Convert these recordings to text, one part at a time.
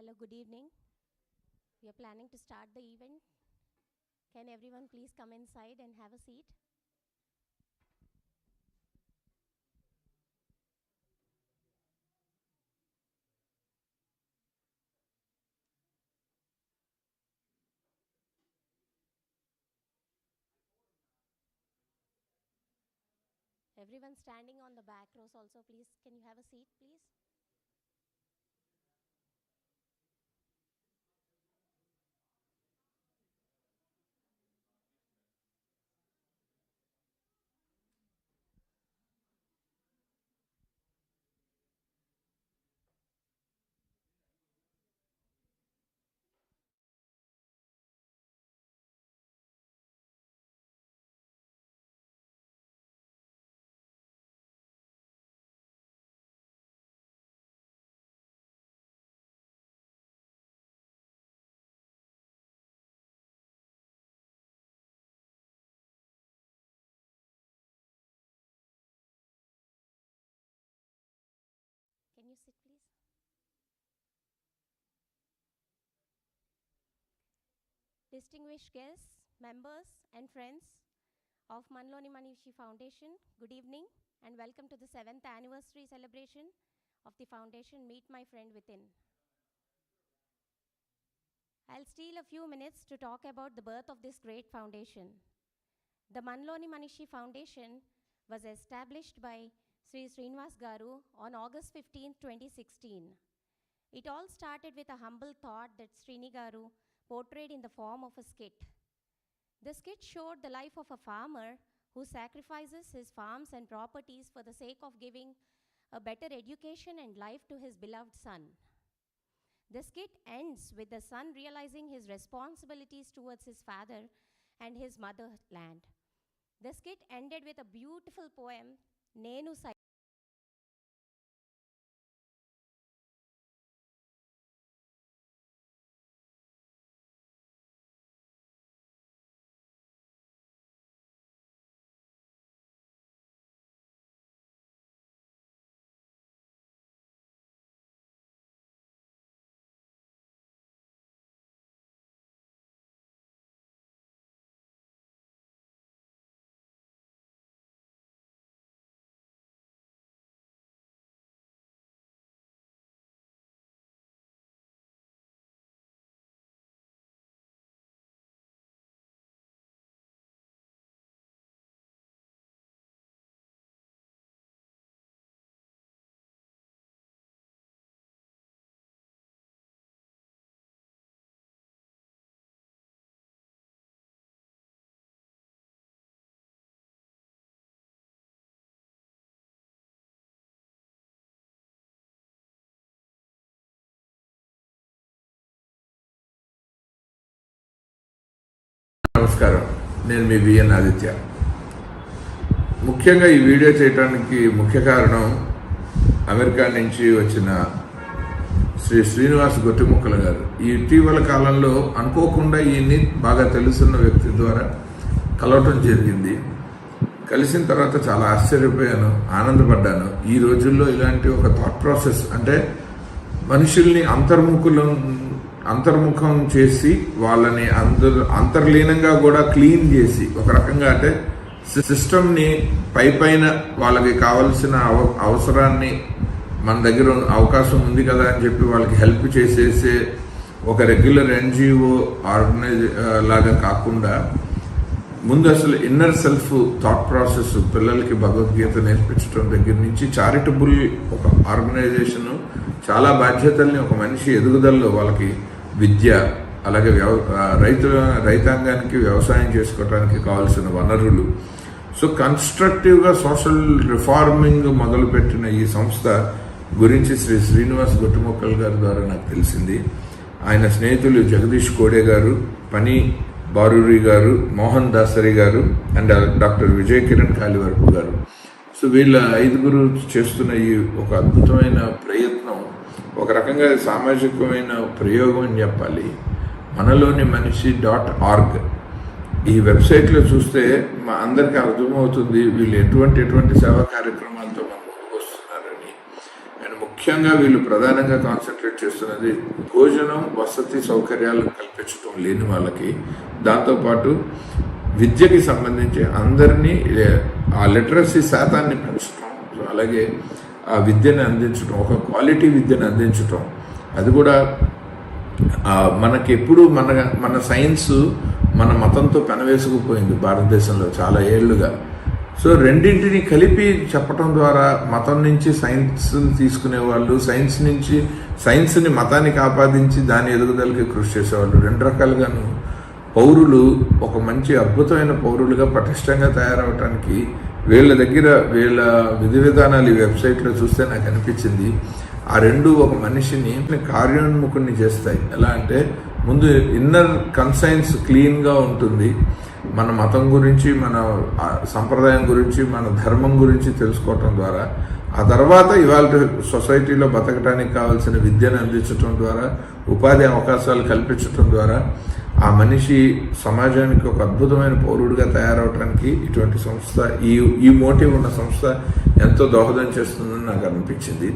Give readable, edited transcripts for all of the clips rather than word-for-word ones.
Hello, good evening. We are planning to start the event. Can everyone please come inside and have a seat? Everyone standing on the back rows also, please, can you have a seat, please? Can you sit, please? Distinguished guests, members, and friends of Manloni Manishi Foundation, good evening and welcome to the 7th anniversary celebration of the foundation Meet My Friend Within. I'll steal a few minutes to talk about the birth of this great foundation. The Manloni Manishi Foundation was established by Sri Srinivas Garu on August 15, 2016. It all started with a humble thought that Srini Garu portrayed in the form of a skit. The skit showed the life of a farmer who sacrifices his farms and properties for the sake of giving a better education and life to his beloved son. The skit ends with the son realizing his responsibilities towards his father and his motherland. The skit ended with a beautiful poem, Nenu Sai. నమస్కారం, నేను మీ B N Aditya. ముఖ్యంగా ఈ video చేయడానికి ముఖ్య కారణం America నుంచి వచ్చిన శ్రీ శ్రీనివాస్ గొట్టిముక్కల గారు. ఈ ఇటీవల కాలంలో అనుకోకుండా ఈయన్ని బాగా తెలుసున్న వ్యక్తి ద్వారా కలవటం జరిగింది. కలిసిన తర్వాత చాలా ఆశ్చర్యపోయాను, ఆనందపడ్డాను. ఈ రోజుల్లో ఇలాంటి ఒక థాట్ ప్రాసెస్, అంటే మనుషుల్ని అంతర్ముఖం చేసి వాళ్ళని అంతర్లీనంగా కూడా క్లీన్ చేసి, ఒక రకంగా అంటే సిస్టమ్ని పైన వాళ్ళకి కావలసిన అవసరాన్ని మన దగ్గర అవకాశం ఉంది కదా అని చెప్పి వాళ్ళకి హెల్ప్ చేసేసే ఒక రెగ్యులర్ ఎన్జిఓ లాగా కాకుండా, ముందు అసలు ఇన్నర్ సెల్ఫ్ థాట్ ప్రాసెస్, పిల్లలకి భగవద్గీత నేర్పించడం దగ్గర నుంచి చారిటబుల్ ఒక ఆర్గనైజేషను, చాలా బాధ్యతల్ని ఒక మనిషి ఎదుగుదలలో వాళ్ళకి విద్య, అలాగే రైతాంగానికి వ్యవసాయం చేసుకోవడానికి కావాల్సిన వనరులు, సో కన్స్ట్రక్టివ్గా సోషల్ రిఫార్మింగ్ మొదలుపెట్టిన ఈ సంస్థ గురించి శ్రీ శ్రీనివాస్ గొట్టిముక్కల్ గారి ద్వారా నాకు తెలిసింది. ఆయన స్నేహితులు జగదీష్ కోడే గారు, పని బారూరి గారు, మోహన్ దాసరి గారు అండ్ డాక్టర్ విజయ్ కిరణ్ కాలివరపు గారు. సో వీళ్ళ 5గురు చేస్తున్న ఈ ఒక అద్భుతమైన ప్రయత్నం ఒక రకంగా సామాజికమైన ప్రయోగం అని చెప్పాలి. మనలోని మనిషి .org ఈ వెబ్సైట్లో చూస్తే మా అందరికీ అర్థమవుతుంది వీళ్ళు ఎటువంటి సేవా కార్యక్రమాలతో మన ముందుకు వస్తున్నారని. అండ్ ముఖ్యంగా వీళ్ళు ప్రధానంగా కాన్సన్ట్రేట్ చేస్తున్నది భోజనం, వసతి సౌకర్యాలు కల్పించడం లేని వాళ్ళకి, దాంతోపాటు విద్యకి సంబంధించి అందరినీ ఆ లిటరసీ శాతాన్ని పెంచడం, అలాగే ఆ విద్యను అందించడం, ఒక క్వాలిటీ విద్యను అందించడం. అది కూడా మనకి ఎప్పుడు మన సైన్స్ మన మతంతో పెనవేసుకుపోయింది భారతదేశంలో చాలా ఏళ్లుగా. సో రెండింటిని కలిపి చెప్పటం ద్వారా మతం నుంచి సైన్స్ తీసుకునే వాళ్ళు, సైన్స్ని మతానికి ఆపాదించి దాని ఎదుగుదలకి కృషి చేసేవాళ్ళు. రెండు రకాలుగాను పౌరులు ఒక మంచి అద్భుతమైన పౌరులుగా పటిష్టంగా తయారవటానికి వీళ్ళ విధి విధానాలు ఈ వెబ్సైట్లో చూస్తే నాకు అనిపించింది. ఆ రెండు ఒక మనిషిని కార్యోన్ముఖుని చేస్తాయి. ఎలా అంటే ముందు ఇన్నర్ కన్సైన్స్ క్లీన్గా ఉంటుంది. మన మతం గురించి, మన సంప్రదాయం గురించి, మన ధర్మం గురించి తెలుసుకోవటం ద్వారా, ఆ తర్వాత ఇవాళ సొసైటీలో బతకడానికి కావాల్సిన విద్యను అందించడం ద్వారా, ఉపాధి అవకాశాలు కల్పించడం ద్వారా ఆ మనిషి సమాజానికి ఒక అద్భుతమైన పౌరుడిగా తయారవడానికి ఇటువంటి సంస్థ, ఈ మోటివ్ ఉన్న సంస్థ ఎంతో దోహదం చేస్తుందని నాకు అనిపించింది.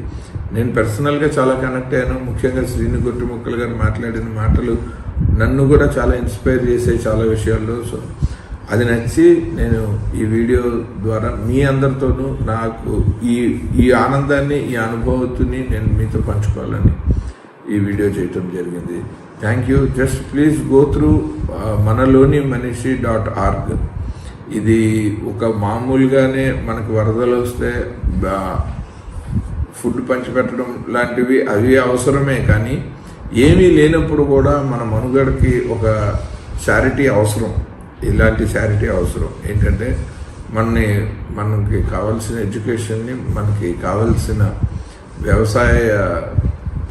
నేను పర్సనల్గా చాలా కనెక్ట్ అయ్యాను. ముఖ్యంగా శ్రీను గొట్టుముక్కలు గారు మాట్లాడిన మాటలు నన్ను కూడా చాలా ఇన్స్పైర్ చేసాయి చాలా విషయాల్లో. సో అది నచ్చి నేను ఈ వీడియో ద్వారా మీ అందరితోనూ నాకు ఈ ఆనందాన్ని, ఈ అనుభూతిని నేను మీతో పంచుకోవాలని ఈ వీడియో చేయటం జరిగింది. Thank you. Just please go through manalonimanishi.org. ఇది ఒక మామూలుగానే మనకు వరదలు వస్తే ఫుడ్ పంచిపెట్టడం లాంటివి అవి అవసరమే, కానీ ఏమీ లేనప్పుడు కూడా మన మనుగడకి ఒక చారిటీ అవసరం. ఇలాంటి చారిటీ అవసరం ఏంటంటే మనకి కావాల్సిన ఎడ్యుకేషన్ని, మనకి కావాల్సిన వ్యవసాయ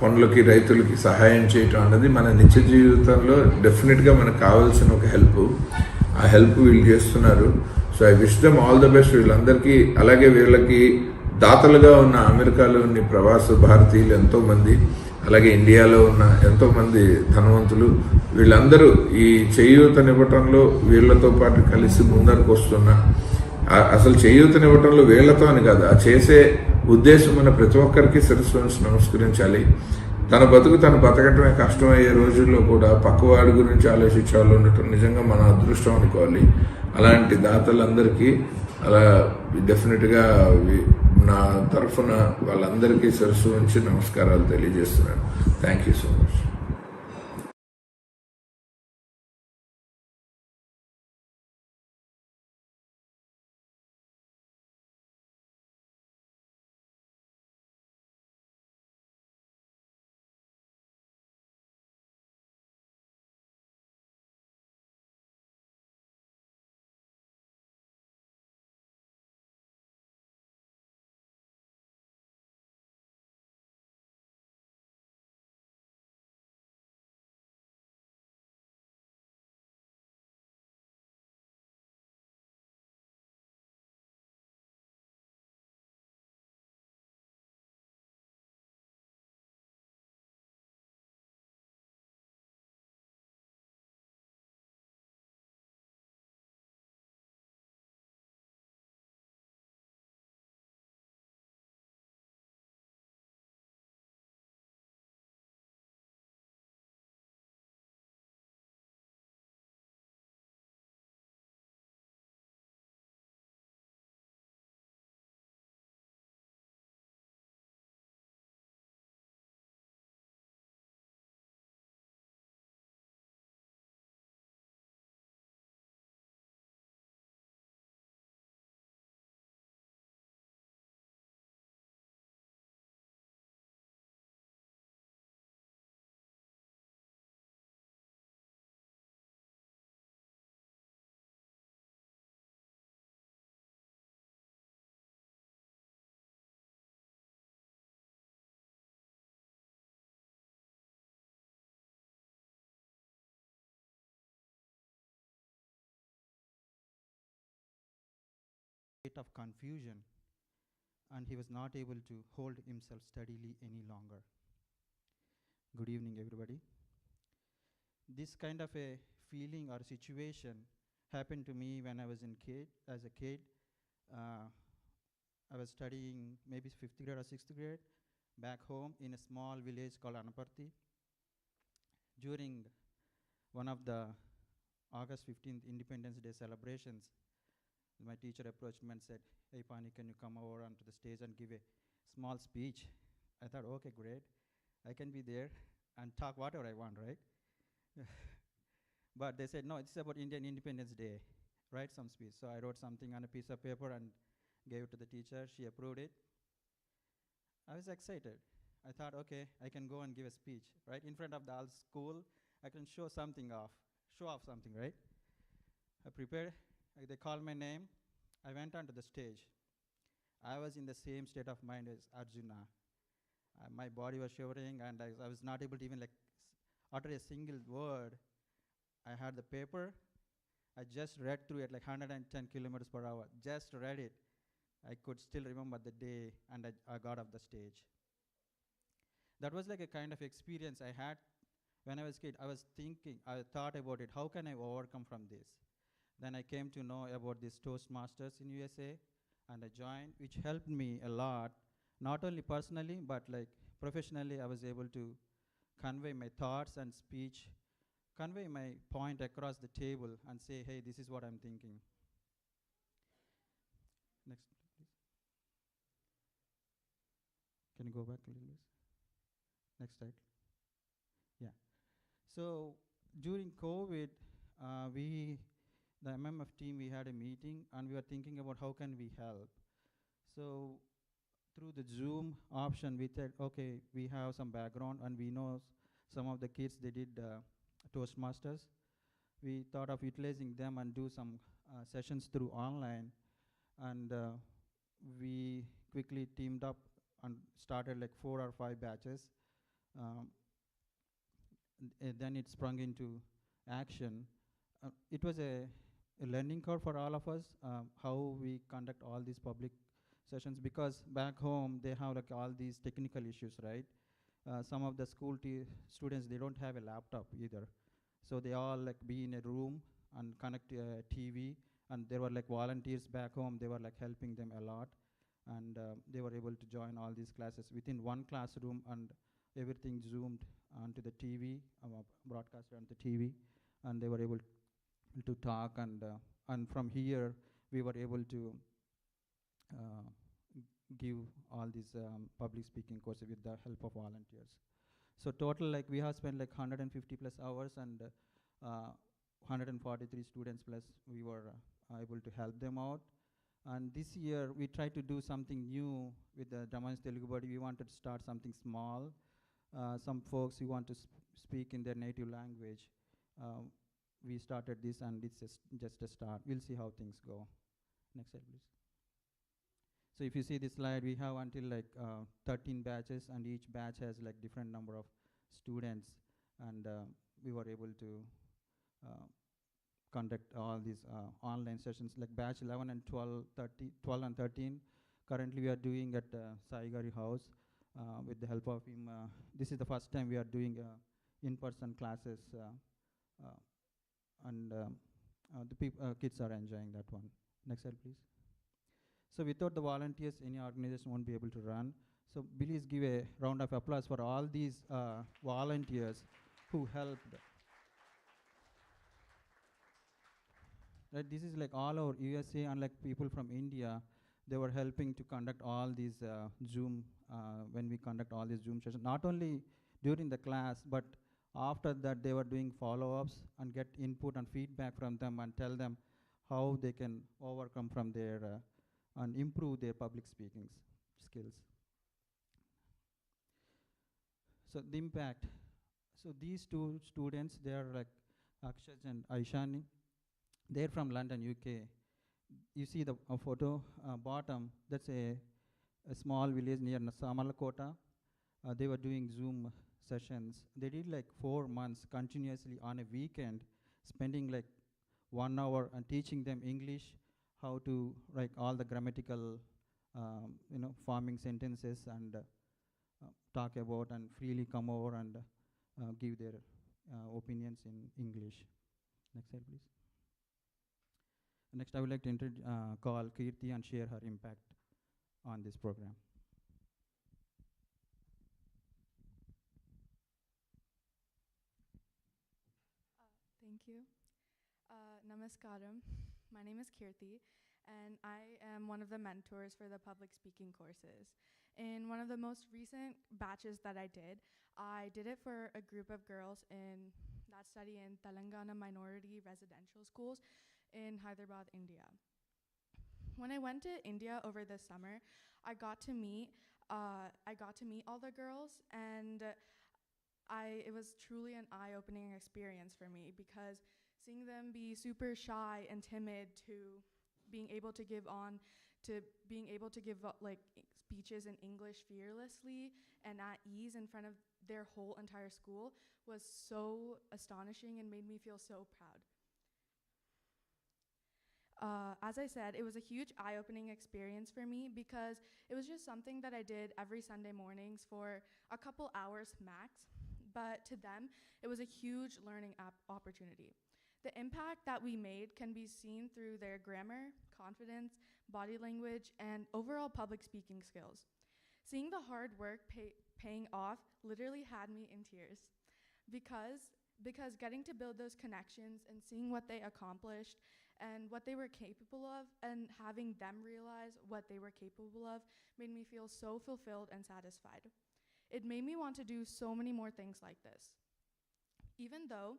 పనులకి, రైతులకి సహాయం చేయటం అన్నది మన నిత్య జీవితంలో డెఫినెట్గా మనకు కావాల్సిన ఒక హెల్ప్. ఆ హెల్ప్ వీళ్ళు చేస్తున్నారు. So I wish them all the best వీళ్ళందరికీ. అలాగే వీళ్ళకి దాతలుగా ఉన్న అమెరికాలోని ప్రవాస భారతీయులు ఎంతోమంది, అలాగే ఇండియాలో ఉన్న ఎంతోమంది ధనవంతులు, వీళ్ళందరూ ఈ చేయూతనివ్వటంలో వీళ్ళతో పాటు కలిసి ముందరకు వస్తున్న, అసలు చేయూతనివ్వటంలో వీళ్ళతో అని కాదు, ఆ చేసే ఉద్దేశం మన ప్రతి ఒక్కరికి శిరస్సు వంచి నమస్కరించాలి. తన బతుకు తను బతకటమే కష్టమయ్యే రోజుల్లో కూడా పక్కవాడి గురించి ఆలోచించే వాళ్ళు ఉండటం నిజంగా మన అదృష్టం అనుకోవాలి. అలాంటి దాతలందరికీ అలా డెఫినెట్గా నా తరఫున వాళ్ళందరికీ శిరస్సు వంచి నమస్కారాలు తెలియజేస్తున్నాను. Thank you so much. Of confusion, and he was not able to hold himself steadily any longer. Good evening, everybody. This kind of a feeling or situation happened to me when I was as a kid. I was studying maybe 5th grade or 6th grade, back home in a small village called Anaparthi. During one of the August 15th Independence Day celebrations, my teacher approached me and said, "Hey Pani, can you come over onto the stage and give a small speech?" I thought, okay, great. I can be there and talk whatever I want, right? But they said, no, it's about Indian Independence Day. Write some speech. So I wrote something on a piece of paper and gave it to the teacher. She approved it. I was excited. I thought, okay, I can go and give a speech, right? In front of the whole school, I can show off something, right? I prepared. They called my name. I went onto the stage. I was in the same state of mind as Arjuna. My body was shivering, and I was not able to even utter a single word. I had the paper. I just read through it like 110 kilometers per hour. Just read it. I could still remember the day, and I got off the stage. That was like a kind of experience I had when I was a kid. I thought about it, how can I overcome from this? Then I came to know about this Toastmasters in USA, and I joined, which helped me a lot, not only personally, but like professionally. I was able to convey my thoughts and speech, convey my point across the table and say, hey, this is what I'm thinking. Next, please. Can you go back a little bit? Next slide. Yeah. So during COVID, the MMF team, we had a meeting and we were thinking about how can we help. So through the Zoom option, we said, okay, we have some background and we know some of the kids, they did Toastmasters. We thought of utilizing them and do some sessions through online. And we quickly teamed up and started like 4 or 5 batches. Then it sprung into action. It was a learning curve for all of us, how we conduct all these public sessions, because back home they have like all these technical issues, right? Some of the students, they don't have a laptop either. So they all like be in a room and connect a TV, and there were like volunteers back home, they were like helping them a lot. And they were able to join all these classes within one classroom, and everything zoomed onto the TV, broadcasted onto the TV, and they were able to talk, and from here we were able to give all these public speaking courses with the help of volunteers. So total, like we have spent like 150 plus hours, and 143 students plus we were able to help them out. And this year we tried to do something new with the Moines Telugu Body. We wanted to start something small. Some folks who want to speak in their native language. We started this, and it's just a start. We'll see how things go. Next slide, please. So if you see this slide, we have until like 13 batches, and each batch has like different number of students, and we were able to conduct all these online sessions like batch 11 and 12 and 13. Currently we are doing at Saigari House with the help of him. This is the first time we are doing in-person classes, and the kids are enjoying that one. Next slide, please. So without the volunteers, any organization won't be able to run. So please give a round of applause for all these volunteers who helped. Right, this is like all over USA, and like people from India, they were helping to conduct all these Zoom, when we conduct all these Zoom sessions, not only during the class, but after that they were doing follow-ups and get input and feedback from them and tell them how they can overcome from their, and improve their public speaking skills. So the impact. So these two students, they are like Akshaj and Aishani. They're from London, UK. You see the photo bottom, that's a small village near Samalakota. They were doing Zoom sessions. They did like 4 months continuously on a weekend, spending like 1 hour and teaching them English, how to write all the grammatical, forming sentences, and talk about and freely come over and give their opinions in English. Next slide, please. Next, I would like to call Kirti and share her impact on this program. you. Namaskaram. My name is Kirti, and I am one of the mentors for the public speaking courses. In one of the most recent batches that I did it for a group of girls that study in Telangana minority residential schools in Hyderabad, India. When I went to India over the summer, I got to meet all the girls, and it was truly an eye-opening experience for me, because seeing them be super shy and timid to being able to give like speeches in English fearlessly and at ease in front of their whole entire school was so astonishing and made me feel so proud. As I said, it was a huge eye-opening experience for me, because it was just something that I did every Sunday mornings for a couple hours max, but to them, it was a huge learning opportunity. The impact that we made can be seen through their grammar, confidence, body language, and overall public speaking skills. Seeing the hard work paying off literally had me in tears, because getting to build those connections and seeing what they accomplished and what they were capable of, and having them realize what they were capable of, made me feel so fulfilled and satisfied. It made me want to do so many more things like this. Even though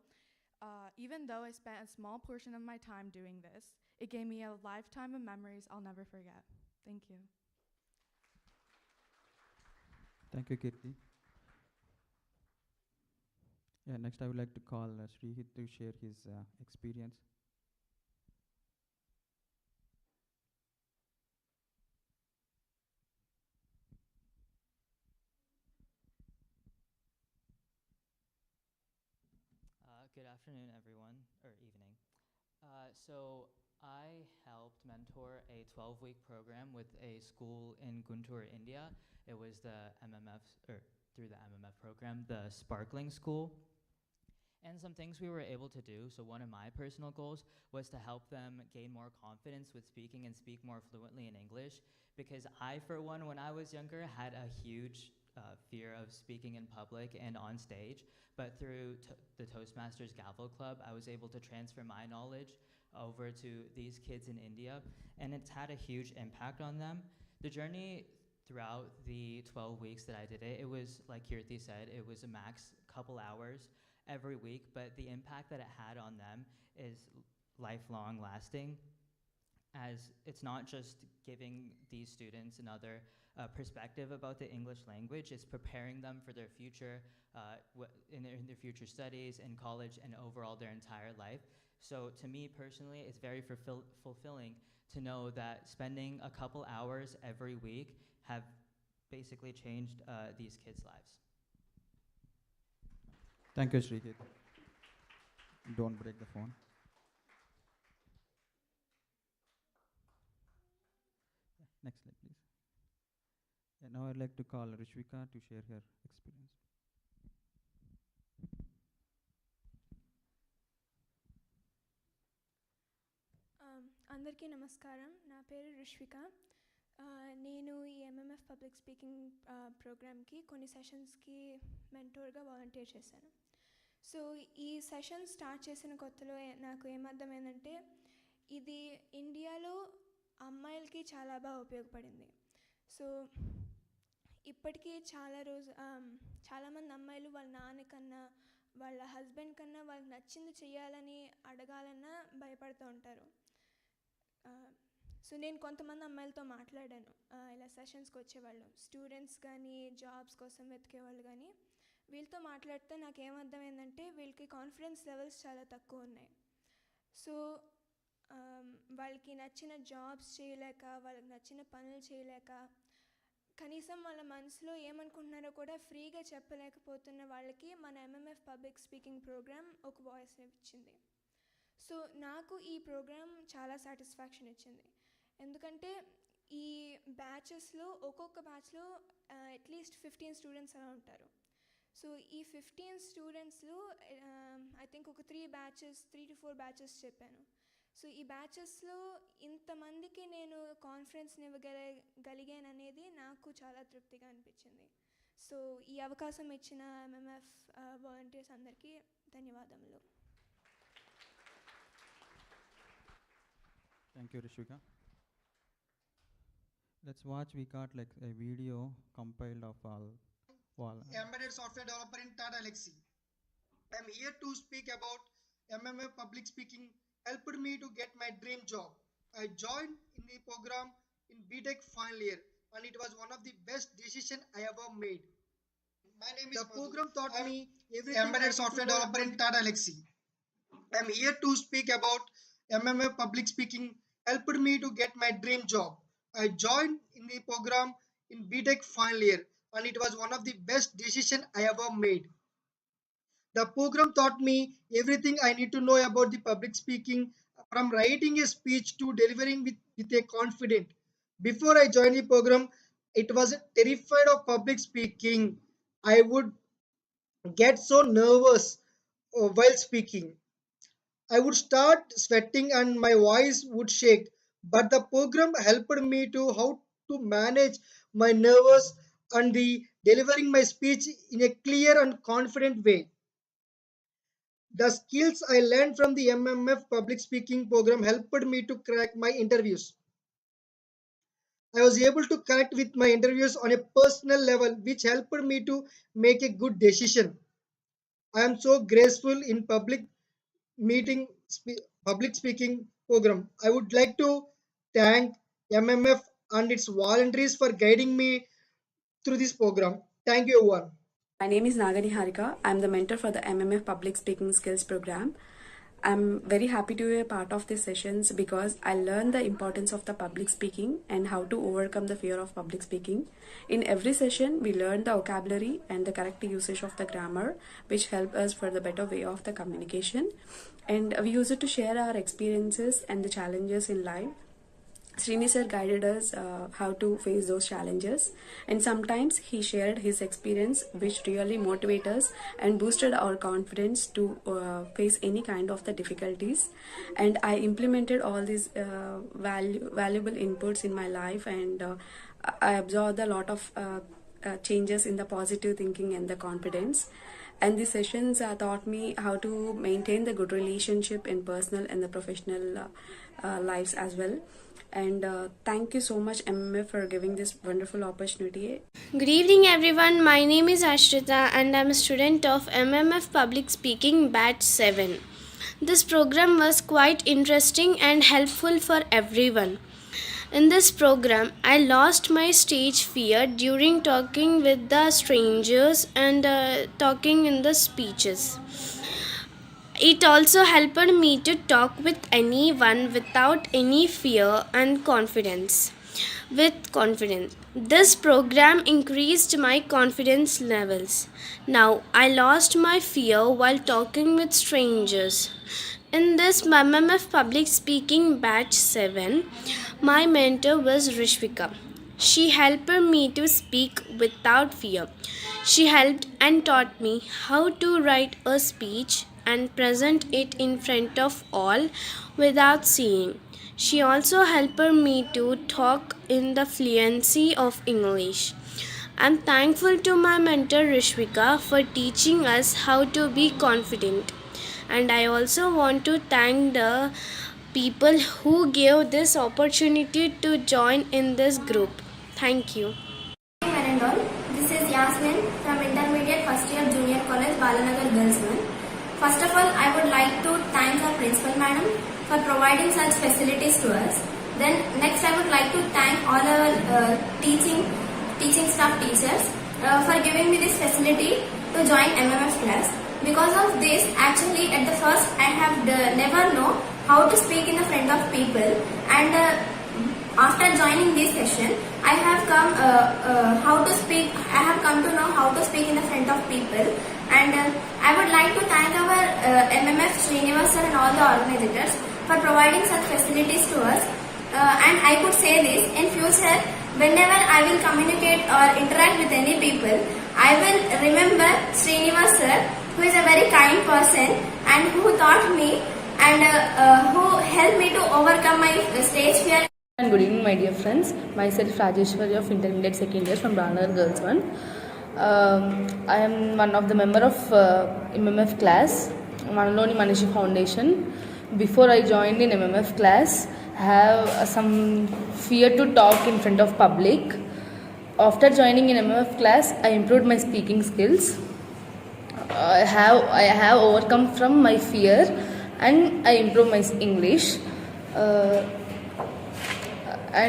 I spent a small portion of my time doing this, it gave me a lifetime of memories I'll never forget. Thank you. Thank you, Kirti. Yeah, next I would like to call Srihit to share his experience. Good afternoon, everyone, or evening. So I helped mentor a 12-week program with a school in Guntur, India. It was the MMF, or through the MMF program, the Sparkling School. And some things we were able to do, so one of my personal goals was to help them gain more confidence with speaking and speak more fluently in English, because I, for one, when I was younger, had a huge fear of speaking in public and on stage, but through the Toastmasters Gavel Club, I was able to transfer my knowledge over to these kids in India, and it's had a huge impact on them. The journey throughout the 12 weeks that I did it, it was, like Kirti said, it was a max couple hours every week, but the impact that it had on them is lifelong lasting, as it's not just giving these students another perspective about the English language, it's preparing them for their future, in their future studies, in college, and overall their entire life. So to me personally, it's very fulfilling to know that spending a couple hours every week have basically changed these kids' lives. Thank you, Srihit. Don't break the phone. Next slide, please. And now I'd like to call Rishvika to share her experience. అందరికీ నమస్కారం. నా పేరు రిష్విక. నేను ఈ MMF public speaking ప్రోగ్రామ్కి కొన్ని సెషన్స్కి మెంటోర్గా volunteer చేశాను. So ఈ సెషన్ స్టార్ట్ చేసిన కొత్తలో నాకు ఏమర్థమైందంటే, ఇది ఇండియాలో అమ్మాయిలకి చాలా బాగా ఉపయోగపడింది. సో ఇప్పటికీ చాలామంది అమ్మాయిలు వాళ్ళ నాన్నకన్నా, వాళ్ళ హస్బెండ్ కన్నా వాళ్ళకి నచ్చింది చేయాలని అడగాలన్నా భయపడుతూ ఉంటారు. సో నేను కొంతమంది అమ్మాయిలతో మాట్లాడాను, ఇలా సెషన్స్కి వచ్చేవాళ్ళు, స్టూడెంట్స్ కానీ జాబ్స్ కోసం వెతికేవాళ్ళు కానీ. వీళ్ళతో మాట్లాడితే నాకు ఏమర్థమైందంటే, వీళ్ళకి కాన్ఫిడెన్స్ లెవెల్స్ చాలా తక్కువ ఉన్నాయి. సో వాళ్ళకి నచ్చిన జాబ్స్ చేయలేక, వాళ్ళకి నచ్చిన పనులు చేయలేక, కనీసం వాళ్ళ మనసులో ఏమనుకుంటున్నారో కూడా ఫ్రీగా చెప్పలేకపోతున్న వాళ్ళకి మన ఎంఎంఎఫ్ పబ్లిక్ స్పీకింగ్ ప్రోగ్రామ్ ఒక వాయిస్ ఇచ్చింది. సో నాకు ఈ ప్రోగ్రామ్ చాలా సాటిస్ఫాక్షన్ ఇచ్చింది. ఎందుకంటే ఈ బ్యాచెస్లో, ఒక్కొక్క బ్యాచ్లో అట్లీస్ట్ 15 స్టూడెంట్స్ అలా ఉంటారు. సో ఈ 15 స్టూడెంట్స్లో ఐ థింక్ ఒక 3 to 4 బ్యాచెస్ చెప్పాను. సో ఈ బ్యాచెస్లో ఇంతమందికి నేను కాన్ఫిడెన్స్ని ఇవ్వగలిగాననేది నాకు చాలా తృప్తిగా అనిపించింది. సో ఈ అవకాశం ఇచ్చిన ఎంఎంఎఫ్ వాలంటీర్స్ అందరికీ ధన్యవాదములు. Thank you, Rishika. Let's watch. We got like a video compiled of all. Embedded software developer in Tata Elxsi. I am here to speak about MMF public speaking helped me to get my dream job. I joined in the program in BTech final year and it was one of the best decisions I ever made. My name is The program taught me everything. Embedded software developer in Tata Elxsi. I am here to speak about MMF public speaking helped me to get my dream job. I joined in the program in BTech final year and it was one of the best decisions I ever made. The program taught me everything I need to know about the public speaking, from writing a speech to delivering with a confidence. Before I joined the program, it was terrified of public speaking. I would get so nervous while speaking. I would start sweating and my voice would shake. But the program helped me to how to manage my nerves and the delivering my speech in a clear and confident way. The skills I learned from the MMF public speaking program helped me to crack my interviews. I was able to connect with my interviews on a personal level, which helped me to make a good decision. I am so grateful in meeting public speaking program. I would like to thank MMF and its volunteers for guiding me through this program. Thank you, everyone. My name is Nagani Harika. I'm the mentor for the MMF Public Speaking Skills Program. I'm very happy to be a part of these sessions because I learned the importance of the public speaking and how to overcome the fear of public speaking. In every session, we learn the vocabulary and the correct usage of the grammar, which help us for the better way of the communication. And we use it to share our experiences and the challenges in life. Srini sir guided us how to face those challenges, and sometimes he shared his experience which really motivated us and boosted our confidence to face any kind of the difficulties. And I implemented all these valuable inputs in my life, and I absorbed a lot of changes in the positive thinking and the confidence. And these sessions taught me how to maintain the good relationship in personal and the professional lives as well. And thank you so much, MMF, for giving this wonderful opportunity. Good evening, everyone. My name is Ashrita and I'm a student of MMF Public Speaking Batch 7. This program was quite interesting and helpful for everyone. In this program, I lost my stage fear during talking with the strangers and talking in the speeches. It also helped me to talk with anyone without any fear and confidence. With confidence. This program increased my confidence levels. Now I lost my fear while talking with strangers. In this MMF Public Speaking Batch 7, my mentor was Rishvika. She helped me to speak without fear. She helped and taught me how to write a speech and present it in front of all without seeing. She also helped me to talk in the fluency of English. I'm thankful to my mentor Rishvika for teaching us how to be confident. And I also want to thank the people who gave this opportunity to join in this group. Thank you. This is Yasmin from Intermediate First Year Junior College, Balanagar Girls 1. First of all, I would like to thank our principal madam for providing such facilities to us. Then next I would like to thank all our teaching staff teachers for giving me this facility to join MMF class. Because of this, actually at the first I have never know how to speak in the front of people, and after joining this session, I have come to know how to speak in the front of people. And I would like to thank our MMF Srinivas sir and all the organizers for providing such facilities to us. And I could say this, in future, whenever I will communicate or interact with any people, I will remember Srinivas sir, who is a very kind person and who taught me and who helped me to overcome my stage fear. And good evening, my dear friends. Myself Rajeshwari of Intermediate Second Year from Balanagar Girls 1. I am one of the member of MMF class, Manloni Manishi Foundation. before I joined in MMF class, have some fear to talk in front of public. After joining in MMF class, I improved my speaking skills. I have overcome from my fear, and I improved my English. I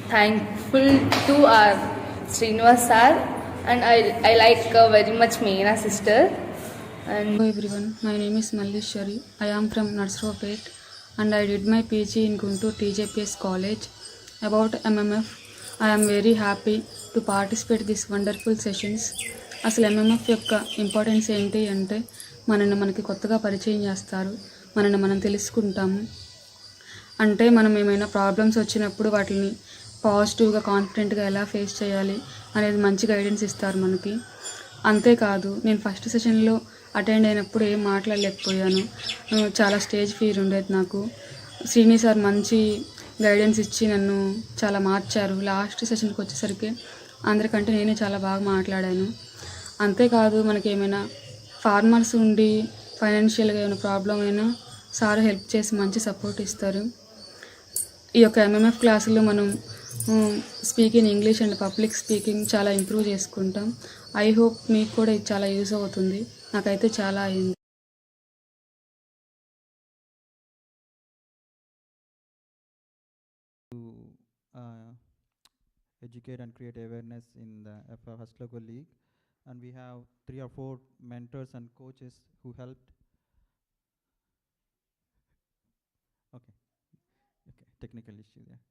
thankful to our Srinivas sir, and I like very much Meena sister. Hello everyone, my name is Malleshwari. I am from Narsropet and I did my PG in Guntur TJPS College. About MMF, I am very happy to participate this wonderful sessions. అసలు MMF యొక్క importance ఏంటి అంటే మనకి కొత్తగా పరిచయం చేస్తారు, మనం తెలుసుకుంటాము. అంటే మనం ఏమైనా ప్రాబ్లమ్స్ వచ్చినప్పుడు వాటిని పాజిటివ్గా కాన్ఫిడెంట్గా ఎలా ఫేస్ చేయాలి అనేది మంచి గైడెన్స్ ఇస్తారు మనకి. అంతేకాదు, నేను ఫస్ట్ సెషన్లో అటెండ్ అయినప్పుడు ఏం మాట్లాడలేకపోయాను, చాలా స్టేజ్ ఫియర్ ఉండేది నాకు. శ్రీని సార్ మంచి గైడెన్స్ ఇచ్చి నన్ను చాలా మార్చారు. లాస్ట్ సెషన్కి వచ్చేసరికి అందరికంటే నేనే చాలా బాగా మాట్లాడాను. అంతేకాదు, మనకి ఏమైనా ఫార్మర్స్ ఉండి ఫైనాన్షియల్గా ఏమైనా ప్రాబ్లం అయినా సార్ హెల్ప్ చేసి మంచి సపోర్ట్ ఇస్తారు. ఈ యొక్క MMF క్లాసులో మనం speaking English and public speaking చాలా ఇంప్రూవ్ చేసుకుంటాం. ఐ హోప్ మీకు కూడా ఇది చాలా యూజ్ అవుతుంది. నాకైతే చాలా అయింది. Educate and create awareness in the First Local League, and we have 3 or 4 mentors and coaches who helped. Okay, technical issue there.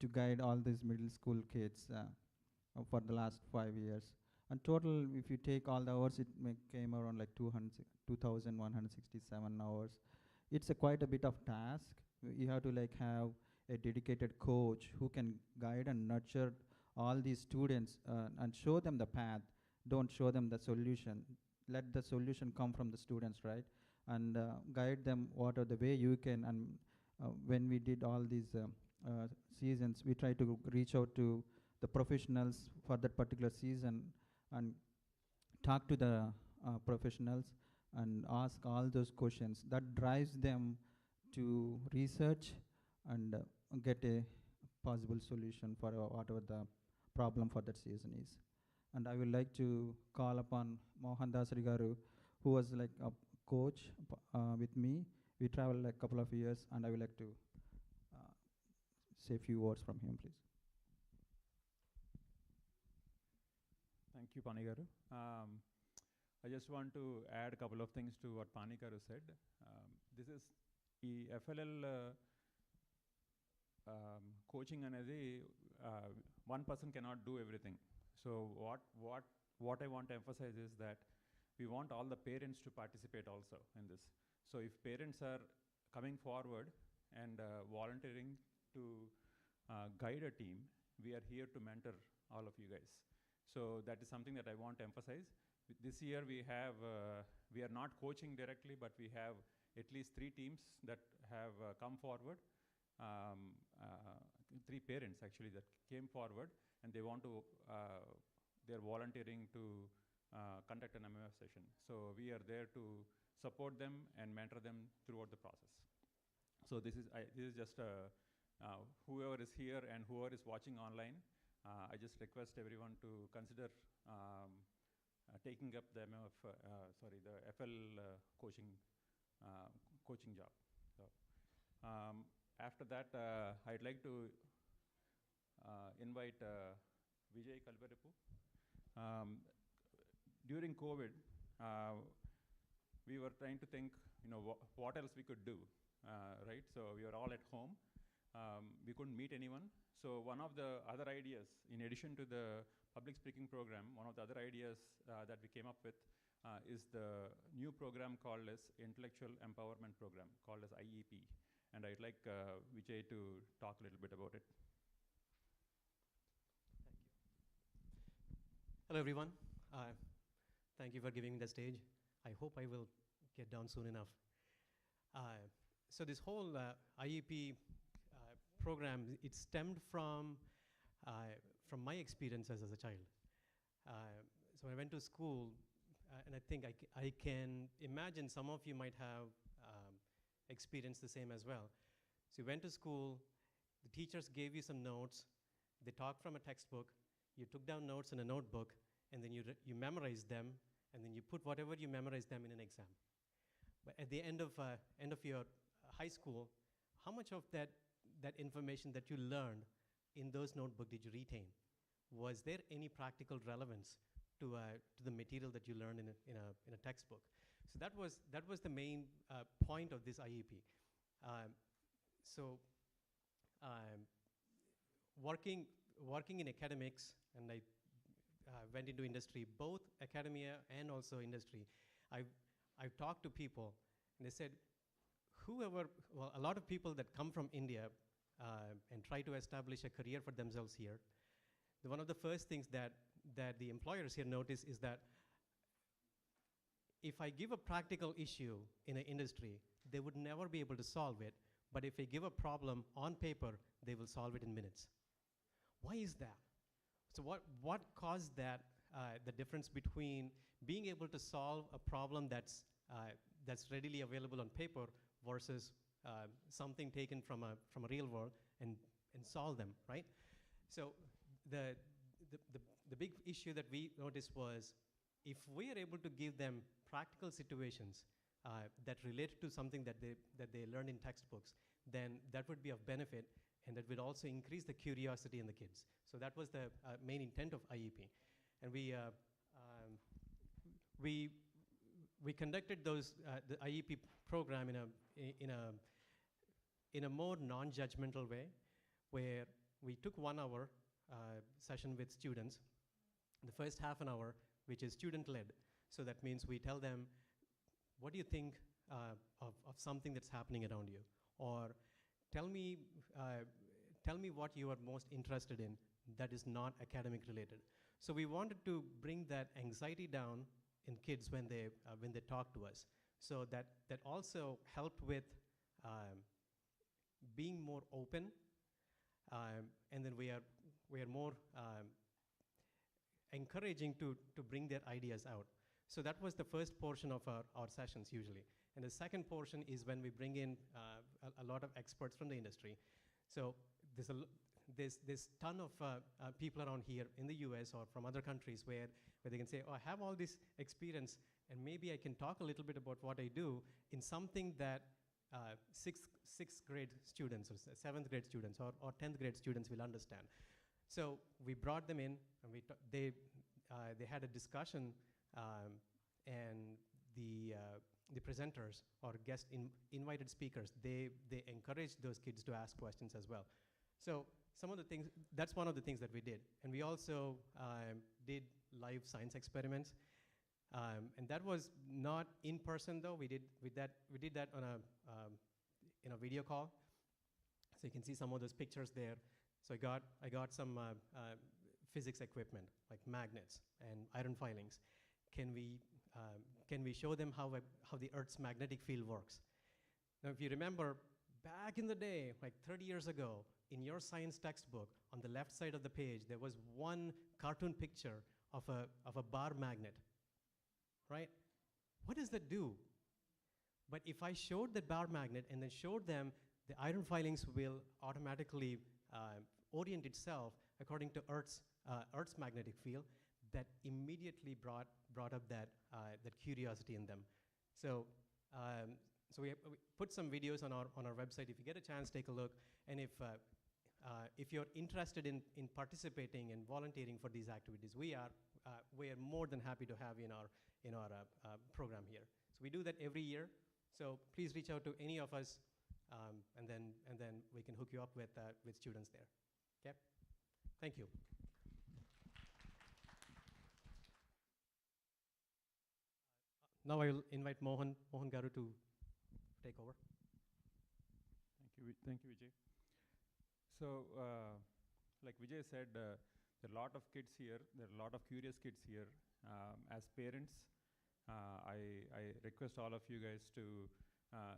To guide all these middle school kids for the last 5 years. And total, if you take all the hours, it came around like 2,167 hours. It's quite a bit of task. You have to like have a dedicated coach who can guide and nurture all these students and show them the path. Don't show them the solution. Let the solution come from the students, right? And guide them what are the way you can. And when we did all these seasons, we try to reach out to the professionals for that particular season and talk to the professionals and ask all those questions. That drives them to research and get a possible solution for whatever the problem for that season is. And I would like to call upon Mohan Dasri Garu, who was like a coach with me. We traveled like a couple of years, and I would like to say a few words from him, please. Thank you, Panigaru. I just want to add a couple of things to what Panikaru said. This is the FLL coaching anedi one person cannot do everything. So what I want to emphasize is that we want all the parents to participate also in this. So if parents are coming forward and volunteering to guide a team, we are here to mentor all of you guys. So that is something that I want to emphasize. This year we are not coaching directly, but we have at least 3 teams that have come forward. 3 parents actually that came forward, and they want to they're volunteering to conduct an MMF session. So we are there to support them and mentor them throughout the process. So this is just whoever is here and whoever is watching online, I just request everyone to consider taking up the the FL coaching job. So after that, I'd like to invite Vijay Kalbaripu. During COVID, we were trying to think, what else we could do, right? So we were all at home. We couldn't meet anyone. So one of the other ideas, in addition to the public speaking program, one of the other ideas that we came up with is the new program called as Intellectual Empowerment Program, called as IEP. And I'd like Vijay to talk a little bit about it. Hello everyone. Thank you for giving me the stage. I hope I will get down soon enough. So this whole IEP program, it stemmed from my experiences as a child. So when I went to school, and I think I can imagine some of you might have experienced the same as well. So you went to school, the teachers gave you some notes, they talked from a textbook, you took down notes in a notebook, and then you memorized them, and then you put whatever you memorized them in an exam. But at the end of your high school, how much of that information that you learned in those notebooks did you retain? Was there any practical relevance to the material that you learned in a textbook? So that was the main point of this IEP. So working in academics, and I went into industry, both academia and also industry. I've talked to people, and they said, a lot of people that come from India and try to establish a career for themselves here, one of the first things that the employers here notice is that if I give a practical issue in an industry, they would never be able to solve it. But if I give a problem on paper, they will solve it in minutes. Why is that? So what caused that, the difference between being able to solve a problem that's readily available on paper versus something taken from a real world and solve them, right? So the big issue that we noticed was, if we are able to give them practical situations that relate to something that they learned in textbooks, then that would be of benefit, and that would also increase the curiosity in the kids. So that was the main intent of IEP. And we conducted the IEP program in a more non-judgmental way, where we took 1 hour session with students, the first half an hour, which is student-led. So that means we tell them, what do you think of something that's happening around you? Or tell me what you are most interested in that is not academic related. So we wanted to bring that anxiety down in kids when they talk to us. So that also helped with being more open, and then we are more encouraging to bring their ideas out. So that was the first portion of our sessions usually. And the second portion is when we bring in a lot of experts from the industry. So there's ton of people around here in the US or from other countries where they can say, oh, I have all this experience, and maybe I can talk a little bit about what I do in something that sixth grade students or 7th grade students or 10th grade students will understand. So we brought them in, and they had a discussion, and the presenters or guest invited speakers, they encouraged those kids to ask questions as well. So some of the things, that's one of the things that we did. And we also did live science experiments. And that was not in person though. We did that on in a video call. So you can see some of those pictures there. So I got some physics equipment like magnets and iron filings. Can we show them how the Earth's magnetic field works? Now, if you remember, back in the day, like 30 years ago, in your science textbook, on the left side of the page, there was one cartoon picture of a bar magnet, right? What does that do? But if I showed the bar magnet and then showed them the iron filings will automatically orient itself according to Earth's magnetic field, that immediately brought up that curiosity in them. So we put some videos on our website. If you get a chance, take a look. And if you're interested in participating and volunteering for these activities, we are more than happy to have you in our program here. So we do that every year. So please reach out to any of us, and then we can hook you up with students there. Okay? Thank you. Now I will invite Mohan Garu to take over. Thank you, Vijay. So, like Vijay said, there are a lot of kids here. There are a lot of curious kids here. As parents, I request all of you guys to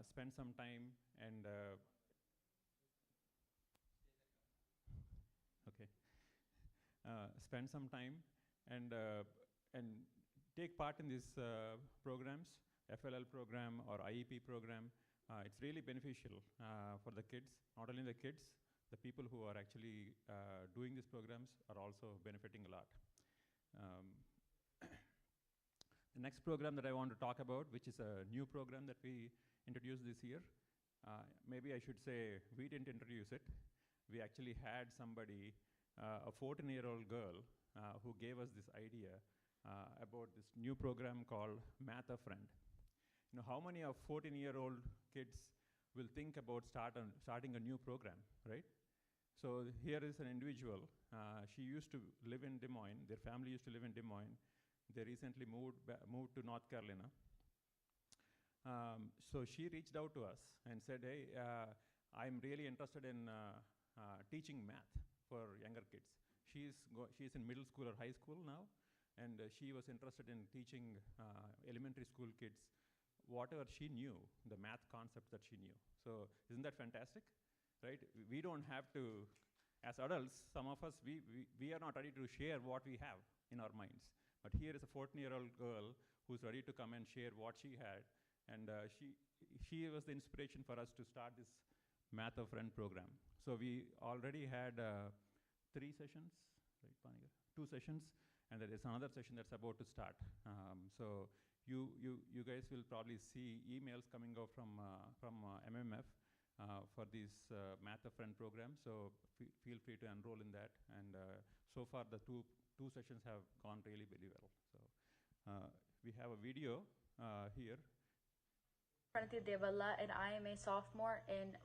spend some time and spend some time and take part in these programs, FLL program or IEP program, it's really beneficial for the kids. Not only the kids, the people who are actually doing these programs are also benefiting a lot. The next program that I want to talk about, which is a new program that we introduced this year, maybe I should say we didn't introduce it. We actually had somebody, a 14-year-old girl, who gave us this idea about this new program called Math a Friend. You know, how many of 14-year-old kids will think about starting a new program, right? So here is an individual. She used to live in Des Moines. Their family used to live in Des Moines. They recently moved to North Carolina. So she reached out to us and said, hey, I'm really interested in teaching math for younger kids. She's in middle school or high school now, and she was interested in teaching elementary school kids whatever she knew, the math concepts that she knew. So isn't that fantastic, right? We don't have to, as adults, some of us, we are not ready to share what we have in our minds. But here is a 14-year-old girl who's ready to come and share what she had. And she was the inspiration for us to start this Math a Friend program. So we already had 3 sessions, right, Panika? 2 sessions, and there is another session that's about to start. So you guys will probably see emails coming out from MMF for this Math a Friend program. So feel free to enroll in that. And so far the two sessions have gone really very well. So we have a video here. Pranati Devalla, and I am a sophomore in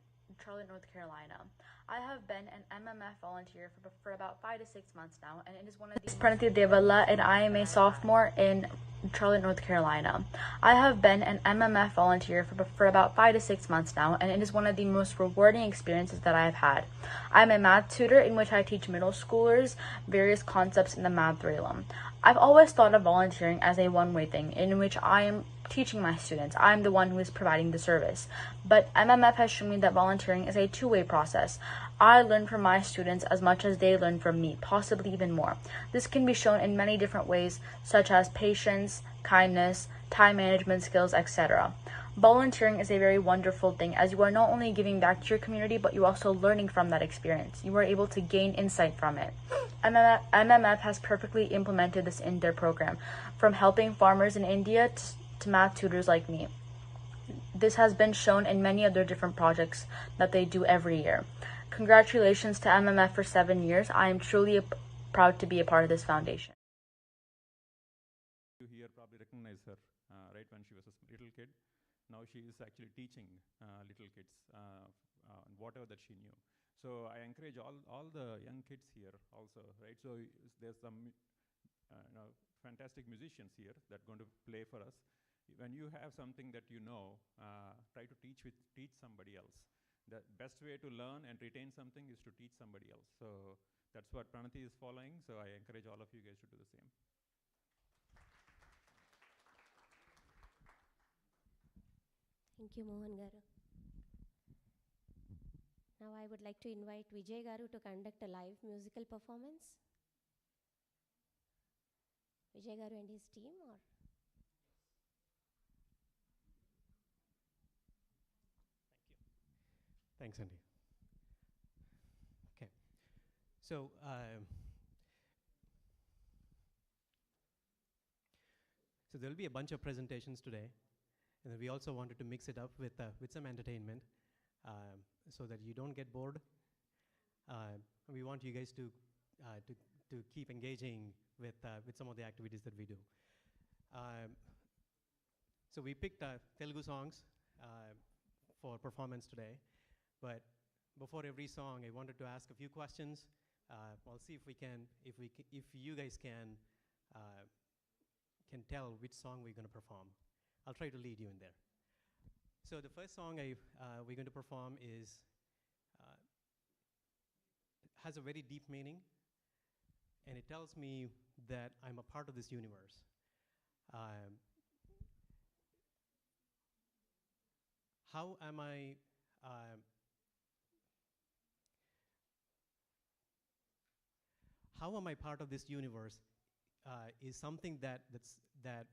Charlotte, North Carolina. I have been an MMF volunteer for about 5 to 6 months now, and it is one of the Pranati Devalla, and I am a sophomore in Charlotte, North Carolina. I have been an MMF volunteer for about 5 to 6 months now, and it is one of the most rewarding experiences that I have had. I'm a math tutor in which I teach middle schoolers various concepts in the math realm. I've always thought of volunteering as a one-way thing in which I am teaching my students. I'm the one who is providing the service. But MMF has shown me that volunteering is a two-way process. I learn from my students as much as they learn from me, possibly even more. This can be shown in many different ways, such as patience, kindness, time management skills, etc. Volunteering is a very wonderful thing, as you are not only giving back to your community, but you're also learning from that experience. You are able to gain insight from it. MMF has perfectly implemented this in their program, from helping farmers in India to math tutors like me. This has been shown in many other different projects that they do every year. Congratulations to MMF for 7 years. I am truly proud to be a part of this foundation. You here probably recognize her, right, when she was a little kid. Now she is actually teaching little kids whatever that she knew. So I encourage all the young kids here also, right? So there's some fantastic musicians here that are going to play for us. When you have something that you know, try to teach somebody else. The best way to learn and retain something is to teach somebody else. So that's what Pranati is following. So I encourage all of you guys to do the same. Thank you, Mohan Garu. Now I would like to invite Vijay Garu to conduct a live musical performance. Vijay Garu and his team, or? Thanks, Andy. Okay. So, so there'll be a bunch of presentations today, and then we also wanted to mix it up with some entertainment, so that you don't get bored. We want you guys to keep engaging with some of the activities that we do. So we picked Telugu songs for performance today. But before every song, I wanted to ask a few questions. I'll see if you guys can tell which song we're going to perform. I'll try to lead you in there. So the first song we're going to perform has a very deep meaning, and it tells me that I'm a part of this universe. How am I? How am I part of this universe is something that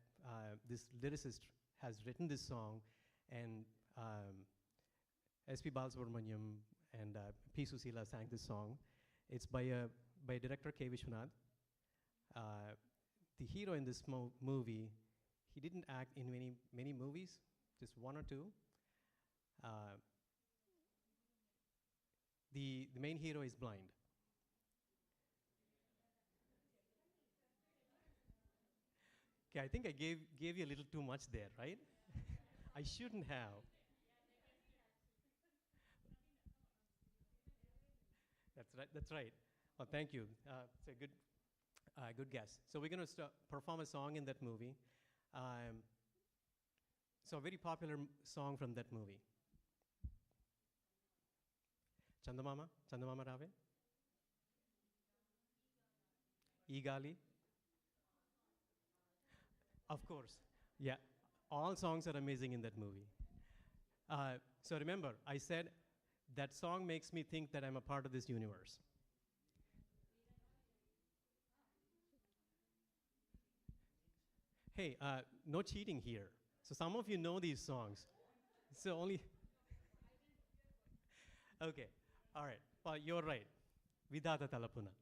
this lyricist has written this song, and S.P. Balasubramaniam and P. Susila sang this song. It's by director K. Vishwanath. The hero in this movie, he didn't act in many movies, just one or two. The main hero is blind. Okay, I think I gave you a little too much there, right? I shouldn't have. That's right. Well, thank you. It's a good guess. So we're going to perform a song in that movie. So a very popular song from that movie. Chandamama Rave. Egali. Of course. Yeah. All songs are amazing in that movie. So remember, I said that song makes me think that I'm a part of this universe. Hey, no cheating here. So some of you know these songs. So only... Okay, all right. Well, you're right. Vidata Talapuna.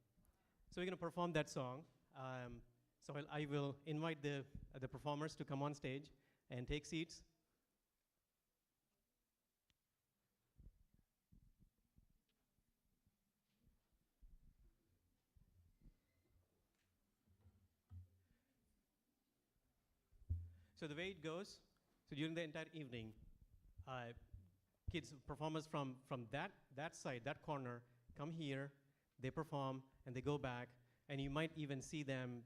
So we're going to perform that song. So I will invite the performers to come on stage and take seats. So the way it goes, so during the entire evening, kids, performers from that side, that corner, come here, they perform, and they go back, and you might even see them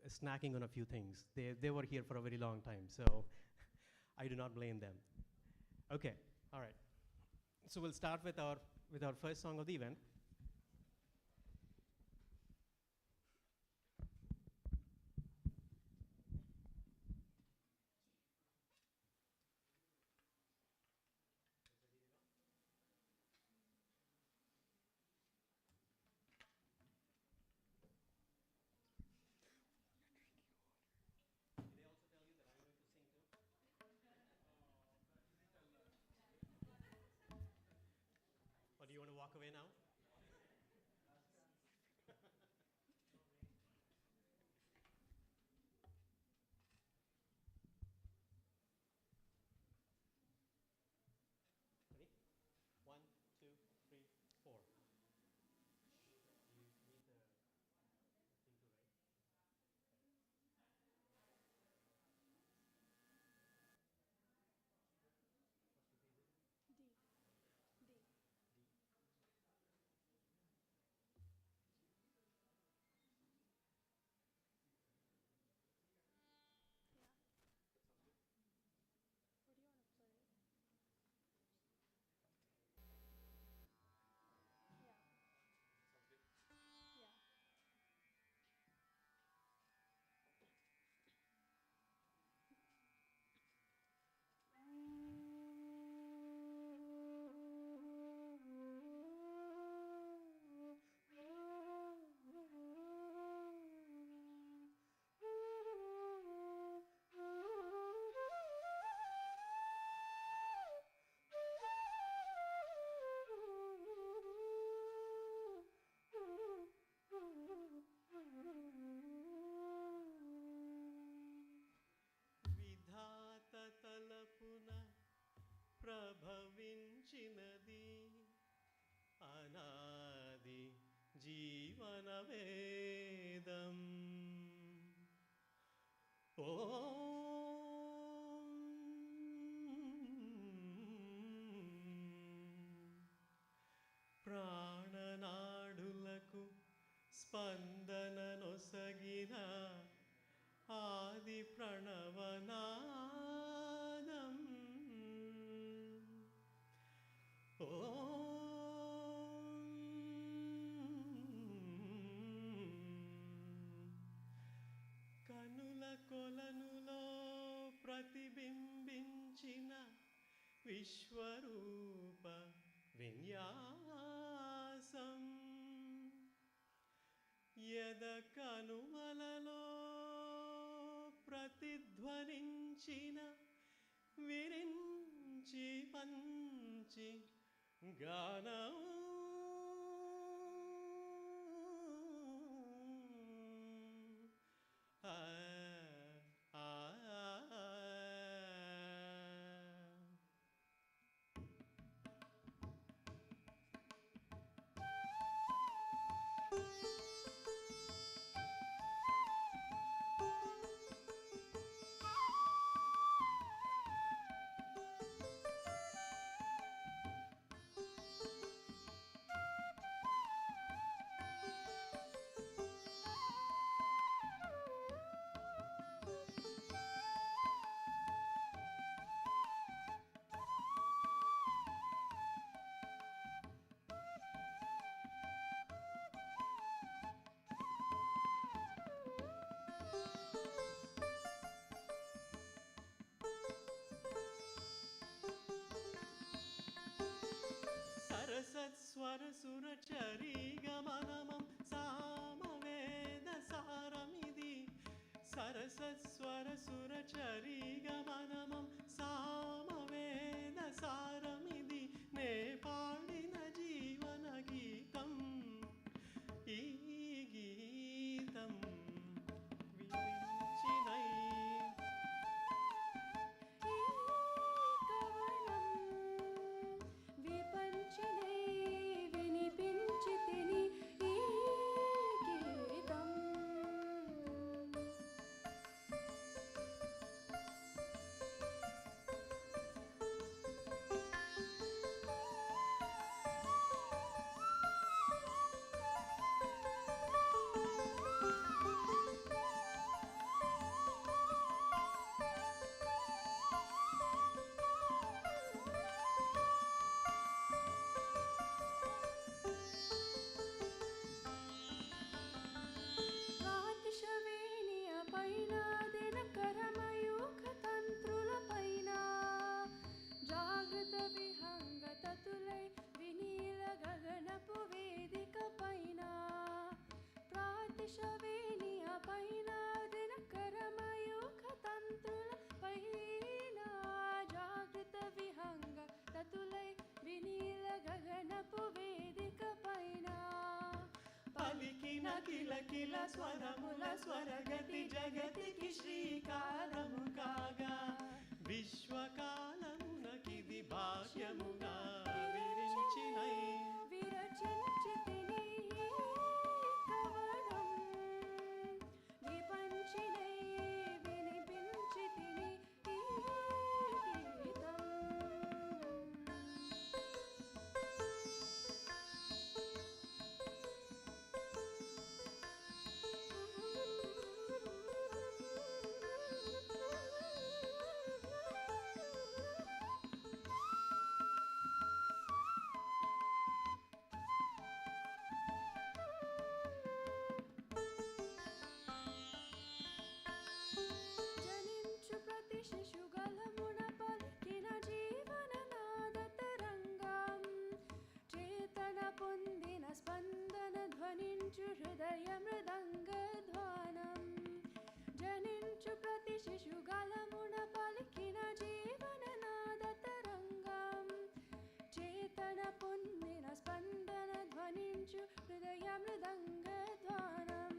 snacking on a few things. They were here for a very long time, so I do not blame them. Okay, all right. So we'll start with our first song of the event. Or do you want to walk away now? Ready? 1, 2, 3, 4. You need the thing to write. విధాత తలపున ప్రభవించినది అనాది జీవన వేదం ప్రాణనాడులకు స్పందన నొసగిన ఆది ప్రణవనాదం కనుల కొలనులో ప్రతిబింబించిన విశ్వరూప విన్యాసం యద కనుమలలో ప్రతిధ్వనించిన విరించి పంచి గానం ఆ ఆ సరసస్వరసురచరీ గమనమం సామవేద సారమిది సరసస్వరసురచరీ గమనమం సామవేద సారమిది నే పాడిన జీవన గీతం ఈ గీతం విరించినై కిల కిల స్వరముల స్వరగతి జగతికి శ్రీకారము కాగా విశ్వకాలమునకిది భాగ్యముగా విరించినై విరచించితిని కవనం విపంచినై వినిపించితిని ఈ గీతం హృదయ మృదంగ ధ్వానం జనించు ప్రతి శిశుగలమున పలికిన జీవననాద తరంగం చేతన పొందిన స్పందన ధ్వనించు హృదయ మృదంగ ధ్వానం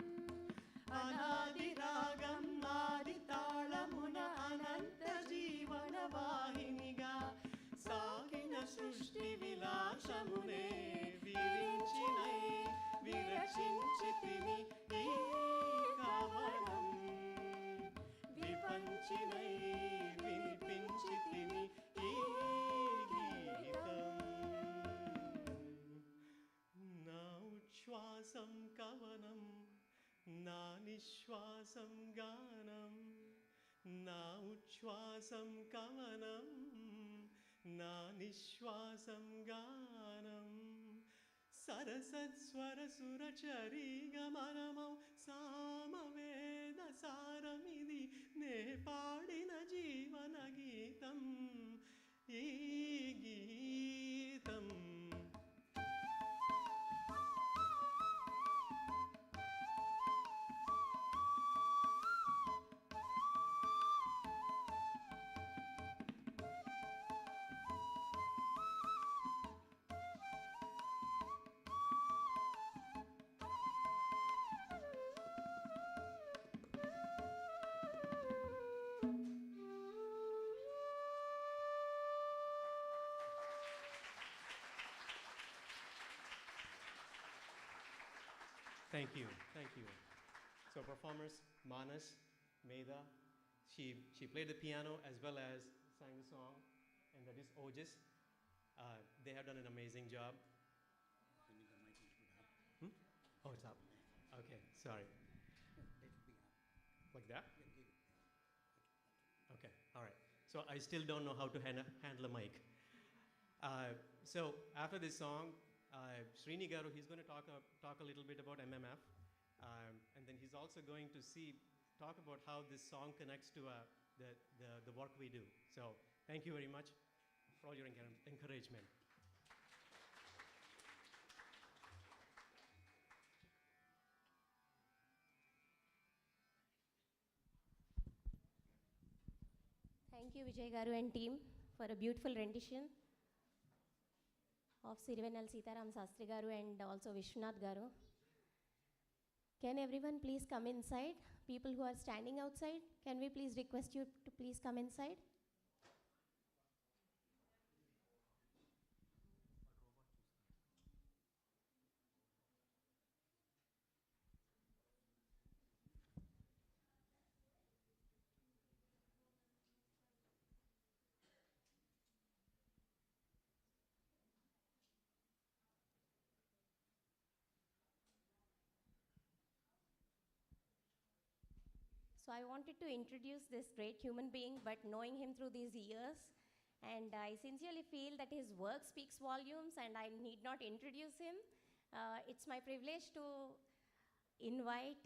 అనాది రాగం ఆది తాళమున అనంత జీవన వాహినిగా సాగిన సృష్టి విలాసమునే విరించినై విరచించితిని ఈ కవనం విపంచినై వినిపించితిని ఈ గీతం నా ఉచ్ఛ్వాసం కవనం నా నిశ్వాసం గానం నా ఉచ్ఛ్వాసం కవనం నా నిశ్వాసం గానం సరసస్వరసురచరీ గమనమౌ సామవేద సారమిది నే పాడిన జీవన గీతం ఈ గీతం Thank you, thank you. So performers, Manas, Meda, she played the piano as well as sang the song, and that is Ojas. They have done an amazing job. Hmm? Oh, it's up. Okay, sorry. Like that? Okay, all right. So I still don't know how to handle a mic. So after this song, Srini Garu, he's going to talk a little bit about MMF, and then he's also going to talk about how this song connects to the work we do. So thank you very much for all your encouragement. Thank you, Vijay Garu and team, for a beautiful rendition of Sirivenal Sitaram Sastri Garu and also Vishwanath Garu. Can everyone please come inside? People who are standing outside, can we please request you to please come inside? So I wanted to introduce this great human being, but knowing him through these years, and I sincerely feel that his work speaks volumes and I need not introduce him. It's my privilege to invite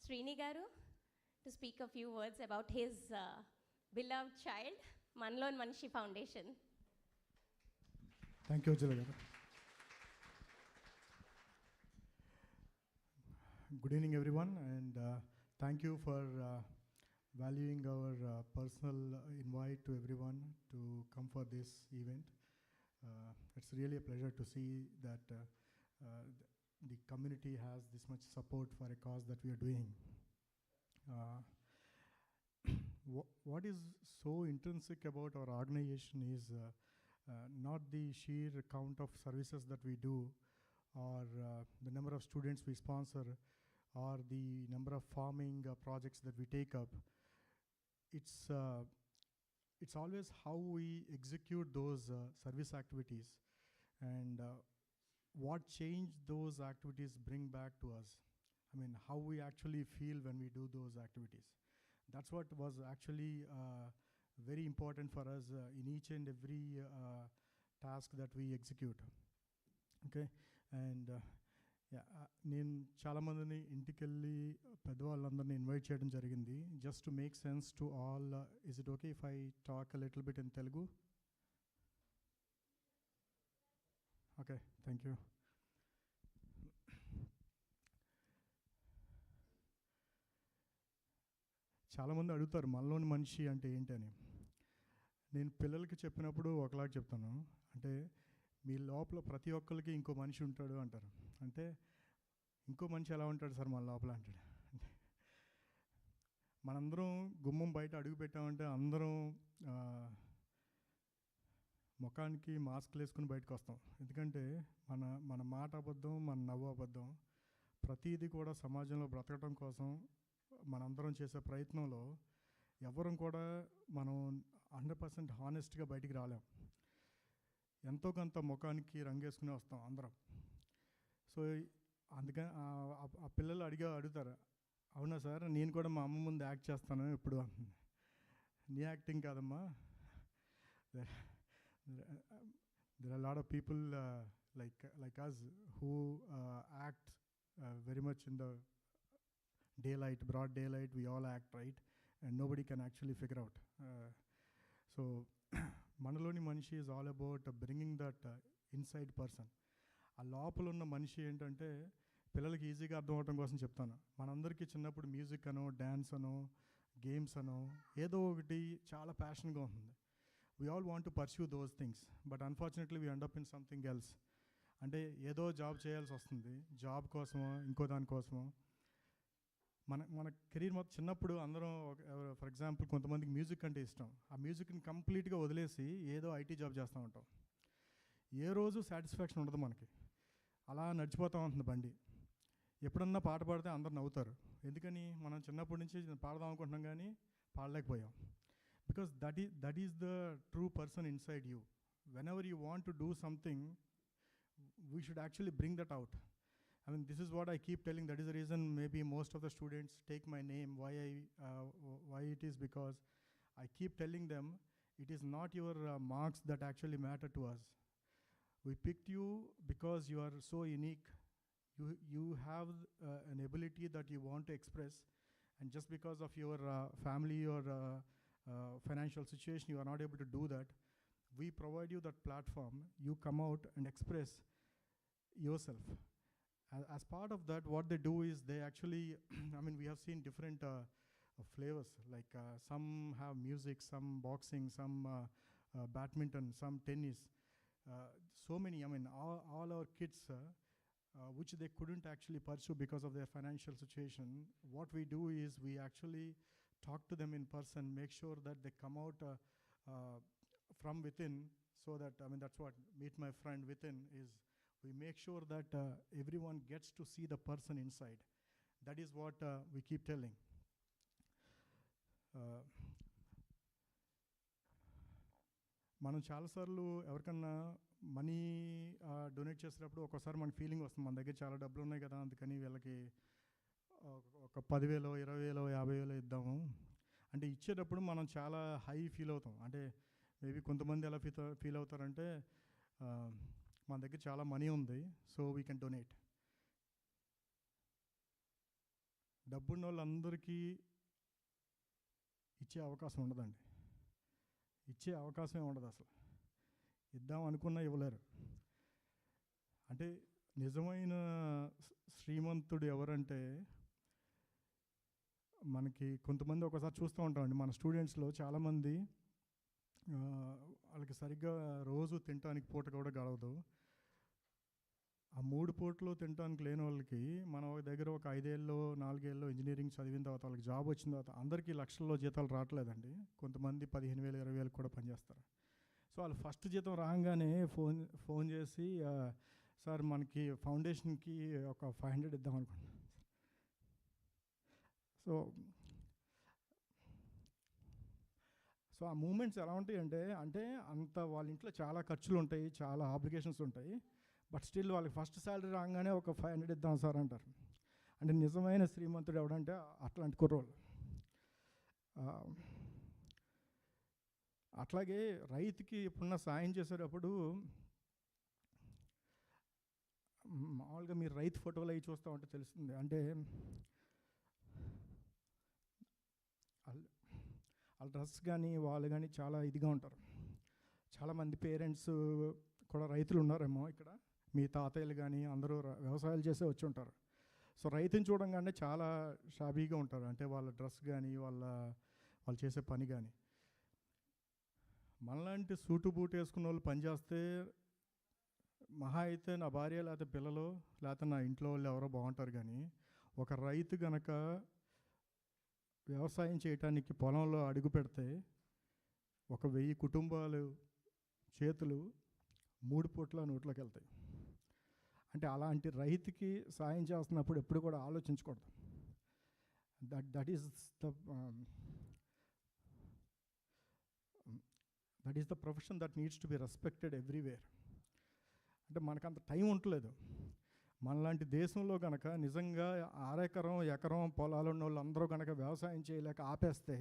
Srini Garu to speak a few words about his beloved child, Manlon Manishi Foundation. Thank you, Ujjala garu. Good evening, everyone, and thank you for valuing our personal invite to everyone to come for this event. It's really a pleasure to see that the community has this much support for a cause that we are doing. What is so intrinsic about our organization is not the sheer count of services that we do, or the number of students we sponsor, or the number of farming projects that we take up. It's always how we execute those service activities and what change those activities bring back to us. I mean, how we actually feel when we do those activities. That's what was actually very important for us in each and every task that we execute. Okay, and నేను చాలామందిని ఇంటికెళ్ళి పెద్దవాళ్ళందరినీ invite చేయడం జరిగింది, just to make sense to all. Is it okay if I talk a little bit in Telugu? Okay, thank you. చాలామంది అడుగుతారు మనలోని మనిషి అంటే ఏంటని. నేను పిల్లలకి చెప్పినప్పుడు ఒకలాగా చెప్తాను, అంటే మీ లోపల ప్రతి ఒక్కరికి ఇంకో మనిషి ఉంటాడు అంటారు. అంటే ఇంకో మనిషి ఎలా ఉంటాడు సార్ మన లోపల అంటాడు. మనందరం గుమ్మం బయట అడుగు పెట్టామంటే అందరం ముఖానికి మాస్క్లు వేసుకుని బయటకు వస్తాం. ఎందుకంటే మన మాట అబద్ధం, మన నవ్వు అబద్ధం. ప్రతిదీ కూడా సమాజంలో బ్రతకడం కోసం మనందరం చేసే ప్రయత్నంలో ఎవరం కూడా మనం 100% హానెస్ట్గా బయటికి రాలేం. ఎంతో కొంత ముఖానికి రంగేసుకుని వస్తాం అందరం. సో అందుకని ఆ పిల్లలు అడుగుతారు, అవునా సార్ నేను కూడా మా అమ్మ ముందు యాక్ట్ చేస్తాను ఎప్పుడు అంటుంది. నీ యాక్టింగ్ కాదమ్మా, there are a lot of people like us who act very much in the daylight, broad daylight. We all act, right? And nobody can actually figure out. So మనలోని మనిషి is all about bringing that inside person. ఆ లోపల ఉన్న మనిషి ఏంటంటే పిల్లలకి ఈజీగా అర్థం అవడం కోసం చెప్తాను. మనందరికీ చిన్నప్పుడు మ్యూజిక్ అనో, డ్యాన్స్ అనో, గేమ్స్ అనో ఏదో ఒకటి చాలా ప్యాషన్గా ఉంటుంది. We all want to pursue those things, but unfortunately we end up in something else. అంటే ఏదో జాబ్ చేయాల్సి వస్తుంది, జాబ్ కోసమో ఇంకో దానికోసమో. మన కెరీర్ మొత్తం చిన్నప్పుడు అందరం ఫర్ ఎగ్జాంపుల్ కొంతమందికి మ్యూజిక్ అంటే ఇష్టం, ఆ మ్యూజిక్ని కంప్లీట్గా వదిలేసి ఏదో ఐటీ జాబ్ చేస్తూ ఉంటాం. ఏ రోజు సాటిస్ఫాక్షన్ ఉండదు మనకి, అలా నడిచిపోతూ ఉంటుంది బండి. ఎప్పుడన్నా పాట పాడితే అందరు నవ్వుతారు. ఎందుకని? మనం చిన్నప్పటి నుంచి పాడదాం అనుకుంటున్నాం కానీ పాడలేకపోయాం. Because that is the true person inside you. Whenever you want to do something, we should actually bring that out. I mean, this is what I keep telling. That is the reason maybe most of the students take my name. Why it is because I keep telling them it is not your marks that actually matter to us. We picked you because you are so unique. You have an ability that you want to express, and just because of your family or financial situation, you are not able to do that. We provide you that platform. You come out and express yourself. As part of that, what they do is they actually, I mean, we have seen different flavors, like some have music, some boxing, some badminton, some tennis. So many, I mean, all our kids, which they couldn't actually pursue because of their financial situation, what we do is we actually talk to them in person, make sure that they come out from within, so that, I mean, that's what Meet My Friend Within is. We make sure that everyone gets to see the person inside. That is what we keep telling. మనం చాలాసార్లు ఎవరికన్నా money donate చేసేటప్పుడు ఒక్కోసారి మన feeling వస్తుంది, మన దగ్గర చాలా డబ్బులు ఉన్నాయి కదా, అందుకని వీళ్ళకి ఒక 10,000, 20,000, 50,000 ఇద్దాము అంటే ఇచ్చేటప్పుడు మనం చాలా హై ఫీల్ అవుతాం. అంటే మేబీ కొంతమంది ఎలా ఫీల్ అవుతారంటే మన దగ్గర చాలా మనీ ఉంది, సో వీ కెన్ డొనేట్. డబ్బున్న వాళ్ళందరికీ ఇచ్చే అవకాశం ఉండదండి. ఇచ్చే అవకాశమే ఉండదు అసలు. ఇద్దాం అనుకున్నా ఇవ్వలేరు. అంటే నిజమైన శ్రీమంతుడు ఎవరంటే, మనకి కొంతమంది ఒకసారి చూస్తూ ఉంటామండి మన స్టూడెంట్స్లో చాలామంది వాళ్ళకి సరిగ్గా రోజు తినడానికి పూట కూడా గడవదు. ఆ 3 పూటలు తినడానికి లేని వాళ్ళకి మన దగ్గర ఒక 5 ఏళ్ళు 4 ఏళ్ళు ఇంజనీరింగ్ చదివిన తర్వాత వాళ్ళకి జాబ్ వచ్చిన తర్వాత అందరికీ లక్షల్లో జీతాలు రావట్లేదండి. కొంతమంది 15,000, 20,000 కూడా పనిచేస్తారు. సో వాళ్ళు ఫస్ట్ జీతం రాగానే ఫోన్ చేసి, సార్ మనకి ఫౌండేషన్కి ఒక 500 ఇద్దాం అనుకుంటున్నాను. సో ఆ మూమెంట్స్ ఎలా ఉంటాయి అంటే అంత వాళ్ళ ఇంట్లో చాలా ఖర్చులు ఉంటాయి, చాలా ఆబ్లిగేషన్స్ ఉంటాయి, బట్ స్టిల్ వాళ్ళకి ఫస్ట్ శాలరీ రాగానే ఒక 500 ఇద్దాం సార్ అంటారు. అంటే నిజమైన శ్రీమంతుడు ఎవడంటే అట్లాంటి కుర్రోళ్ళు. అట్లాగే రైతుకి ఎప్పుడన్నా సాయం చేసేటప్పుడు మామూలుగా మీరు రైతు ఫోటోలు అవి చూస్తూ ఉంటే తెలుస్తుంది. అంటే వాళ్ళ డ్రెస్ కానీ వాళ్ళు కానీ చాలా ఇదిగా ఉంటారు. చాలామంది పేరెంట్స్ కూడా రైతులు ఉన్నారేమో ఇక్కడ, మీ తాతయ్యలు కానీ అందరూ వ్యవసాయాలు చేసే వచ్చి ఉంటారు. సో రైతుని చూడంగానే చాలా షాబీగా ఉంటారు. అంటే వాళ్ళ డ్రెస్ కానీ వాళ్ళు చేసే పని కానీ. మనలాంటి సూటు బూటు వేసుకున్న వాళ్ళు పనిచేస్తే మహా అయితే నా భార్య లేకపోతే పిల్లలు లేకపోతే నా ఇంట్లో వాళ్ళు ఎవరో బాగుంటారు. కానీ ఒక రైతు గనక వ్యవసాయం చేయటానికి పొలంలో అడుగు పెడితే ఒక 1000 కుటుంబాలు చేతులు 3 పూట్ల నోట్లోకి వెళ్తాయి. అంటే అలాంటి రైతుకి సాయం చేస్తున్నప్పుడు ఎప్పుడు కూడా ఆలోచించకూడదు. That is the profession that needs to be respected everywhere. అంటే మనకంత టైం ఉండలేదు. మనలాంటి దేశంలో కనుక నిజంగా ఎకరం పొలాలు ఉన్న వాళ్ళందరూ కనుక వ్యవసాయం చేయలేక ఆపేస్తే,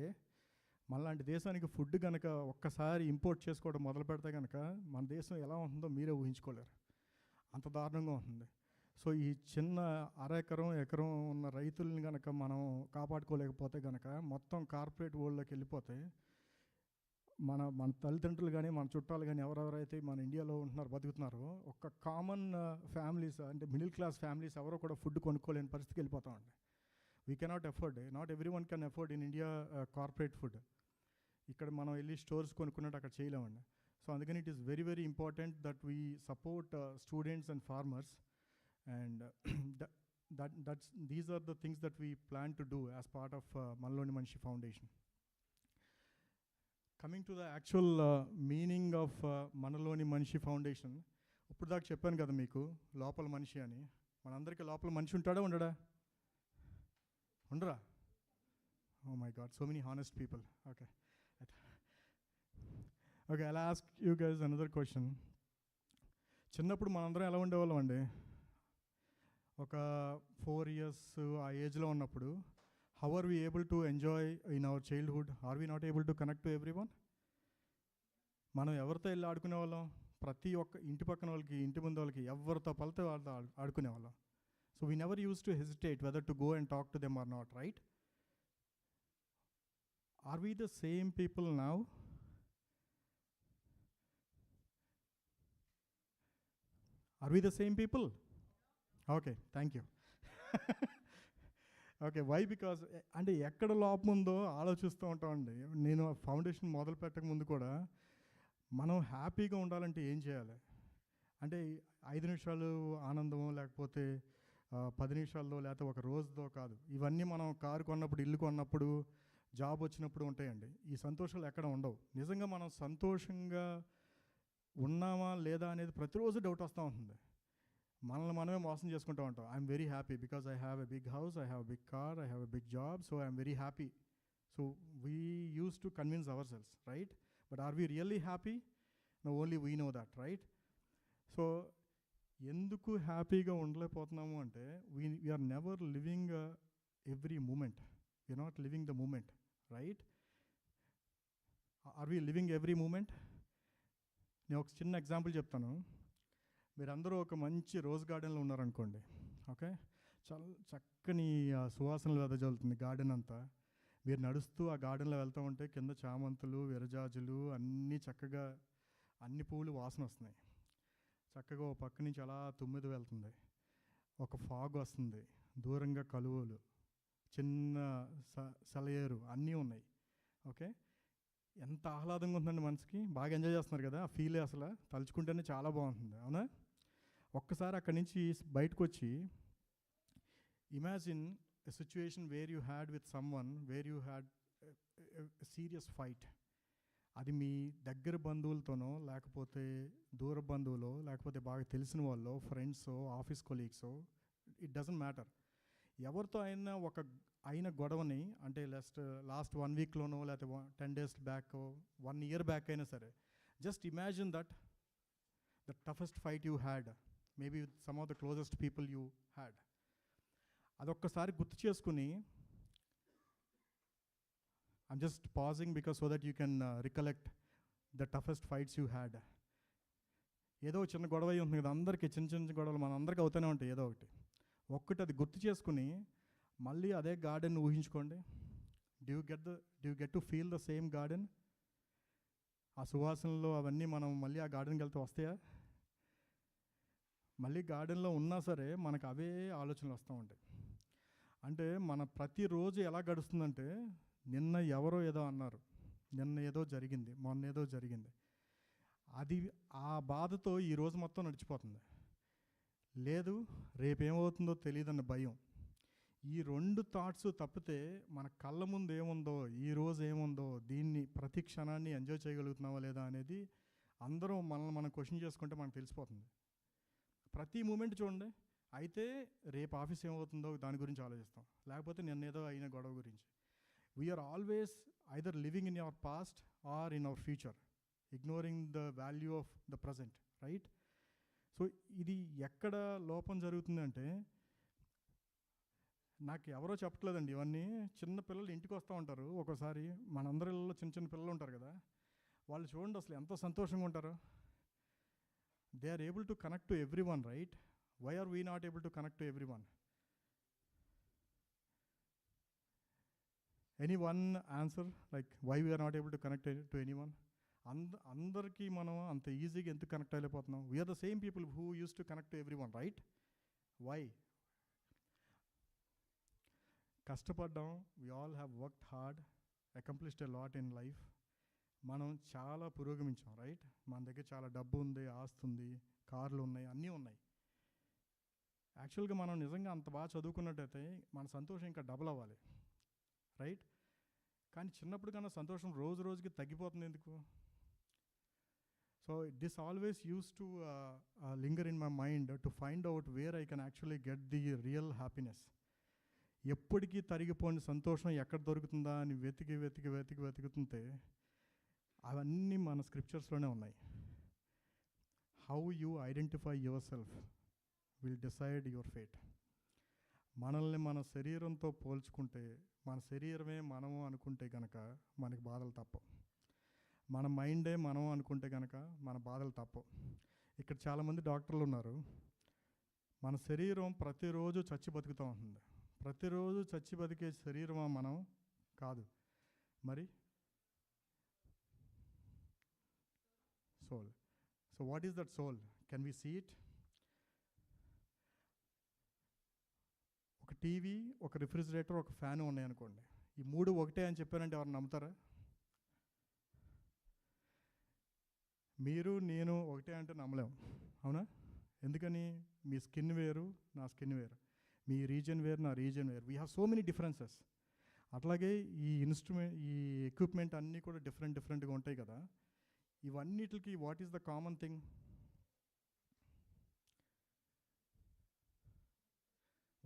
మనలాంటి దేశానికి ఫుడ్ కనుక ఒక్కసారి ఇంపోర్ట్ చేసుకోవడం మొదలు పెడితే కనుక మన దేశం ఎలా ఉంటుందో మీరే ఊహించుకోలేరు. అంత దారుణంగా ఉంటుంది. సో ఈ చిన్న ఎకరం ఉన్న రైతుల్ని కనుక మనం కాపాడుకోలేకపోతే కనుక మొత్తం కార్పొరేట్ వరల్డ్లోకి వెళ్ళిపోతే మన తల్లిదండ్రులు కానీ మన చుట్టాలు కానీ ఎవరెవరైతే మన ఇండియాలో ఉంటున్నారో బతుకుతున్నారో ఒక కామన్ ఫ్యామిలీస్ అంటే మిడిల్ క్లాస్ ఫ్యామిలీస్ ఎవరో కూడా ఫుడ్ కొనుక్కోలేని పరిస్థితికి వెళ్ళిపోతామండి. We cannot afford, not every one can afford in India corporate food. ఇక్కడ మనం వెళ్ళి స్టోర్స్ కొనుక్కున్నట్టు అక్కడ చేయలేమండి. సో అందుకని it is very very important that we support students and farmers, and these are the things that we plan to do as part of మనలోని మనిషి foundation. Coming to the actual meaning of మనలోని మనిషి foundation, ఇప్పుడు దాకా చెప్పాను కదా మీకు లోపల మనిషి అని. మనందరికీ లోపల మనిషి ఉంటాడా ఉండడా? ఉండరా? Oh my God, so many honest people. Okay. Okay, I'll ask you guys another question. చిన్నప్పుడు మనందరం ఎలా ఉండేవాళ్ళం అండి? ఒక 4 years ఆ ఏజ్లో ఉన్నప్పుడు how are we able to enjoy in our childhood? Are we not able to connect to everyone? మనం ఎవరితో వెళ్ళి ఆడుకునేవాళ్ళం? ప్రతి ఒక్క ఇంటి పక్కన వాళ్ళకి, ఇంటి ముందు వాళ్ళకి, ఎవరితో పలితే వాళ్ళతో ఆడుకునేవాళ్ళం. So we never used to hesitate whether to go and talk to them or not, right? Are we the same people now? Are we the same people? Okay, thank you. Okay, why? Because అంటే ఎక్కడ లోపం ఉందో ఆలోచిస్తూ ఉంటామండి. నేను foundation మొదలు పెట్టక ముందు కూడా మనం హ్యాపీగా ఉండాలంటే ఏం చేయాలి అంటే 5 నిమిషాలు ఆనందమో లేకపోతే 10 నిమిషాల్లో లేకపోతే ఒక రోజుతో కాదు. ఇవన్నీ మనం కారు కొన్నప్పుడు, ఇల్లు కొన్నప్పుడు, జాబ్ వచ్చినప్పుడు ఉంటాయండి. ఈ సంతోషాలు ఎక్కడ ఉండవు. నిజంగా మనం సంతోషంగా ఉన్నామా లేదా అనేది ప్రతిరోజు డౌట్ వస్తూ ఉంటుంది. మనల్ని మనమే మోసం చేసుకుంటూ ఉంటాం. I'm very happy because I have a big house, I have a big car, I have a big job, so I'm very happy. So we use to convince ourselves, right? But are we really happy? No, only we know that, right? సో ఎందుకు హ్యాపీగా ఉండలేకపోతున్నాము అంటే we're never living every moment. We're not living the moment, right? Are we living every moment? నేను ఒక చిన్న example చెప్తాను. మీరందరూ ఒక మంచి రోజ్ గార్డెన్లో ఉన్నారనుకోండి, ఓకే? చాలా చక్కని సువాసనలు వెదజల్లుతుంది గార్డెన్ అంతా. మీరు నడుస్తూ ఆ గార్డెన్లో వెళ్తూ ఉంటే కింద చామంతులు, విరజాజులు అన్నీ చక్కగా, అన్ని పువ్వులు వాసన వస్తున్నాయి. చక్కగా ఓ పక్క నుంచి అలా తుమ్మిది వెళ్తుంది, ఒక ఫాగ్ వస్తుంది, దూరంగా కలువలు, చిన్న సెలయేరు అన్నీ ఉన్నాయి. ఓకే, ఎంత ఆహ్లాదంగా ఉందండి మనసుకి. బాగా ఎంజాయ్ చేస్తున్నారు కదా. ఆ ఫీల్ అసలు తలుచుకుంటేనే చాలా బాగుంటుంది, అవునా? ఒక్కసారి అక్కడి నుంచి బయటకు వచ్చి imagine a situation where you had with someone, where you had serious fight. అది మీ దగ్గర బంధువులతోనో లేకపోతే దూర బంధువులో లేకపోతే బాగా తెలిసిన వాళ్ళు, ఫ్రెండ్సో, ఆఫీస్ కొలీగ్సో, ఇట్ డజంట్ మ్యాటర్. ఎవరితో అయిన గొడవని అంటే లాస్ట్ 1 వీక్లోనో లేకపోతే 10 days బ్యాక్, 1 year బ్యాక్ అయినా సరే, just imagine that the toughest fight you had, maybe with some of the closest people you had. అదొక్కసారి గుర్తు చేసుకుని, I'm just pausing because so that you can recollect the toughest fights you had. ఏదో చిన్న గొడవ ఉంటుంది కదా అందరికీ, చిన్న చిన్న గొడవలు మన అందరికీ అవుతూనే ఉంటాయి ఏదో ఒక్కటి. అది గుర్తు చేసుకుని మళ్ళీ అదే గార్డెన్ ఊహించుకోండి. Do you get to feel the same garden? ఆ సువాసనలో అవన్నీ మనం మళ్ళీ ఆ గార్డెన్కి వెళ్తే వస్తాయా? మళ్ళీ గార్డెన్లో ఉన్నా సరే మనకు అవే ఆలోచనలు వస్తూ ఉంటాయి. అంటే మన ప్రతిరోజు ఎలా గడుస్తుందంటే, నిన్న ఎవరో ఏదో అన్నారు, నిన్న ఏదో జరిగింది, మొన్న ఏదో జరిగింది, అది ఆ బాధతో ఈరోజు మొత్తం నడిచిపోతుంది. లేదు రేపేమవుతుందో తెలియదన్న భయం. ఈ 2 థాట్స్ తప్పితే మన కళ్ళ ముందు ఏముందో, ఈరోజు ఏముందో, దీన్ని ప్రతి క్షణాన్ని ఎంజాయ్ చేయగలుగుతున్నావా లేదా అనేది అందరం మనల్ని మనం క్వశ్చన్ చేసుకుంటే మనకు తెలిసిపోతుంది. ప్రతి మూమెంట్ చూడండి. అయితే రేపు ఆఫీస్ ఏమవుతుందో దాని గురించి ఆలోచిస్తాం, లేకపోతే నిన్నేదో అయిన గొడవ గురించి. We're always either living in our past or in our future, ignoring the value of the present, right? So ఇది ఎక్కడ లోపం జరుగుతుందంటే, నాకు ఎవరో చెప్పట్లేదండి ఇవన్నీ. చిన్న పిల్లలు ఇంటికి వస్తూ ఉంటారు ఒక్కోసారి, మనందరిలో చిన్న చిన్న పిల్లలు ఉంటారు కదా, వాళ్ళు చూడండి అసలు ఎంతో సంతోషంగా ఉంటారు. They are able to connect to every one, right? Why are we not able to connect to every one? Any one answer, like why we are not able to connect to any one? అందరికీ మనం అంత ఈజీగా ఎందుకు connect అయిపోతున్నాం? We are the same people who use to connect to every one, right? Why? కష్టపడ్డాం, we all have worked hard, accomplished a lot in life. మనం చాలా పురోగమించాం, right? మన దగ్గర చాలా డబ్బు ఉంది, ఆస్తి ఉంది, కార్లు ఉన్నాయి, అన్నీ ఉన్నాయి. యాక్చువల్గా మనం నిజంగా అంత బాగా చదువుకున్నట్టయితే మన సంతోషం ఇంకా డబుల్ అవ్వాలి, రైట్? కానీ చిన్నప్పుడు కన్నా సంతోషం రోజు రోజుకి తగ్గిపోతుంది. ఎందుకు? So So this always used to linger in my mind to find out where I can actually get the real happiness. ఎప్పటికీ తరిగిపోయిన సంతోషం ఎక్కడ దొరుకుతుందా అని వెతుకుతుంటే అవన్నీ మన స్క్రిప్చర్స్లోనే ఉన్నాయి. How you identify your self will decide your fate. మనల్ని మన శరీరంతో పోల్చుకుంటే, మన శరీరమే మనము అనుకుంటే కనుక మనకి బాధలు తప్పవు. మన మైండే మనం అనుకుంటే కనుక మన బాధలు తప్పవు. ఇక్కడ చాలామంది డాక్టర్లు ఉన్నారు. మన శరీరం ప్రతిరోజు చచ్చి బతుకుతూ ఉంటుంది. ప్రతిరోజు చచ్చి బతికే శరీరమా మనం? కాదు. మరి soul. So what is that soul? Can we see it? ఒక టీవీ, ఒక రిఫ్రిజిరేటర్, ఒక ఫ్యాను ఉన్నాయనుకోండి. ఈ మూడు ఒకటే అని చెప్పారంటే ఎవరు నమ్ముతారా? మీరు నేను ఒకటే అంటే నమ్మలేము, అవునా? ఎందుకని? మీ స్కిన్ వేరు, నా స్కిన్ వేరు. మీ రీజన్ వేరు, నా రీజన్ వేరు. We have so many differences. అట్లాగే ఈ ఈ ఎక్విప్మెంట్ అన్నీ కూడా డిఫరెంట్గా ఉంటాయి కదా. ఇవన్నిటికి what is the common thing?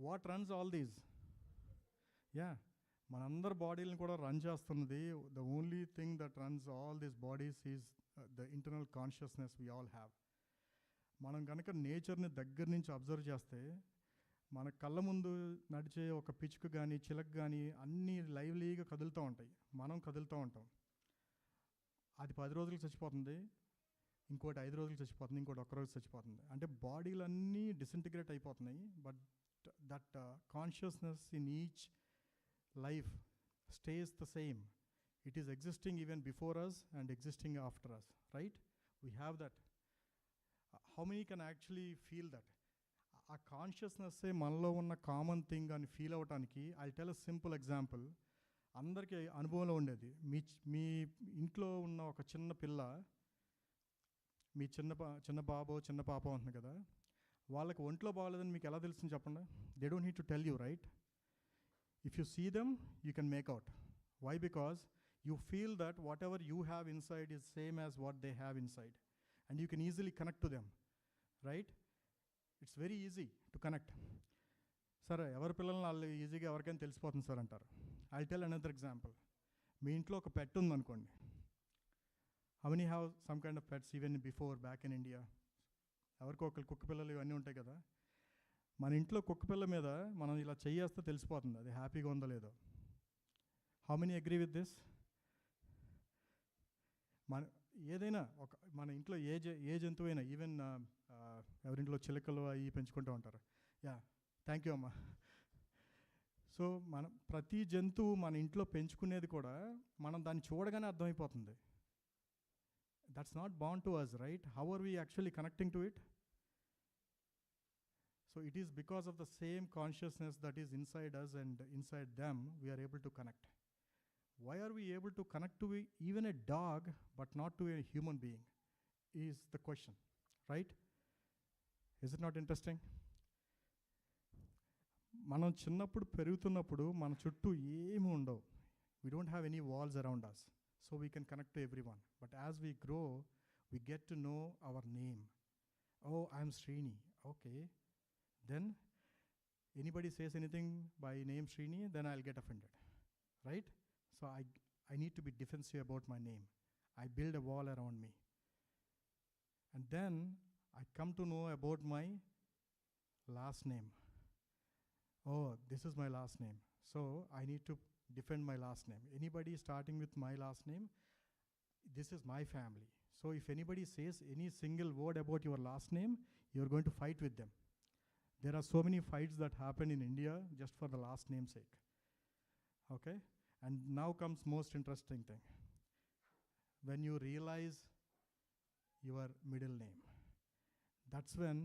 What runs all these? Yeah, మనందరి బాడీలను కూడా రన్ చేస్తున్నది. The only thing that runs all these bodies is the internal consciousness we all have. మనం కనుక నేచర్ని దగ్గర నుంచి అబ్జర్వ్ చేస్తే, మన కళ్ళ ముందు నడిచే ఒక పిచ్చుకు కానీ చిలక కానీ అన్నీ లైవ్లీగా కదులుతూ ఉంటాయి. మనం కదులుతూ ఉంటాం. అది 10 రోజులకు చచ్చిపోతుంది, ఇంకోటి 5 రోజులకు చచ్చిపోతుంది, ఇంకోటి 1 రోజు చచ్చిపోతుంది. అంటే బాడీలన్నీ డిసింటిగ్రేట్ అయిపోతున్నాయి. But that consciousness in each life stays the same. It is existing even before us and existing after us, right? We have that. How many can actually feel that? A consciousness say మనలో ఉన్న common thing అని feel అవటానికి I'll tell a simple example. అందరికీ అనుభవంలో ఉండేది. మీ ఇంట్లో ఉన్న ఒక చిన్న పిల్ల, మీ చిన్న బాబో చిన్న పాప ఉంటుంది కదా, వాళ్ళకి ఒంట్లో బాగలేదని మీకు ఎలా తెలుస్తుంది చెప్పండి? They don't need to tell you, right? If you see them, you can make out. Why? Because you feel that whatever you have inside is same as what they have inside. And you can easily connect to them, right? It's very easy to connect. Sir, ఎవరి పిల్లల్ని వాళ్ళు ఈజీగా ఎవరికైనా తెలిసిపోతుంది sir అంటారు. I'll tell another example. మీ ఇంట్లో ఒక పెట్ ఉందనుకోండి. How many have some kind of pets even before, back in India? ఎవరికో ఒకరు కుక్క పిల్లలు ఇవన్నీ ఉంటాయి కదా. మన ఇంట్లో కుక్క పిల్ల మీద మనం ఇలా చేయేస్తే తెలిసిపోతుంది అది హ్యాపీగా ఉందో లేదో. How many agree with this? మన ఏదైనా మన ఇంట్లో ఏ జంతువు అయినా, ఈవెన్ ఎవరింట్లో చిలకలు అవి పెంచుకుంటూ ఉంటారు. యా, థ్యాంక్ యూ అమ్మా. సో మనం ప్రతి జంతువు మన ఇంట్లో పెంచుకునేది కూడా మనం దాన్ని చూడగానే అర్థమైపోతుంది. That's not bound to us, right? How are we actually connecting to it? So it is because of the same consciousness that is inside us and inside them we are able to connect. Why are we able to connect to even a dog but not to a human being is the question, right? Is it not interesting? మనం చిన్నప్పుడు పెరుగుతున్నప్పుడు మన చుట్టూ ఏమీ ఉండవు. We don't have any walls around us, so we can connect to everyone. But as we grow, we get to know our name. Oh, I'm Srini. Okay. Then anybody says anything by name Srini, then I'll get offended, right? So I need to be defensive about my name. I build a wall around me. And then I come to know about my last name. Oh, this is my last name. So I need to defend my last name. Anybody starting with my last name, this is my family. So if anybody says any single word about your last name, you're going to fight with them. There are so many fights that happen in India just for the last name sake. Okay? And now comes most interesting thing. When you realize your middle name, that's when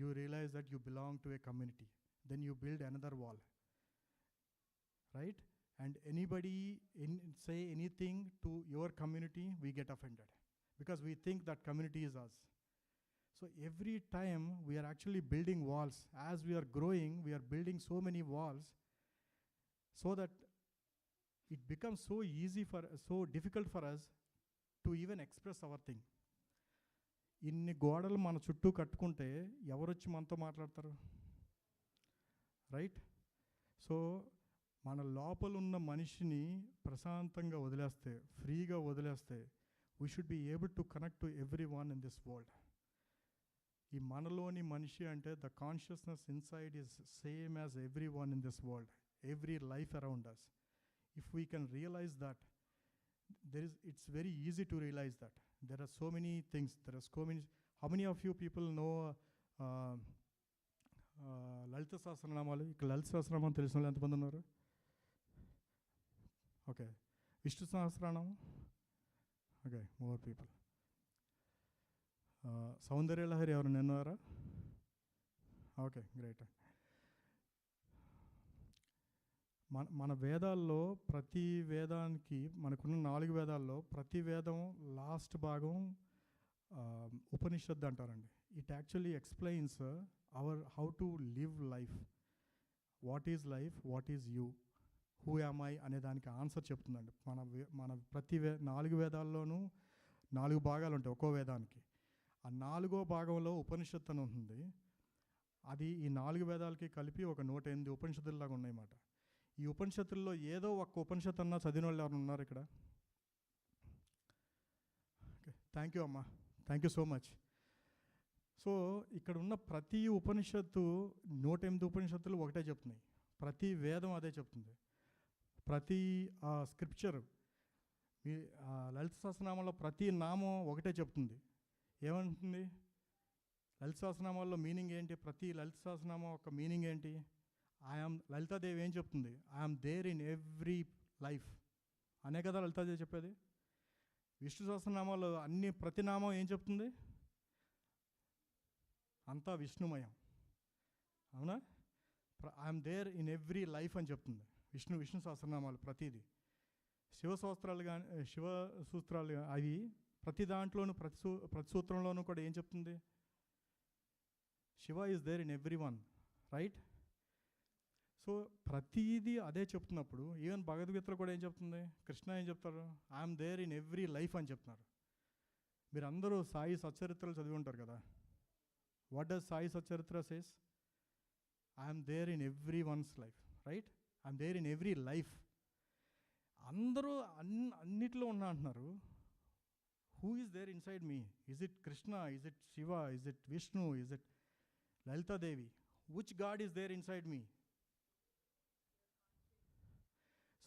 you realize that you belong to a community. Then you build another wall. Right? And anybody say anything to your community, we get offended. Because we think that community is us. So every time we are actually building walls. As we are growing, we are building so many walls so that it becomes so difficult for us to even express our thing. ఇన్ని గోడలు మన చుట్టూ కట్టుకుంటే ఎవరొచ్చి మనతో మాట్లాడతారు? Right? So మన లోపల ఉన్న మనిషిని ప్రశాంతంగా వదిలేస్తే, ఫ్రీగా వదిలేస్తే, we should be able to connect to every one in this world. ఈ మనలోని మనిషి అంటే the consciousness inside is same as every one in this world, every life around us. If we can realise that, it's very easy to realize that. There are so many things, there are so many. How many of you people know లలిత సహస్రనామాలు? ఇక్కడ లలిత సహస్రనామం తెలిసిన వాళ్ళు ఎంతమంది ఉన్నారు? Okay. Vishnu Sahasranamam? Okay, more people. Soundarya Lahari ఎవరు నిన్నారా? Okay, great. మన వేదాల్లో ప్రతి వేదానికి, మనకున్న 4 వేదాల్లో ప్రతి వేదం లాస్ట్ భాగం ఉపనిషత్తు అంటారండి. It actually explains how to live life. What is life, what is you, who am I అనే దానికి ఆన్సర్ చెప్తుందండి. మన ప్రతి 4 వేదాల్లోనూ 4 భాగాలు ఉంటాయి ఒక్కో వేదానికి. ఆ 4వ భాగంలో ఉపనిషత్తు అని ఉంటుంది. అది ఈ 4 వేదాలకి కలిపి ఒక 108 ఉపనిషత్తుల్లాగా ఉన్నాయన్నమాట. ఈ ఉపనిషత్తుల్లో ఏదో ఒక ఉపనిషత్తు అన్నా చదివిన వాళ్ళు ఎవరు ఉన్నారు ఇక్కడ? ఓకే, థ్యాంక్ యూ అమ్మా, thank you so much. So ఇక్కడ ఉన్న ప్రతి ఉపనిషత్తు 108 ఉపనిషత్తులు ఒకటే చెప్తున్నాయి. ప్రతి వేదం అదే చెప్తుంది. ప్రతి స్క్రిప్చర్, ఈ లలిత సహస్రనామంలో ప్రతి నామం ఒకటే చెప్తుంది. ఏమంటుంది? లలిత సహస్రనామాల్లో మీనింగ్ ఏంటి? ప్రతి లలిత సహస్రనామం ఒక మీనింగ్ ఏంటి? లలితాదేవి ఏం చెప్తుంది? I'm there in every life అనే కదా లలితాదేవి చెప్పేది. విష్ణు సహస్రనామాల్లో ప్రతి నామం ఏం చెప్తుంది? అంతా విష్ణుమయం, అవునా? I'm there in every life అని చెప్తుంది విష్ణు సహస్రనామాలు ప్రతిదీ. శివ సూత్రాలు అవి ప్రతి దాంట్లోనూ, ప్రతి సూత్రంలోనూ కూడా ఏం చెప్తుంది? Shiva is there in every one, right? So ప్రతిదీ అదే చెప్తున్నప్పుడు ఈవెన్ భగవద్గీతలో కూడా ఏం చెప్తుంది? కృష్ణ ఏం చెప్తారు? I'm there in every life అని చెప్తున్నారు. మీరు అందరూ సాయి సచ్చరిత్రలు చదివి ఉంటారు కదా. What does Sai Satcharitra says? I'm there in every one's life, right? I'm there in every life. అందరూ అన్నిట్లో ఉన్నా అంటున్నారు. Who is there inside me? Is it Krishna? Is it Shiva? Is it Vishnu? Is it Lalitadevi? Which god is there inside me?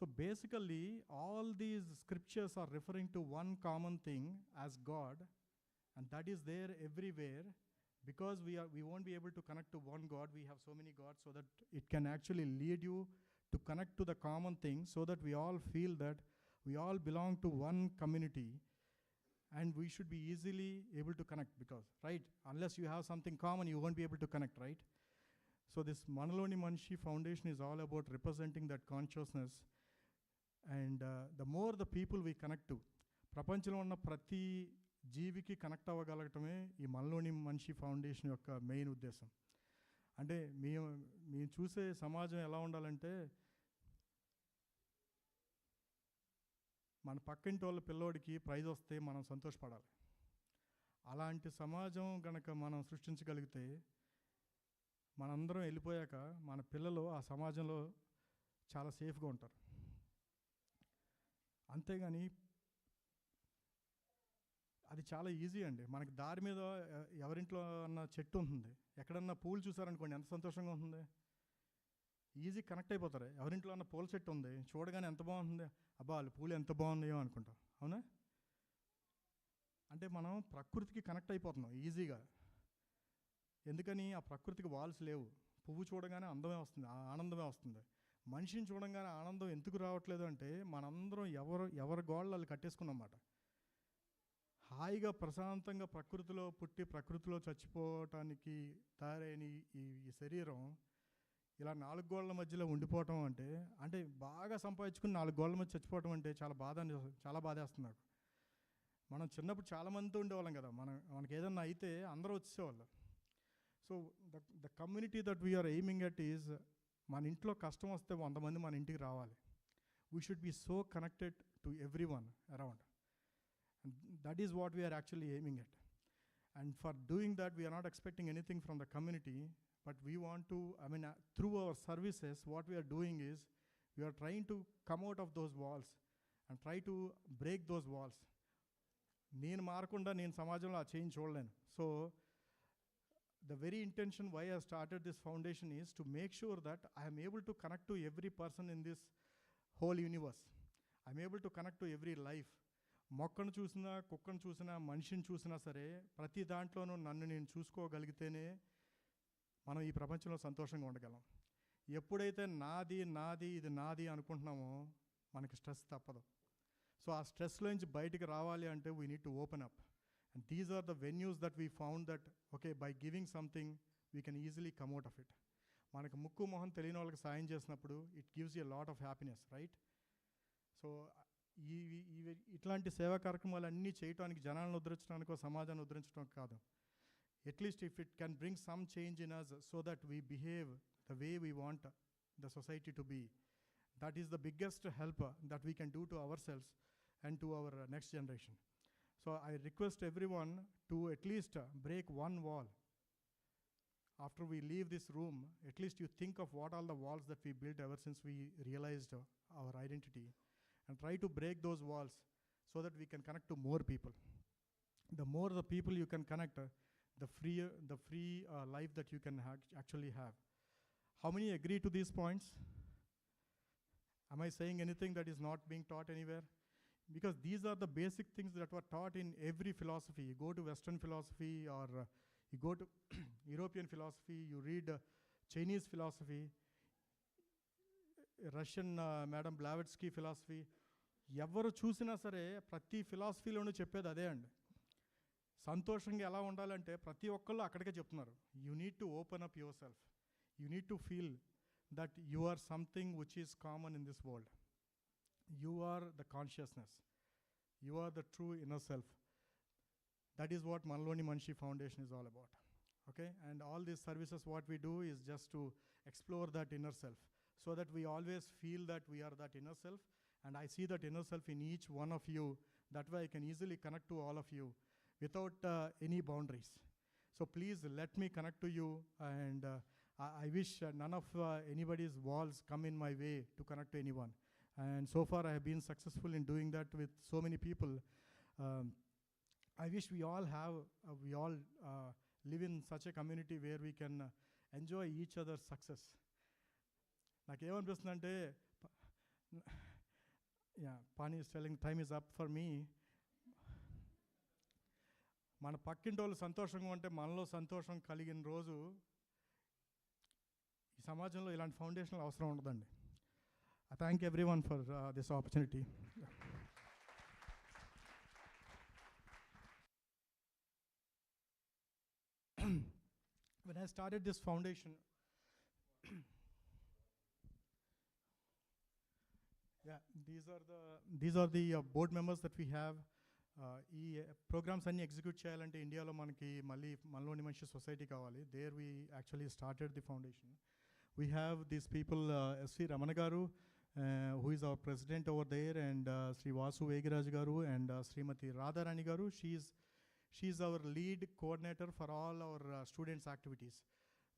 So basically all these scriptures are referring to one common thing as God, and that is there everywhere. Because we won't be able to connect to one God, we have so many gods, so that it can actually lead you to connect to the common thing, so that we all feel that we all belong to one community, and we should be easily able to connect. Because, right, unless you have something common, you won't be able to connect, right? So this Manaloni Manshi Foundation is all about representing that consciousness. And the more the people we connect to, ప్రపంచంలో ఉన్న ప్రతి జీవికి connect అవ్వగలగటమే ఈ మనలోని మనిషి foundation యొక్క main ఉద్దేశం. అంటే మేము చూసే సమాజం ఎలా ఉండాలంటే, మన పక్కింటి వాళ్ళ పిల్లోడికి ప్రైజ్ వస్తే మనం సంతోషపడాలి. అలాంటి సమాజం గనక మనం సృష్టించగలిగితే, మనందరం వెళ్ళిపోయాక మన పిల్లలు ఆ సమాజంలో చాలా సేఫ్గా ఉంటారు. అంతేగాని అది చాలా ఈజీ అండి. మనకి దారి మీద ఎవరింట్లో అన్న చెట్టు ఉంటుంది, ఎక్కడన్నా పూలు చూసారనుకోండి, ఎంత సంతోషంగా ఉంటుంది. ఈజీ కనెక్ట్ అయిపోతారు. ఎవరింట్లో అన్న పూల చెట్టు ఉంది, చూడగానే ఎంత బాగుంటుంది, అబ్బా వాళ్ళు పూలు ఎంత బాగున్నాయో అనుకుంటాం, అవునా? అంటే మనం ప్రకృతికి కనెక్ట్ అయిపోతున్నాం ఈజీగా. ఎందుకని? ఆ ప్రకృతికి వాల్స్ లేవు. పువ్వు చూడగానే అందమే వస్తుంది, ఆనందమే వస్తుంది. మనిషిని చూడంగానే ఆనందం ఎందుకు రావట్లేదు అంటే, మనందరం ఎవరి గోళ్ళు వాళ్ళు కట్టేసుకున్నమాట. హాయిగా ప్రశాంతంగా ప్రకృతిలో పుట్టి ప్రకృతిలో చచ్చిపోవటానికి తయారైన ఈ శరీరం ఇలా 4 గోళ్ళ మధ్యలో ఉండిపోవటం అంటే బాగా సంపాదించుకుని 4 గోళ్ళ మధ్య చచ్చిపోవటం అంటే చాలా బాధేస్తుంది నాకు. మనం చిన్నప్పుడు చాలామందితో ఉండేవాళ్ళం కదా. మనకి ఏదన్నా అయితే అందరూ వచ్చేసేవాళ్ళు. So the community that we are aiming at is, మన ఇంట్లో కష్టం వస్తే 100 మంది మన ఇంటికి రావాలి. We should be so connected to every one around. That is what we are actually aiming at. And for doing that, we are not expecting anything from the community, but we want to, through our services, what we are doing is, we are trying to come out of those walls and try to break those walls. నేను మారకుండా నేను సమాజంలో ఆ change చూడలేను. So the very intention why I started this foundation is to make sure that I am able to connect to every person in this whole universe. I am able to connect to every life. మొక్కను చూసినా, కుక్కను చూసినా, మనిషిని చూసినా సరే, ప్రతి దాంట్లోనూ నన్ను నేను చూసుకోగలిగితేనే మనం ఈ ప్రపంచంలో సంతోషంగా ఉండగలం. ఎప్పుడైతే నాది నాది ఇది నాది అనుకుంటున్నామో మనకి స్ట్రెస్ తప్పదు. సో ఆ స్ట్రెస్లోంచి బయటికి రావాలి అంటే we need to open up. And these are the venues that we found that, okay, by giving something, we can easily come out of it. మనకు ముక్కు మొహం తెలియని వాళ్ళకి సాయం చేసినప్పుడు it gives you a lot of happiness, right? So ఇట్లాంటి సేవా కార్యక్రమాలన్నీ చేయటానికి జనాలను ఉద్ధరించడానికో సమాజాన్ని ఉద్ధరించడం కాదు. At least if it can bring some change in us so that we behave the way we want the society to be, that is the biggest help that we can do to ourselves and to our next generation. So I request everyone to at least break one wall. After we leave this room, at least you think of what all the walls that we built ever since we realized our identity, and try to break those walls so that we can connect to more people. The more the people you can connect, the free life that you can actually have. How many agree to these points? Am I saying anything that is not being taught anywhere? Because these are the basic things that were taught in every philosophy. You go to Western philosophy, or you go to European philosophy, you read Chinese philosophy, Russian Madam Blavatsky philosophy. ఎవరు చూసినా సరే ప్రతి ఫిలాసఫీలోనూ చెప్పేది అదే అండి. సంతోషంగా ఎలా ఉండాలంటే ప్రతి ఒక్కళ్ళు అక్కడికే చెప్తున్నారు. You need to open up your self. You need to feel that you are something which is common in this world. You are the consciousness. You are the true inner self. That is what Manloni Manishi Foundation is all about. Okay? And all these services, what we do is just to explore that inner self, so that we always feel that we are that inner self. And I see that inner self in each one of you. That way I can easily connect to all of you without any boundaries. So please let me connect to you, and I wish none of anybody's walls come in my way to connect to anyone. And so far I have been successful in doing that with so many people. I wish we all live in such a community where we can enjoy each other's success. Like ఏమనిపిస్తుందంటే, yeah, Pani is telling time is up for me. మన పక్కింటి వాళ్ళు సంతోషంగా ఉంటే మనలో సంతోషం కలిగిన రోజు ఈ సమాజంలో ఇలాంటి ఫౌండేషన్లు అవసరం ఉండదండి. I thank everyone for this opportunity. When I started this foundation, yeah, these are the board members that we have. ఈ ప్రోగ్రామ్స్ అన్ని ఎగ్జిక్యూట్ చేయాలంటే ఇండియాలో మనకి మళ్ళీ మనలోని మనిషి సొసైటీ కావాలి. There we actually started the foundation. We have these people, S V Ramana garu, who is our president over there, and Sri Vasu Vegiraj garu, and Srimati Radharani garu. She is our lead coordinator for all our students' activities.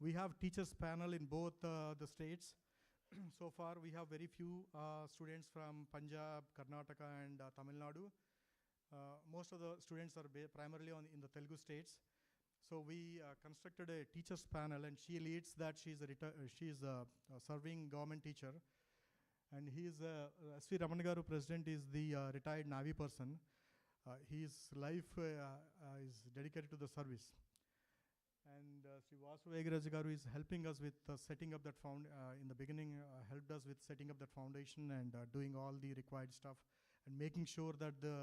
We have teachers panel in both the states. So far we have very few students from Punjab, Karnataka, and Tamil Nadu. Most of the students are primarily in the Telugu states. So we constructed a teachers panel, and she leads that. She is a serving government teacher, and he is S.V. Ramanagaru president is the retired Navy person. His life is dedicated to the service. And Sri Vasu Vegiraj garu is helping us with setting up that in the beginning helped us with setting up that foundation and doing all the required stuff and making sure that the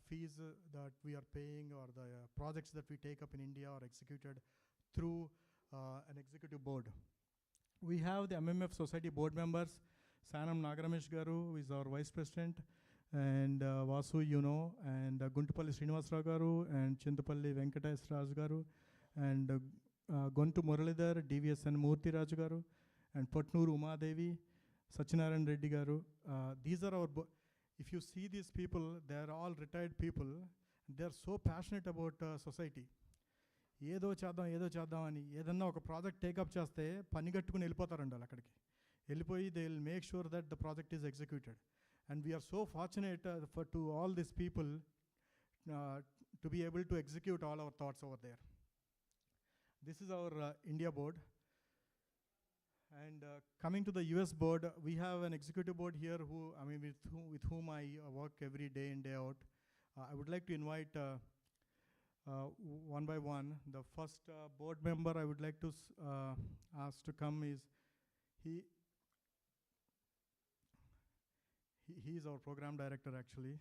fees that we are paying or the projects that we take up in India are executed through an executive board. We have the MMF society board members. Sanam Nagaramesh garu is our vice president, and Vasu, and Guntupalli Srinivasrao garu, and Chintapalli Venkatesh Raj garu, and Gontu Muralidhar, DVSN Murthy Raj garu, and Patnur Uma Devi, Sachinarayan Reddy garu. These are our if you see these people, they are all retired people, they are so passionate about society. ఏదో చేద్దాం అని ఏదన్నా ఒక project take up చేస్తే పని కట్టుకుని వెళ్ళిపోతారండి వాళ్ళు అక్కడికి. వెళ్ళిపోయి they will make sure that the project is executed. And we're so fortunate for to all this people to be able to execute all our thoughts over there. This is our India board. And coming to the US board, we have an executive board here with whom I work every day in, day out. I would like to invite one by one. The first board member I would like to ask to come is, he is our program director actually.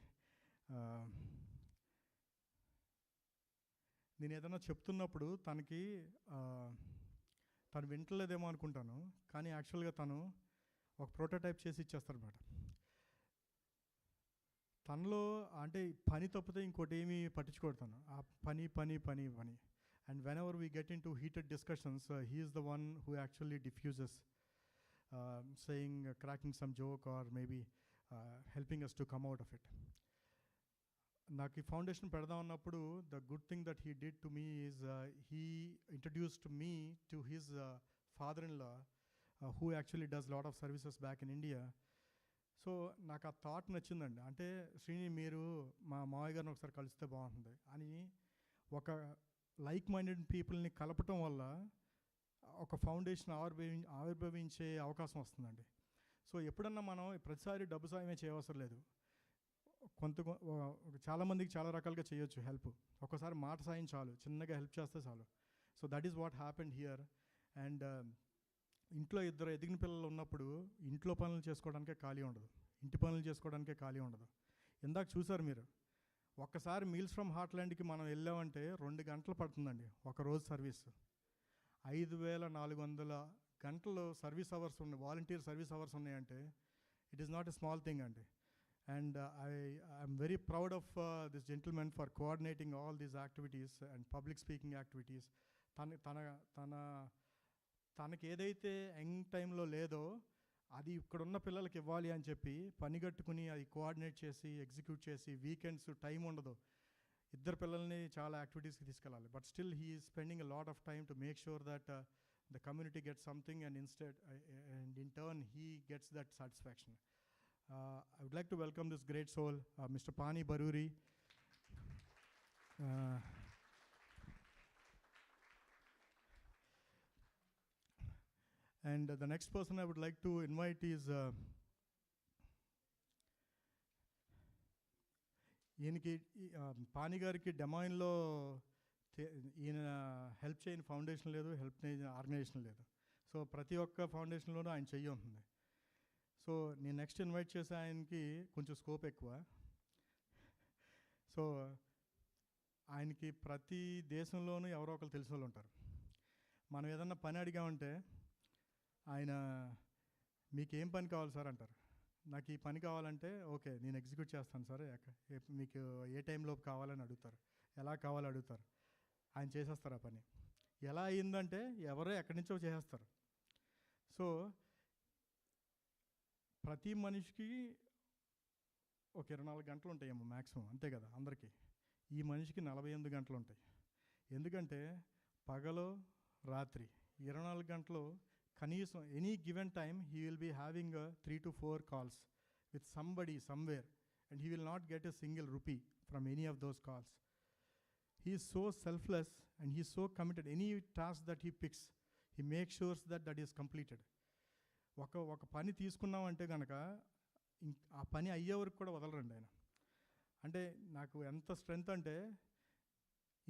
నేను ఏదైనా చెప్తున్నప్పుడు తనకి తను వింటలేదేమో అనుకుంటాను, కానీ యాక్చువల్గా తను ఒక ప్రోటోటైప్ చేసి ఇచ్చేస్తారనమాట. తనలో అంటే పని తప్పితే ఇంకోటి ఏమీ పట్టించుకోడతాను. ఆ పని పని పని పని and whenever we get into heated discussions, he is the one who actually defuses, saying cracking some joke or maybe helping us to come out of it. నాకు ఈ ఫౌండేషన్ పెడదాం అన్నప్పుడు the good thing that he did to me is he introduced me to his father in law, who actually does lot of services back in India. So నాకు ఆ thought నచ్చిందండి. అంటే శ్రీని, మీరు మా మావయ్య గారిని ఒకసారి కలిస్తే బాగుంటుంది అని ఒక లైక్ మైండెడ్ పీపుల్ని కలపటం వల్ల ఒక ఫౌండేషన్ ఆవిర్భవించే అవకాశం వస్తుందండి. సో ఎప్పుడన్నా మనం ప్రతిసారి డబ్బు సాయమే చేయవసరం లేదు. చాలామందికి చాలా రకాలుగా చేయొచ్చు హెల్ప్. ఒక్కసారి మాట సాయం చాలు, చిన్నగా హెల్ప్ చేస్తే చాలు. So that is what happened here. And ఇంట్లో ఇద్దరు ఎదిగిన పిల్లలు ఉన్నప్పుడు ఇంట్లో పనులు చేసుకోవడానికే ఖాళీ ఉండదు, ఇంటి పనులు చేసుకోవడానికే ఖాళీ ఉండదు. ఇందాక చూసారు మీరు, ఒక్కసారి మీల్స్ ఫ్రమ్ హార్ట్లాండ్కి మనం వెళ్ళామంటే 2 గంటలు పడుతుందండి ఒకరోజు సర్వీస్. 5400 గంటలు సర్వీస్ అవర్స్ ఉన్నాయి, వాలంటీర్ సర్వీస్ అవర్స్ ఉన్నాయంటే it is not a small thing అండి. And I'm very proud of this gentleman for coordinating all these activities and public speaking activities. తనకి ఏదైతే యంగ్ టైంలో లేదో అది ఇక్కడున్న పిల్లలకి ఇవ్వాలి అని చెప్పి పని కట్టుకుని అది కోఆర్డినేట్ చేసి ఎగ్జిక్యూట్ చేసి, వీకెండ్స్ టైం ఉండదు, ఇద్దరు పిల్లల్ని చాలా యాక్టివిటీస్కి తీసుకెళ్ళాలి. But still he is spending a lot of time to make sure that the community gets something, and instead and in turn he gets that satisfaction. I would like to welcome this great soul, Mr. Pani Baruri. And the next person I would like to invite is ఈయనకి పాని గారికి డెమాయిన్లో ఈయన help చేయని foundation లేదు, help చేయని organisation లేదు. So ప్రతి ఒక్క ఫౌండేషన్లోనూ ఆయన చెయ్యి ఉంటుంది. సో నేను నెక్స్ట్ ఇన్వైట్ చేసే ఆయనకి కొంచెం స్కోప్ ఎక్కువ. సో ఆయనకి ప్రతి దేశంలోనూ ఎవరో ఒకరు తెలిసిన వాళ్ళు ఉంటారు. మనం ఏదన్నా పని అడిగామంటే ఆయన మీకేం పని కావాలి సార్ అంటారు. నాకు ఈ పని కావాలంటే ఓకే నేను ఎగ్జిక్యూట్ చేస్తాను సార్, మీకు ఏ టైంలోపు కావాలని అడుగుతారు, ఎలా కావాలో అడుగుతారు, ఆయన చేసేస్తారు ఆ పని. ఎలా అయిందంటే ఎవరో ఎక్కడి నుంచో చేసేస్తారు. సో ప్రతి మనిషికి ఒక 24 గంటలు ఉంటాయేమో మ్యాక్సిమం, అంతే కదా అందరికీ. ఈ మనిషికి 48 గంటలు ఉంటాయి. ఎందుకంటే పగలో రాత్రి 24 గంటలు కనీసం any given time he will be having 3 to 4 calls with somebody somewhere, and he will not get a single rupee from any of those calls. He is so selfless and he is so committed. Any task that he picks, he makes sure that is completed. ఒక పని తీసుకున్నామంటే కనుక ఆ పని అయ్యే వరకు కూడా వదలరండి ఆయన. అంటే నాకు ఎంత స్ట్రెంగ్త్ అంటే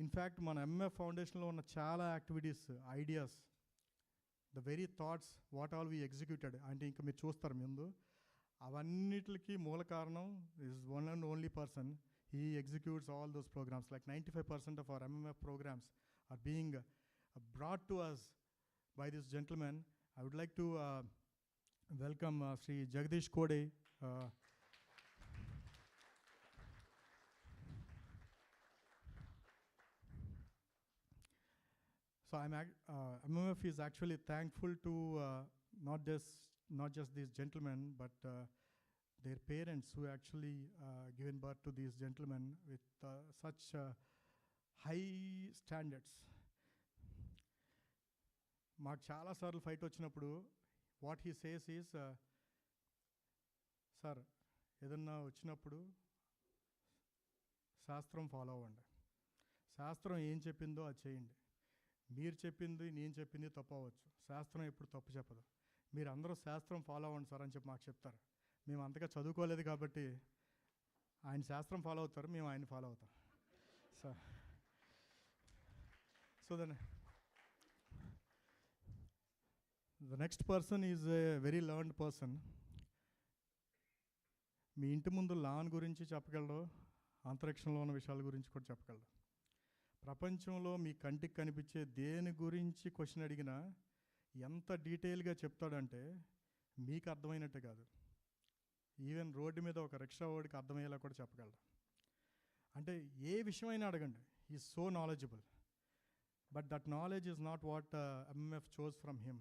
ఇన్ఫ్యాక్ట్ మన ఎంఎఫ్ ఫౌండేషన్లో ఉన్న చాలా activities, ideas, the very thoughts what all we executed అంటే ఇంకా మీరు చూస్తారు ముందు, అవన్నిటికి మూల కారణం is one and only person. He executes all those programs. Like 95% of our MMF programs are being brought to us by this gentleman. I would like to welcome Sri Jagdish Kode. So MMF is actually thankful to not just this gentleman, but their parents who actually given birth to these gentlemen with such high standards. మాకు చాలాసార్లు fight వచ్చినప్పుడు what he says is, sir ఏదన్నా వచ్చినప్పుడు శాస్త్రం follow అవ్వండి, శాస్త్రం ఏం చెప్పిందో అది చేయండి, మీరు చెప్పింది నేను చెప్పింది తప్పు అవ్వచ్చు, శాస్త్రం ఎప్పుడు తప్పు చెప్పదు, మీరు అందరూ శాస్త్రం ఫాలో అవ్వండి సార్ అని చెప్పి మాకు చెప్తారు. మేము అంతగా చదువుకోలేదు కాబట్టి ఆయన శాస్త్రం ఫాలో అవుతారు, మేము ఆయన ఫాలో అవుతాం. So then the next person is a very learned person. మీ ఇంటి ముందు లాన్ గురించి చెప్పగలడు, అంతరిక్షంలో ఉన్న విషయాల గురించి కూడా చెప్పగలడు. ప్రపంచంలో మీ కంటికి కనిపించే దేని గురించి క్వశ్చన్ అడిగినా ఎంత డీటెయిల్గా చెప్తాడంటే మీకు అర్థమైనట్టే కాదు, ఈవెన్ రోడ్డు మీద ఒక రిక్షా వాడికి అర్థమయ్యేలా కూడా చెప్పగలడు. అంటే ఏ విషయమైనా అడగండి, is so knowledgeable. But that knowledge is not what MMF chose from him.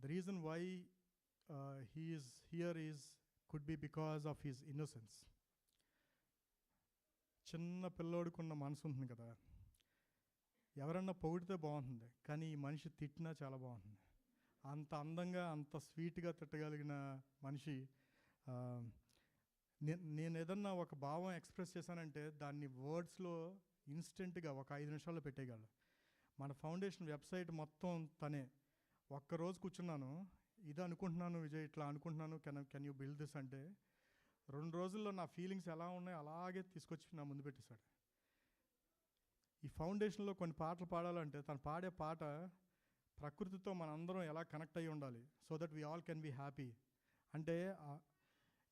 The reason why he is here could be because of his innocence. చిన్న పిల్లోడుకున్న మనసు ఉంటుంది కదా, ఎవరన్నా పొగిడితే బాగుంటుంది, కానీ ఈ మనిషి తిట్టినా చాలా బాగుంటుంది. అంత అందంగా అంత స్వీట్గా తిట్టగలిగిన మనిషి. నేను ఏదన్నా ఒక భావం ఎక్స్ప్రెస్ చేశానంటే దాన్ని వర్డ్స్లో ఇన్స్టెంట్గా ఒక 5 నిమిషాల్లో పెట్టేయగలడు. మన ఫౌండేషన్ వెబ్సైట్ మొత్తం తనే. ఒక్కరోజు కూర్చున్నాను, ఇది అనుకుంటున్నాను విజయ్, ఇట్లా అనుకుంటున్నాను, కెన్ యూ బిల్డ్ దిస్ అంటే 2 రోజుల్లో నా ఫీలింగ్స్ ఎలా ఉన్నాయో అలాగే తీసుకొచ్చి నా ముందు పెట్టేశాడు. ఈ ఫౌండేషన్లో కొన్ని పాటలు పాడాలంటే తను పాడే పాట ప్రకృతితో మనందరం ఎలా కనెక్ట్ అయ్యి ఉండాలి, so that we all can be happy. అంటే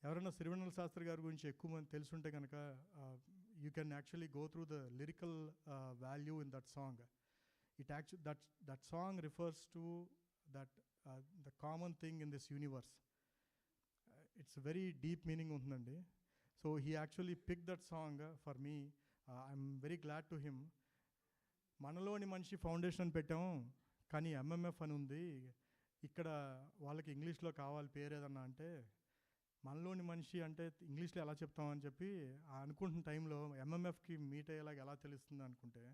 ఎవరైనా సిరివెన్నెల శాస్త్రి గారి గురించి ఎక్కువ మంది తెలుసుంటే కనుక you can actually go through the lyrical value in that song. That song refers to the common thing in this universe. It's a very deep meaning untandi. So he actually picked that song for me. I'm very glad to him. మనలోని మనిషి foundation పెట్టాము, కానీ MMF అని ఉంది, ఇక్కడ వాళ్ళకి ఇంగ్లీష్లో కావాలి పేరు ఏదన్నా అంటే మనలోని మనిషి అంటే ఇంగ్లీష్లో ఎలా చెప్తామని చెప్పి అనుకుంటున్న టైంలో MMFకి మీట్ అయ్యేలాగా ఎలా తెలుస్తుంది అనుకుంటే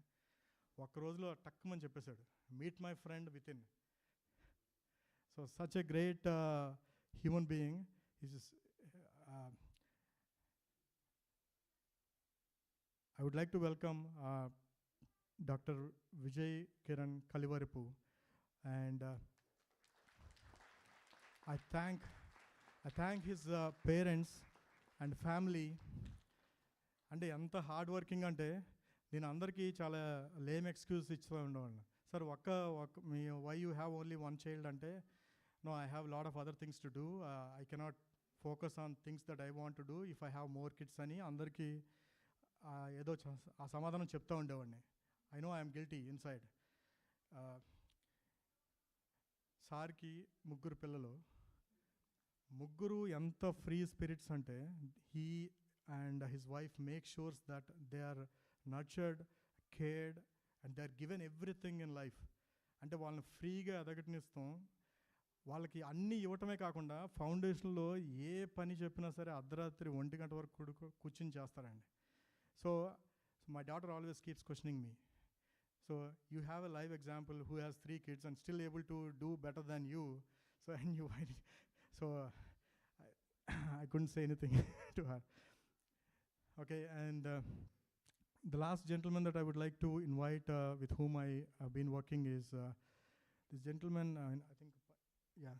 ఒక్క రోజులో టక్కుమని చెప్పేశాడు, meet my friend with in. So such a great human being. I would like to welcome Dr. Vijay Kiran Kalivaripu, and I thank his parents and family. అంటే ఎంత హార్డ్ వర్కింగ్ అంటే నేను అందరికీ చాలా లేమ్ ఎక్స్క్యూజ్ ఇస్తూ ఉండేవాడిని. Sir మీ why you have only 1 child అంటే, no I have lot of other things to do, I cannot focus on things that I want to do if I have more kids అని అందరికీ ఏదో ఆ సమాధానం చెప్తూ ఉండేవాడిని. I know I'm guilty inside. సార్కి 3 పిల్లలు, 3 ఎంత ఫ్రీ స్పిరిట్స్ అంటే he and his wife make sure that they are nurtured, cared, and they are given everything in life. అంటే వాళ్ళని ఫ్రీగా ఎదగటనిస్తాం, వాళ్ళకి అన్నీ ఇవ్వటమే కాకుండా ఫౌండేషన్లో ఏ పని చెప్పినా సరే అర్ధరాత్రి 1 గంట వరకు కూర్చుని చేస్తారండి. So my daughter always keeps questioning me. So you have a live example who has 3 kids and still able to do better than you. So and you so I couldn't say anything to her. Okay, and the last gentleman that I would like to invite with whom I have been working is this gentleman, I think, yeah,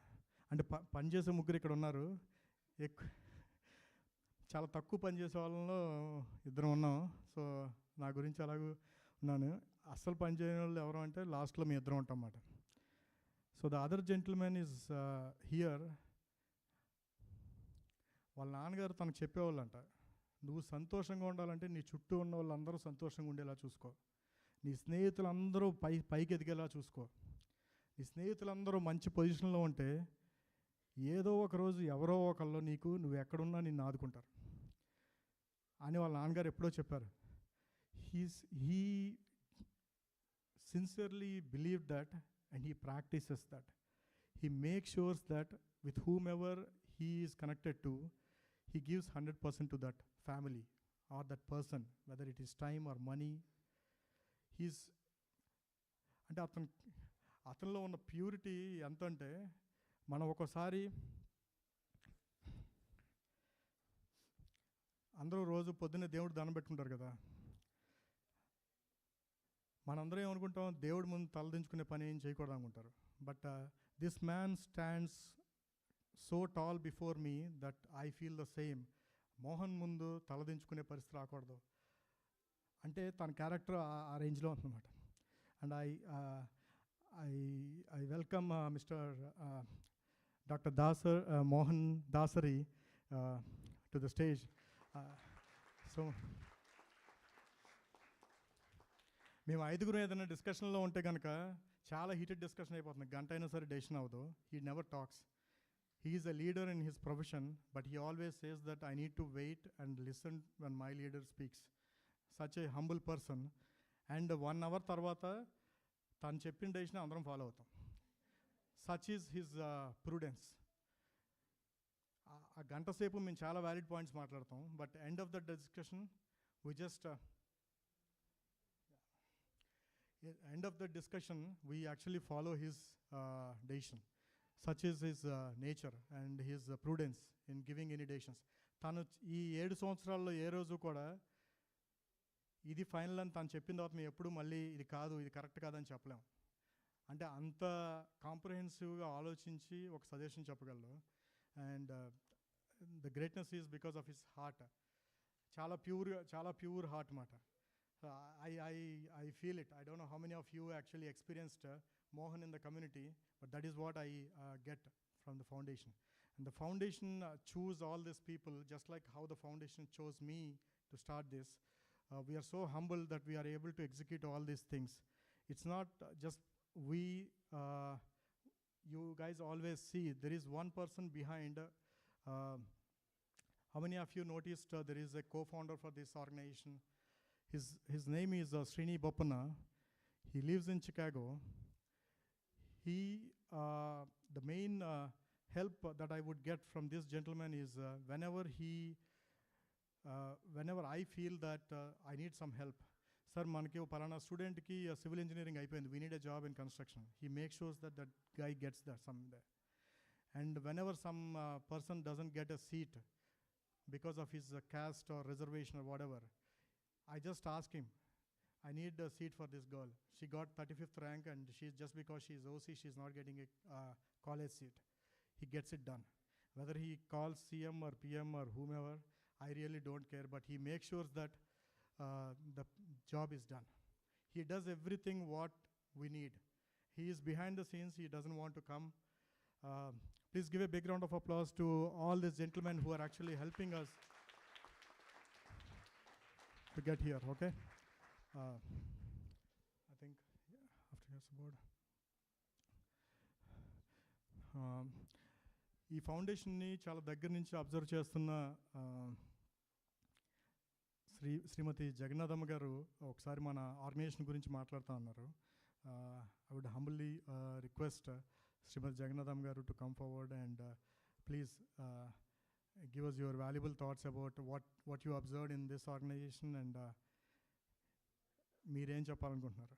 and పనిచేసే 3 ఇక్కడ ఉన్నారు. చాలా తక్కువ పనిచేసే వాళ్ళలో 2 ఉన్నాం. So నా గురించి అలాగూ ఉన్నాను. అస్సలు పనిచేయని వాళ్ళు ఎవరు అంటే లాస్ట్లో మీ 2 ఉంటాం అన్నమాట. So the other gentlemen is here. వాళ్ళ నాన్నగారు తనకు చెప్పేవాళ్ళంట, నువ్వు సంతోషంగా ఉండాలంటే నీ చుట్టూ ఉన్న వాళ్ళందరూ సంతోషంగా ఉండేలా చూసుకో, నీ స్నేహితులందరూ పైకి ఎదిగేలా చూసుకో, నీ స్నేహితులందరూ మంచి పొజిషన్లో ఉంటే ఏదో ఒక రోజు ఎవరో ఒకళ్ళు నువ్వు ఎక్కడున్నా నిన్ను ఆదుకుంటారు అని వాళ్ళ నాన్నగారు ఎప్పుడో చెప్పారు. He sincerely believe that and he practices that. He makes sure that with whomever he is connected to, he gives 100% to that family or that person, whether it is time or money. He's అంటే అతనిలో ఉన్న purity ఎంత అంటే మనం ఒకసారి అందరూ రోజు పొద్దున్నే దేవుడు దండం పెట్టుకుంటారు కదా, మనందరం ఏమనుకుంటాం, దేవుడి ముందు తలదించుకునే పని ఏం చేయకూడదు అనుకుంటారు. But this man stands so tall before me that I feel the same. Mohan ముందు తలదించుకునే పరిస్థితి రాకూడదు అంటే తన క్యారెక్టర్ ఆ రేంజ్లో ఉందన్నమాట. And I welcome mister doctor Dasar Mohan Dasari to the stage. So మేము ఐదుగురు ఏదైనా డిస్కషన్లో ఉంటే కనుక చాలా హీటెడ్ డిస్కషన్ అయిపోతుంది, గంట అయినా సరే డెసిషన్ అవ్వదు. He never talks. He is a leader in his profession, but he always says that I need to wait and listen when my leader speaks. Such a humble person. And 1 hour tarvata tanu cheppina decision andaram follow avutam. Such is his prudence. A ganta sepu మేము చాలా valid points మాట్లాడతాం, but end of the discussion we just end of the discussion we actually follow his decision. Such is his nature and his prudence in giving any decisions. తను ఈ 7 సంవత్సరాల్లో ఏ రోజు కూడా ఇది final అని తను చెప్పిన తర్వాత మేము ఎప్పుడు మళ్ళీ ఇది కాదు, ఇది కరెక్ట్ కాదని చెప్పలేం. అంటే అంత కాంప్రహెన్సివ్గా ఆలోచించి ఒక సజెషన్ చెప్పగలరు. And the greatness is because of his heart. చాలా ప్యూర్ హార్ట్ మాట. I feel it. I don't know how many of you actually experienced Mohan in the community, but that is what I get from the foundation. And the foundation choose all these people just like how the foundation chose me to start this. We are so humble that we are able to execute all these things. It's not just we, you guys always see there is one person behind. How many of you noticed there is a co-founder for this organization? His name is Srini Boppana. He lives in Chicago. He, the main help that I would get from this gentleman is whenever I feel that I need some help. Sir, manaki o palana student ki civil engineering ayipindi, we need a job in construction. He makes sure that that guy gets there someday. And whenever some person doesn't get a seat because of his caste or reservation or whatever, I just ask him, I need a seat for this girl. She got 35th rank and she's just because she's OC, she's not getting a college seat. He gets it done. Whether he calls CM or PM or whomever, I really don't care, but he makes sure that the job is done. He does everything what we need. He is behind the scenes, he doesn't want to come. Please give a big round of applause to all these gentlemen who are actually helping us to get here, okay? I think after your support. ఈ ఫౌండేషన్ని చాలా దగ్గర నుంచి observe చేస్తున్న శ్రీమతి జగన్నాథమ్మ గారు ఒకసారి మన organisation గురించి మాట్లాడుతూ ఉన్నారు. ఐ వుడ్ హంబుల్లీ రిక్వెస్ట్ శ్రీమతి జగన్నాథమ్మ గారు to come forward and please give us your valuable thoughts about what you observed in this organization and మీరేం చెప్పాలనుకుంటున్నారు.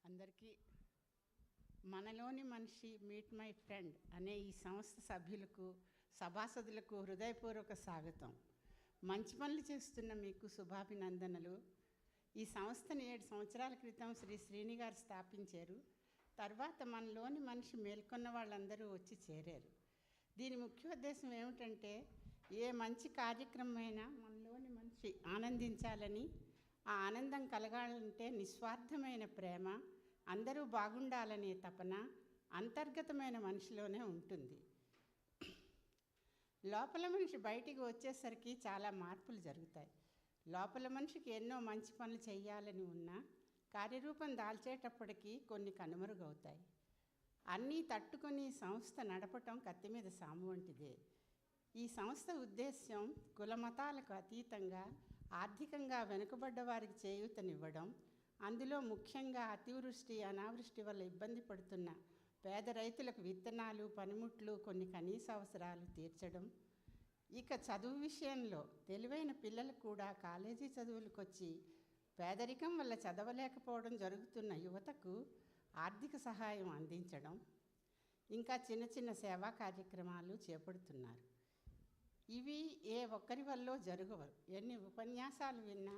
అందరికీ మనలోని మనిషి మీట్ మై ఫ్రెండ్ అనే ఈ సంస్థ సభ్యులకు సభాసదులకు హృదయపూర్వక స్వాగతం. మంచి పనులు చేస్తున్న మీకు శుభాభినందనలు. ఈ సంస్థను 7 సంవత్సరాల క్రితం శ్రీ శ్రీని గారు స్థాపించారు. తర్వాత మనలోని మనిషి మేల్కొన్న వాళ్ళందరూ వచ్చి చేరారు. దీని ముఖ్య ఉద్దేశం ఏమిటంటే ఏ మంచి కార్యక్రమమైనా మనలోని మనిషి ఆనందించాలని, ఆ ఆనందం కలగాలంటే నిస్వార్థమైన ప్రేమ, అందరూ బాగుండాలనే తపన అంతర్గతమైన మనిషిలోనే ఉంటుంది. లోపల మనిషి బయటికి వచ్చేసరికి చాలా మార్పులు జరుగుతాయి. లోపల మనిషికి ఎన్నో మంచి పనులు చేయాలని ఉన్నా కార్యరూపం దాల్చేటప్పటికీ కొన్ని కనుమరుగవుతాయి. అన్నీ తట్టుకొని సంస్థ నడపటం కత్తి మీద సాము వంటిదే. ఈ సంస్థ ఉద్దేశ్యం కులమతాలకు అతీతంగా ఆర్థికంగా వెనుకబడ్డ వారికి చేయూతనివ్వడం, అందులో ముఖ్యంగా అతివృష్టి అనావృష్టి వల్ల ఇబ్బంది పడుతున్న పేద రైతులకు విత్తనాలు, పనిముట్లు, కొన్ని కనీస అవసరాలు తీర్చడం. ఇక చదువు విషయంలో తెలివైన పిల్లలు కూడా కాలేజీ చదువులకు వచ్చి పేదరికం వల్ల చదవలేకపోవడం జరుగుతున్న యువతకు ఆర్థిక సహాయం అందించడం, ఇంకా చిన్న చిన్న సేవా కార్యక్రమాలు చేపడుతున్నారు. ఇవి ఏ ఒక్కరి వల్ల జరగవు. ఎన్ని ఉపన్యాసాలు విన్నా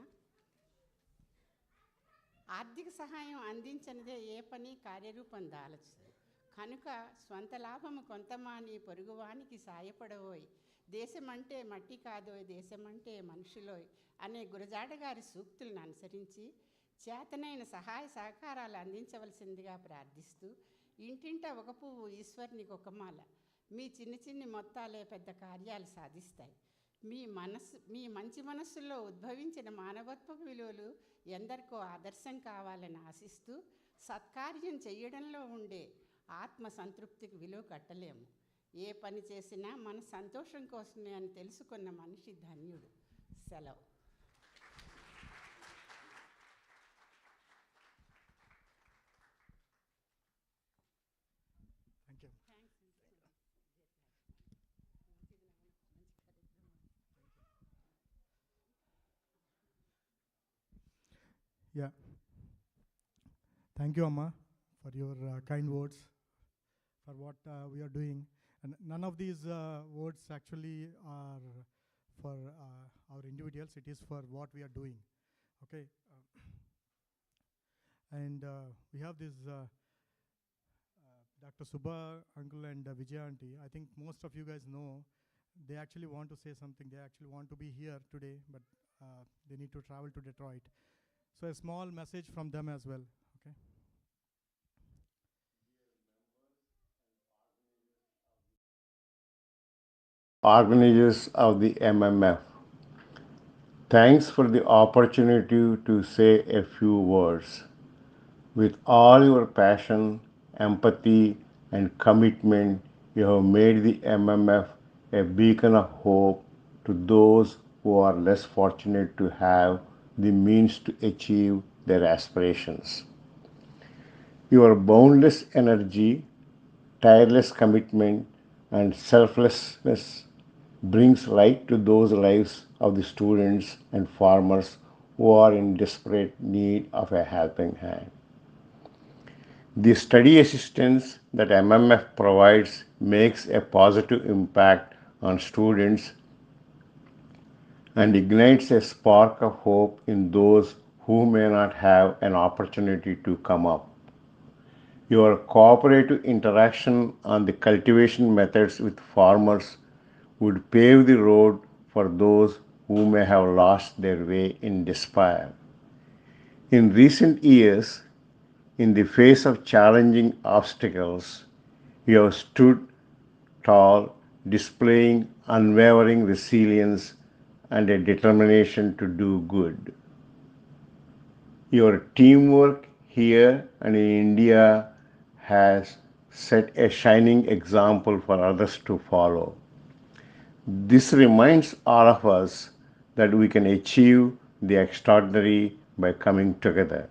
ఆర్థిక సహాయం అందించనిదే ఏ పని కార్యరూపం దాల్చదు. కనుక స్వంత లాభము కొంతమాని పొరుగువానికి సాయపడవోయ్, దేశమంటే మట్టి కాదోయ్, దేశమంటే మనుషులోయ్ అనే గురజాడ గారి సూక్తులను అనుసరించి చేతనైన సహాయ సహకారాలు అందించవలసిందిగా ప్రార్థిస్తూ, ఇంటింట ఒక పువ్వు ఈశ్వరునికి ఒక మాల, మీ చిన్ని చిన్ని మొత్తాలే పెద్ద కార్యాలు సాధిస్తాయి. మీ మంచి మనస్సులో ఉద్భవించిన మానవత్వ విలువలు ఎందరికో ఆదర్శం కావాలని ఆశిస్తూ, సత్కార్యం చేయడంలో ఉండే ఆత్మ సంతృప్తికి విలువ కట్టలేము. ఏ పని చేసినా మన సంతోషం కోసమే అని తెలుసుకున్న మనిషి ధన్యుడు. సెలవు. Yeah. Thank you, Amma, for your kind words, for what we are doing. And none of these words actually are for our individuals. It is for what we are doing. Okay. And we have this Dr. Subha uncle and Vijay auntie. I think most of you guys know they actually want to say something. They actually want to be here today, but they need to travel to Detroit. So a small message from them as well. Okay. Organizers of the MMF, thanks for the opportunity to say a few words. With all your passion, empathy, and commitment, you have made the MMF a beacon of hope to those who are less fortunate to have the means to achieve their aspirations. Your boundless energy, tireless commitment, and selflessness brings light to those lives of the students and farmers who are in desperate need of a helping hand. The study assistance that MMF provides makes a positive impact on students and ignites a spark of hope in those who may not have an opportunity to come up. Your cooperative interaction on the cultivation methods with farmers would pave the road for those who may have lost their way in despair. In recent years, in the face of challenging obstacles, you have stood tall, displaying unwavering resilience and a determination to do good. Your teamwork here and in India has set a shining example for others to follow. This reminds all of us that we can achieve the extraordinary by coming together.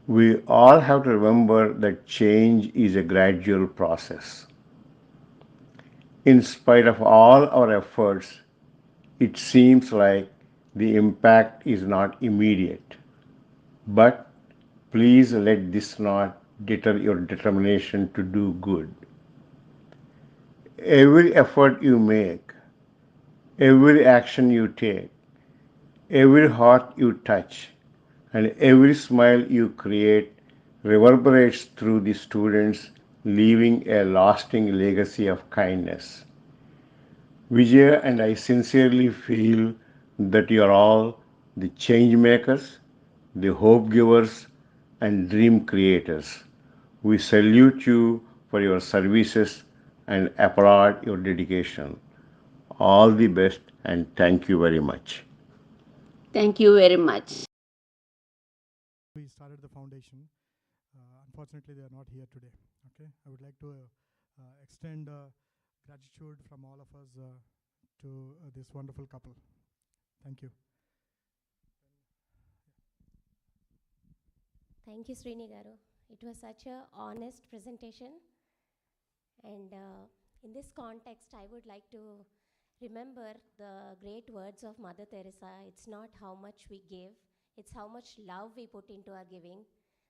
We all have to remember that change is a gradual process. In spite of all our efforts, it seems like the impact is not immediate. But please let this not deter your determination to do good. Every effort you make, every action you take, every heart you touch, and every smile you create reverberates through the students, leaving a lasting legacy of kindness. Vijay and I sincerely feel that you are all the change makers, the hope givers, and dream creators. We salute you for your services and applaud your dedication. All the best and thank you very much. Thank you very much. We started the foundation. Unfortunately, they are not here today. Okay, I would like to extend gratitude from all of us to this wonderful couple. Thank you. Thank you, Srini Garu. It was such a honest presentation. And in this context, I would like to remember the great words of Mother Teresa. It's not how much we give, it's how much love we put into our giving.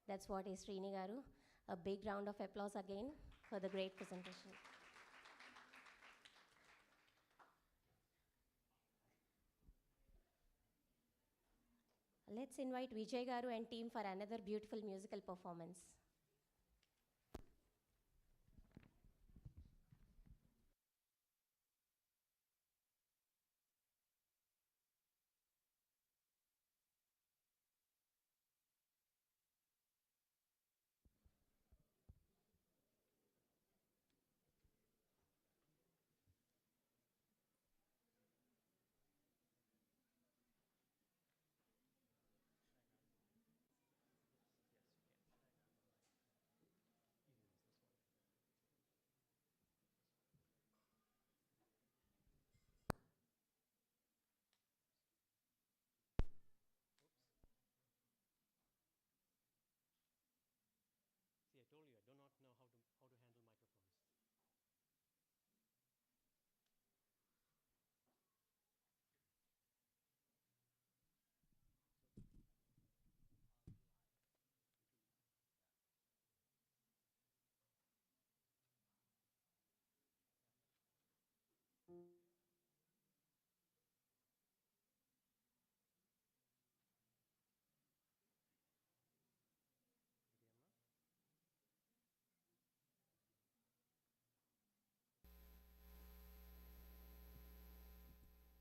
That's what is Srini Garu. A big round of applause again for the great presentation. Let's invite Vijay Garu and team for another beautiful musical performance. See, I told you I do not know how to handle microphones.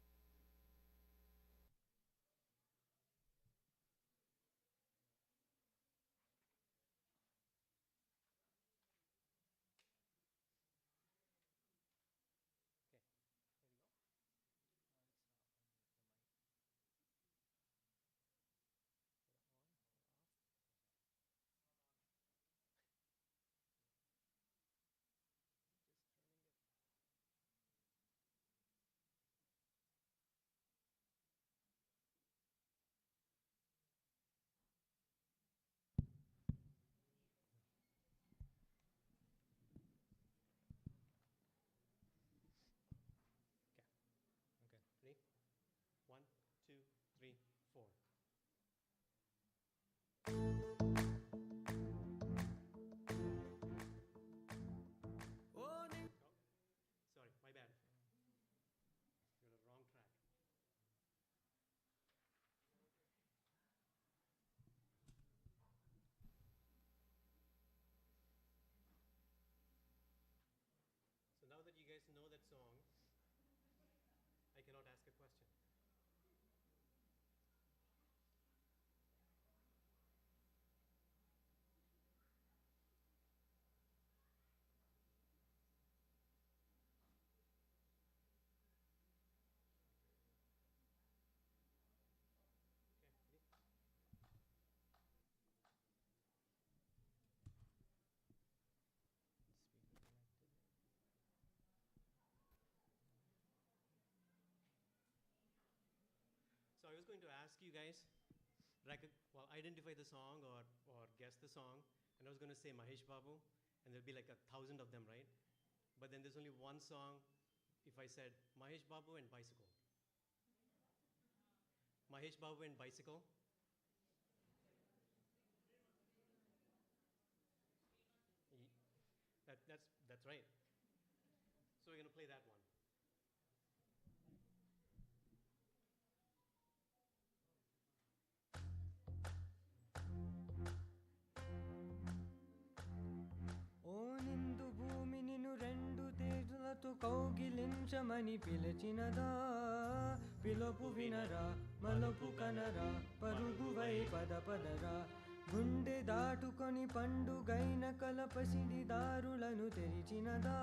Okay, ready? 1, 2, 3, 4. Oh, sorry, my bad. You're on the wrong track. So now that you guys know that song, I cannot ask a question. So I was going to ask you guys, identify the song or guess the song, and I was going to say Mahesh Babu, and there'll be like 1,000 of them, right? But then there's only one song. If I said Mahesh Babu and Bicycle, Mahesh Babu and Bicycle. That's right. So we're gonna play that one. ఓ నిండు భూమి నిన్ను రెండు తేజులతో కౌగిలించమని పిలిచినదా పిలుపు వినరా మలుపు కనరా పరుగువై పదరా గుండె దాటుకొని పండుగైన కలపసిడి దారులను తెరిచినదా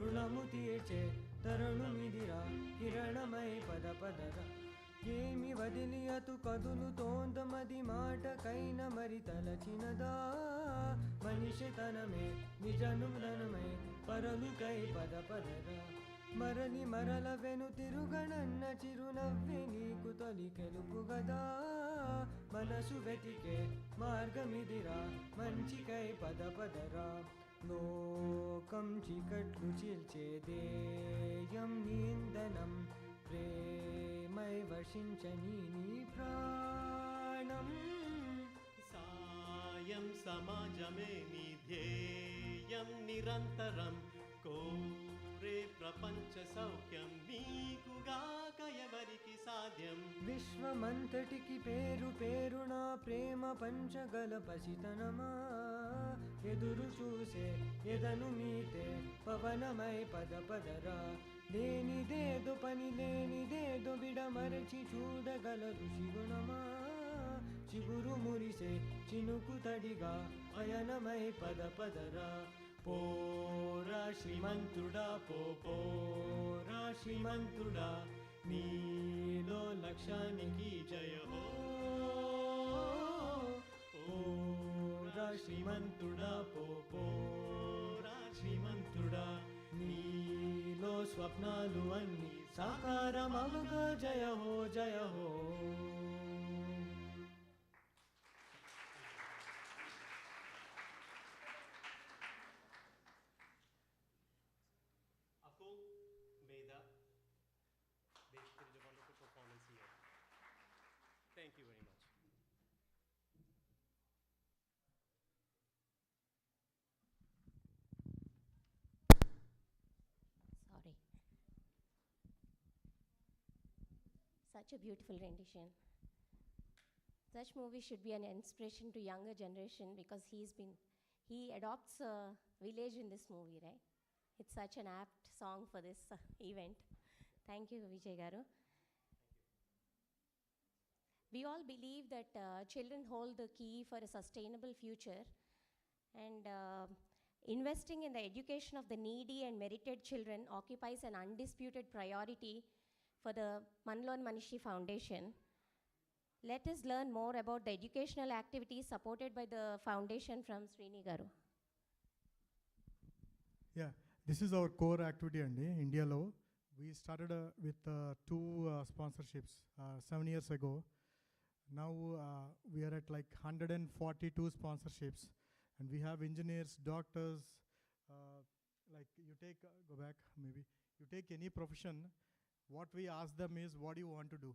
రుణము తీర్చే తరుణమిదిరా కిరణమై పదరా ఏమి వదిలి అతు కదులుతోందమది మాటకైన మరి తలచినదా మనిషితనమే నిజనుదనమే పరలుకై పద పదరా మరలి మరల వెను తిరుగనన్న చిరునవ్వే నీకు తొలి గెలుపు గదా మనసు వెతికే మార్గమిదిరా మంచికై పద పదరా లోకం చీకట్లు చీల్చే దేయం నీందనం ప్రేమై వర్షించని నీ ప్రాణం సాయం సమాజమే నీ ధ్యేయం నిరంతరం కోరే ప్రపంచ సౌఖ్యం నీకుగాక ఎవరికి సాధ్యం విశ్వమంతటికి పేరు పేరున ప్రేమ పంచగల పసితనమా ఎదురు చూసే ఎదను మీతే పవనమై పద పదరా లేనిదేదో పని లేనిదేదో విడమరచి చూడగల ఋషిగుణమా చిగురు మురిసే చినుకు తడిగా అయనమై పద పదరా పోరా శ్రీమంతుడా పోరా శ్రీమంతుడా నీలో లక్ష్యానికి జయ హో పోరా శ్రీమంతుడా పోరా శ్రీమంతుడా నీలో స్వప్నాలు అన్ని సాకారమవుగా జయ హో జయ హో Thank you very much. Sorry. Such a beautiful rendition. Such movies should be an inspiration to younger generation because he adopts a village in this movie, right? It's such an apt song for this event. Thank you, Vijay Garu. We all believe that children hold the key for a sustainable future, and investing in the education of the needy and merited children occupies an undisputed priority for the Manlon Manishi Foundation. Let us learn more about the educational activities supported by the foundation from Srini Garu. Yeah, this is our core activity andi India lo. We started with two sponsorships 7 years ago. Now we are at like 142 sponsorships, and we have engineers, doctors, like you take, go back maybe, you take any profession, what we ask them is, what do you want to do?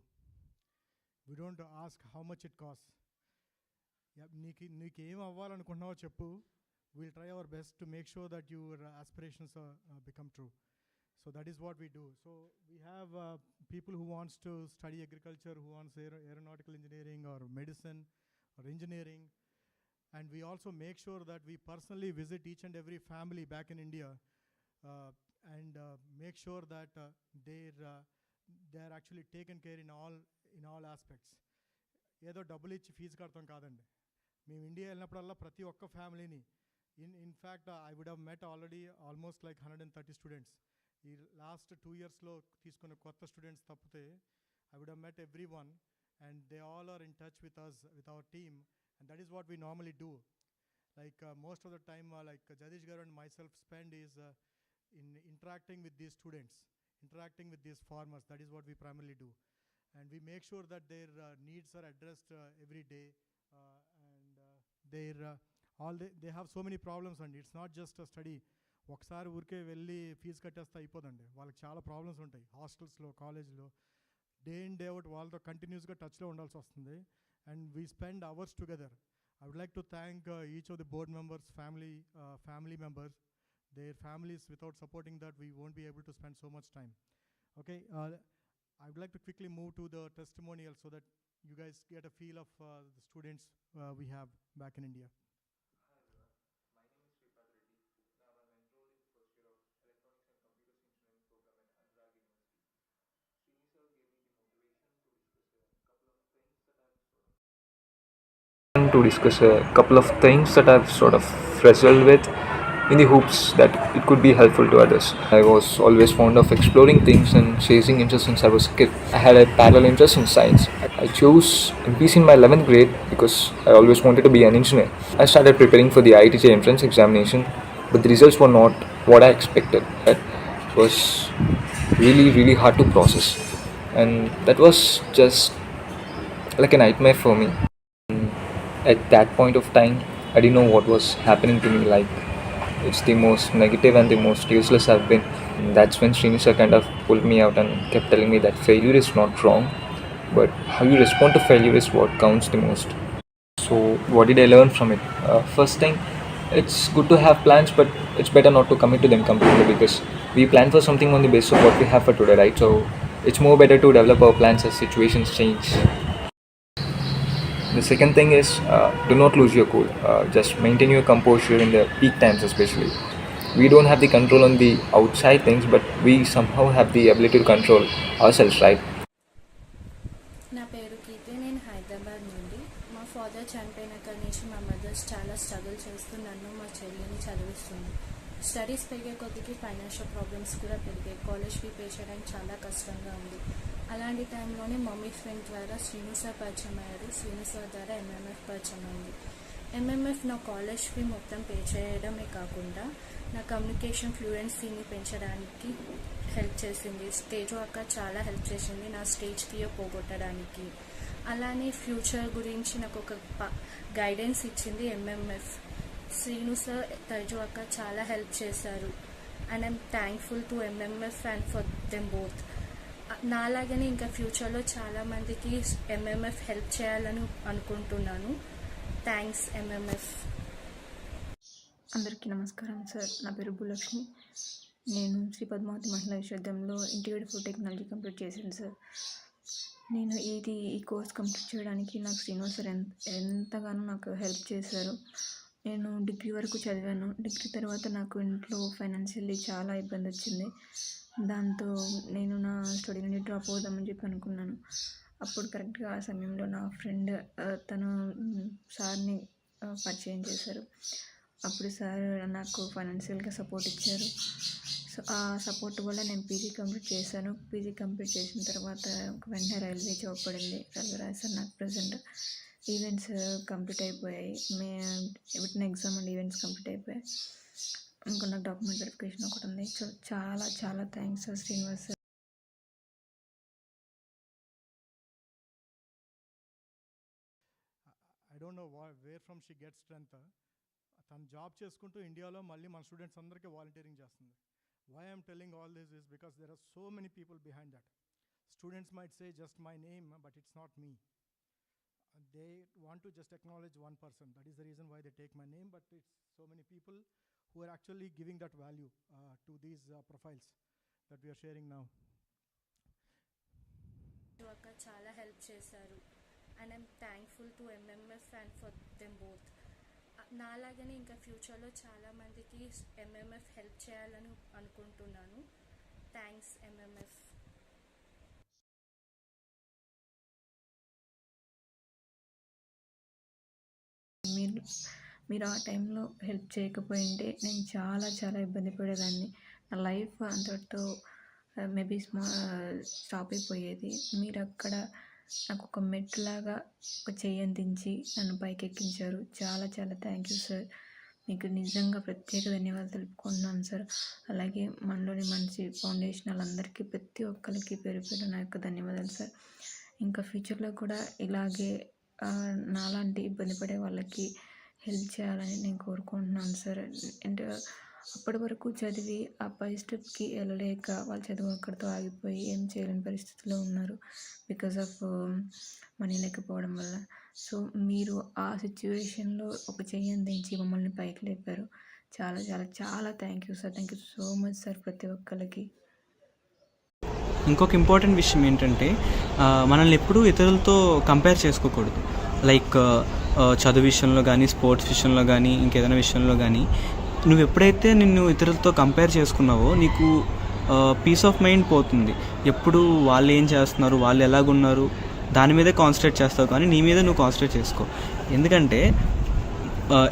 We don't ask how much it costs. నీకు ఏం అవ్వాలనుకుంటున్నావో చెప్పు. We'll try our best to make sure that your aspirations become true. So that is what we do. So we have people who wants to study agriculture, who wants aeronautical engineering or medicine or engineering. And we also make sure that we personally visit each and every family back in India and make sure that they're actually taken care in all aspects. ఏదో డబ్బులు ఇచ్చి fee కడతాం కాదండి. మేము India వెళ్ళినప్పుడల్లా ప్రతి ఒక్క ఫ్యామిలీని in fact I would have met already almost like 130 students. ఈ లాస్ట్ 2 yearsలో తీసుకున్న కొత్త స్టూడెంట్స్ తప్పితే I would have met everyone, and they all are in touch with us, with our team, and that is what we normally do. Like most of the time like Jadish Garu and myself spend is in interacting with these students, interacting with these farmers. That is what we primarily do, and we make sure that their needs are addressed every day, and they have so many problems, and it's not just a study. ఒకసారి ఊరికే వెళ్ళి fee కట్టేస్తే అయిపోదండి. వాళ్ళకి చాలా problems ఉంటాయి హాస్టల్స్లో, కాలేజ్లో. Day in day out వాళ్ళతో కంటిన్యూస్గా టచ్లో ఉండాల్సి వస్తుంది, and we spend hours together. I would like to thank each of the board members, family members, their families. Without supporting that, we won't be able to spend so much time. Okay, I would like to quickly move to the testimonial so that you guys get a feel of the students we have back in India. To discuss a couple of things that I've sort of wrestled with in the hopes that it could be helpful to others. I was always fond of exploring things and chasing interest since I was a kid. I had a parallel interest in science. I chose MPC in my 11th grade because I always wanted to be an engineer. I started preparing for the IITJ entrance examination, but the results were not what I expected. It was really hard to process, and that was just like a nightmare for me. At that point of time, I didn't know what was happening to me. Like, it's the most negative and the most useless I've been. And that's when Srini sir kind of pulled me out and kept telling me that failure is not wrong, but how you respond to failure is what counts the most. So what did I learn from it? First thing, it's good to have plans, but it's better not to commit to them completely, because we plan for something on the basis of what we have for today, right? So it's more better to develop our plans as situations change. The second thing is, do not lose your cool. Just maintain your composure in the peak times especially. We don't have the control on the outside things, but we somehow have the ability to control ourselves, right? నా పేరు కీర్తి, నేను హైదరాబాద్ నుండి. మా father చనిపోయినాక నుంచి మా mothers చాలా struggle చేస్తూ నన్ను మా చెల్లిని చదివిస్తుంది. స్టడీస్ పెరిగే కొద్దికి ఫైనాన్షియల్ ప్రాబ్లమ్స్ కూడా పెరిగాయి. కాలేజ్ ఫీ పే చేయడానికి చాలా కష్టంగా ఉంది. అలాంటి టైంలోనే మమ్మీ ఫ్రెండ్ ద్వారా శ్రీను సార్ పరిచయం అయ్యారు. శ్రీను సార్ ద్వారా MMF పరిచయం అయింది. MMF నా కాలేజ్ ఫీ మొత్తం పే చేయడమే కాకుండా నా కమ్యూనికేషన్ ఫ్లూయెన్సీని పెంచడానికి హెల్ప్ చేసింది. స్టేజ్ అక్క చాలా హెల్ప్ చేసింది నా స్టేజ్ ఫియర్ పోగొట్టడానికి. అలానే ఫ్యూచర్ గురించి నాకు ఒక గైడెన్స్ ఇచ్చింది MMF. శ్రీను సార్, తైజు అక్క చాలా హెల్ప్ చేశారు. And I'm thankful to MMF and for them both. నాలాగనే ఇంకా ఫ్యూచర్లో చాలామందికి MMF హెల్ప్ చేయాలని అనుకుంటున్నాను. Thanks MMF. అందరికీ నమస్కారం సార్. నా పేరు భూలక్ష్మి. నేను శ్రీ పద్మావతి మహిళా విశ్వవిద్యాలయంలో ఇంటిగ్రేటెడ్ ఫుడ్ టెక్నాలజీ కంప్లీట్ చేశాను సార్. నేను ఈ కోర్స్ కంప్లీట్ చేయడానికి నాకు శ్రీనివాస్ సార్ ఎంతగానో నాకు హెల్ప్ చేశారు. నేను డిగ్రీ వరకు చదివాను. డిగ్రీ తర్వాత నాకు ఇంట్లో ఫైనాన్షియల్లీ చాలా ఇబ్బంది వచ్చింది. దాంతో నేను నా స్టడీ నుండి డ్రాప్ అవుదామని చెప్పి అనుకున్నాను. అప్పుడు కరెక్ట్గా ఆ సమయంలో నా ఫ్రెండ్ తను సార్ని పరిచయం చేశారు. అప్పుడు సార్ నాకు ఫైనాన్షియల్గా సపోర్ట్ ఇచ్చారు. సో ఆ సపోర్ట్ వల్ల నేను పీజీ కంప్లీట్ చేశాను. పీజీ కంప్లీట్ చేసిన తర్వాత వెంటనే రైల్వే జాబ్ పడింది. రైల్వే రాశాను. నాకు ప్రజెంట్ ఈవెంట్స్ కంప్లీట్ అయిపోయాయి. Written exam and events complete అయిపోయాయి. ఇంకా నాకు డాక్యుమెంట్ వెరిఫికేషన్ ఒకటి ఉంది. సో చాలా thanks sir Srinivas sir. I don't know where from she gets strength. తను జాబ్ చేసుకుంటూ ఇండియాలో మళ్ళీ మన స్టూడెంట్స్ అందరికీ వాలంటీరింగ్ చేస్తుంది. Why I'm telling all this is because there are so many people behind that. Students might say just my name, but it's not me. They want to just acknowledge one person. That is the reason why they take my name, but it's so many people who are actually giving that value to these profiles that we are sharing now. అక్క చాలా help చేశారు. And I'm thankful to MMF and for them both. నాలాగనే ఇంకా ఫ్యూచర్లో చాలామందికి MMF help చేయాలని అనుకుంటున్నాను. Thanks MMF. మీరు ఆ టైంలో హెల్ప్ చేయకపోయింటే నేను చాలా ఇబ్బంది పడేదాన్ని. నా లైఫ్ అంతటితో మేబీ స్టాప్ అయిపోయేది. మీరు అక్కడ నాకు ఒక మెట్లాగా ఒక చెయ్యి అందించి నన్ను పైకి ఎక్కించారు. చాలా థ్యాంక్ యూ సార్. మీకు నిజంగా ప్రత్యేక ధన్యవాదాలు తెలుపుకుంటున్నాను సార్. అలాగే మనలోని మంచి ఫౌండేషన్ వాళ్ళందరికీ ప్రతి ఒక్కరికి పేరు నా యొక్క ధన్యవాదాలు సార్. ఇంకా ఫ్యూచర్లో కూడా ఇలాగే నాలాంటి ఇబ్బంది పడే వాళ్ళకి హెల్ప్ చేయాలని నేను కోరుకుంటున్నాను సార్. అండ్ అప్పటి వరకు చదివి ఆ పై స్టెప్కి వెళ్ళలేక వాళ్ళ చదువు అక్కడితో ఆగిపోయి ఏం చేయలేని పరిస్థితిలో ఉన్నారు బికాస్ ఆఫ్ మనీ లేకపోవడం వల్ల. సో మీరు ఆ సిచ్యువేషన్లో ఒక చెయ్యి అందించి మమ్మల్ని పైకి లేపారు. చాలా thank you sir. Thank you so much sir ప్రతి ఒక్కరికి. ఇంకొక ఇంపార్టెంట్ విషయం ఏంటంటే మనల్ని ఎప్పుడూ ఇతరులతో కంపేర్ చేసుకోకూడదు. లైక్ చదువు విషయంలో కానీ, స్పోర్ట్స్ విషయంలో కానీ, ఇంకేదైనా విషయంలో కానీ నువ్వు ఎప్పుడైతే నిన్ను ఇతరులతో కంపేర్ చేసుకున్నావో నీకు పీస్ ఆఫ్ మైండ్ పోతుంది. ఎప్పుడు వాళ్ళు ఏం చేస్తున్నారు, వాళ్ళు ఎలాగున్నారు దాని మీదే కాన్సన్ట్రేట్ చేస్తావు, కానీ నీ మీద నువ్వు కాన్సన్ట్రేట్ చేసుకో. ఎందుకంటే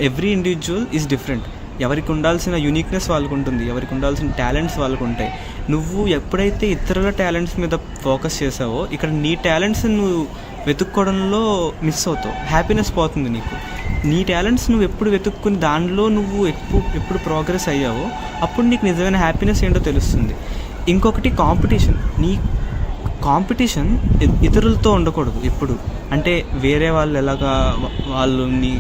ఎవ్రీ ఇండివిజువల్ ఈజ్ డిఫరెంట్. ఎవరికి ఉండాల్సిన యూనిక్నెస్ వాళ్ళకు ఉంటుంది, ఎవరికి ఉండాల్సిన టాలెంట్స్ వాళ్ళకు ఉంటాయి. నువ్వు ఎప్పుడైతే ఇతరుల టాలెంట్స్ మీద ఫోకస్ చేసావో ఇక్కడ నీ టాలెంట్స్ నువ్వు వెతుక్కోవడంలో మిస్ అవుతావు, హ్యాపీనెస్ పోతుంది నీకు. నీ టాలెంట్స్ నువ్వు ఎప్పుడు వెతుక్కుని దానిలో నువ్వు ఎప్పుడు ప్రోగ్రెస్ అయ్యావో అప్పుడు నీకు నిజమైన హ్యాపీనెస్ ఏంటో తెలుస్తుంది. ఇంకొకటి కాంపిటీషన్. నీ కాంపిటీషన్ ఇతరులతో ఉండకూడదు ఎప్పుడు. అంటే వేరే వాళ్ళు ఎలాగా వాళ్ళు నీ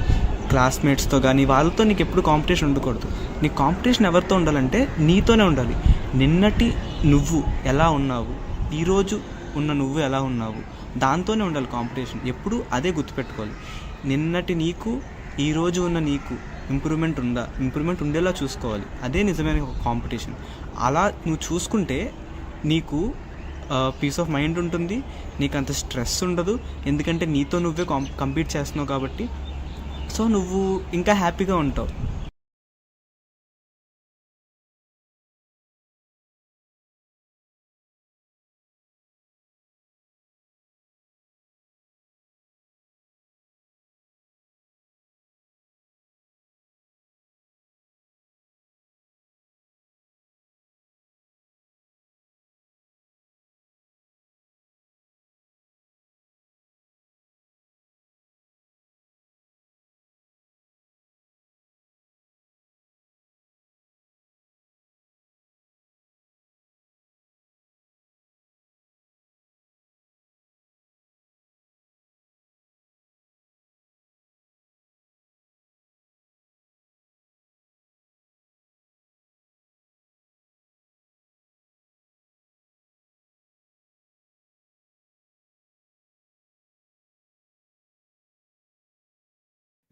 క్లాస్మేట్స్తో కానీ వాళ్ళతో నీకు ఎప్పుడు కాంపిటీషన్ ఉండకూడదు. నీ కాంపిటీషన్ ఎవరితో ఉండాలంటే నీతోనే ఉండాలి. నిన్నటి నువ్వు ఎలా ఉన్నావు, ఈరోజు ఉన్న నువ్వు ఎలా ఉన్నావు, దాంతోనే ఉండాలి కాంపిటీషన్ ఎప్పుడు. అదే గుర్తుపెట్టుకోవాలి. నిన్నటి నీకు ఈరోజు ఉన్న నీకు ఇంప్రూవ్మెంట్ ఉండేలా చూసుకోవాలి. అదే నిజమైన కాంపిటీషన్. అలా నువ్వు చూసుకుంటే నీకు పీస్ ఆఫ్ మైండ్ ఉంటుంది, నీకు అంత స్ట్రెస్ ఉండదు. ఎందుకంటే నీతో నువ్వే కంపీట్ చేస్తున్నావు కాబట్టి. సో నువ్వు ఇంకా హ్యాపీగా ఉంటావు.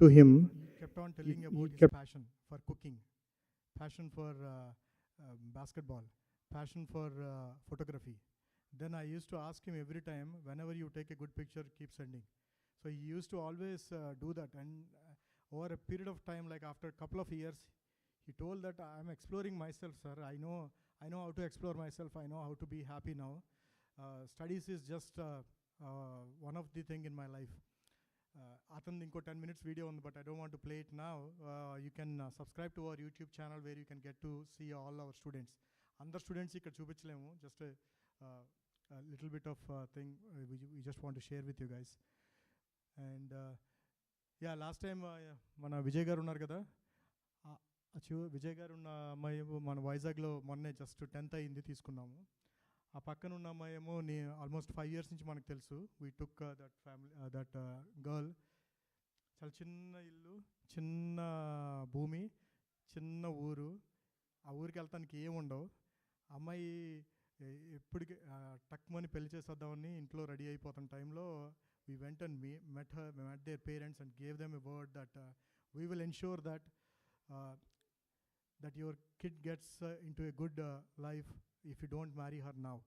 To him, kept on telling about his passion for cooking, passion for basketball, passion for photography. Then I used to ask him every time, whenever you take a good picture, keep sending. So he used to always do that. And over a period of time, like after a couple of years, he told that I'm exploring myself, sir. I know how to explore myself. I know how to be happy now. Studies is just one of the thing in my life. Athan inko 10 minutes video on, but I don't want to play it now. You can subscribe to our YouTube channel where you can get to see all our students. Other students ikkada chupinchalemu, just a little bit of thing we just want to share with you guys. And yeah, last time mana Vijay garu unnar kada, Vijay garu unna ammayi mana Vizag lo monne just 10th ayindi తీసుకున్నాము. ఆ పక్కన ఉన్న అమ్మాయి ఏమో almost 5 years నుంచి మనకు తెలుసు. We took that family that girl. చాలా చిన్న ఇల్లు, చిన్న భూమి, చిన్న ఊరు. ఆ ఊరికి వెళ్తానికి ఏముండవు. అమ్మాయి ఎప్పటికి టక్మని పెళ్లి చేసేద్దామని ఇంట్లో రెడీ అయిపోతున్న టైంలో we went and met their parents and gave them a word that we will ensure that your kid gets in to a good life. If you don't marry her now,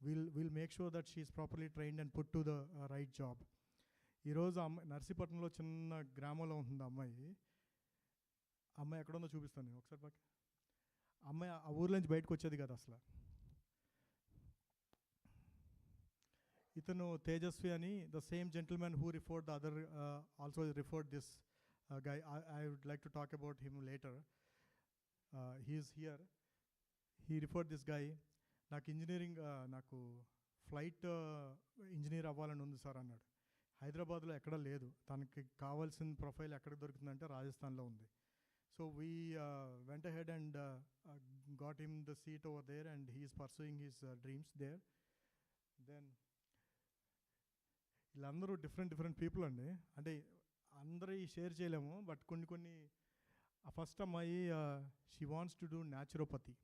we'll make sure that she is properly trained and put to the right job. ఈరోజు నర్సీపట్నంలో చిన్న గ్రామంలో ఉంటుంది అమ్మాయి. అమ్మాయి ఎక్కడ ఉందో చూపిస్తాను నేను ఒకసారి. బాగా అమ్మాయి ఆ ఊర్లో నుంచి బయటకు వచ్చేది కదా అసలు. ఇతను తేజస్వి అని, the same gentlemen who referred the other also referred this guy. I would like to talk about him later. He is here. He referred this guy. నాకు ఇంజనీరింగ్, నాకు ఫ్లైట్ ఇంజనీర్ అవ్వాలని ఉంది సార్ అన్నాడు. హైదరాబాద్లో ఎక్కడ లేదు. తనకి కావాల్సిన ప్రొఫైల్ ఎక్కడ దొరుకుతుందంటే రాజస్థాన్లో ఉంది. So we went ahead and got him the seat over there and he is pursuing his dreams there. Then వీళ్ళందరూ డిఫరెంట్ పీపుల్ అండి. అంటే అందరూ షేర్ చేయలేము, బట్ కొన్ని ఫస్ట్ అమ్మాయి she wants to do naturopathy.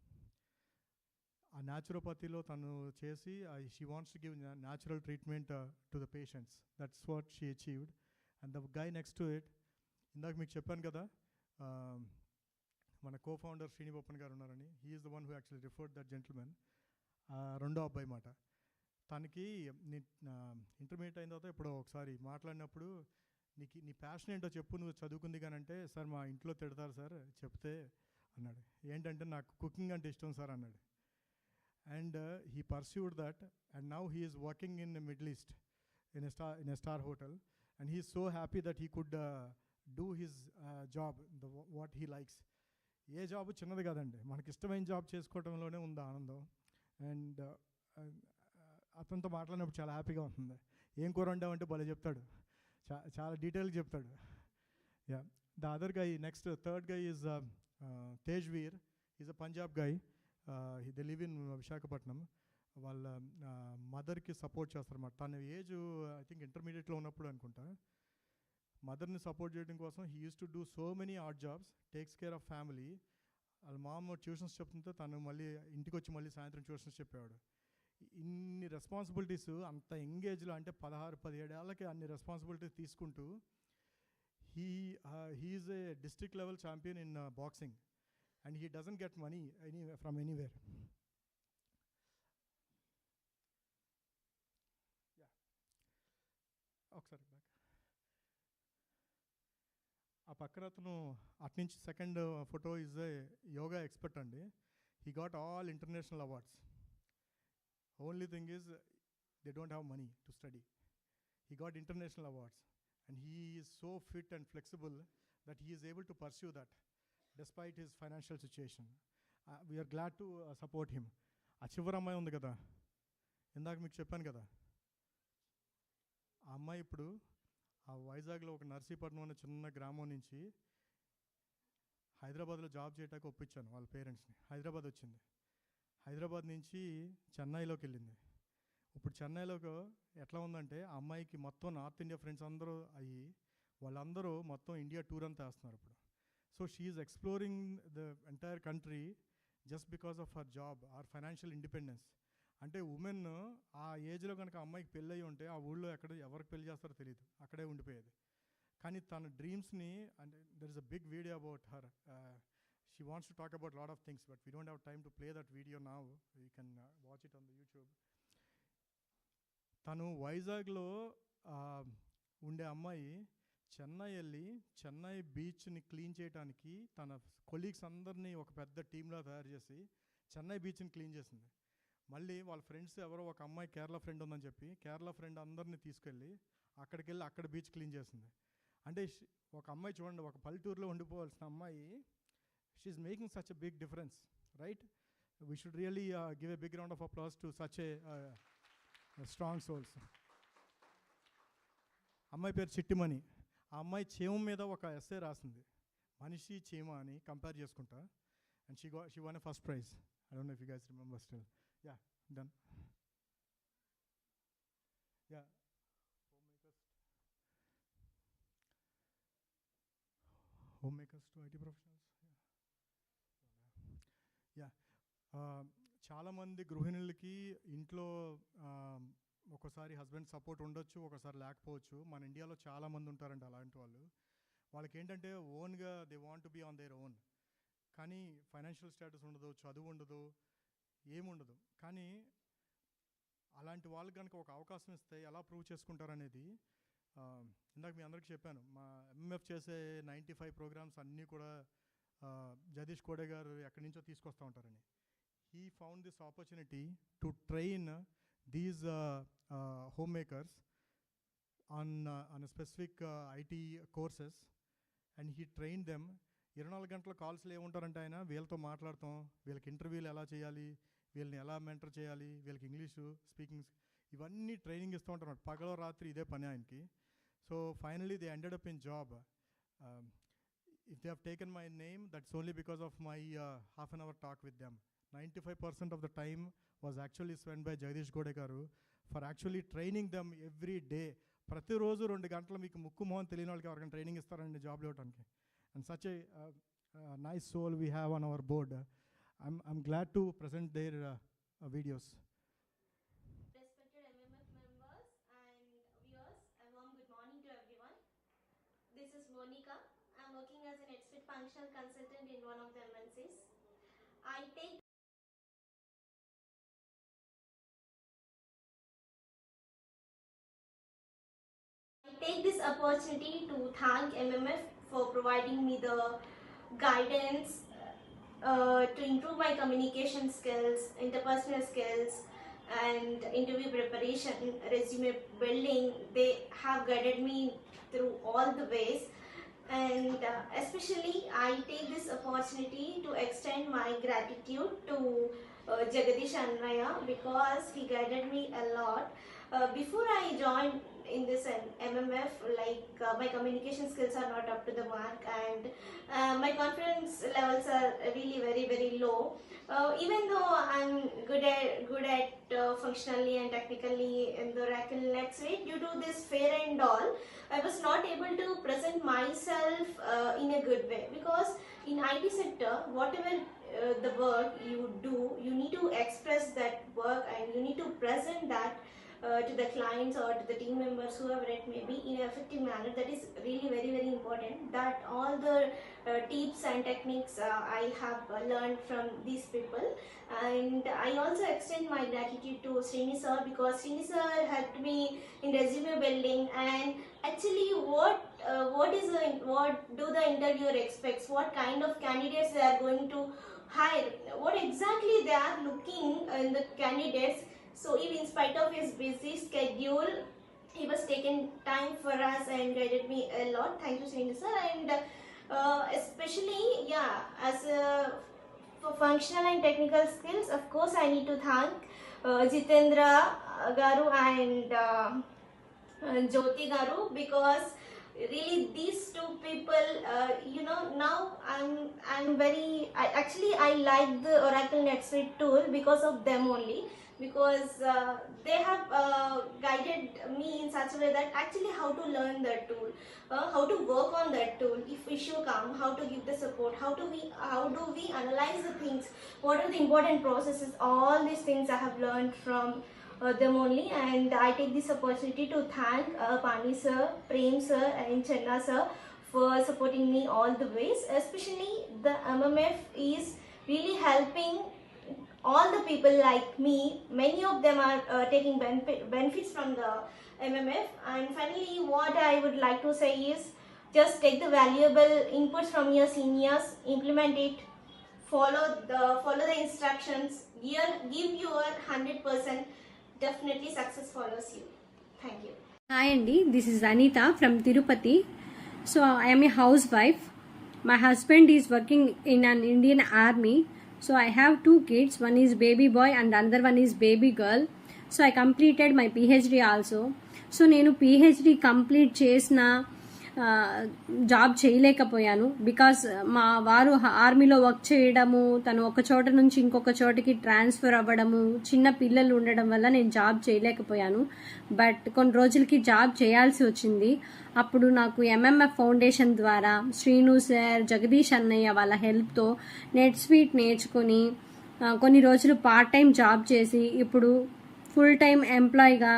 ఆ న్యాచురోపతిలో తను చేసి she wants to give natural treatment to the patients. That's what she achieved. And the guy next to it, ఇందాక మీకు చెప్పాను కదా మన కో-ఫౌండర్ శ్రీనిబొప్పన్ గారు ఉన్నారని. He is the one who actually referred that gentlemen. రెండో అబ్బాయి మాట. తనకి ఇంటర్మీడియట్ అయిన తర్వాత ఇప్పుడు ఒకసారి మాట్లాడినప్పుడు, నీ ప్యాషన్ ఏంటో చెప్పు, నువ్వు చదువుకుంది కానీ అంటే, సార్ మా ఇంట్లో తిడతారు సార్ చెప్తే అన్నాడు. ఏంటంటే నాకు కుకింగ్ అంటే ఇష్టం సార్ అన్నాడు. And he pursued that, and now he is working in the Middle East in a star hotel, and he is so happy that he could do his job, what he likes. A job చిన్నది కాదండి, మనకి ఇష్టమైన job చేసుకోవడంలోనే ఉంది ఆనందం. And అతనితో మాట్లాడినప్పుడు చాలా హ్యాపీగా ఉంటుంది. ఏం కూర వండామంటే భలే చెప్తాడు, చాలా డీటెయిల్గా చెప్తాడు. Yeah, the other guy, next third guy is Tejveer. Is a Punjab guy. They live in Visakhapatnam. వాళ్ళ మదర్కి సపోర్ట్ చేస్తారన్నమాట. తన ఏజ్ ఐ థింక్ ఇంటర్మీడియట్లో ఉన్నప్పుడు అనుకుంటా. మదర్ని సపోర్ట్ చేయడం కోసం he use to do so many add jobs, takes care of family. వాళ్ళ మామ ట్యూషన్స్ చెప్తుంటే తను మళ్ళీ ఇంటికి వచ్చి మళ్ళీ సాయంత్రం ట్యూషన్స్ చెప్పేవాడు. ఇన్ని రెస్పాన్సిబిలిటీస్ అంత ఎంగేజ్లో, అంటే 16-17 ఏళ్ళకి అన్ని రెస్పాన్సిబిలిటీస్ తీసుకుంటూ he's a district level champion in boxing and he doesn't get money from anywhere. ఒకసారి బ్యాక్. ఆ పక్కన అతను అట్నుంచి second photo is a yoga expert అండి. He got all international awards. Only thing is they don't have money to study. He got international awards and he is so fit and flexible that he is able to pursue that despite his financial situation. We are glad to support him. ఆ చివరి అమ్మాయి ఉంది కదా, ఇందాక మీకు చెప్పాను కదా, ఆ అమ్మాయి ఇప్పుడు ఆ వైజాగ్లో ఒక నర్సీపట్నం అనే చిన్న గ్రామం నుంచి హైదరాబాద్లో జాబ్ చేయడానికి ఒప్పించాను వాళ్ళ పేరెంట్స్ని. హైదరాబాద్ వచ్చింది. హైదరాబాద్ నుంచి చెన్నైలోకి వెళ్ళింది. ఇప్పుడు చెన్నైలోకి ఎట్లా ఉందంటే ఆ అమ్మాయికి మొత్తం నార్త్ ఇండియా ఫ్రెండ్స్ అందరూ అయ్యి వాళ్ళందరూ మొత్తం ఇండియా టూర్ అంతా వేస్తున్నారు ఇప్పుడు. So she is exploring the entire country just because of her job, or financial independence. అంటే ఉమెన్ ఆ ఏజ్లో కనుక అమ్మాయికి పెళ్ళి అయ్యి ఉంటే ఆ ఊళ్ళో ఎవరికి పెళ్లి చేస్తారో తెలియదు, అక్కడే ఉండిపోయేది. కానీ తన డ్రీమ్స్ని, అంటే there is a big video about her. She wants to talk about lot of things but we don't have time to play that video now. You can watch it on the YouTube. తను వైజాగ్లో ఉండే అమ్మాయి చెన్నై వెళ్ళి Chennai బీచ్ని clean చేయడానికి తన colleagues అందరినీ ఒక పెద్ద టీంలో తయారు చేసి చెన్నై బీచ్ని క్లీన్ చేసింది. మళ్ళీ వాళ్ళ ఫ్రెండ్స్ ఎవరో ఒక అమ్మాయి కేరళ ఫ్రెండ్ ఉందని చెప్పి కేరళ ఫ్రెండ్ అందరినీ తీసుకెళ్ళి అక్కడికి వెళ్ళి అక్కడ బీచ్ క్లీన్ చేసింది. అంటే ఒక అమ్మాయి చూడండి, ఒక పల్లెటూరులో ఉండిపోవాల్సిన అమ్మాయి, she is making such a big difference, right? We should really give a big round of applause to such a strong souls. అమ్మాయి పేరు చిట్టిమణి. ఆ అమ్మాయి చీమ మీద ఒక ఎస్సే రాసింది, మనిషి చీమ అని కంపేర్ చేసుకుంటా. And she won a first prize. I don't know if you guys remember still. Yeah, done. Yeah, home makers to IT professionals. Yeah, చాలామంది గృహిణులకి ఇంట్లో ఒకసారి హస్బెండ్ సపోర్ట్ ఉండొచ్చు, ఒకసారి లేకపోవచ్చు. మన ఇండియాలో చాలామంది ఉంటారండి అలాంటి వాళ్ళు. వాళ్ళకి ఏంటంటే ఓన్గా they want to be on their own. కానీ ఫైనాన్షియల్ స్టేటస్ ఉండదు, చదువు ఉండదు, ఏముండదు. కానీ అలాంటి వాళ్ళకి కనుక ఒక అవకాశం ఇస్తే ఎలా ప్రూవ్ చేసుకుంటారనేది ఇందాక మీ అందరికీ చెప్పాను. మా MMF చేసే 95 ప్రోగ్రామ్స్ అన్నీ కూడా జగదీష్ కోడే గారు ఎక్కడి నుంచో తీసుకొస్తూ ఉంటారని. He found this opportunity to train these homemakers on a specific IT courses and he trained them. 24 గంటల కాల్స్లో ఏముంటారంటే ఆయన వీళ్ళతో మాట్లాడతాం, వీళ్ళకి ఇంటర్వ్యూలు ఎలా చేయాలి, వీళ్ళని ఎలా మెంటర్ చేయాలి, వీళ్ళకి ఇంగ్లీషు స్పీకింగ్, ఇవన్నీ ట్రైనింగ్ ఇస్తూ ఉంటారు పగలో రాత్రి. ఇదే పని ఆయనకి. So finally they ended up in job. If they have taken my name, that's only because of my half an hour talk with them. 95% of the time was actually spent by Jagdish Gode garu for actually training them every day. ప్రతిరోజు 2 గంటలు మీకు ముక్కు మొహం తెలియని వాళ్ళకి ఎవరికైనా training ఇస్తారండి జాబ్లో ఇవ్వడానికి. And such a nice soul we have on our board. I'm glad to present their videos. Respected MMF members and viewers, a warm good morning to everyone. This is Monica. I'm working as an expert functional consultant in one of the MNCs. I take this opportunity to thank MMF for providing me the guidance to improve my communication skills, interpersonal skills, and interview preparation, resume building. They have guided me through all the ways. and especially I take this opportunity to extend my gratitude to Jagadish Annaya because he guided me a lot. Before I joined in this MMF, my communication skills are not up to the mark, and my confidence levels are really very low. Even though I'm good at functionally and technically in the Oracle NetSuite, due to this fear and all, I was not able to present myself in a good way, because in IT sector, whatever the work you do, you need to express that work and you need to present that to the clients or to the team members, whoever it may be, in an effective manner. That is really very important. That all the tips and techniques I have learned from these people. And I also extend my gratitude to Srini sir, because Srini sir helped me in resume building. And actually what do the interviewer expects, what kind of candidates they are going to hire, what exactly they are looking in the candidates. So even in spite of his busy schedule, he was taking time for us and guided me a lot. Thank you, Srini sir. And especially, yeah, as a for functional and technical skills, of course, I need to thank Jitendra Garu and Jyoti Garu, because really these two people, now I'm very, I like the Oracle NetSuite tool because of them only, because they have guided me in such a way that actually how to learn that tool, how to work on that tool if issue come, how to give the support, how do we analyze the things, what are the important processes. All these things I have learned from them only. And I take this opportunity to thank Pani sir, Prem sir and Channa sir for supporting me all the ways. Especially the MMF is really helping all the people like me. Many of them are taking benefits from the MMF. And finally, what I would like to say is, just take the valuable inputs from your seniors, implement it, follow the instructions, give your 100%. Definitely success follows you. Thank you. Hi Andy, this is Anita from Tirupati. So I am a housewife. My husband is working in an Indian army. So I have two kids. One is baby boy and another one is baby girl. So I completed my PhD also. So నేను PhD complete చేసిన job చేయలేకపోయాను, because మా వారు ఆర్మీలో work చేయడము, తను ఒక చోట నుంచి ఇంకొక చోటకి ట్రాన్స్ఫర్ అవ్వడము, చిన్న పిల్లలు ఉండడం వల్ల నేను జాబ్ చేయలేకపోయాను. బట్ కొన్ని రోజులకి జాబ్ చేయాల్సి వచ్చింది. అప్పుడు నాకు MMF ఫౌండేషన్ ద్వారా శ్రీను సార్, జగదీష్ అన్నయ్య వాళ్ళ హెల్ప్తో నెట్స్వీట్ నేర్చుకొని కొన్ని రోజులు పార్ట్ టైం జాబ్ చేసి ఇప్పుడు ఫుల్ టైం ఎంప్లాయీగా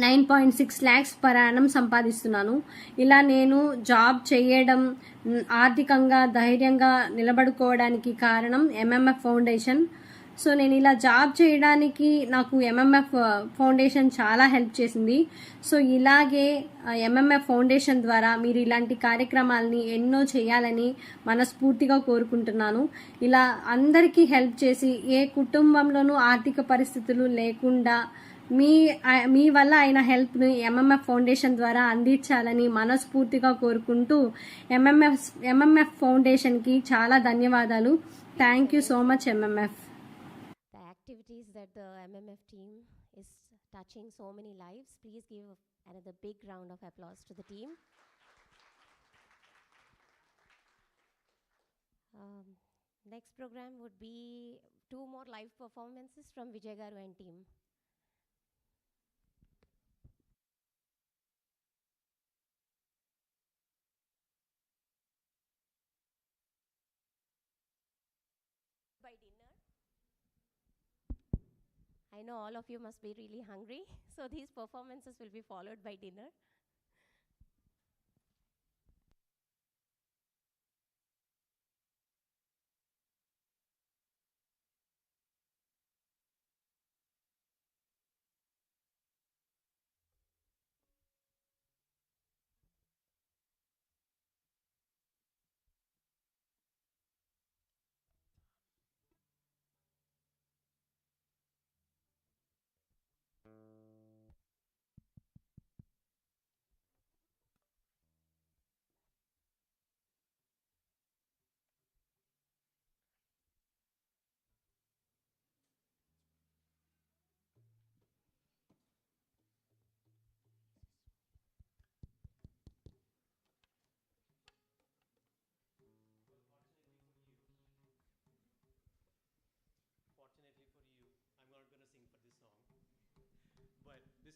9.6 lakhs per annum సంపాదిస్తున్నాను. ఇలా నేను జాబ్ చేయడం, ఆర్థికంగా ధైర్యంగా నిలబడుకోవడానికి కారణం MMF ఫౌండేషన్. సో నేను ఇలా జాబ్ చేయడానికి నాకు MMF ఫౌండేషన్ చాలా హెల్ప్ చేసింది. సో ఇలాగే MMF ఫౌండేషన్ ద్వారా మీరు ఇలాంటి కార్యక్రమాలని ఎన్నో చేయాలని మనస్ఫూర్తిగా కోరుకుంటున్నాను. ఇలా అందరికీ హెల్ప్ చేసి, ఏ కుటుంబంలోనూ ఆర్థిక పరిస్థితులు లేకుండా మీ వల్ల అయిన హెల్ప్ని MMF ఫౌండేషన్ ద్వారా అందించాలని మనస్ఫూర్తిగా కోరుకుంటూ MMF ఫౌండేషన్కి చాలా ధన్యవాదాలు. Thank you so much MMF. The activities that the MMF team is touching so many lives. Please give another big round of applause to the team. Next program would be 2 more live performances from Vijay Garu and team. By dinner. I know all of you must be really hungry, so these performances will be followed by dinner.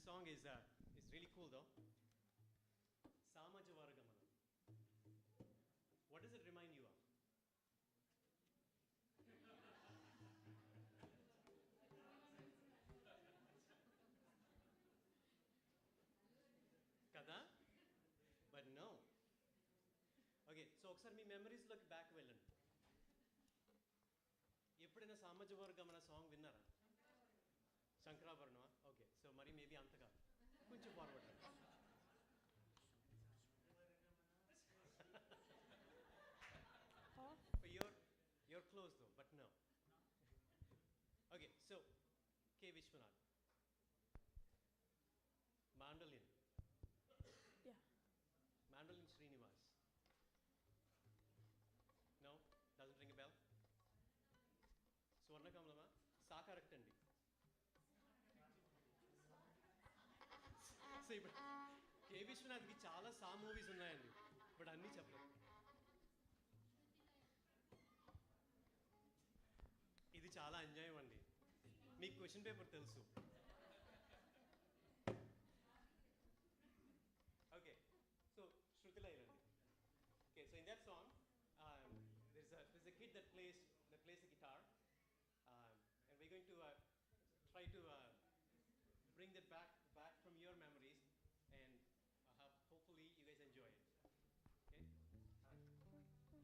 song is really cool though. Samaja Vargamana. What does it remind you of? Kada? But no. Okay, so ఒకసారి మీ మెమరీస్లోకి back వెళ్ళండి. ఎప్పుడైనా సామజవర్గమన song విన్నారా? శంకరాభరణమా? Okay, so మరి maybe అంతగా కొంచెం forward రండి. You're close though, but no. Okay, so K. Vishwanath. Mandolin. Yeah. Mandolin Srinivas. No? Doesn't ring a bell? Swarna Kamalama? Sa correct andi. So ఇప్పుడు కే విశ్వనాథ్కి చాలా సా మూవీస్ ఉన్నాయండి, బట్ అన్నీ చెప్పలేదు. ఇది చాలా అన్యాయం అండి. మీకు క్వశ్చన్ పేపర్ తెలుసు. ఓకే, సో శృతిలో ఇవ్వండి. Okay, so in that song there's a kid that plays the guitar, and we're going to try to bring that back from your memories, and hopefully you guys enjoy it. Okay. Shruti?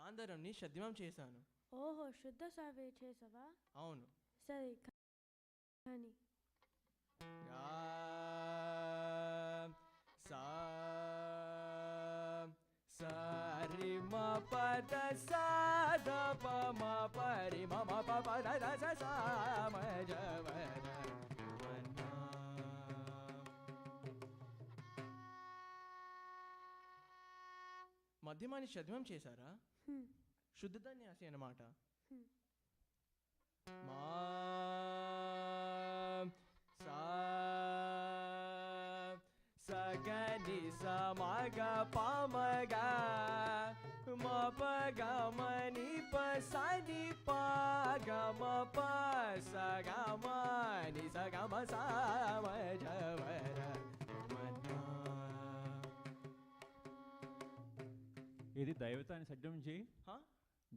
గాంధారంని షద్దిమం చేశాను. ఓహో, శుద్ధ సావే చేసావా? అవును. సరే కానీ సరి మ పద సాద ప మ పరి మ మ ప ప ద ద స సా మ జ వ ర మన్నా. మధ్యమాన్ని షద్మం చేశారా? శుద్ధధాన్యాసి అన్నమాట. మా సా సగని సమగ పమగ మ పగ మని ప సని పగ మ ప సగ మని సగ మ సా మ జ వ ర మన్నా. ఇది దైవతాన్ని సజ్జం చేయి.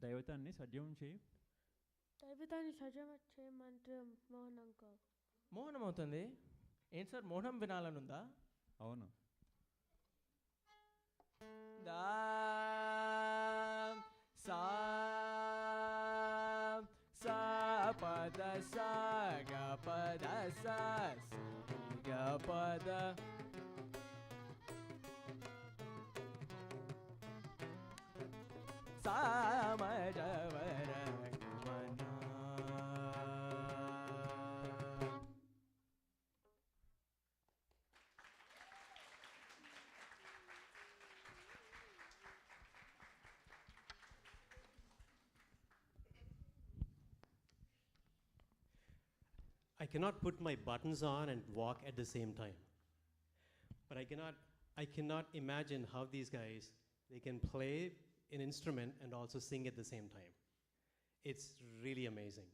దైవతాన్ని సజ్జం చేయి. దైవతాన్ని సజమ చేయమంటే మోహనం కాదు. మోహనం అవుతుంది. ఏంటి సార్, మోహనం వినాలనుందా? అవును. దా సా సా పద సా గ పద సా గ పద సా మ జ వ ర మన్నా. I cannot put my buttons on and walk at the same time. But I cannot imagine how these guys, they can play an instrument and also sing at the same time. It's really amazing.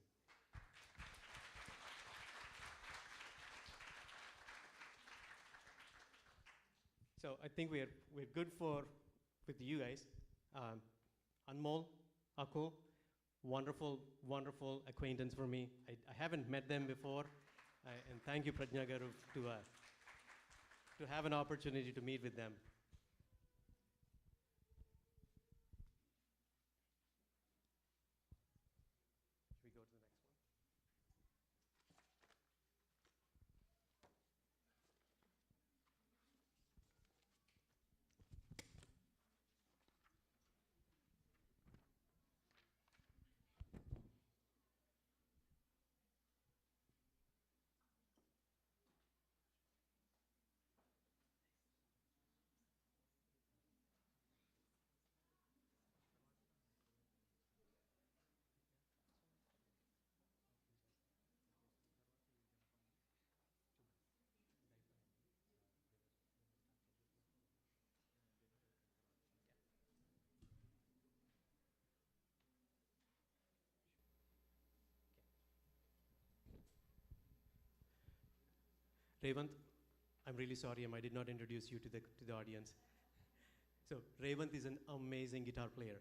So I think we're good with you guys. Anmol, Akul, wonderful acquaintance for me. I haven't met them before, and thank you, Prajna Garu, to have an opportunity to meet with them. Should we go to the next one? Revant, I'm really sorry I did not introduce you to the audience. So Revant is an amazing guitar player.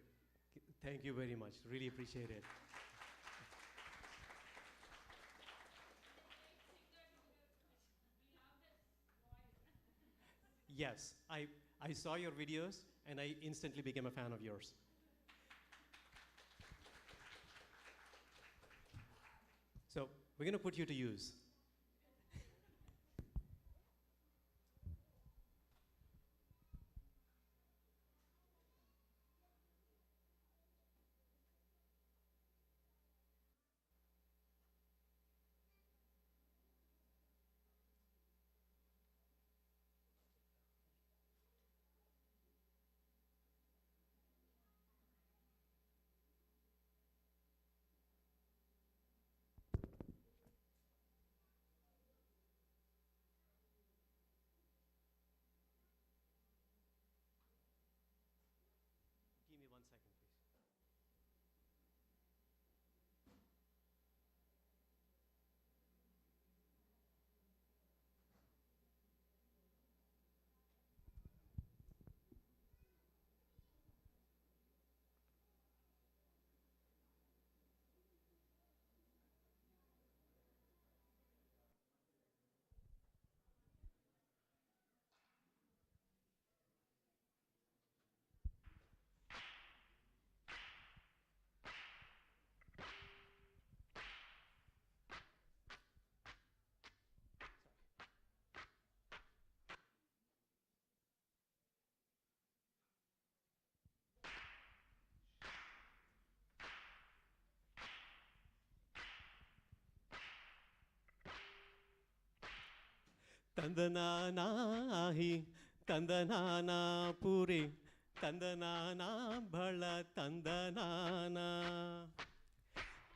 Thank you very much. Really appreciate it. Yes, I saw your videos and I instantly became a fan of yours. So we're going to put you to use. ತಂದನಾನಾಹಿ ತಂದನಾನ ಪೂರಿ ತಂದನಾನ ಬಳ ತಂದನಾನ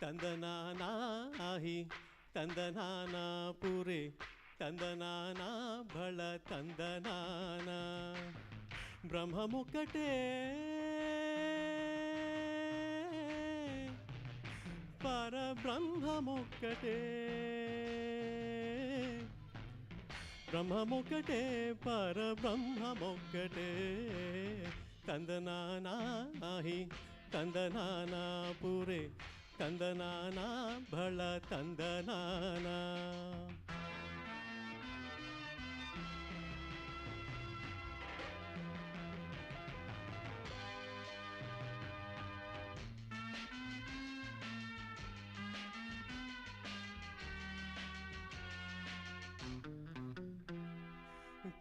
ತಂದನಾನಾಹಿ ತಂದನಾನ ಪೂರಿ ತಂದನಾನ ಬಳ ತಂದನಾನ ಬ್ರಹ್ಮಮುಕ್ಕಟೇ పరబ్రహ్మమొక్కటే బ్రహ్మమొక్కటే పరబ్రహ్మమొక్కటే తందనానాహి తందనానా పూరే తందనానా భళ తందనానా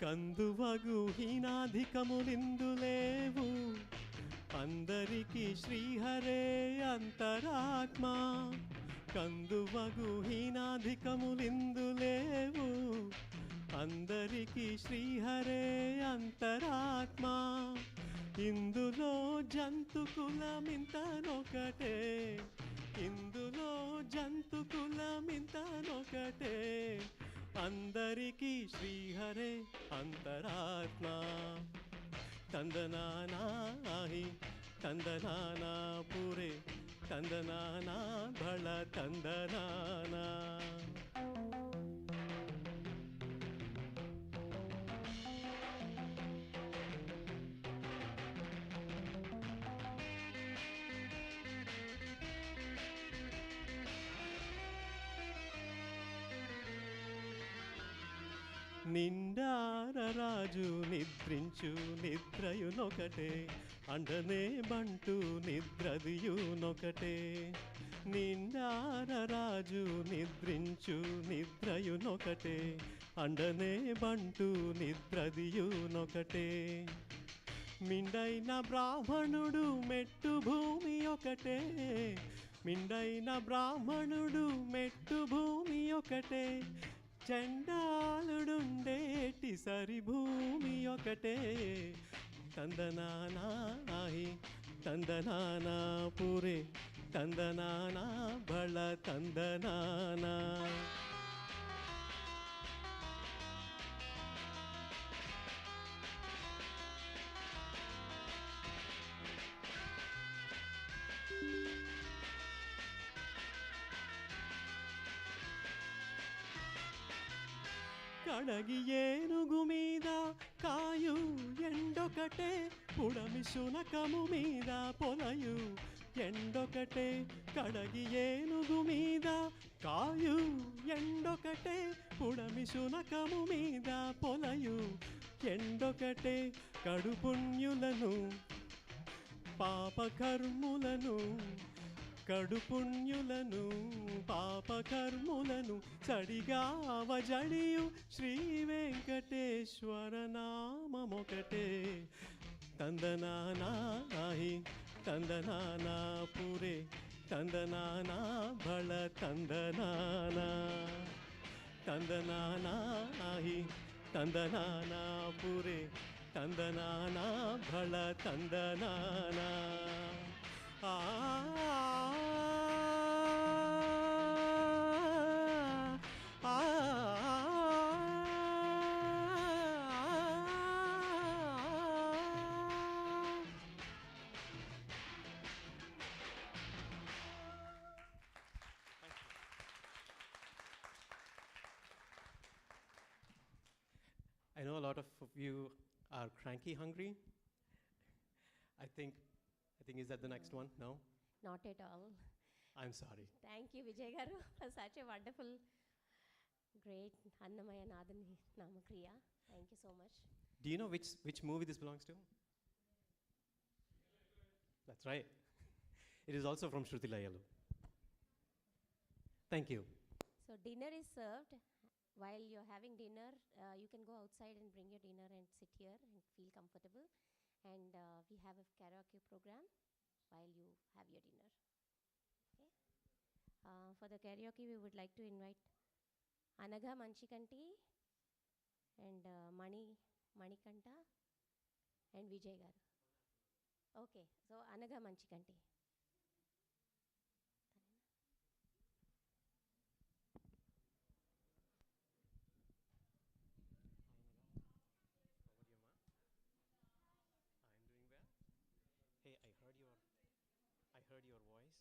కందువగు హీనాధికములిందులేవు అందరికీ శ్రీహరే అంతరాత్మ కందువగు హీనాధికములిందులేవు అందరికీ శ్రీహరే అంతరాత్మ ఇందులో జంతుకులమింతనొకటే ఇందులో జంతుకులమింతనొకటే అందరికీ శ్రీహరే అంతరాత్మ తందనానాహి తందనానా పూరే తందనానా భళ తందనానా నిండారరాజు నిద్రించు నిద్రయునొకటే అండనే బంటు నిద్రదియునొకటే నిండారరాజు నిద్రించు నిద్రయునొకటే అండనే బంటు నిద్రదియునొకటే మిండైన బ్రాహ్మణుడు మెట్టు భూమి ఒకటే మిండైన బ్రాహ్మణుడు మెట్టు భూమి ఒకటే చండాలుడుండేటి సరి భూమి ఒకటే తందనానాహి తందనానా పూరే తందనానా బళ తందనానా కడగి ఏనుగు మీద కాయు ఎండొకటే పుడమి శునకము మీద పొలయు ఎండొకటే కడగి ఏనుగు మీద కాయు ఎండొకటే పుడమి శునకము మీద పొలయు ఎండొకటే కడుపుణ్యులను పాపకర్ములను కడుపుణ్యులను పాపకర్ములను చడిగావజడియు శ్రీ వెంకటేశ్వర నామమొకటే తందనానాహి తందనానా పూరే తందనానా భళ తందనానా తందనానాహి తందనానా పూరే తందనానా భళ తందనానా ఆ I know a lot of you are cranky hungry. I think is that the next one? No? Not at all. I'm sorry. Thank you, Vijay Garu, for such a wonderful, great Annamaya Nadani Namakriya. Thank you so much. Do you know which movie this belongs to? That's right. It is also from Shruti Layalu. Thank you. So dinner is served. While you're having dinner, you can go outside and bring your dinner and sit here and feel comfortable. And we have a karaoke program while you have your dinner. Okay. For the karaoke, we would like to invite Anaga Manchikanti and Manikanta and Vijay garu. Okay, so Anaga Manchikanti. How are you, ma? I'm doing well. Hey, I heard your voice.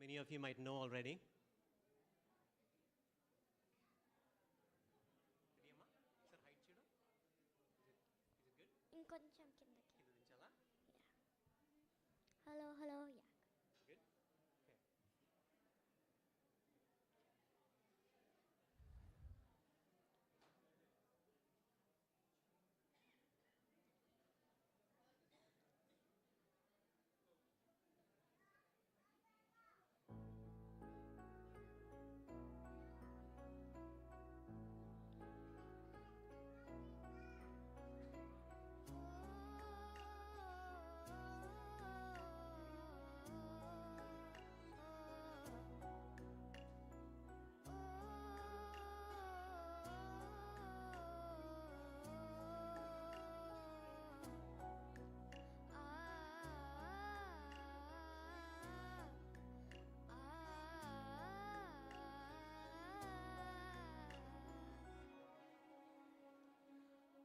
many of you might know already. ఇంకొంచెం కిందకి hello hello yeah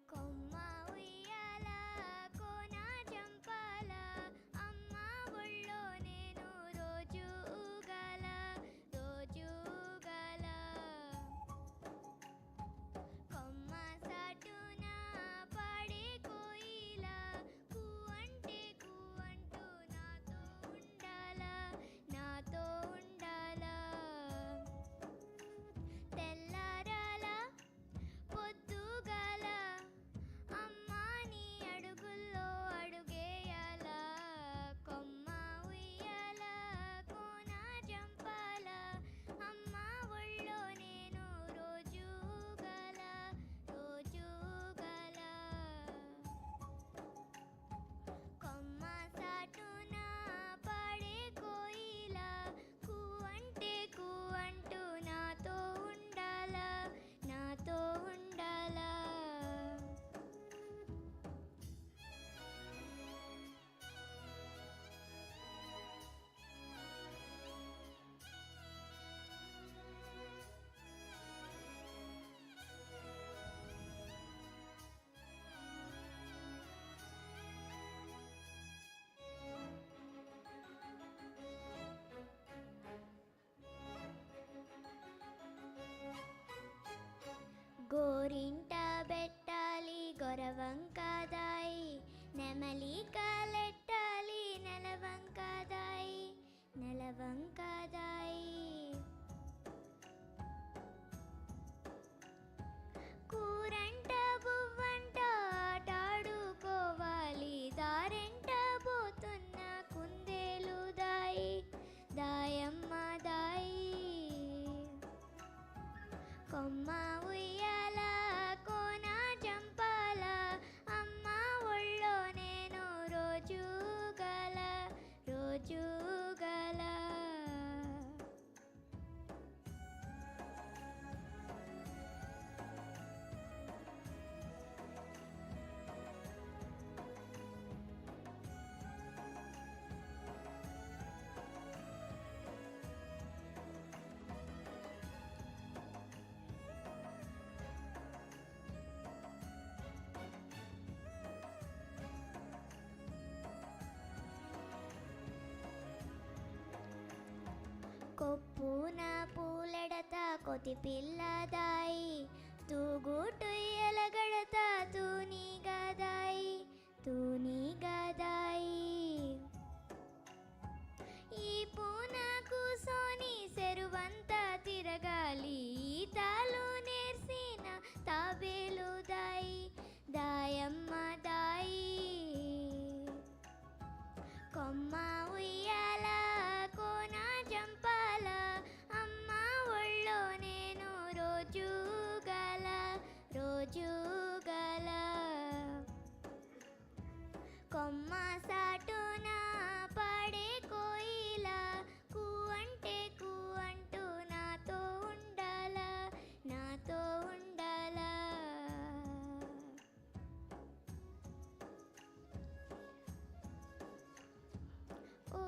కొమ్మ ఉయ్యాల కోన జంపాల అమ్మ ఒళ్ళో నేను రోజు ఊగాల రోజు ఊగాల కొమ్మ సాటున పాడే కోయిల కూ అంటే కూ అంటూ నాతో ఉండాల తెల్లారాల పొద్దుగాల అమ్మా నీ అడుగుల్లో అడుగేయాల కొమ్మ ఉయ్యాల కోన జంపాల అమ్మ ఒళ్ళో నేను రోజు ఊగాల రోజు ఊగాల కొమ్మ సాటున పాడే కోయిల కూ అంటే కూ అంటూ నాతో ఉండాల గోరింట బెట్టాలి గొరవంకాదాయి నెమలి కాలెట్టాలి నెలవంకాదాయి కూరంట బువ్వంట ఆటాడుకోవాలి దారెంట పోతున్న కుందేలు దాయమ్మ దాయి కొమ్మ ఉయ్యాల కోన జంపాల అమ్మ ఒళ్ళో నేను రోజు ఊగాల రోజు ఊగాల కొప్పున పూలెడత కొతి పిల్లదాయి తూగుటు ఎలగడత తూనిగదాయి ఈ పూన కూసోని సెరువంతా తిరగాలి తాలు నేర్సిన తాబేలు దాయమ్మ దాయి కొమ్మ ఉయ్యాల కోన జంపాల అమ్మ ఒళ్ళో నేను రోజు ఊగాల రోజు ఊగాల కొమ్మ సాటున పాడే కోయిల కూ అంటే కూ అంటూ నాతో ఉండాల ఓ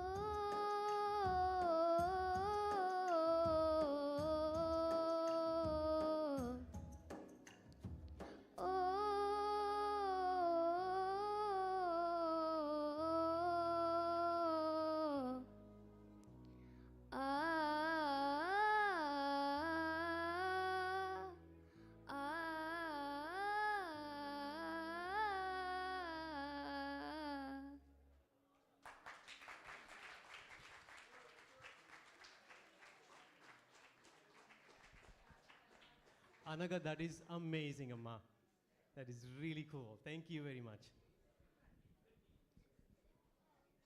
Anaga, that is amazing, Amma. That is really cool. Thank you very much.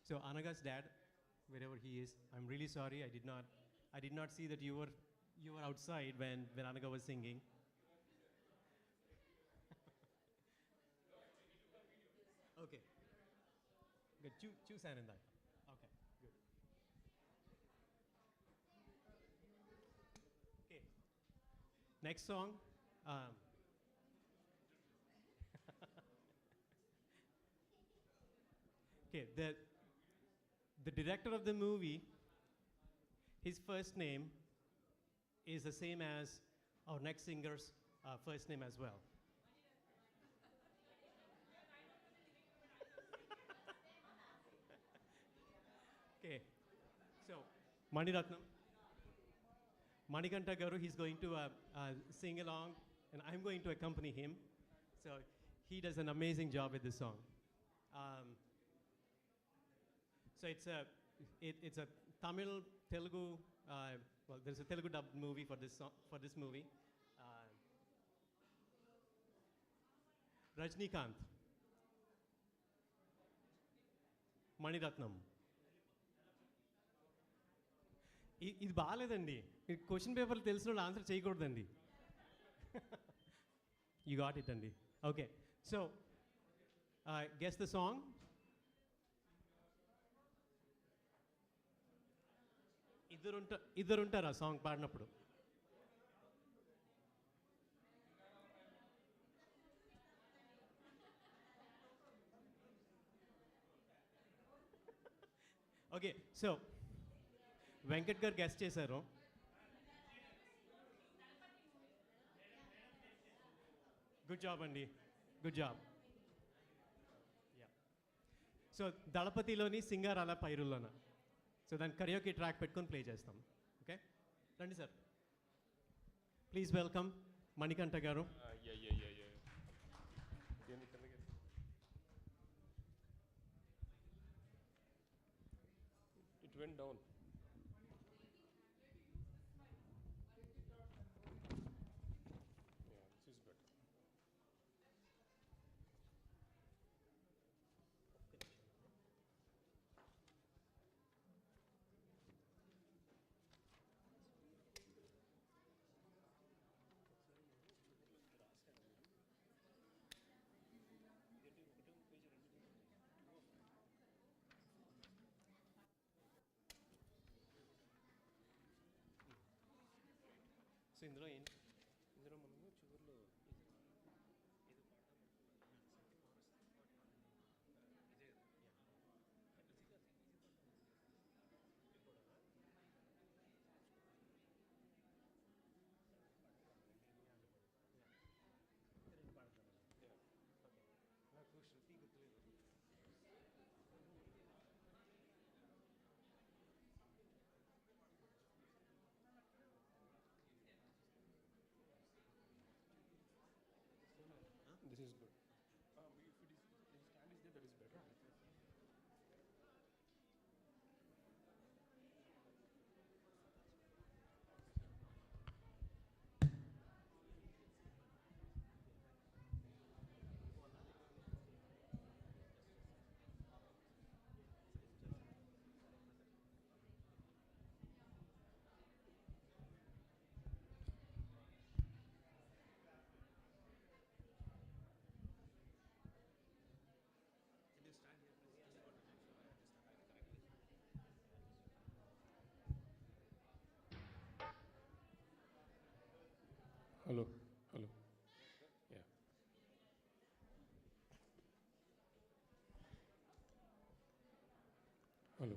So Anaga's dad, wherever he is, I'm really sorry. I did not see that you were outside when Anaga was singing. Okay. Good. Choose Ananda. Okay. Good. Okay. Next song. Okay. The director of the movie, his first name is the same as our next singer's first name as well. Okay, so Maniratnam, Manikanta Garu, he's going to sing along, and I'm going to accompany him. So he does an amazing job with this song. So it's a Tamil, Telugu. Well, there's a Telugu dubbed movie for this song, for this movie. Rajnikant, Maniratnam. ఇది బాగాలేదండి. Question పేపర్లు తెలిసిన వాళ్ళు answer చేయకూడదండి. You got it అండి. Okay, so guess the song. ఇద్దరుంటారు ఆ song పాడినప్పుడు. Okay, so Venkat garu guessed చేశారు. గుడ్ జాబ్ అండి, గుడ్ జాబ్. సో దళపతిలోని సింగారాల పైరుల్లోన, సో దాని కరియోకే ట్రాక్ పెట్టుకొని ప్లే చేస్తాం. ఓకే, రండి sir. Please welcome Manikanta garu. It went down. So ఇందులో మనము చివరిలో నాకు శృతి గుర్తులేదు. This is good. If it is, the stand is there, that is better. Hello, hello. Yeah. Hello.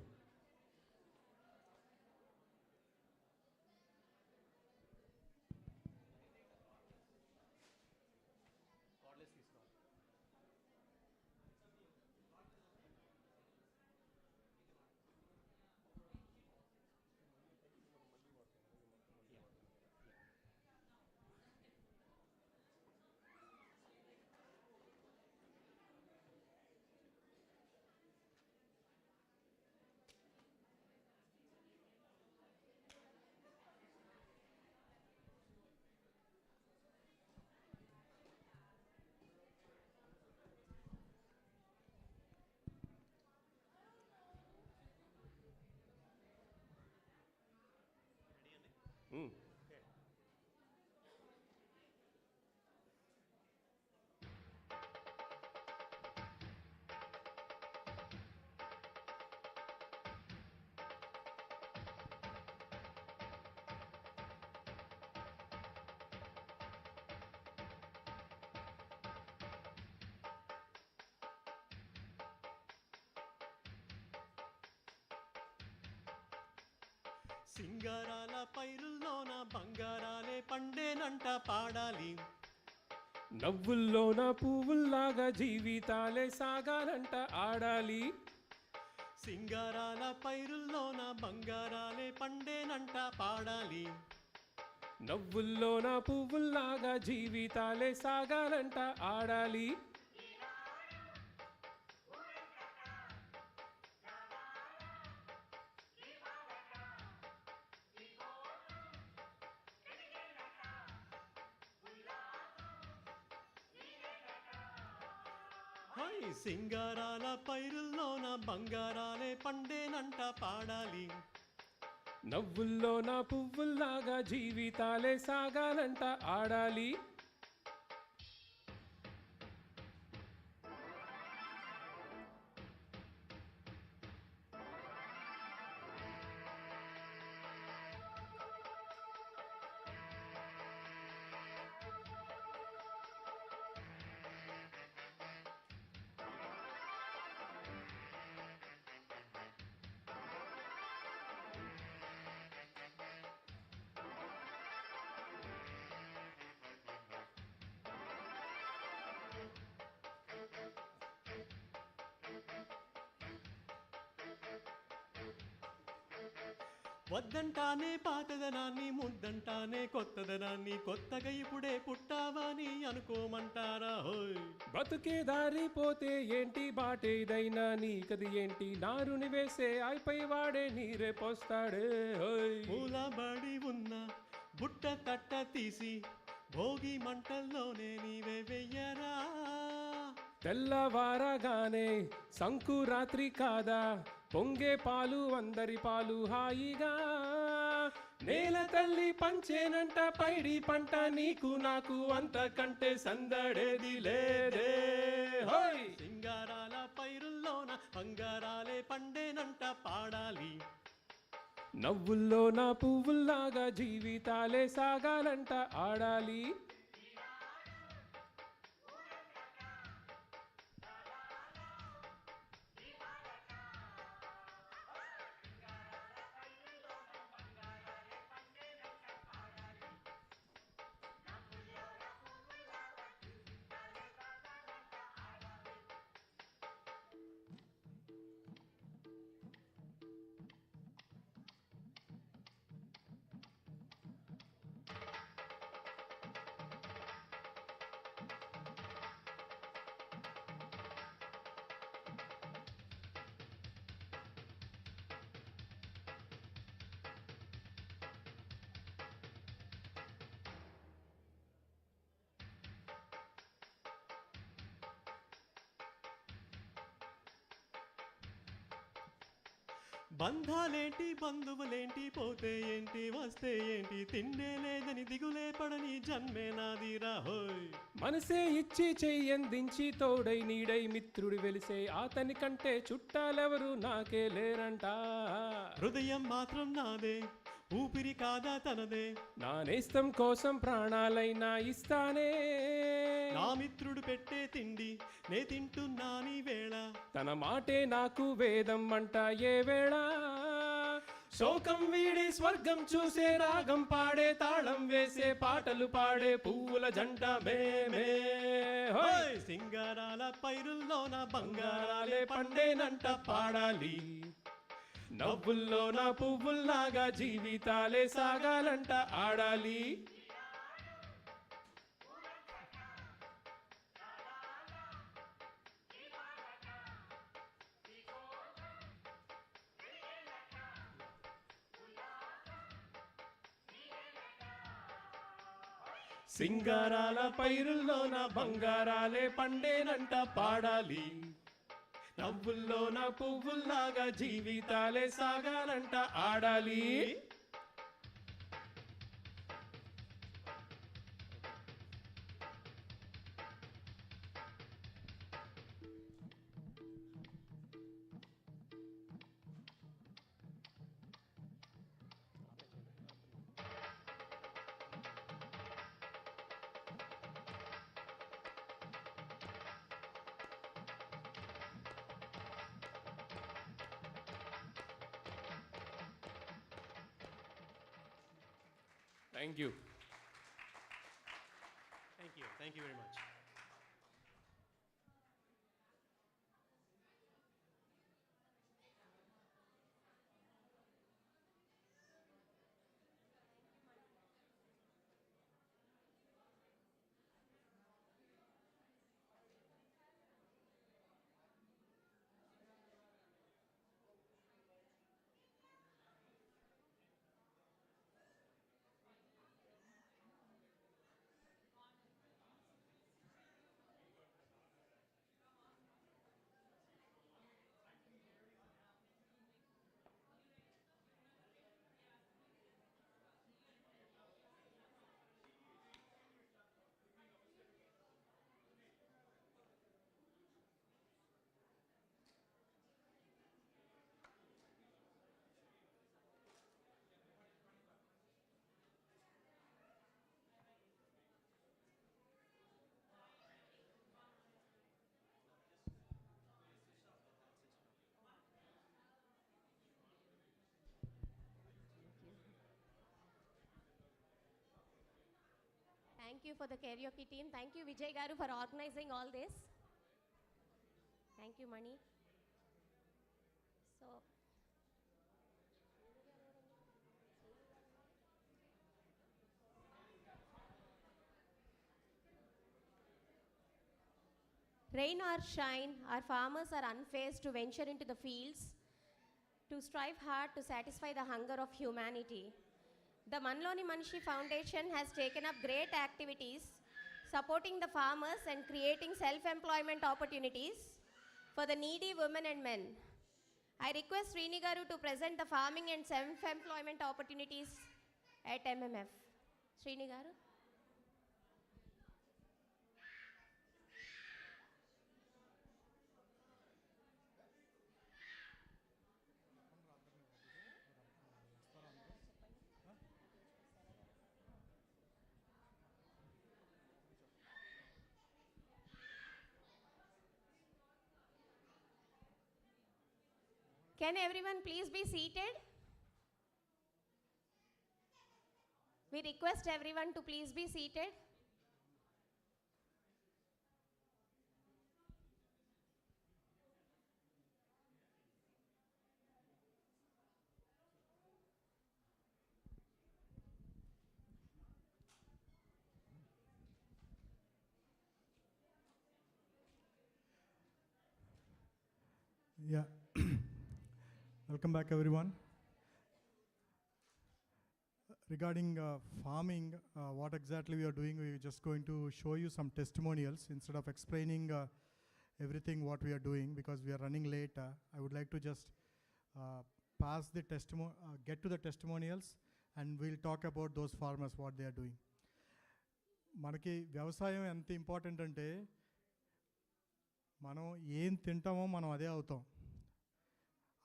సింగారాల పైరుల్లోన బంగారాలే పండేనంట పాడాలి. నవ్వుల్లోన పువ్వుల్లాగా జీవితాలే సాగాలంట ఆడాలి. సింగారాల పైరుల్లోన బంగారాలే పండేనంట పాడాలి. నవ్వుల్లోన పువ్వుల్లాగా జీవితాలే సాగాలంట ఆడాలి. సింగారాల పైరుల్లోన బంగారాలే పండేనంట పాడాలి. నవ్వుల్లోన పువ్వుల్లాగా జీవితాలే సాగాలంట ఆడాలి. వద్దంటానే పాతదనాన్ని, ముద్దంటానే కొత్తదనాన్ని, కొత్తగా ఇప్పుడే పుట్టావని అనుకోమంటారా? హోయ్ బతుకే దారి పోతే ఏంటి బాటేదైనా నీకది ఏంటి, నారుని వేసే అయిపై వాడే నీరే పోస్తాడే. హోయ్ మూలబడి ఉన్న బుట్ట తట్ట తీసి భోగి మంటల్లోనే నీవే వెయ్యరా. తెల్లవారగానే సంకురాత్రి కాదా, పొంగే పాలు అందరి పాలు హాయిగా. నేల తల్లి పంచేనంట పైడి పంట, నీకు నాకు అంతకంటే సందడేది లేదే. హోయ్ సింగారాల పైరుల్లోన బంగారాలే పండేనంట పాడాలి. నవ్వుల్లోన పువ్వుల్లాగా జీవితాలే సాగాలంట ఆడాలి. బంధాలేంటి బంధువులేంటి, పోతే ఏంటి వస్తే ఏంటి, తిండే లేదని దిగులే పడని జన్మే నాదిరా. హోయ్ మనసే ఇచ్చి చెయ్యందించి తోడై నీడై మిత్రుడి వెలిసే, అతని కంటే చుట్టాలెవరు నాకే లేరంట. హృదయం మాత్రం నాదే, ఊపిరి కాదా తనదే, నా నేస్తం కోసం ప్రాణాలైనా ఇస్తానే. నా మిత్రుడు పెట్టే తిండి నే తింటున్నాని వేళ, తన మాటే నాకు వేదం అంట ఏ వేళ. శోకం వీడి స్వర్గం చూసే, రాగం పాడే తాళం వేసే, పాటలు పాడే పువ్వుల జంట మేమే. హోయ్ సింగారాల పైరుల్లోన బంగారాలే పండేనంట పాడాలి. నవ్వుల్లోన పువ్వుల్లాగా జీవితాలే సాగాలంట ఆడాలి. సింగారాల పైరుల్లోన బంగారాలే పండేనంట పాడాలి. నవ్వుల్లోన పువ్వుల్లాగా జీవితాలే సాగాలంట ఆడాలి. Thank you. Thank you. Thank you very much. Thank you for the karaoke team. Thank you, Vijay Garu, for organizing all this. Thank you, Mani. So, rain or shine, our farmers are unfazed to venture into the fields to strive hard to satisfy the hunger of humanity. The Manloni Manishi Foundation has taken up great activities supporting the farmers and creating self-employment opportunities for the needy women and men. I request Srini Garu to present the farming and self-employment opportunities at MMF. Srini Garu. Can everyone please be seated? We request everyone to please be seated. Yeah. Welcome back, everyone. Regarding farming, what exactly we are doing, we're just going to show you some testimonials instead of explaining everything what we are doing, because we are running late. I would like to just pass the get to the testimonials, and we'll talk about those farmers, what they are doing. మనకి వ్యవసాయం ఎంత important అంటే మనం ఏం తింటామో మనం అదే అవుతాం.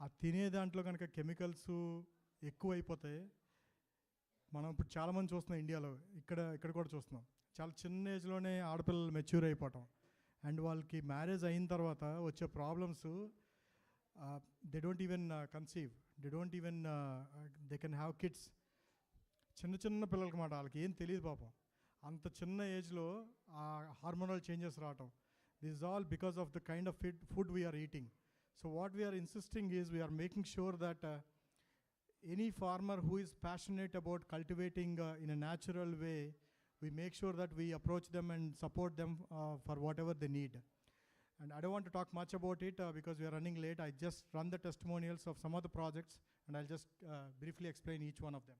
ఆ తినే దాంట్లో కనుక కెమికల్స్ ఎక్కువైపోతాయి. మనం ఇప్పుడు చాలామంది చూస్తున్నాం ఇండియాలో, ఇక్కడ కూడా చూస్తున్నాం. చాలా చిన్న ఏజ్లోనే ఆడపిల్లలు మెచ్యూర్ అయిపోవటం, అండ్ వాళ్ళకి మ్యారేజ్ అయిన తర్వాత వచ్చే problems, they don't even conceive, they can have kids. చిన్న పిల్లలకి మాట వాళ్ళకి ఏం తెలియదు పాపం. అంత చిన్న ఏజ్లో ఆ హార్మోనల్ చేంజెస్ రావటం. This is all because of the kind of food we're eating. So what we're insisting is we're making sure that any farmer who is passionate about cultivating in a natural way, we make sure that we approach them and support them for whatever they need. And I don't want to talk much about it because we are running late. I just run the testimonials of some of the projects, and I'll just briefly explain each one of them.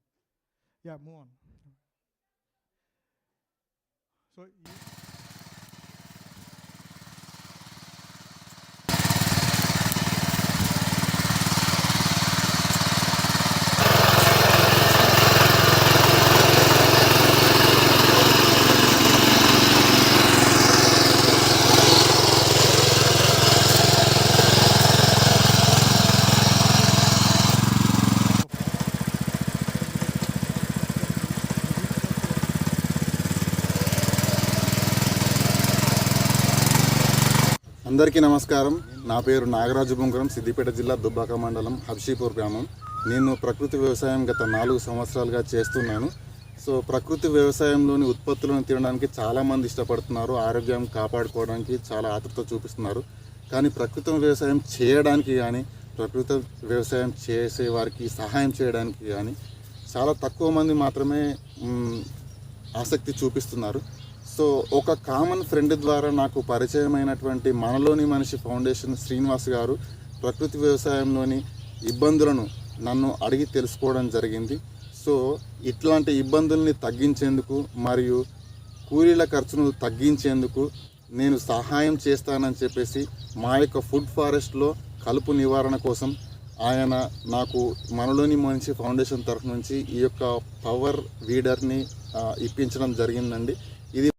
Yeah, move on. So అందరికీ నమస్కారం. నా పేరు నాగరాజు బుంగరం, సిద్దిపేట జిల్లా దుబ్బాక మండలం హబ్షీపూర్ గ్రామం. నేను ప్రకృతి వ్యవసాయం గత 4 సంవత్సరాలుగా చేస్తున్నాను. సో ప్రకృతి వ్యవసాయంలోని ఉత్పత్తులను తినడానికి చాలామంది ఇష్టపడుతున్నారు, ఆరోగ్యం కాపాడుకోవడానికి చాలా ఆతృత చూపిస్తున్నారు. కానీ ప్రకృతి వ్యవసాయం చేయడానికి కానీ ప్రకృతి వ్యవసాయం చేసే వారికి సహాయం చేయడానికి కానీ చాలా తక్కువ మంది మాత్రమే ఆసక్తి చూపిస్తున్నారు. సో ఒక కామన్ ఫ్రెండ్ ద్వారా నాకు పరిచయమైనటువంటి మనలోని మనిషి ఫౌండేషన్ శ్రీనివాస్ గారు ప్రకృతి వ్యవసాయంలోని ఇబ్బందులను నన్ను అడిగి తెలుసుకోవడం జరిగింది. సో ఇట్లాంటి ఇబ్బందుల్ని తగ్గించేందుకు మరియు కూలీల ఖర్చును తగ్గించేందుకు నేను సహాయం చేస్తానని చెప్పేసి మా యొక్క ఫుడ్ ఫారెస్ట్లో కలుపు నివారణ కోసం ఆయన నాకు మనలోని మనిషి ఫౌండేషన్ తరఫు నుంచి ఈ యొక్క పవర్ వీడర్ని ఇప్పించడం జరిగిందండి. ఇది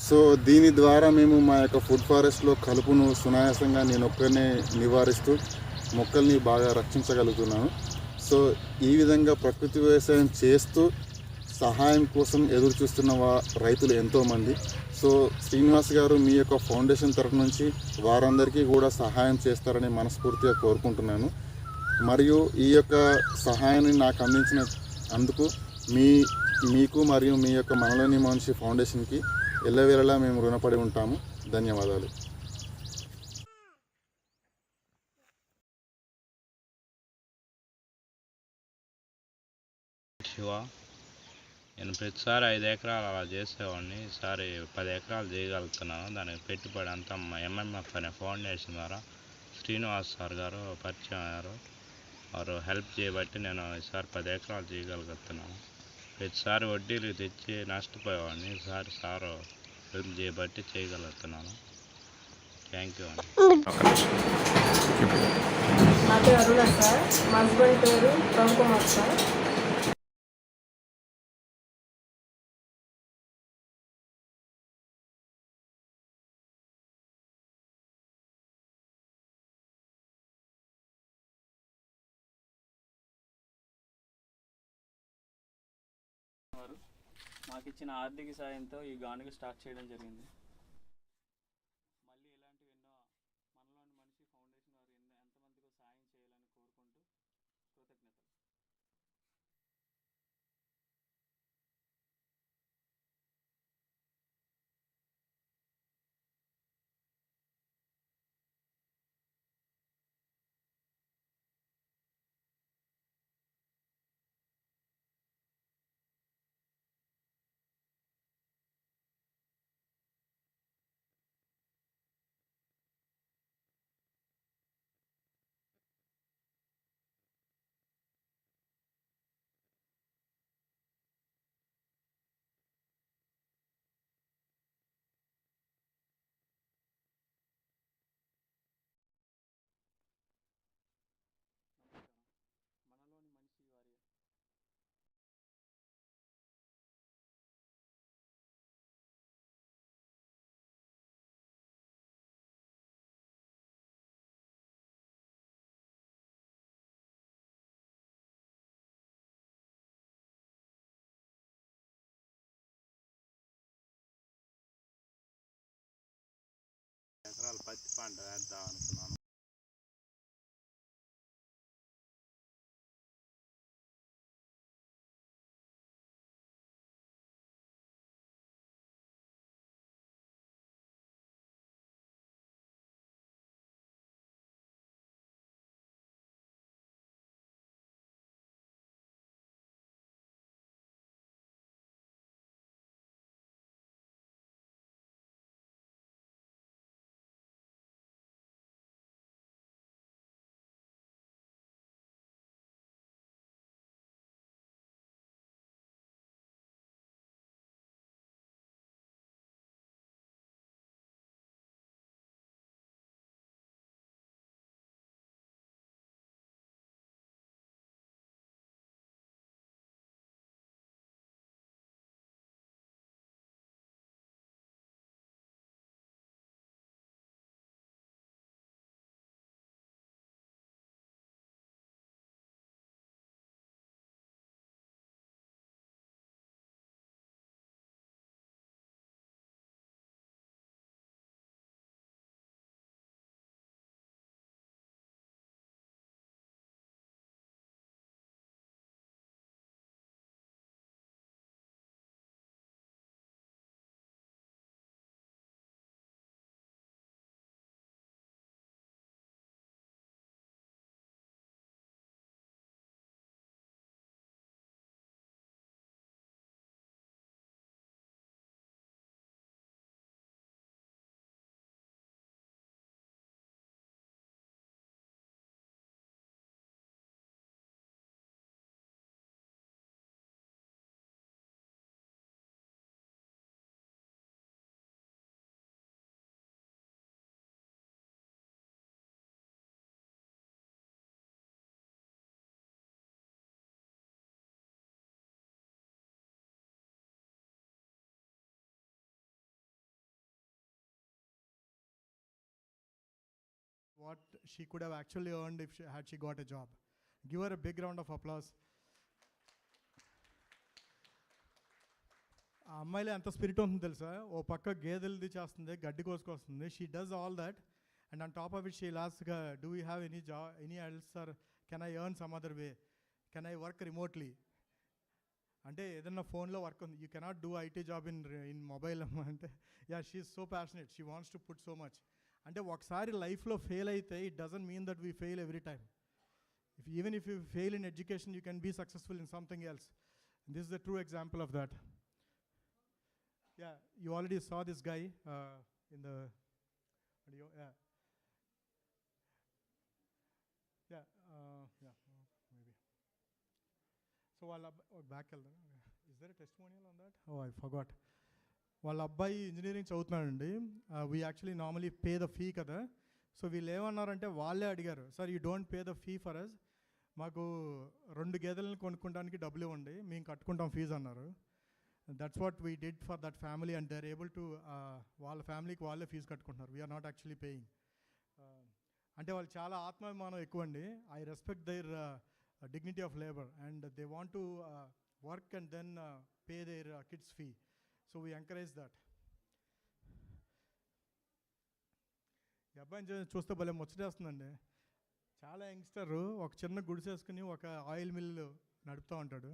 సో దీని ద్వారా మేము మా యొక్క ఫుడ్ ఫారెస్ట్లో కలుపును సునాయాసంగా నేను ఒక్కనే నివారిస్తూ మొక్కల్ని బాగా రక్షించగలుగుతున్నాను. సో ఈ విధంగా ప్రకృతి వ్యవసాయం చేస్తూ సహాయం కోసం ఎదురు చూస్తున్న రైతులు ఎంతోమంది. సో శ్రీనివాస్ గారు మీ యొక్క ఫౌండేషన్ తరఫు నుంచి వారందరికీ కూడా సహాయం చేస్తారని మనస్ఫూర్తిగా కోరుకుంటున్నాను. మరియు ఈ యొక్క సహాయాన్ని నాకు అందించిన అందుకు మీకు మరియు మీ యొక్క మనలోని మనిషి ఫౌండేషన్కి ఎల్లవేళలా మేము రుణపడి ఉంటాము. ధన్యవాదాలు. శివ, నేను ప్రతిసారి 5 ఎకరాలు అలా చేసేవాడిని. ఈసారి 10 ఎకరాలు చేయగలుగుతున్నాను. దానికి పెట్టుబడి అంతా MMF అనే ఫౌండేషన్ ద్వారా శ్రీనివాస్ సార్ గారు పరిచయం అయ్యారు. వారు హెల్ప్ చేయబట్టి నేను ఈసారి 10 ఎకరాలు చేయగలుగుతున్నాను. ప్రతిసారి వడ్డీలు తెచ్చి నష్టపోయేవాడిని. ఈసారి సారు హెల్ప్ చేయబట్టి చేయగలుగుతున్నాను. థ్యాంక్ యూ అండి. నా పేరు అరుణ సార్, మా హస్బెండ్ పేరు రవికుమార్ సార్. మాకు ఇచ్చిన ఆర్థిక సాయంతో ఈ గానుగ స్టార్ట్ చేయడం జరిగింది. ఎకరాలు పత్తి పంట వేద్దాం అనుకున్నాను. what she could have actually earned if had she got a job. Give her a big round of applause. ఆ అమ్మాయిలో ఎంత స్పిరిట్ ఉంటుంది తెలుసా, ఓ పక్క గేదెలది చేస్తుంది, గడ్డి కోసుకొస్తుంది, she does all that, and on top of it she last do you have any job any else or can I earn some other way, can I work remotely అంటే ఏదన్నా ఫోన్లో వర్క్ ఉంది, you cannot do IT job in mobile అంటే yeah she is so passionate, she wants to put so much. అంటే ఒకసారి లైఫ్లో fail అయితే it doesn't mean that we fail every time. Even if you fail in education, you can be successful in something else. And this is a true example of that. Yeah, you already saw this guy in the video. Yeah. Yeah, maybe. So while back, is there a testimonial on that? Oh, I forgot. వాళ్ళ అబ్బాయి engineering చదువుతున్నాడండి. We actually normally pay the fee కదా. సో వీళ్ళు ఏమన్నారంటే వాళ్ళే అడిగారు, sir you don't pay the fee for us, మాకు 2 గేదెలను కొనుక్కోవడానికి డబ్బులు ఇవ్వండి, మేము కట్టుకుంటాం ఫీజు అన్నారు. That's what we did for that family and they are able to వాళ్ళ ఫ్యామిలీకి వాళ్ళే ఫీజు కట్టుకుంటున్నారు. We're not actually paying. అంటే వాళ్ళు చాలా ఆత్మాభిమానం ఎక్కువ అండి. I respect their dignity of labour and they want to work and then pay their kids fee. So we encourage that. ఈ అబ్బాయిని చూస్తే భలే ముచ్చటేస్తుందండి. చాలా యంగ్స్టరు ఒక చిన్న గుడిసేసుకుని ఒక ఆయిల్ మిల్లు నడుపుతూ ఉంటాడు.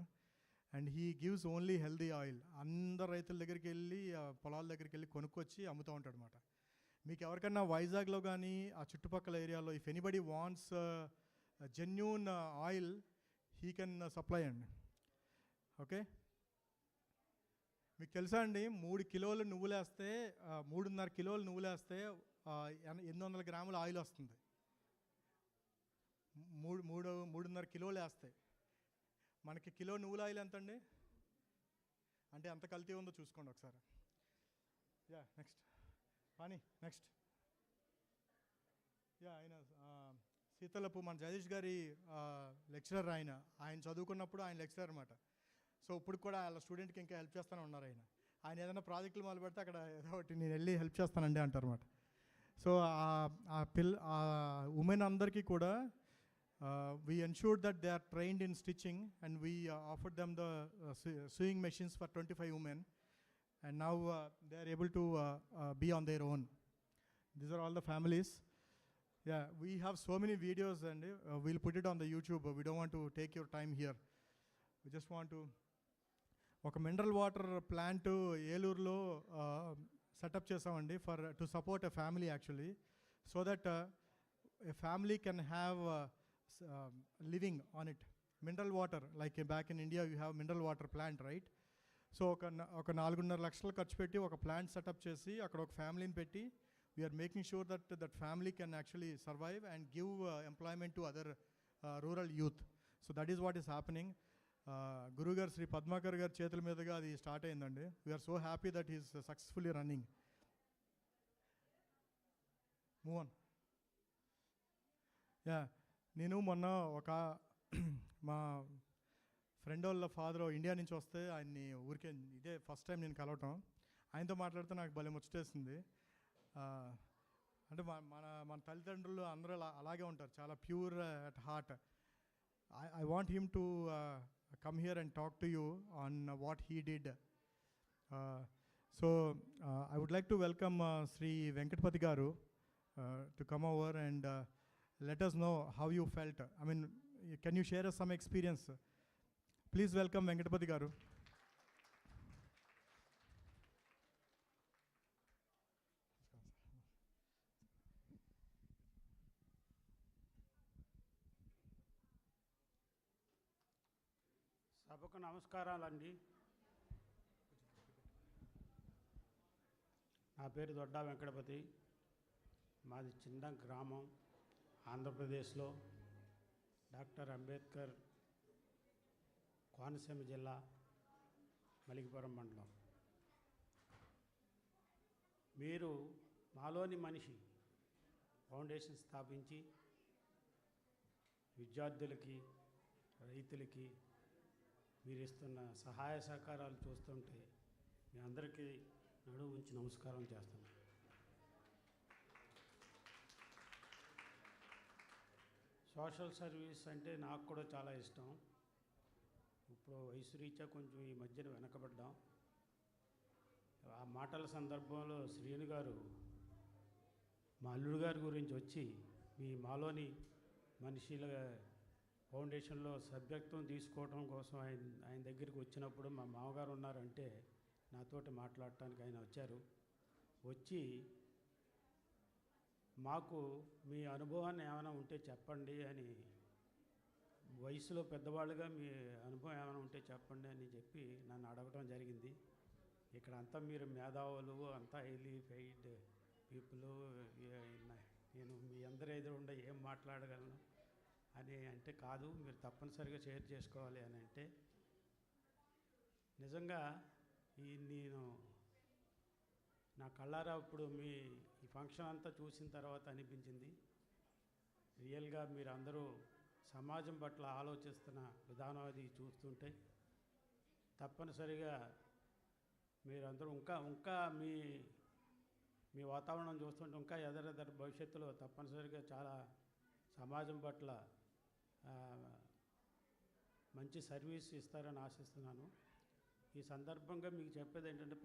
And he gives only healthy oil. అందరు రైతుల దగ్గరికి వెళ్ళి పొలాల దగ్గరికి వెళ్ళి కొనుక్కొచ్చి అమ్ముతూ ఉంటాడు అనమాట. మీకు ఎవరికన్నా వైజాగ్లో కానీ ఆ చుట్టుపక్కల ఏరియాలో if anybody wants genuine oil he can supply అండి. ఓకే, మీకు తెలుసా అండి 3 కిలోలు నువ్వులు వేస్తే 3.5 కిలోలు నువ్వులు వేస్తే 800 గ్రాముల ఆయిల్ వస్తుంది. 3.5 కిలోలు వేస్తాయి. మనకి కిలో నువ్వుల ఆయిల్ ఎంత అండి? అంటే ఎంత కల్తీ ఉందో చూసుకోండి ఒకసారి. Yeah next pani next. Yeah ఆయన శీతలపు మన జగదీష్ గారి లెక్చరర్. ఆయన చదువుకున్నప్పుడు ఆయన లెక్చరర్ అనమాట. సో ఇప్పుడు కూడా వాళ్ళ స్టూడెంట్కి ఇంకా హెల్ప్ చేస్తూనే ఉన్నారు. ఆయన ఏదైనా ప్రాజెక్టులు మొదలు పెడితే అక్కడ ఏదో ఒకటి నేను వెళ్ళి హెల్ప్ చేస్తానండి అంటారు అనమాట. సో ఆ ఉమెన్ అందరికీ కూడా we ensured that they are trained in stitching and we offered them the sewing machines for 25 women and now they are able to be on their own. These are all the families. Yeah, we have so many videos and we'll put it on the YouTube. We don't want to take your time here. We just want to ఒక mineral water plant ఏలూరులో setup చేసామండి for to support a family actually, so that a family can have living on it. Mineral water like back in India you have mineral water plant right. So ఒక 4.5 లక్షలు ఖర్చు పెట్టి ఒక plant setup చేసి అక్కడ ఒక ఫ్యామిలీని పెట్టి we're making sure that family can actually survive and give employment to other rural youth. So that is what is happening. గురుగారు శ్రీ పద్మాకర్ గారి చేతుల మీదుగా అది స్టార్ట్ అయిందండి. We're so happy that is successfully running. Move on. Yeah, నేను మొన్న ఒక మా ఫ్రెండ్ వాళ్ళ ఫాదర్ ఇండియా నుంచి వస్తే ఆయన్ని ఊరికే ఇదే ఫస్ట్ టైం నేను కలవటం. ఆయనతో మాట్లాడితే నాకు భలే ముచ్చటేస్తుంది. అంటే మన తల్లిదండ్రులు అందరూ అలాగే ఉంటారు, చాలా pure at heart. I want him to come here and talk to you on what he did. So I would like to welcome Sri Venkatapati Garu to come over and let us know how you felt. I mean, can you share us some experience? Please welcome Venkatapati Garu. సభకు నమస్కారాలండి. నా పేరు దొడ్డా వెంకటపతి. మాది చిన్న గ్రామం ఆంధ్రప్రదేశ్లో, doctor Ambedkar Konaseema జిల్లా మలికిపురం మండలం. మీరు మాలోని మనిషి ఫౌండేషన్ స్థాపించి విద్యార్థులకి, రైతులకి మీరు ఇస్తున్న సహాయ సహకారాలు చూస్తుంటే మీ అందరికీ నడుము ఉంచి నమస్కారం చేస్తున్నాను. సోషల్ సర్వీస్ అంటే నాకు కూడా చాలా ఇష్టం. ఇప్పుడు వయసు రీత్యా కొంచెం ఈ మధ్యన వెనకబడ్డాం. ఆ మాటల సందర్భంలో శ్రీను గారు మా అల్లుడు గారి గురించి వచ్చి మీ మాలోని మనిషిల ఫౌండేషన్లో సభ్యత్వం తీసుకోవడం కోసం ఆయన దగ్గరికి వచ్చినప్పుడు మా మామగారు ఉన్నారంటే నాతోటి మాట్లాడటానికి ఆయన వచ్చారు. వచ్చి మాకు మీ అనుభవాన్ని ఏమైనా ఉంటే చెప్పండి అని, వయసులో పెద్దవాళ్ళుగా మీ అనుభవం ఏమైనా ఉంటే చెప్పండి అని చెప్పి నన్ను అడగడం జరిగింది. ఇక్కడ అంతా మీరు మేధావులు, అంతా హైలీ పెయిడ్ పీపుల్, నేను మీ అందరి ఎదురుండా ఏం మాట్లాడగలను అని అంటే, కాదు మీరు తప్పనిసరిగా షేర్ చేసుకోవాలి అని అంటే, నిజంగా నేను నా కళ్ళారా ఇప్పుడు ఈ ఫంక్షన్ అంతా చూసిన తర్వాత అనిపించింది, రియల్గా మీరు అందరూ సమాజం పట్ల ఆలోచిస్తున్న విధానం అది చూస్తుంటే తప్పనిసరిగా మీరందరూ ఇంకా మీ వాతావరణం చూస్తుంటే ఇంకా ఎదరెదర భవిష్యత్తులో తప్పనిసరిగా చాలా సమాజం పట్ల మంచి సర్వీస్ ఇస్తారని ఆశిస్తున్నాను. ఈ సందర్భంగా మీకు చెప్పేది ఏంటంటే,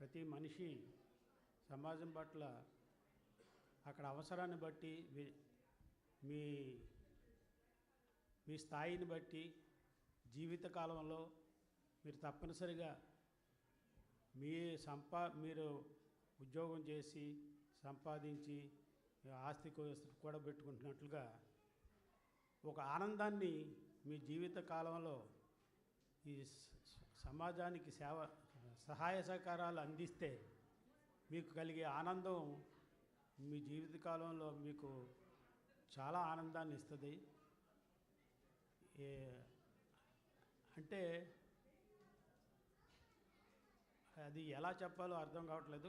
ప్రతి మనిషి సమాజం పట్ల అక్కడ అవసరాన్ని బట్టి మీ స్థాయిని బట్టి జీవితకాలంలో మీరు తప్పనిసరిగా మీరు ఉద్యోగం చేసి సంపాదించి ఆస్తి కూడా పెట్టుకుంటున్నట్లుగా ఒక ఆనందాన్ని మీ జీవిత కాలంలో ఈ సమాజానికి సహాయ సహకారాలు అందిస్తే మీకు కలిగే ఆనందం మీ జీవితకాలంలో మీకు చాలా ఆనందాన్ని ఇస్తుంది. అంటే అది ఎలా చెప్పాలో అర్థం కావట్లేదు.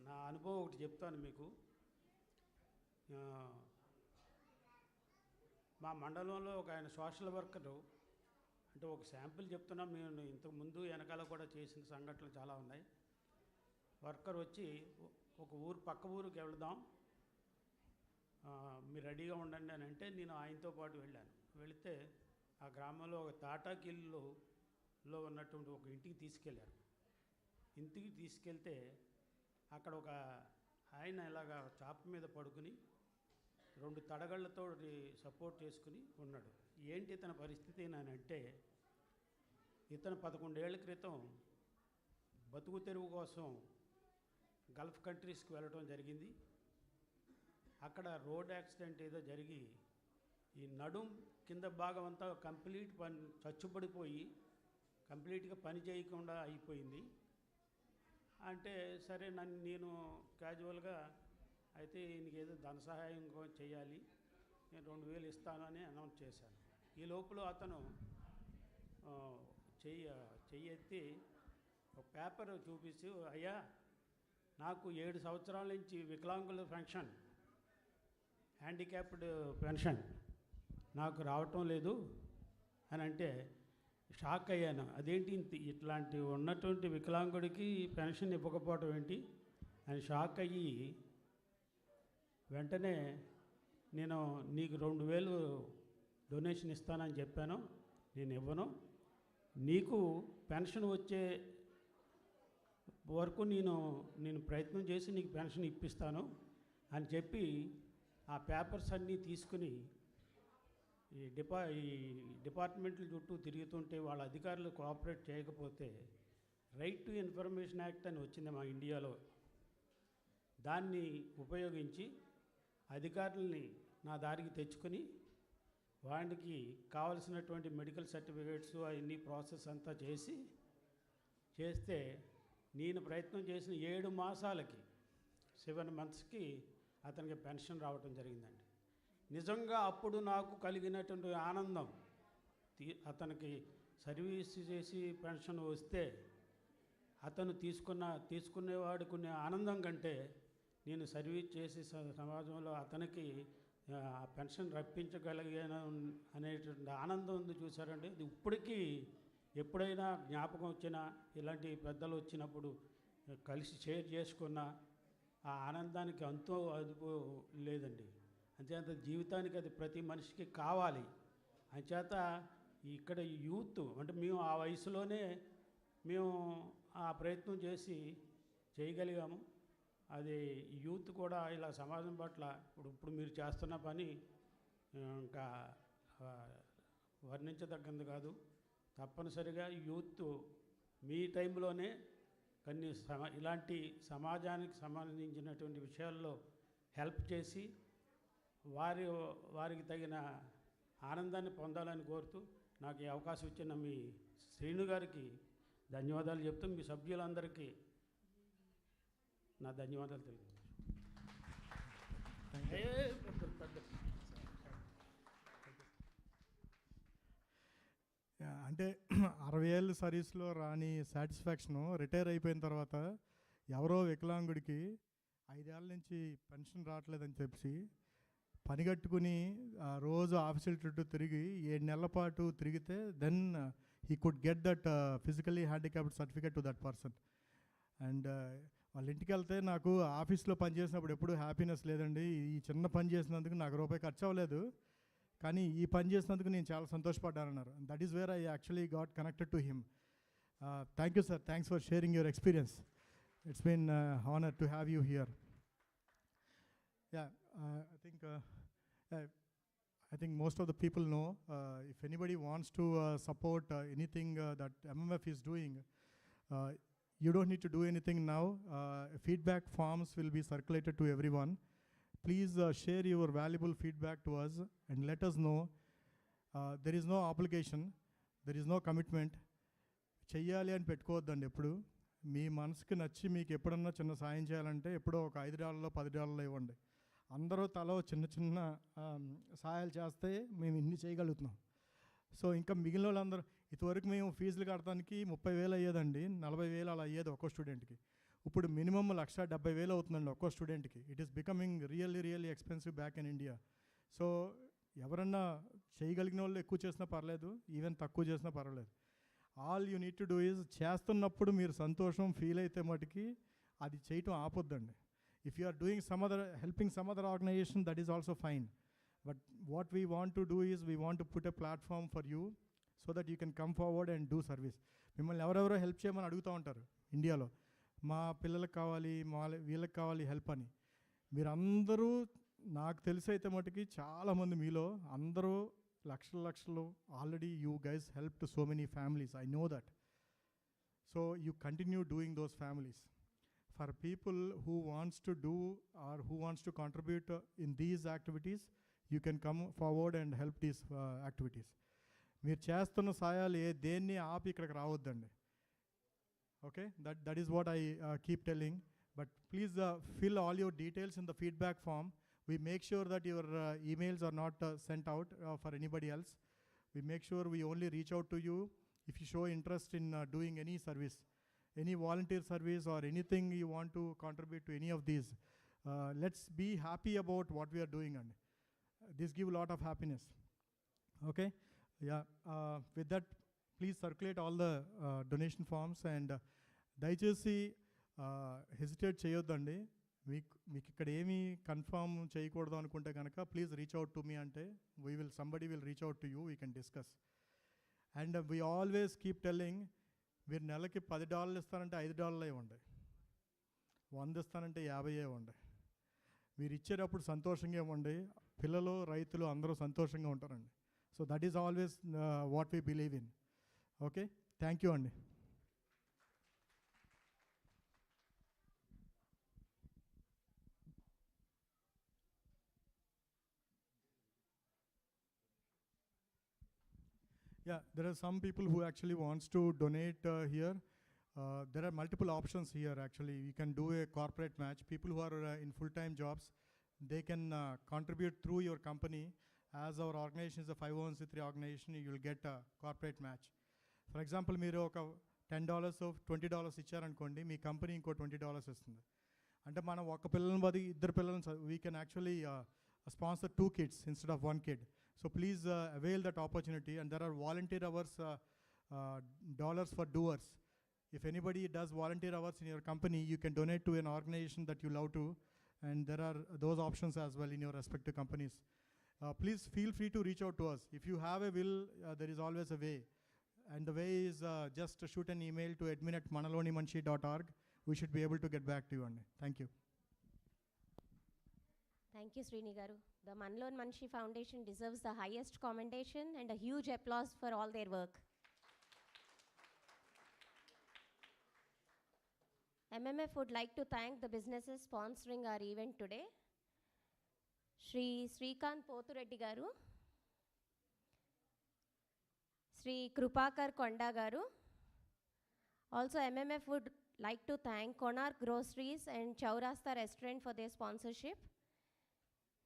నా అనుభవం ఒకటి చెప్తాను మీకు. మా మండలంలో ఒక ఆయన సోషల్ వర్కరు, అంటే ఒక శాంపిల్ చెప్తున్నా, మేము ఇంతకుముందు వెనకాల కూడా చేసిన సంఘటనలు చాలా ఉన్నాయి. వర్కర్ వచ్చి పక్క ఊరికి వెళదాం, మీరు రెడీగా ఉండండి అని అంటే నేను ఆయనతో పాటు వెళ్ళాను. వెళితే ఆ గ్రామంలో ఒక తాటాకిల్లులో ఉన్నటువంటి ఒక ఇంటికి తీసుకెళ్ళారు. ఇంటికి తీసుకెళ్తే అక్కడ ఒక ఆయన ఇలాగా చాప మీద పడుకుని 2 తడగళ్లతో సపోర్ట్ చేసుకుని ఉన్నాడు. ఏంటి ఇతని పరిస్థితి అని అంటే, ఇతను 11 ఏళ్ల క్రితం బతుకు తెరువు కోసం గల్ఫ్ కంట్రీస్కి వెళ్ళడం జరిగింది. అక్కడ రోడ్ యాక్సిడెంట్ ఏదో జరిగి ఈ నడుం కింద భాగం అంతా చచ్చుపడిపోయి కంప్లీట్గా పని చేయకుండా అయిపోయింది. అంటే సరే నేను క్యాజువల్గా అయితే ఈయనకి ఏదో ధన సహాయం చేయాలి, నేను 2000 ఇస్తాను అని అనౌన్స్ చేశాను. ఈ లోపల అతను చెయ్యి ఎత్తి ఒక పేపర్ చూపిస్తూ, అయ్యా నాకు 7 సంవత్సరాల నుంచి వికలాంగుల పెన్షన్, హ్యాండిక్యాప్డ్ పెన్షన్ నాకు రావటం లేదు అని అంటే షాక్ అయ్యాను. అదేంటి ఇట్లాంటి ఉన్నటువంటి వికలాంగుడికి పెన్షన్ ఇవ్వకపోవడం ఏంటి అని షాక్ అయ్యి, వెంటనే నేను నీకు 2000 డొనేషన్ ఇస్తానని చెప్పాను, నేను ఇవ్వను, నీకు పెన్షన్ వచ్చే వరకు నేను ప్రయత్నం చేసి నీకు పెన్షన్ ఇప్పిస్తాను అని చెప్పి ఆ పేపర్స్ అన్నీ తీసుకుని ఈ డిపార్ట్మెంట్ల చుట్టూ తిరుగుతుంటే వాళ్ళ అధికారులు కోఆపరేట్ చేయకపోతే రైట్ టు ఇన్ఫర్మేషన్ యాక్ట్ అని వచ్చింది మా ఇండియాలో. దాన్ని ఉపయోగించి అధికారులని నా దారికి తెచ్చుకొని వాడికి కావలసినటువంటి మెడికల్ సర్టిఫికేట్స్ అవన్నీ ప్రాసెస్ అంతా చేస్తే నేను ప్రయత్నం చేసిన 7 మాసాలకి 7 monthsకి అతనికి పెన్షన్ రావటం జరిగిందండి. నిజంగా అప్పుడు నాకు కలిగినటువంటి ఆనందం, అతనికి సర్వీస్ చేసి పెన్షన్ వస్తే అతను తీసుకునేవాడుకునే ఆనందం కంటే నేను సర్వీస్ చేసి సమాజంలో అతనికి పెన్షన్ రప్పించగలిగాను అనేటువంటి ఆనందం ఉంది చూసారండి. ఇది ఇప్పటికీ ఎప్పుడైనా జ్ఞాపకం వచ్చినా, ఇలాంటి పెద్దలు వచ్చినప్పుడు కలిసి షేర్ చేసుకున్న ఆ ఆనందానికి అంతో అదుపు లేదండి. అంచేత జీవితానికి అది ప్రతి మనిషికి కావాలి. అంచేత ఇక్కడ యూత్ అంటే మేము ఆ వయసులోనే మేము ఆ ప్రయత్నం చేయగలిగాము. అది యూత్ కూడా ఇలా సమాజం పట్ల ఇప్పుడు మీరు చేస్తున్న పని ఇంకా వర్ణించదగ్గంది కాదు. తప్పనిసరిగా యూత్ మీ టైంలోనే కొన్ని ఇలాంటి సమాజానికి సంబంధించినటువంటి విషయాల్లో హెల్ప్ చేసి వారికి తగిన ఆనందాన్ని పొందాలని కోరుతూ నాకు ఈ అవకాశం ఇచ్చిన మీ శ్రీను గారికి ధన్యవాదాలు చెప్తూ మీ సభ్యులందరికీ నా ధన్యవాదాలు తెలియజేస్తున్నాను. అంటే 60 ఏళ్ళ సర్వీస్లో రాని సాటిస్ఫాక్షను రిటైర్ అయిపోయిన తర్వాత ఎవరో వికలాంగుడికి 5 ఏళ్ళ నుంచి పెన్షన్ రావట్లేదని చెప్పి పని కట్టుకుని రోజు ఆఫీసుల చుట్టూ తిరిగి 7 నెలల పాటు తిరిగితే then he could get that physically handicapped certificate to that person. And వాళ్ళ ఇంటికి వెళ్తే నాకు ఆఫీస్లో పని చేసినప్పుడు ఎప్పుడూ హ్యాపీనెస్ లేదండి, ఈ చిన్న పని చేసినందుకు నాకు రూపాయి ఖర్చు అవ్వలేదు, కానీ ఈ పని చేసినందుకు నేను చాలా సంతోషపడ్డానన్నారు. That is where I actually got connected to him. Thank you sir, thanks for sharing your experience. It's been honour to have you here. I think most of the people know, if anybody wants to support anything that MMF is doing, you don't need to do anything now. Feedback forms will be circulated to everyone. Please share your valuable feedback to us and let us know. There is no obligation, there is no commitment. చెయ్యాలి అని పెట్టుకోవద్దండి. ఎప్పుడు మీ మనసుకి నచ్చి మీకు ఎప్పుడన్నా చిన్న సాయం చేయాలంటే ఎప్పుడో ఒక $5 $10 ఇవ్వండి. అందరూ తలో చిన్న చిన్న సహాయాలు చేస్తే మేము ఇన్ని చేయగలుగుతున్నాం. సో ఇంకా మిగిలిన వాళ్ళందరూ ఇదివరకు మేము ఫీజులు కట్టడానికి 30,000 అయ్యేదండి, 40,000 అలా అయ్యేది ఒక్కో స్టూడెంట్కి. ఇప్పుడు మినిమం 170,000 అవుతుందండి ఒక్కో స్టూడెంట్కి. It is becoming really expensive back in India. So ఎవరన్నా చేయగలిగిన వాళ్ళు ఎక్కువ చేసినా పర్లేదు, ఈవెన్ తక్కువ చేసినా పర్వాలేదు. All you need to do is చేస్తున్నప్పుడు మీరు సంతోషం ఫీల్ అయితే మటుకి అది చేయటం ఆపొద్దండి. If you are doing helping some other organization, that is also fine. But what we want to do is we want to put a platform for you so that you can come forward and do service. మిమ్మల్ని ఎవరెవరో help చేయమని అడుగుతూ ఉంటారు ఇండియాలో, మా పిల్లలకు కావాలి, వీళ్ళకి కావాలి హెల్ప్ అని. మీరందరూ నాకు తెలిసి అయితే మటుకి చాలామంది మీలో అందరూ లక్షలు already you guys help to so many families. I know that. So you continue doing those families. For people who wants to do or who wants to contribute in these activities, you can come forward and help these activities. మీరు చేస్తున్న సాయాలు దేన్ని ఆపి ఇక్కడికి రావద్దండి. Okay, that is what I keep telling. But please fill all your details in the feedback form. We make sure that your emails are not sent out for anybody else. We make sure we only reach out to you if you show interest in doing any service, any volunteer service or anything you want to contribute to any of these. Let's be happy about what we are doing, and this give a lot of happiness. Okay, yeah. With that, please circulate all the donation forms and దయచేసి hesitate చేయొద్దండి. మీకు ఇక్కడ ఏమీ confirm చేయకూడదు అనుకుంటే కనుక please reach out to me అంటే somebody will reach out to you, we can discuss. And we always keep telling, మీరు నెలకి $10 ఇస్తానంటే $5 ఇవ్వండి, 100 ఇస్తానంటే 50 ఇవ్వండి. మీరు ఇచ్చేటప్పుడు సంతోషంగా ఇవ్వండి. పిల్లలు, రైతులు అందరూ సంతోషంగా ఉంటారండి. So that is always what we believe in. Okay, thank you అండి. Yeah, there are some people who actually wants to donate here. There are multiple options here actually. You can do a corporate match. People who are in full-time jobs, they can contribute through your company. As our organization is a 501c3 organization, you will get a corporate match. For example, మీరు ఒక $10 $20 ఇచ్చారనుకోండి, మీ company ఇంకో $20 ఇస్తుంది. అంటే మనం ఒక పిల్లలని బది ఇద్దరు పిల్లలని we can actually sponsor 2 kids instead of 1 kid. So please avail that opportunity, and there are volunteer hours, dollars for doers. If anybody does volunteer hours in your company, you can donate to an organization that you love to, and there are those options as well in your respective companies. Please feel free to reach out to us. If you have a will, there is always a way. And the way is just to shoot an email to admin@manalonimanshi.org. We should be able to get back to you. Thank you. Thank you, Srini Garu. The Manlon Manshi Foundation deserves the highest commendation and a huge applause for all their work. MMF would like to thank the businesses sponsoring our event today. Shri Srikant Potureddy Garu, Shri Krupakar Konda Garu. Also, MMF would like to thank Konark Groceries and Chaurasta Restaurant for their sponsorship.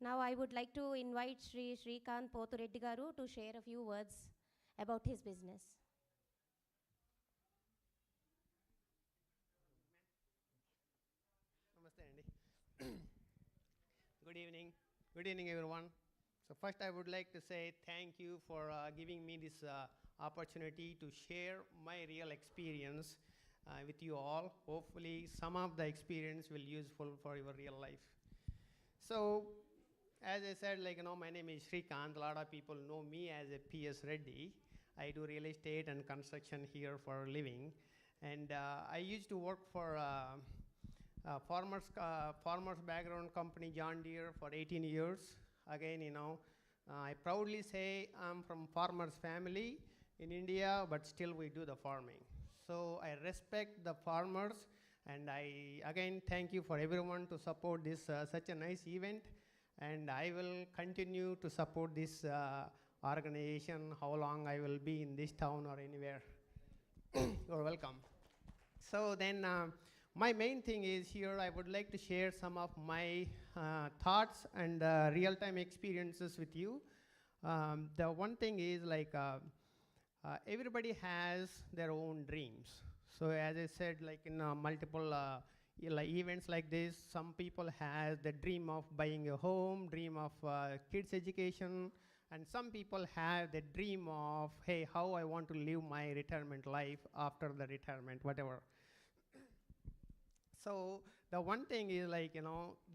Now I would like to invite Shri Srikant Potureddy Garu to share a few words about his business. Namaste, Andy. Good evening. Good evening, everyone. So first I would like to say thank you for giving me this opportunity to share my real experience with you all. Hopefully some of the experience will be useful for your real life. So as I said, my name is Srikant. A lot of people know me as a PS Reddy. I do real estate and construction here for a living. And I used to work for farmers background company John Deere for 18 years. Again, I proudly say I'm from farmers family in India, but still we do the farming. So I respect the farmers, and I again thank you for everyone to support this such a nice event, and I will continue to support this organization how long I will be in this town or anywhere. You're welcome. So then my main thing is here I would like to share some of my thoughts and real-time experiences with you. The one thing is everybody has their own dreams. So as I said, in multiple events like this, some people have the dream of buying a home, dream of kids education, and some people have the dream of, hey, how I want to live my retirement life after the retirement, whatever. So the one thing is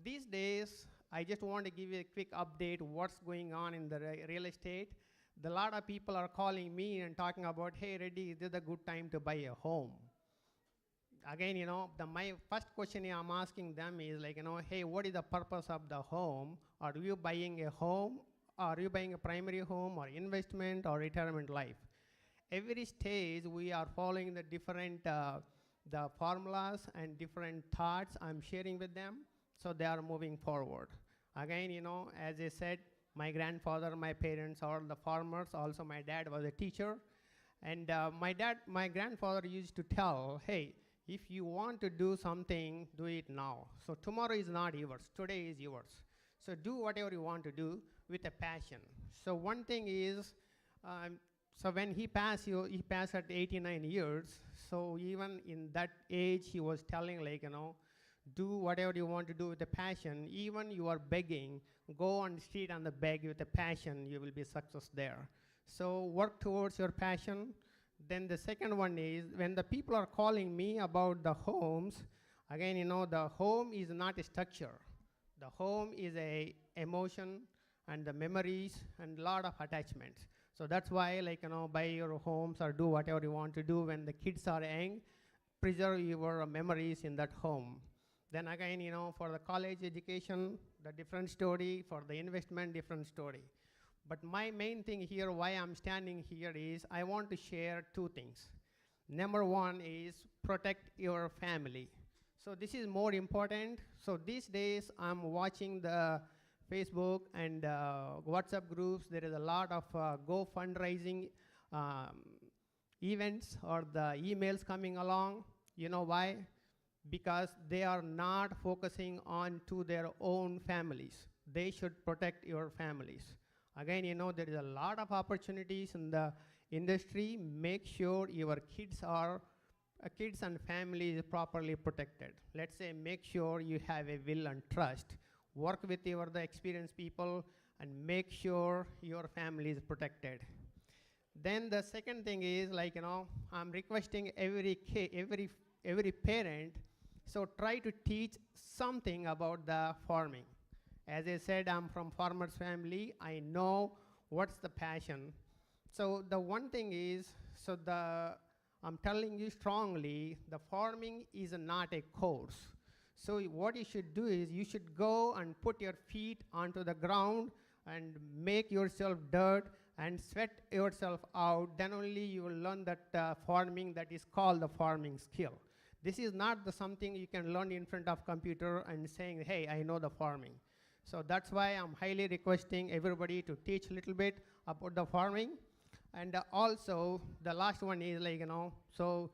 these days, I just want to give you a quick update what's going on in the real estate. A lot of people are calling me and talking about, hey, Reddy, is this a good time to buy a home? Again, my first question I'm asking them is hey, what is the purpose of the home? Are you buying a home? Are you buying a primary home or investment or retirement life? Every stage we are following the different the formulas and different thoughts I'm sharing with them, so they are moving forward. Again, as I said, my grandfather, my parents are the farmers. Also, my dad was a teacher. And my grandfather used to tell, hey, if you want to do something, do it now. So tomorrow is not yours, today is yours. So do whatever you want to do with a passion. So one thing is, so when he passed at 89 years. So even in that age, he was telling do whatever you want to do with a passion. Even you are begging, go on the street and beg with a passion, you will be success there. So work towards your passion. Then the second one is, when the people are calling me about the homes, again, the home is not a structure. The home is a emotion and the memories and lot of attachments. So that's why, buy your homes or do whatever you want to do when the kids are young, preserve your memories in that home. Then again, for the college education, the different story. For the investment, different story. But my main thing here, why I'm standing here is, I want to share two things. Number one is protect your family. So this is more important. So these days, I'm watching the Facebook and WhatsApp groups. There is a lot of Go fundraising events or the emails coming along. You know why? Because they are not focusing on to their own families. They should protect your families. Again, there is a lot of opportunities in the industry. Make sure your kids and family is properly protected. Let's say make sure you have a will and trust. Work with the experienced people and make sure your family is protected. Then the second thing is I'm requesting every parent, So try to teach something about the farming. As I said, I'm from farmer's family. I know what's the passion. So the one thing is, I'm telling you strongly, the farming is not a course. So what you should do is you should go and put your feet onto the ground and make yourself dirt and sweat yourself out. Then only you will learn that farming that is called the farming skill. This is not the something you can learn in front of computer and saying, hey, I know the farming. So that's why I'm highly requesting everybody to teach a little bit about the farming. And also, the last one is so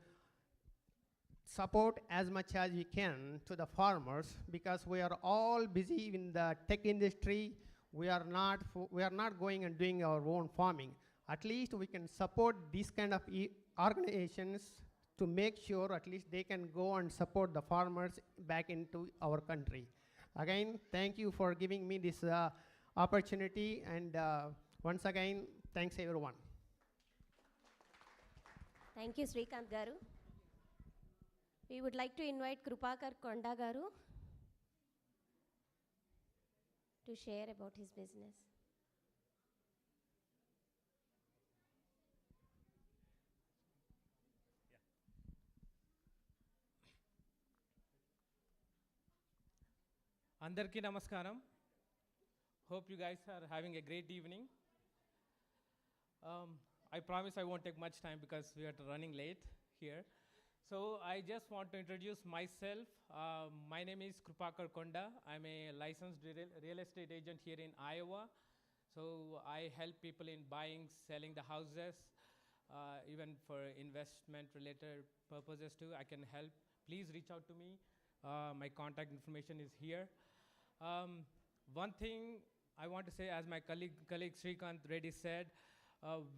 support as much as you can to the farmers, because we are all busy in the tech industry. We are not going and doing our own farming. At least we can support these kind of organizations to make sure at least they can go and support the farmers back into our country. Again, thank you for giving me this opportunity, and once again, thanks everyone. Thank you, Srikant Garu. We would like to invite Krupakar Konda Garu to share about his business. Andarki namaskaram. Hope you guys are having a great evening. I promise I won't take much time because we are running late here. So I just want to introduce myself. My name is Krupakar Konda. I'm a licensed real estate agent here in Iowa. So I help people in buying, selling the houses, even for investment related purposes too. I can help. Please reach out to me. My contact information is here. One thing I want to say, as my colleague Srikant Reddy said,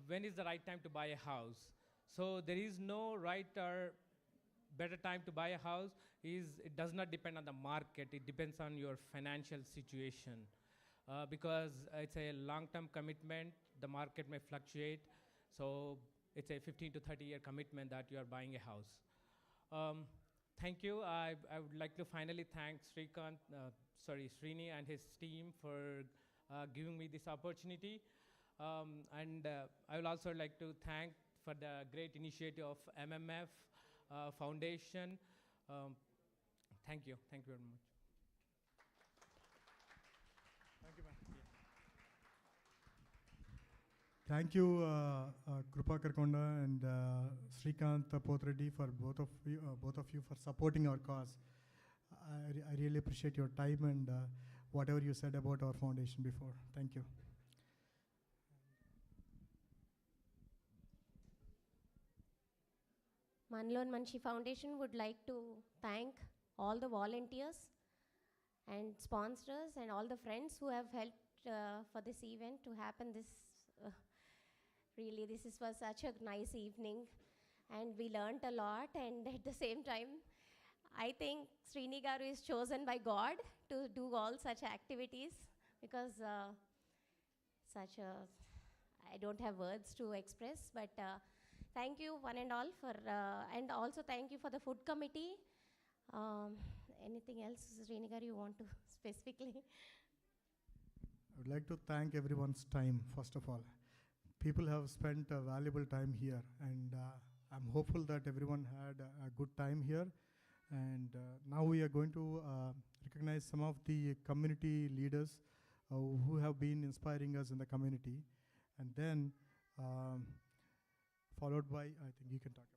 when is the right time to buy a house? So there is no right or better time to buy a house. It does not depend on the market. It depends on your financial situation. Because it's a long-term commitment, the market may fluctuate. So it's a 15 to 30-year commitment that you are buying a house. Thank you. I would like to finally thank Srini and his team for giving me this opportunity. And I would also like to thank for the great initiative of MMF Foundation. Thank you. Thank you very much. Thank you, man. Thank you, Krupakar Konda and Srikant Potreddy, for both of you for supporting our cause. I really appreciate your time and whatever you said about our foundation before. Thank you. Manlon Manshi Foundation would like to thank all the volunteers and sponsors and all the friends who have helped for this event to happen. Really, this was such a nice evening, and we learned a lot. And at the same time, I think Srini Garu is chosen by God to do all such activities, because I don't have words to express, but thank you one and all for, and also thank you for the food committee. Anything else, Srini Garu, you want to specifically? I would like to thank everyone's time, first of all. People have spent a valuable time here, and I'm hopeful that everyone had a good time here. And now we are going to recognize some of the community leaders who have been inspiring us in the community. And then followed by, I think you can talk about.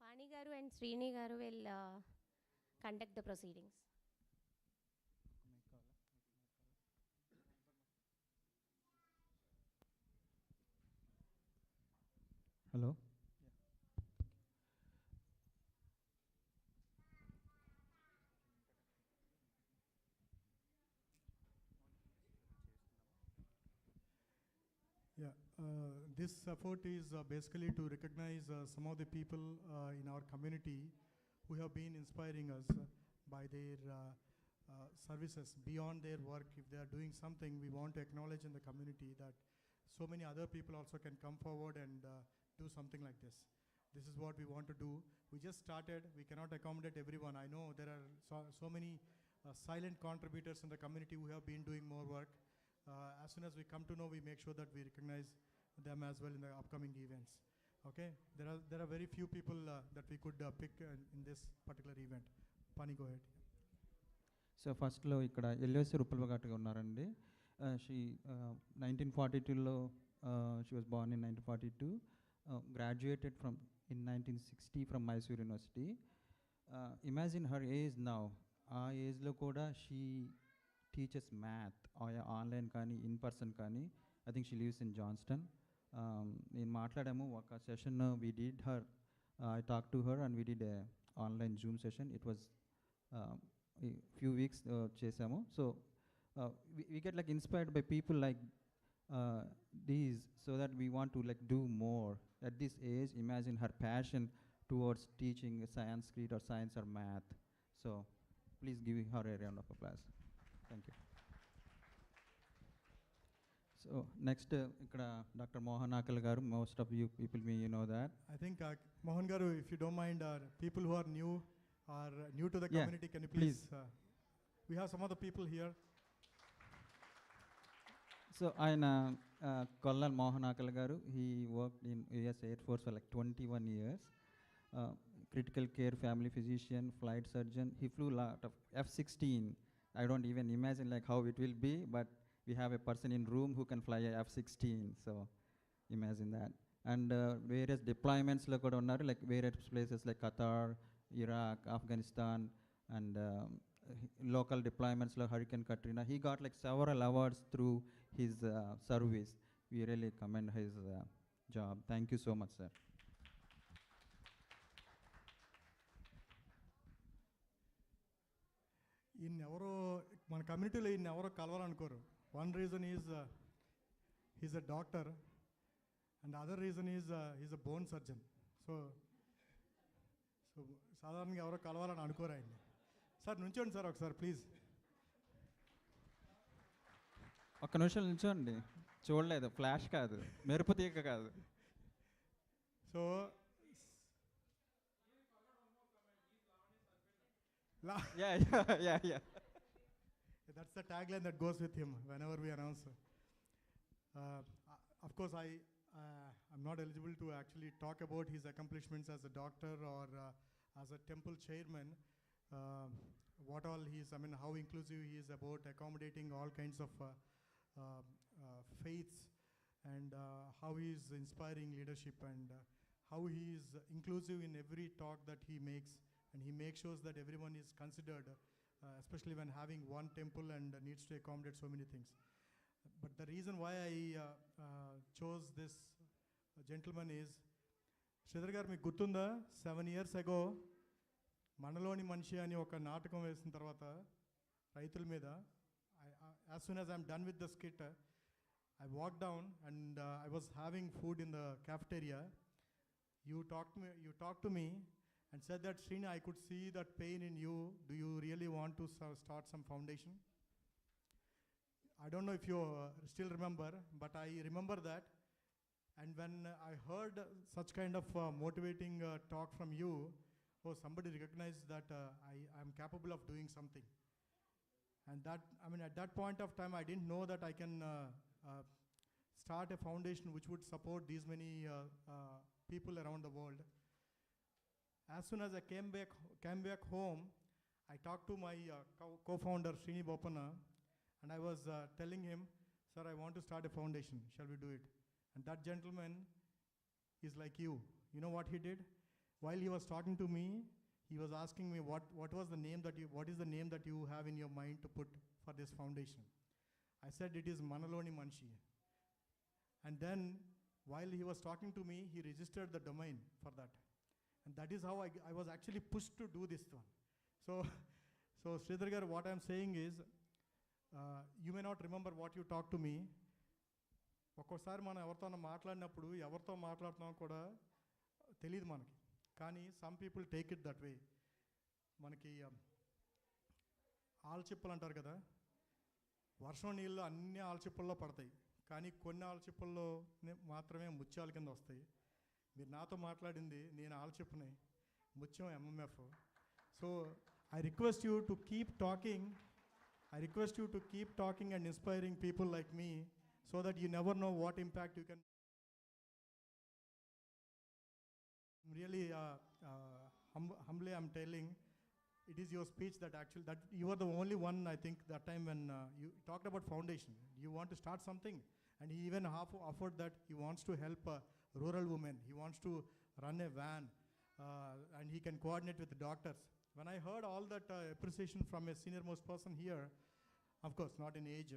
Pani Garu and Srini Garu will conduct the proceedings. Hello. Yeah, this effort is basically to recognize some of the people in our community who have been inspiring us by their services beyond their work. If they are doing something, we want to acknowledge in the community that so many other people also can come forward and do something like this. This is what we want to do. We just started. We cannot accommodate everyone. I know there are so many silent contributors in the community who have been doing more work. As soon as we come to know, we make sure that we recognize them as well in the upcoming events. Okay, there are very few people that we could pick in this particular event. Pani, go ahead. So ఫస్ట్లో ఇక్కడ ఎల్ఎస్సి రుప్పలగాటు ఉన్నారండి. She 1942లో she was born in 1942, graduated from in 1960 from Mysore university. Imagine her age now. ఆ ఏజ్లో కూడా she teaches math online కానీ ఇన్ పర్సన్ కానీ. I think she lives in Johnston. నేను మాట్లాడాము ఒక session. We did her, I talk to her and we did online Zoom session. It was few weeks చేసాము. సో we get like inspired by people like these, so that we want to like do more at this age. Imagine her passion towards teaching Sanskrit or science or math. So please give her a round of applause. Thank you. So next ikkada Dr. Mohan Akal garu. Most of you people may you know that. I think Mohan garu, if you don't mind, people who are new to the community, can you please we have some of the people here. So ayana Kollal Mohan Akal garu, he worked in US Air Force for like 21 years. Critical care family physician, flight surgeon. He flew a lot of F-16. I don't even imagine like how it will be, but we have a person in room who can fly a F-16. So imagine that. And various deployments lo kuda unnaru, like various places like Qatar, Iraq, Afghanistan, and local deployments like Hurricane Katrina. He got like several awards through his service. We really commend his job. Thank you so much, sir. ఎవరో మన కమ్యూనిటీలో ఎవరో కలవాలనుకోరు. One reason is he's a doctor and other reason is he's a bone surgeon. So సాధారణంగా ఎవరో కలవాలని అనుకోరు ఆయన్ని. సార్ నుంచోండి సార్ ఒకసారి ప్లీజ్. ఒక్క నిమిషం నుంచోండి. చూడలేదు, ఫ్లాష్ కాదు, మెరుపు తీగ కాదు. So yeah. That's the tagline that goes with him whenever we announce. Of course, I'm not eligible to actually talk about his accomplishments as a doctor or as a temple chairman. What all how inclusive he is about accommodating all kinds of faiths, and how he is inspiring leadership, and how he is inclusive in every talk that he makes, and he makes sure that everyone is considered, especially when having one temple and needs to accommodate so many things. But the reason why I chose this gentleman is, Sridhar garu meeku gurtunda, 7 years ago మనలోని మనిషి అని ఒక నాటకం వేసిన తర్వాత రైతుల మీద, as soon as I'm done with the skit, I walked down and I was having food in the cafeteria. You talked to me and said that, Srini, I could see that pain in you. Do you really want to start some foundation? I don't know if you still remember, but I remember that. And when I heard such kind of motivating talk from you, somebody recognized that I'm capable of doing something. And that, at that point of time, I didn't know that I can start a foundation which would support these many people around the world. As soon as I came back home, I talked to my co-founder, Srini Bopana, and I was telling him, sir, I want to start a foundation. Shall we do it? And that gentleman is like you. You know what he did? While he was talking to me, he was asking me what is the name that you have in your mind to put for this foundation. I said it is Manaloni Manshi. And then while he was talking to me, he registered the domain for that. And that is how I was actually pushed to do this one. So Sridhar garu, what I'm saying is, you may not remember what you talked to me. ఒక్కోసారి మనం ఎవరితో మాట్లాడినప్పుడు ఎవరితో మాట్లాడుతున్నాం కూడా తెలియదు మనకి. కానీ some people take it that way. మనకి ఆల్చిప్పలు అంటారు కదా, వర్షం నీళ్ళు అన్ని ఆల్చిప్పల్లో పడతాయి, కానీ కొన్ని ఆల్చిప్పల్లో మాత్రమే ముత్యాల కింద వస్తాయి. మీరు నాతో మాట్లాడింది నేను ఆల్చిప్పని, ముత్యం MMF. So I request you to keep talking. I request you to keep talking and inspiring people like me, so that you never know what impact you can. Really, humbly I'm telling, it is your speech that actually, that you are the only one, I think, that time when you talked about foundation. You want to start something, and he even half offered that he wants to help rural women. He wants to run a van, and he can coordinate with the doctors. When I heard all that appreciation from a senior most person here, of course not in age,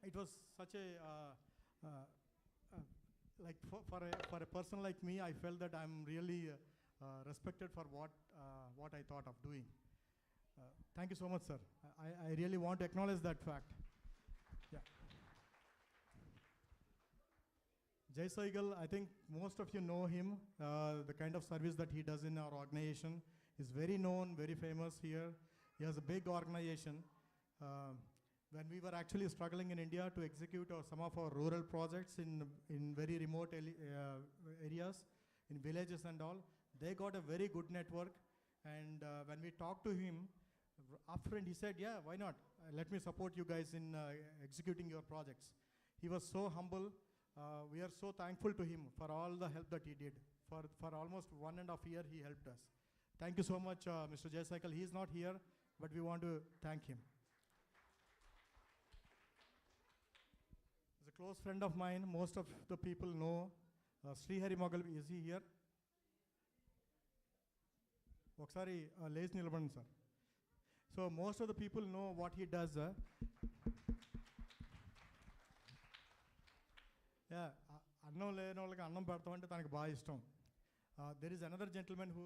it was such a like for a person like me, I felt that I'm really respected for what I thought of doing. Thank you so much, sir. I really want to acknowledge that fact. Yeah. Jai Saigal, I think most of you know him. The kind of service that he does in our organization is very known, very famous here. He has a big organization. When we were actually struggling in India to execute some of our rural projects in very remote areas, in villages and all, they got a very good network. And when we talked to him, upfront he said, yeah, why not? Let me support you guys in executing your projects. He was so humble. We are so thankful to him for all the help that he did. For almost 1.5 years, he helped us. Thank you so much, Mr. Jayasekal. He is not here, but we want to thank him. He's a close friend of mine. Most of the people know Srihari Mogal. Is he here? Oksari లేచి నిలబడండి sir. So most of the people know what he does. Yeah, అన్నం లేని వాళ్ళకి అన్నం పెడతామంటే తనకు బాగా ఇష్టం. There is another gentlemen who,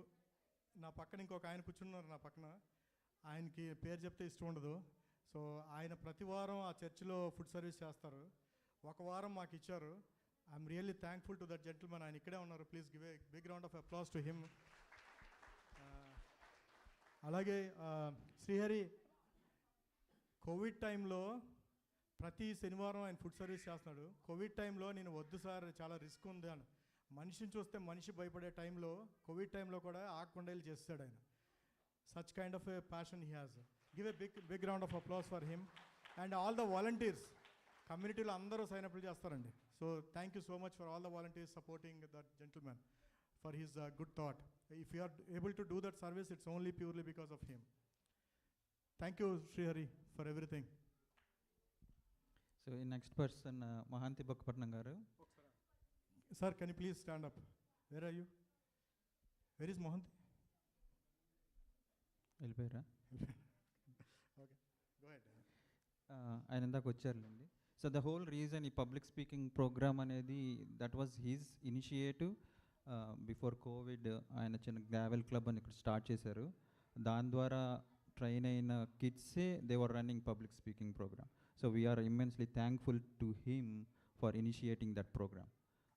నా పక్కన ఇంకొక ఆయన కూర్చున్నారు నా పక్కన, ఆయనకి పేరు చెప్తే ఇష్టం ఉండదు. సో ఆయన ప్రతి వారం ఆ చర్చిలో ఫుడ్ సర్వీస్ చేస్తారు. ఒక వారం మాకు ఇచ్చారు. I'm really thankful to that gentlemen. ఆయన ఇక్కడే ఉన్నారు. Please give a big round of applause to him. అలాగే శ్రీహరి కోవిడ్ టైంలో ప్రతి శనివారం ఆయన ఫుడ్ సర్వీస్ చేస్తున్నాడు. కోవిడ్ టైంలో నేను వద్దు సార్, చాలా రిస్క్ ఉంది అని, మనిషిని చూస్తే మనిషి భయపడే టైంలో, కోవిడ్ టైంలో కూడా ఆకుండేలు చేస్తాడు ఆయన. Such kind of a passion he has. Give a big round of applause for him. And all the volunteers, కమ్యూనిటీలో అందరూ సైన్ అప్లు చేస్తారండి. So thank you so much for all the volunteers supporting that gentlemen, for his good thought. If you are able to do that service, it's only purely because of him. Thank you, Srihari, for everything. So, next person, Mahanti Bakapatnam garu. Sir, can you please stand up? Where are you? Where is Mahanti? వెళ్ళిపోయారా? Okay, go ahead. ఆయన ఇందాక వచ్చారులేండి. So the whole reason ఈ public speaking programme అనేది, that was his initiative. Before Covid ఆయన చిన్న gravel club అని ఇక్కడ start చేశారు. దాని ద్వారా ట్రైన్ అయిన కిడ్సే they were running public speaking programme. So we're immensely thankful to him for initiating that programme.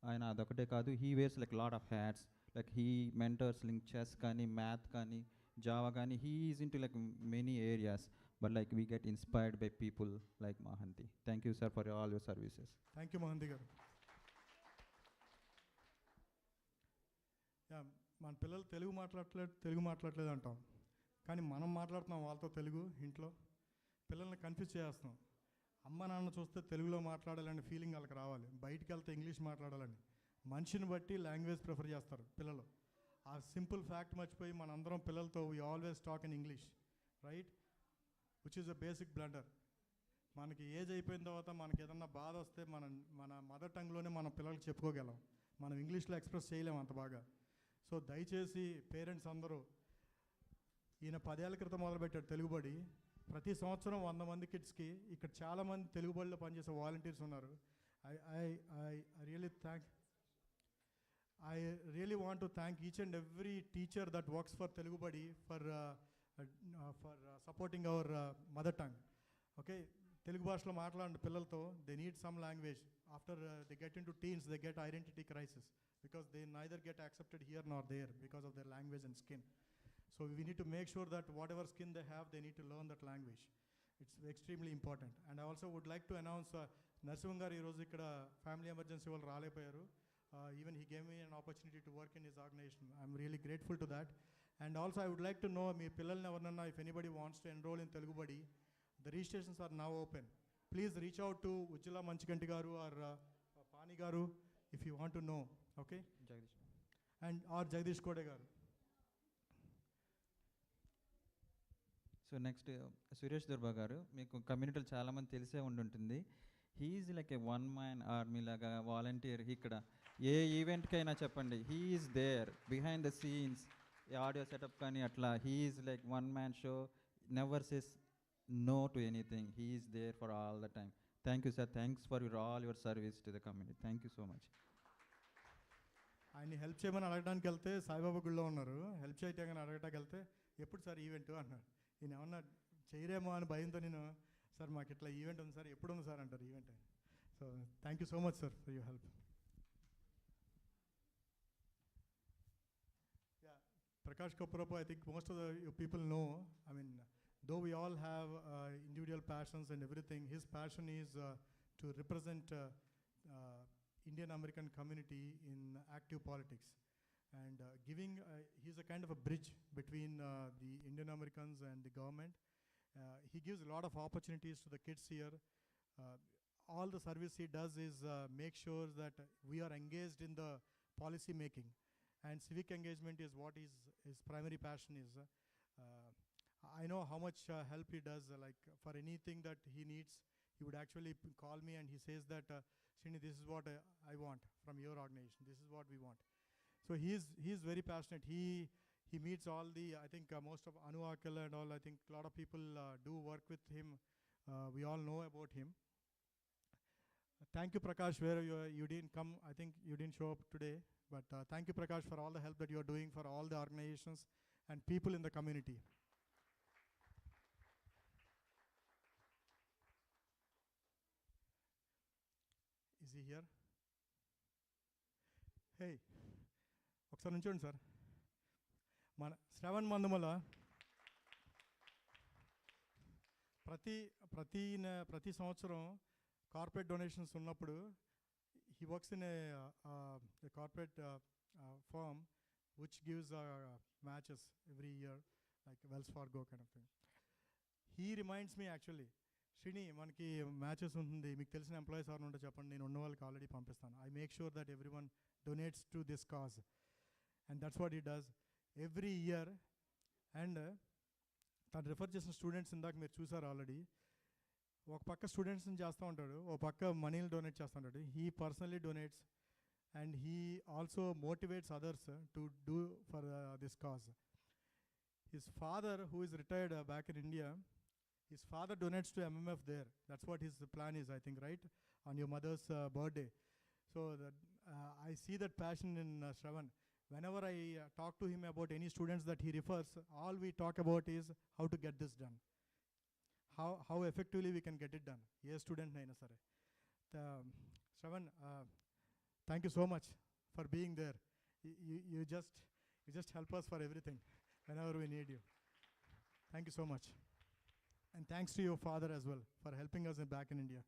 ఆయన అదొకటే కాదు, he wears like lot of hats. Like he mentors link chess కానీ, మ్యాథ్ కానీ, జావా కానీ. He is in to like many areas, but like we get inspired by people like Mahanti. Thank you sir for all your services. Thank you Mahanti garu. మన పిల్లలు తెలుగు మాట్లాడట్లేదు అంటాం, కానీ మనం మాట్లాడుతున్నాం వాళ్ళతో తెలుగు ఇంట్లో. పిల్లల్ని కన్ఫ్యూజ్ చేస్తున్నాం. అమ్మ నాన్న చూస్తే తెలుగులో మాట్లాడాలనే ఫీలింగ్ వాళ్ళకి రావాలి, బయటికి వెళ్తే ఇంగ్లీష్ మాట్లాడాలని. మనిషిని బట్టి లాంగ్వేజ్ ప్రిఫర్ చేస్తారు పిల్లలు. ఆ సింపుల్ ఫ్యాక్ట్ మర్చిపోయి మనందరం పిల్లలతో we always talk in English, right? Which is a basic blunder. మనకి ఏజ్ అయిపోయిన తర్వాత మనకి ఏదన్నా బాధ వస్తే మన మదర్ టంగ్లోనే మన పిల్లలకి చెప్పుకోగలం, మనం ఇంగ్లీష్లో ఎక్స్ప్రెస్ చేయలేము అంత బాగా. సో దయచేసి పేరెంట్స్ అందరూ, ఈయన 10 ఏళ్ల క్రితం మొదలుపెట్టాడు తెలుగుబడి. ప్రతి సంవత్సరం 100 మంది కిడ్స్కి, ఇక్కడ చాలామంది తెలుగుబడిలో పనిచేసే వాలంటీర్స్ ఉన్నారు. I really want to thank each and every teacher that works for Telugubadi for supporting our mother tongue. Okay, Telugu భాషలో మాట్లాడిన పిల్లలతో, they need some language. After they get into teens, they get identity crisis because they neither get accepted here nor there because of their language and skin. So we need to make sure that whatever skin they have, they need to learn that language. It's extremely important. And I also would like to announce Narasimhan garu ee roju ikkada family emergency vallu raalepoyaru. Even he gave me an opportunity to work in his organization. I'm really grateful to that. And also I would like to know mee pillalni evarnanna, if anybody wants to enroll in Telugu Badi, the registrations are now open. Please reach out to Ujjala Manchikanti garu or Pani garu if you want to know. Okay? Jagdish. And or Jagdish Kode garu. So next Suresh Durba garu, మీకు కమ్యూనిటీలో చాలామంది తెలిసే ఉండుంటుంది. He's like a one man army లాగా volunteer. ఇక్కడ ఏ ఈవెంట్కైనా చెప్పండి, he's there behind the scenes, audio setup కానీ అట్లా. He's like one man show, never says no to anything. He's there for all the time. Thank you sir, thanks for all your service to the community. Thank you so much. ఆయన్ని help చేయమని అడగడానికి వెళ్తే సాయిబాబా గుళ్ళో ఉన్నారు. Help చేయటానికి అడగటానికి వెళ్తే ఎప్పుడు సార్ ఈవెంట్ అన్నారు. నేను ఏమన్నా చేయరేమో అని భయంతో నేను, సార్ మాకు ఇట్లా ఈవెంట్ ఉంది సార్, ఎప్పుడు ఉంది సార్ అంటారు event. So thank you so much sir for your help. Yeah, Prakash Kapoorappa, I think most of the people know, I mean, though we all have individual passions and everything, his passion is to represent Indian American community in active politics. And he's a kind of a bridge between the Indian Americans and the government. He gives a lot of opportunities to the kids here. All the service he does is make sure that we are engaged in the policy making, and civic engagement is what his primary passion is. I know how much help he does, like for anything that he needs, he would actually call me and he says that, Srini, this is what I want from your organization, this is what we want. So he is very passionate. He meets all the, I think most of Anu Akala and all, I think a lot of people do work with him. We all know about him. Thank you, Prakash, where you didn't come. I think you didn't show up today. But thank you, Prakash, for all the help that you are doing for all the organizations and people in the community. Is he here? Hey. ఒకసారి నుంచోండి sir. మన శ్రవణ్ మందుమల ప్రతి సంవత్సరం corporate donations ఉన్నప్పుడు he works in a corporate firm which gives matches every year, like Wells Fargo kind of thing. He reminds me actually, Srini, మనకి matches ఉంటుంది, మీకు తెలిసిన employees ఎవరు ఉంటే చెప్పండి, నేను ఉన్న వాళ్ళకి ఆల్రెడీ పంపిస్తాను. I make sure that everyone donates to this cause. And that's what he does every year. And తను రిఫర్ చేసిన స్టూడెంట్స్ ఇందాక మీరు చూసారు ఆల్రెడీ. ఒక పక్క స్టూడెంట్స్ని చేస్తూ ఉంటాడు, ఒక పక్క మనీని డొనేట్ చేస్తూ ఉంటాడు. He personally donates and he also motivates others to do for this cause. His father, who is retired back in India, his father donates to MMF there. That's what his plan is, I think, right? On your mother's birthday. So I see that passion in Shravan. Whenever I talk to him about any students that he refers, all we talk about is how to get this done. How effectively we can get it done. Yes, student naina sare. Shravan, thank you so much for being there. You just help us for everything whenever we need you. Thank you so much. And thanks to your father as well for helping us back in India.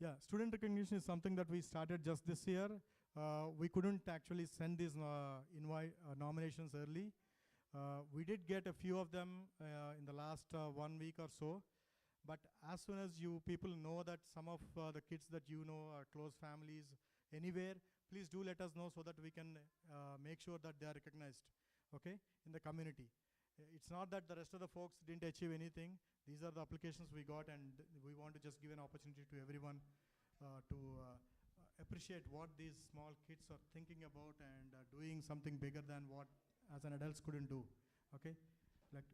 Yeah, student recognition is something that we started just this year. We couldn't actually send these nominations early. We did get a few of them in the last 1 week or so. But as soon as you people know that some of the kids that you know are close families anywhere, please do let us know so that we can make sure that they are recognized, okay, in the community. It's not that the rest of the folks didn't achieve anything. These are the applications we got, and we want to just give an opportunity to everyone to appreciate what these small kids are thinking about and doing something bigger than what as an adults couldn't do, okay? Like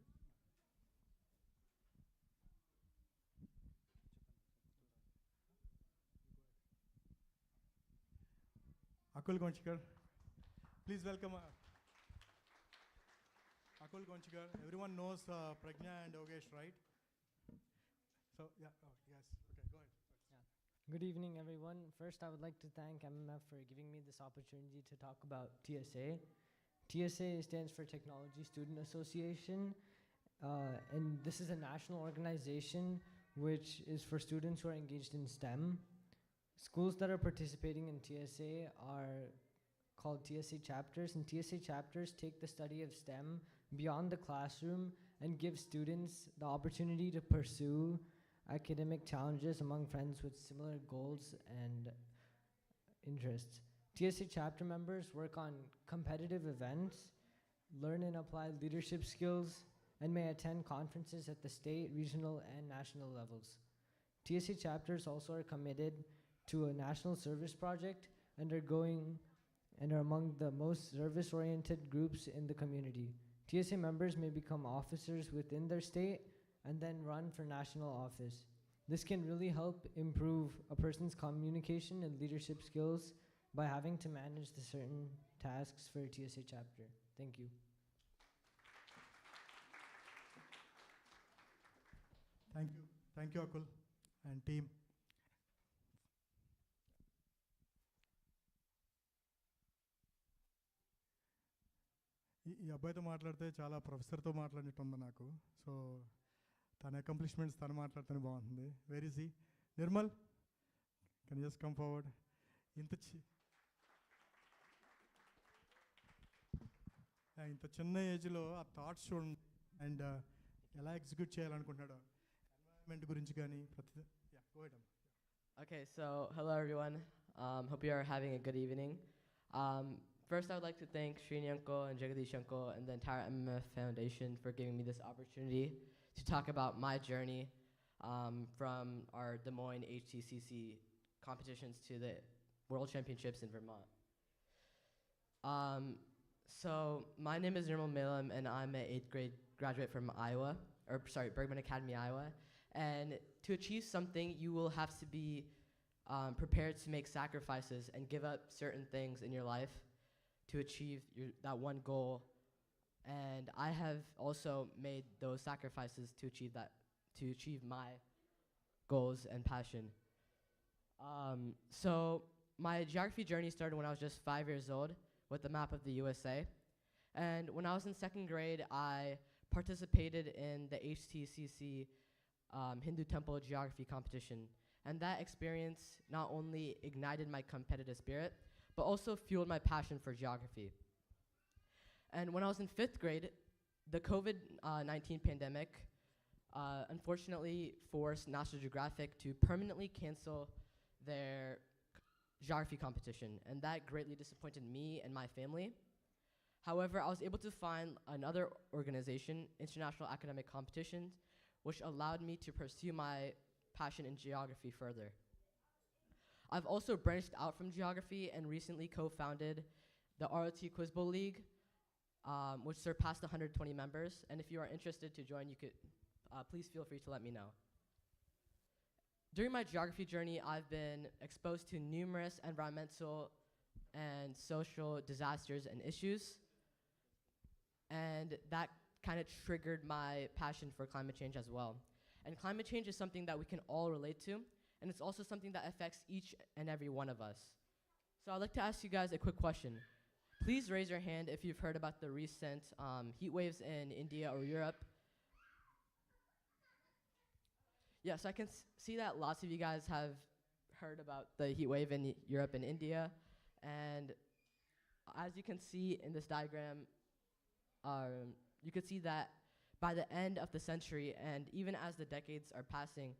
Akul Gonchikar. Please welcome Akul Gonchikar. Everyone knows Pragna and Yogesh, right? So, yeah, oh, yes, okay, go ahead. Yeah. Good evening, everyone. First, I would like to thank MMF for giving me this opportunity to talk about TSA. TSA stands for Technology Student Association, and this is a national organization which is for students who are engaged in STEM. Schools that are participating in TSA are called TSA chapters, and TSA chapters take the study of STEM beyond the classroom and give students the opportunity to pursue academic challenges among friends with similar goals and interests. TSA chapter members work on competitive events, learn and apply leadership skills, and may attend conferences at the state, regional, and national levels. TSA chapters also are committed to a national service project and are among the most service-oriented groups in the community. TSA members may become officers within their state and then run for national office. This can really help improve a person's communication and leadership skills by having to manage the certain tasks for a TSA chapter. Thank you. Thank you, Akul and team. ఈ అబ్బాయితో మాట్లాడితే చాలా ప్రొఫెసర్తో మాట్లాడినట్టు ఉంది నాకు. So తన accomplishments తను మాట్లాడితేనే బాగుంటుంది. Where is he? Nirmal, can just come forward. ఇంత చిన్న ఏజ్లో ఆ థాట్స్ చూడండి అండ్ ఎలా ఎగ్జిక్యూట్ చేయాలనుకుంటున్నాడో ఎన్వైరన్మెంట్ గురించి కానీ ప్రతి Okay, so hello everyone. Hope you are having a good evening. First, I would like to thank Srini Uncle and Jagadish Uncle and the entire MMF Foundation for giving me this opportunity to talk about my journey from our Des Moines HTCC competitions to the World Championships in Vermont. So my name is Nirmal Melam, and I'm an 8th grade graduate from Bergman Academy, Iowa. And to achieve something, you will have to be prepared to make sacrifices and give up certain things in your life to achieve that one goal. And I have also made those sacrifices to achieve my goals and passion. So my geography journey started when I was just 5 years old with the map of the USA. And when I was in 2nd grade, I participated in the HTCC Hindu Temple Geography competition. And that experience not only ignited my competitive spirit, but also fueled my passion for geography. And when I was in 5th grade, the COVID-19 pandemic unfortunately forced National Geographic to permanently cancel their geography competition, and that greatly disappointed me and my family. However, I was able to find another organization, International Academic Competitions, which allowed me to pursue my passion in geography further. I've also branched out from geography and recently co-founded the ROT Quiz Bowl League, which surpassed 120 members. And if you are interested to join, you could please feel free to let me know. During my geography journey, I've been exposed to numerous environmental and social disasters and issues, and that kind of triggered my passion for climate change as well. And climate change is something that we can all relate to, and it's also something that affects each and every one of us. So I'd like to ask you guys a quick question. Please raise your hand if you've heard about the recent heat waves in India or Europe. Yeah, so I can see that lots of you guys have heard about the heat wave in Europe and India. And as you can see in this diagram, you can see that by the end of the century, and even as the decades are passing,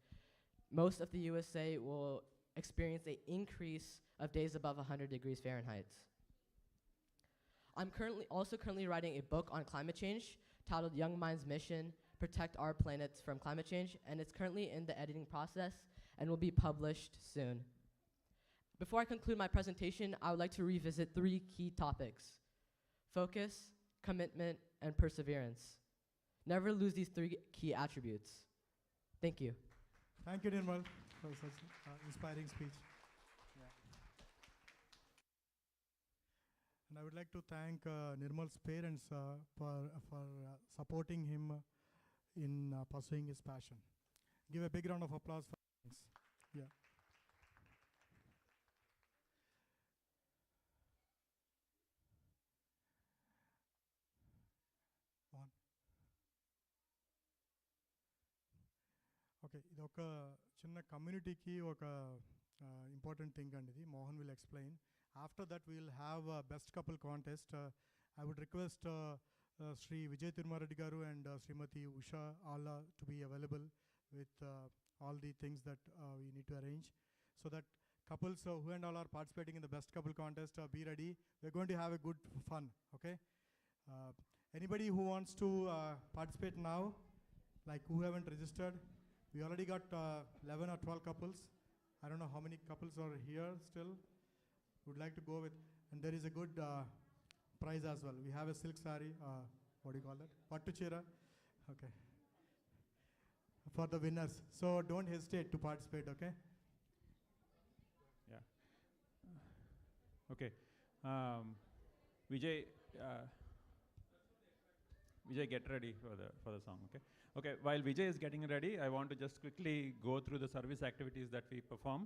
most of the USA will experience an increase of days above 100 degrees Fahrenheit. I'm currently writing a book on climate change titled Young Minds Mission: Protect Our Planet from Climate Change, and it's currently in the editing process and will be published soon. Before I conclude my presentation, I would like to revisit 3 key topics: focus, commitment, and perseverance. Never lose these 3 key attributes. Thank you. Thank you, Nirmal, for such inspiring speech. And I would like to thank Nirmal's parents for supporting him in pursuing his passion. Give a big round of applause for parents. Yeah. Okay, ఇది ఒక చిన్న కమ్యూనిటీకి ఒక important thing అండి ఇది. Mohan will explain. After that we'll have best couple contest. I would request Sri Vijay Tirumareddy garu and Srimati Usha all to be available with all the things that we need to arrange, so that couples who and all are participating in the best couple contest, be ready. We're going to have a good fun, okay? Anybody who wants to participate now, like who haven't registered, we already got 11 or 12 couples. I don't know how many couples are here still. Would like to go with, and there is a good prize as well. We have a silk saree, what do you call that? Pattu chira, okay, for the winners. So don't hesitate to participate, okay? Yeah. Okay. Vijay, Vijay, get ready for the song, okay? Okay, while Vijay is getting ready, I want to just quickly go through the service activities that we perform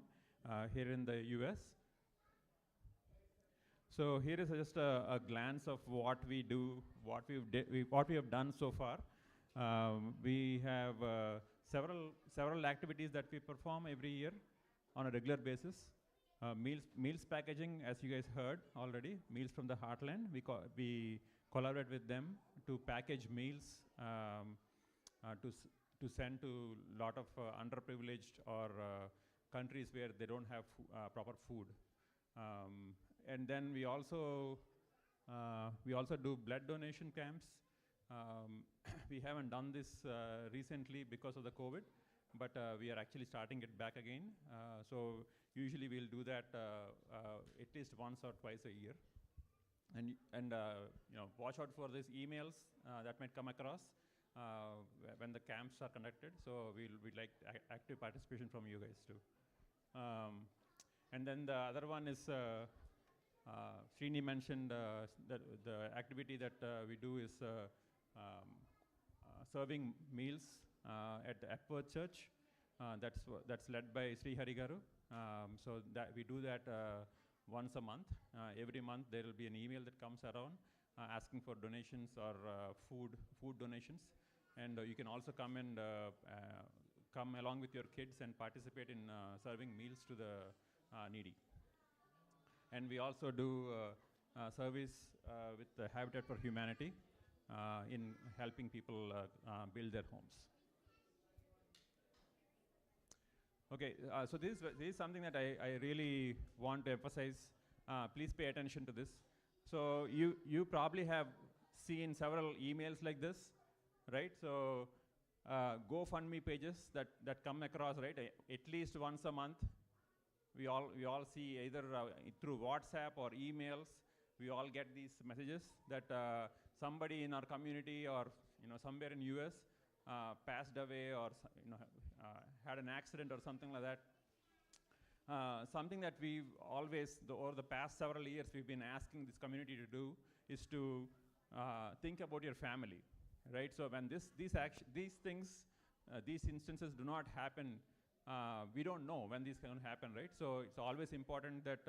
here in the US. So here is just a glance of what we do, what we have done so far. We have several activities that we perform every year on a regular basis. Meals packaging, as you guys heard already, Meals from the Heartland. We collaborate with them to package meals to send to a lot of underprivileged or countries where they don't have proper food. And then we also do blood donation camps. We haven't done this recently because of the COVID, but we are actually starting it back again. So usually we'll do that at least once or twice a year. And you know, watch out for these emails that might come across when the camps are conducted. So we'd like active participation from you guys too. And then the other one is Srini mentioned the activity that we do is serving meals at the Epworth Church. That's led by Sri Hari garu. So that we do that once a month. Every month there will be an email that comes around asking for donations or food donations. And you can also come and come along with your kids and participate in serving meals to the needy. And we also do service with the Habitat for Humanity in helping people build their homes. Okay, so this is something that I really want to emphasize. Please pay attention to this. So you probably have seen several emails like this, right? So GoFundMe pages that come across, right? At least once a month. We all see either through WhatsApp or emails. We all get these messages that somebody in our community or somewhere in US passed away or had an accident or something like that. Something that we've always, over the past several years, we've been asking this community to do is to think about your family, right? So when these things, these instances do not happen, we don't know when these can happen, right? So it's always important that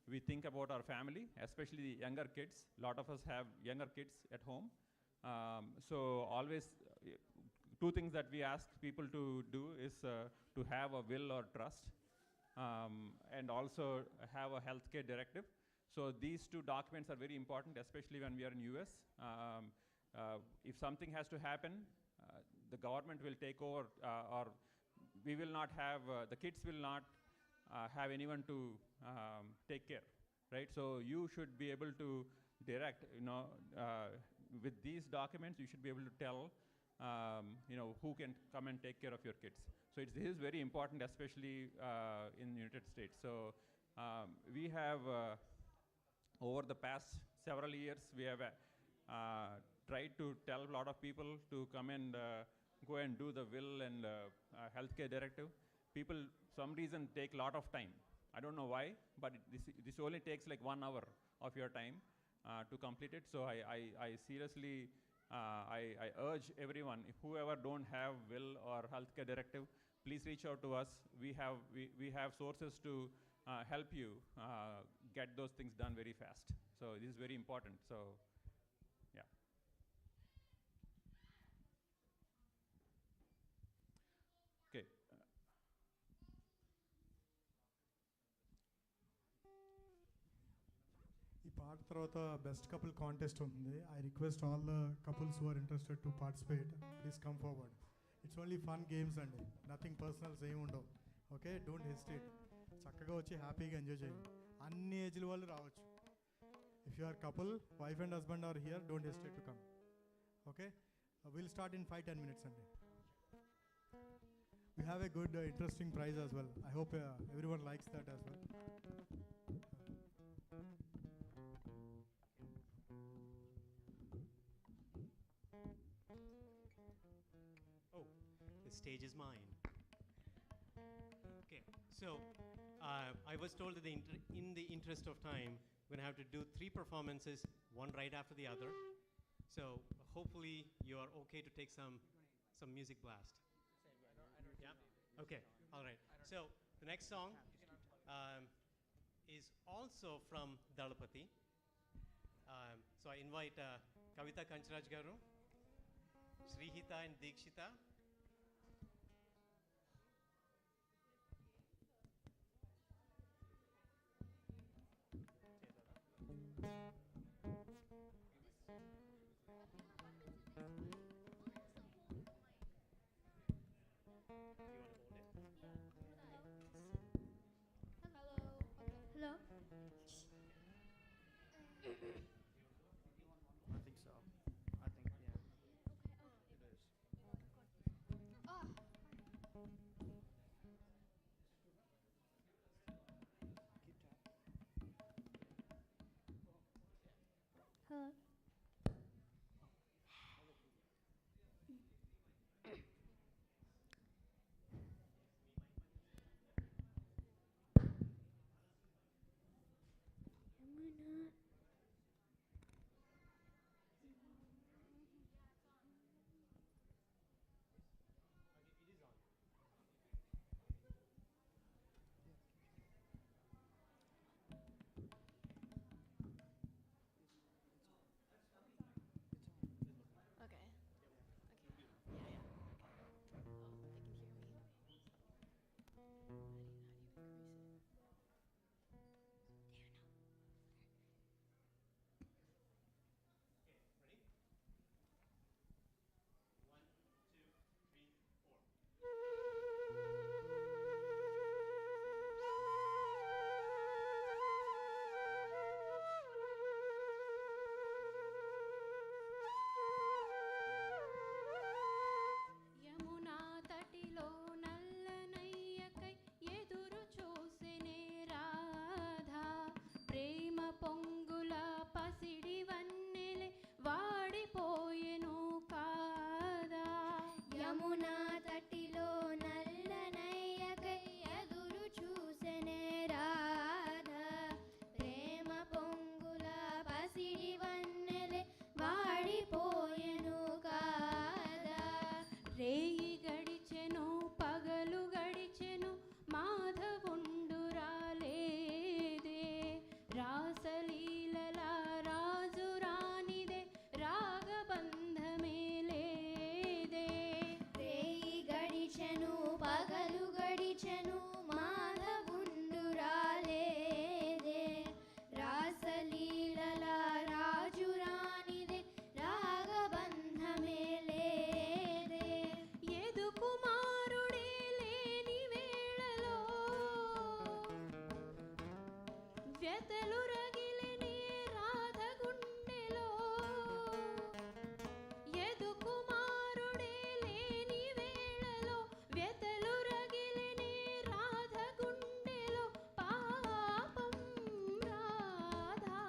we think about our family, especially the younger kids. A lot of us have younger kids at home. So always, two things that we ask people to do is to have a will or trust, and also have a healthcare directive. So these two documents are very important, especially when we are in US. If something has to happen, the government will take over, or we will not have, the kids will not have anyone to take care, right? So you should be able to direct, with these documents, you should be able to tell, who can come and take care of your kids. So this is very important, especially in the United States. So we have, over the past several years, we have tried to tell a lot of people to come and go and do the will and healthcare directive. People, some reason, take a lot of time. I don't know why, but this only takes like 1 hour of your time to complete it. So I seriously, I urge everyone, whoever don't have will or healthcare directive, please reach out to us. We have sources to help you get those things done very fast. So this is very important. So yeah. Okay. పాట తర్వాత best couple contest ఉంది. I request all the couples who are interested to participate, please come forward. It's only fun games అండి, nothing personals ఏమి ఉండవు. Okay, don't hesitate. చక్కగా వచ్చి హ్యాపీగా enjoy చేయండి. అన్ని ఏజ్ల వాళ్ళు రావచ్చు. If you are couple, wife and husband are here, don't hesitate to come. Okay, will start in 5-10 minutes అండి. We have a good interesting prize as well. I hope everyone likes that as well. Oh, the stage is mine. Okay, so I was told that in the interest of time, we're going to have to do 3 performances, one right after the other. So hopefully you are okay to take some music blast. Yeah? Okay, all right. So the next song is also from Dalapati. So I invite Kavita Kancharaj garu, Srihita and Dikshita. Hello. I think so. I think, yeah. It is. Hello. Yamuna తటిలో నల్లనయ్యకై ఎదురు చూసెనే రాధా, ప్రేమ పొంగుల పసిడి వన్నెలే వాడిపోయెను కాదా. యమునా తటిలో నల్లనయ్యకై ఎదురు చూసెనే రాధా, ప్రేమ పొంగుల పసిడి వన్నెలే వాడిపోయెను కాదా. రేయి గడిచెను పగలు గడిచెను మాధవుండు రాలేదే, రాసలీలల రాజు రానిదే రాగబంధమే లేదే. రేయి గడిచెను పగలు గడిచెను మాధవుండు రాలేదే, రాసలీలల రాజు రానిదే రాగబంధమే లేదే. ఎదు కుమారుడే లేని వేళలో వ్యతలు రగిలినే రాధ గుండెలో. ఎదు కుమారుడే లేని వేళలో వ్యతలు రగిలినే రాధ గుండెలో. పాపం రాధా.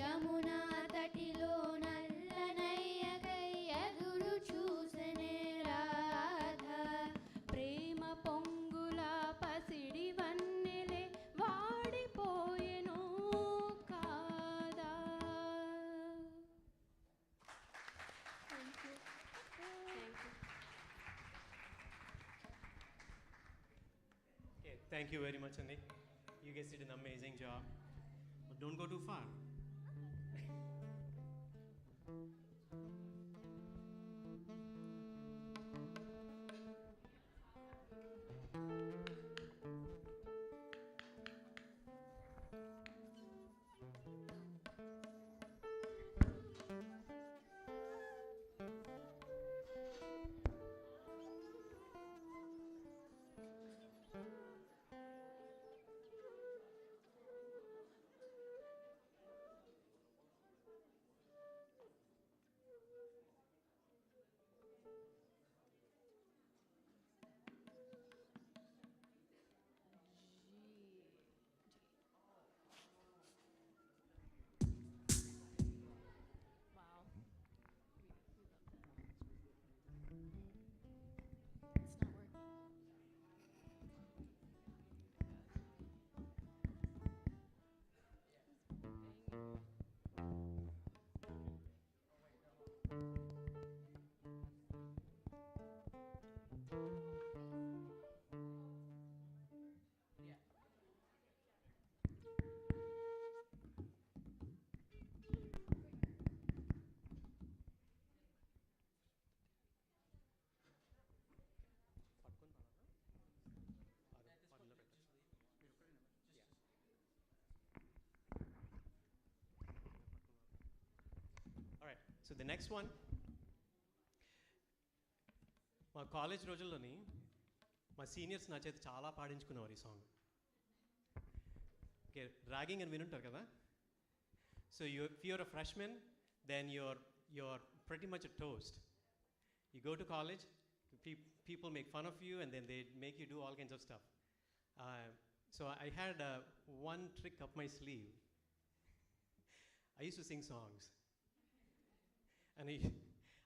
యమునా తటిలో నల్లనయ్యకై ఎదురు చూసెనే రాధా, ప్రేమ పొంగుల పసిడి వన్నెలే వాడిపోయెను కాదా. Okay, thank you very much, Andy. You guys did an amazing job. But don't go too far. So the next one, మా కాలేజ్ రోజుల్లోని మా సీనియర్స్ నా చేతి చాలా పాడించుకునేవారు ఈ సాంగ్. ఓకే, ర్యాగింగ్ అని వినుంటారు కదా. So if you're a freshman, then you're pretty much a toast. You go to college, people make fun of you, and then they make you do all kinds of stuff. So I had one trick up my sleeve. I used to sing songs, and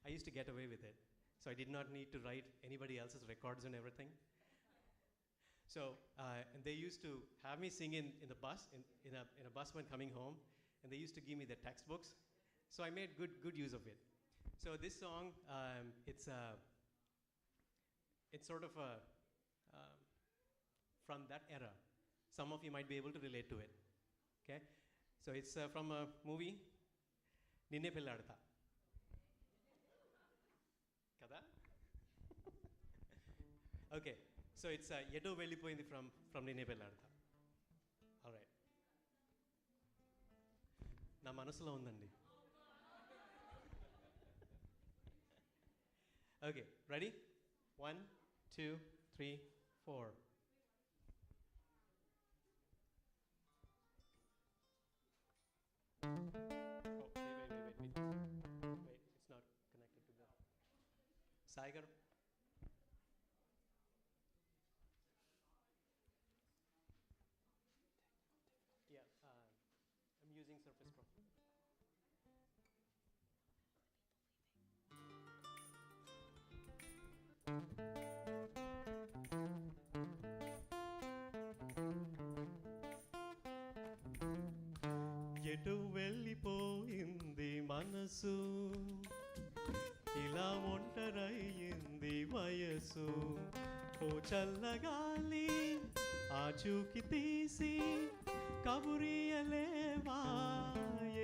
I used to get away with it. So I did not need to write anybody else's records and everything. So and they used to have me sing in the bus, in a bus when coming home, and they used to give me the textbooks. So I made good use of it. So this song, it's sort of from that era. Some of you might be able to relate to it. Okay, so it's from a movie, Ninne Pelladta. Kada? Okay, so it's Yedo Vellipoyindi from Ninne Pelladta. All right. నా మనసులో ఉందండి. Okay, ready? 1 2 3 4. Wait, it's not connected to the Saigar. Yeah, I'm using Surface Pro. ఎటు వెళ్ళిపోయింది మనసు, ఇలా ఒంటరయ్యింది వయసు. ఓ చల్లగాలి ఆచూకి తీసి కబురియలేవా,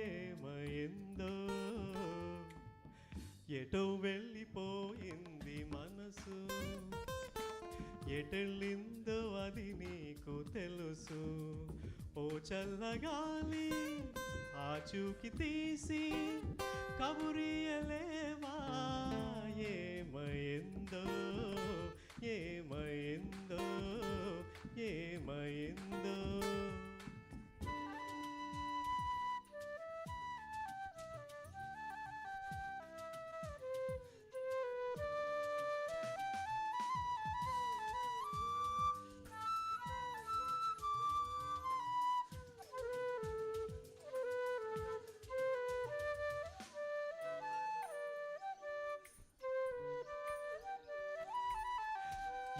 ఏమైందో. ఎటు వెళ్ళిపోయింది మనసు, ఎటెళ్ళిందో అది నీకు తెలుసు. ఓ చల్లగాలి ఆచూకి తీసి కబురియలేవా, ఏమైందో ఏమైందో ఏమైందో.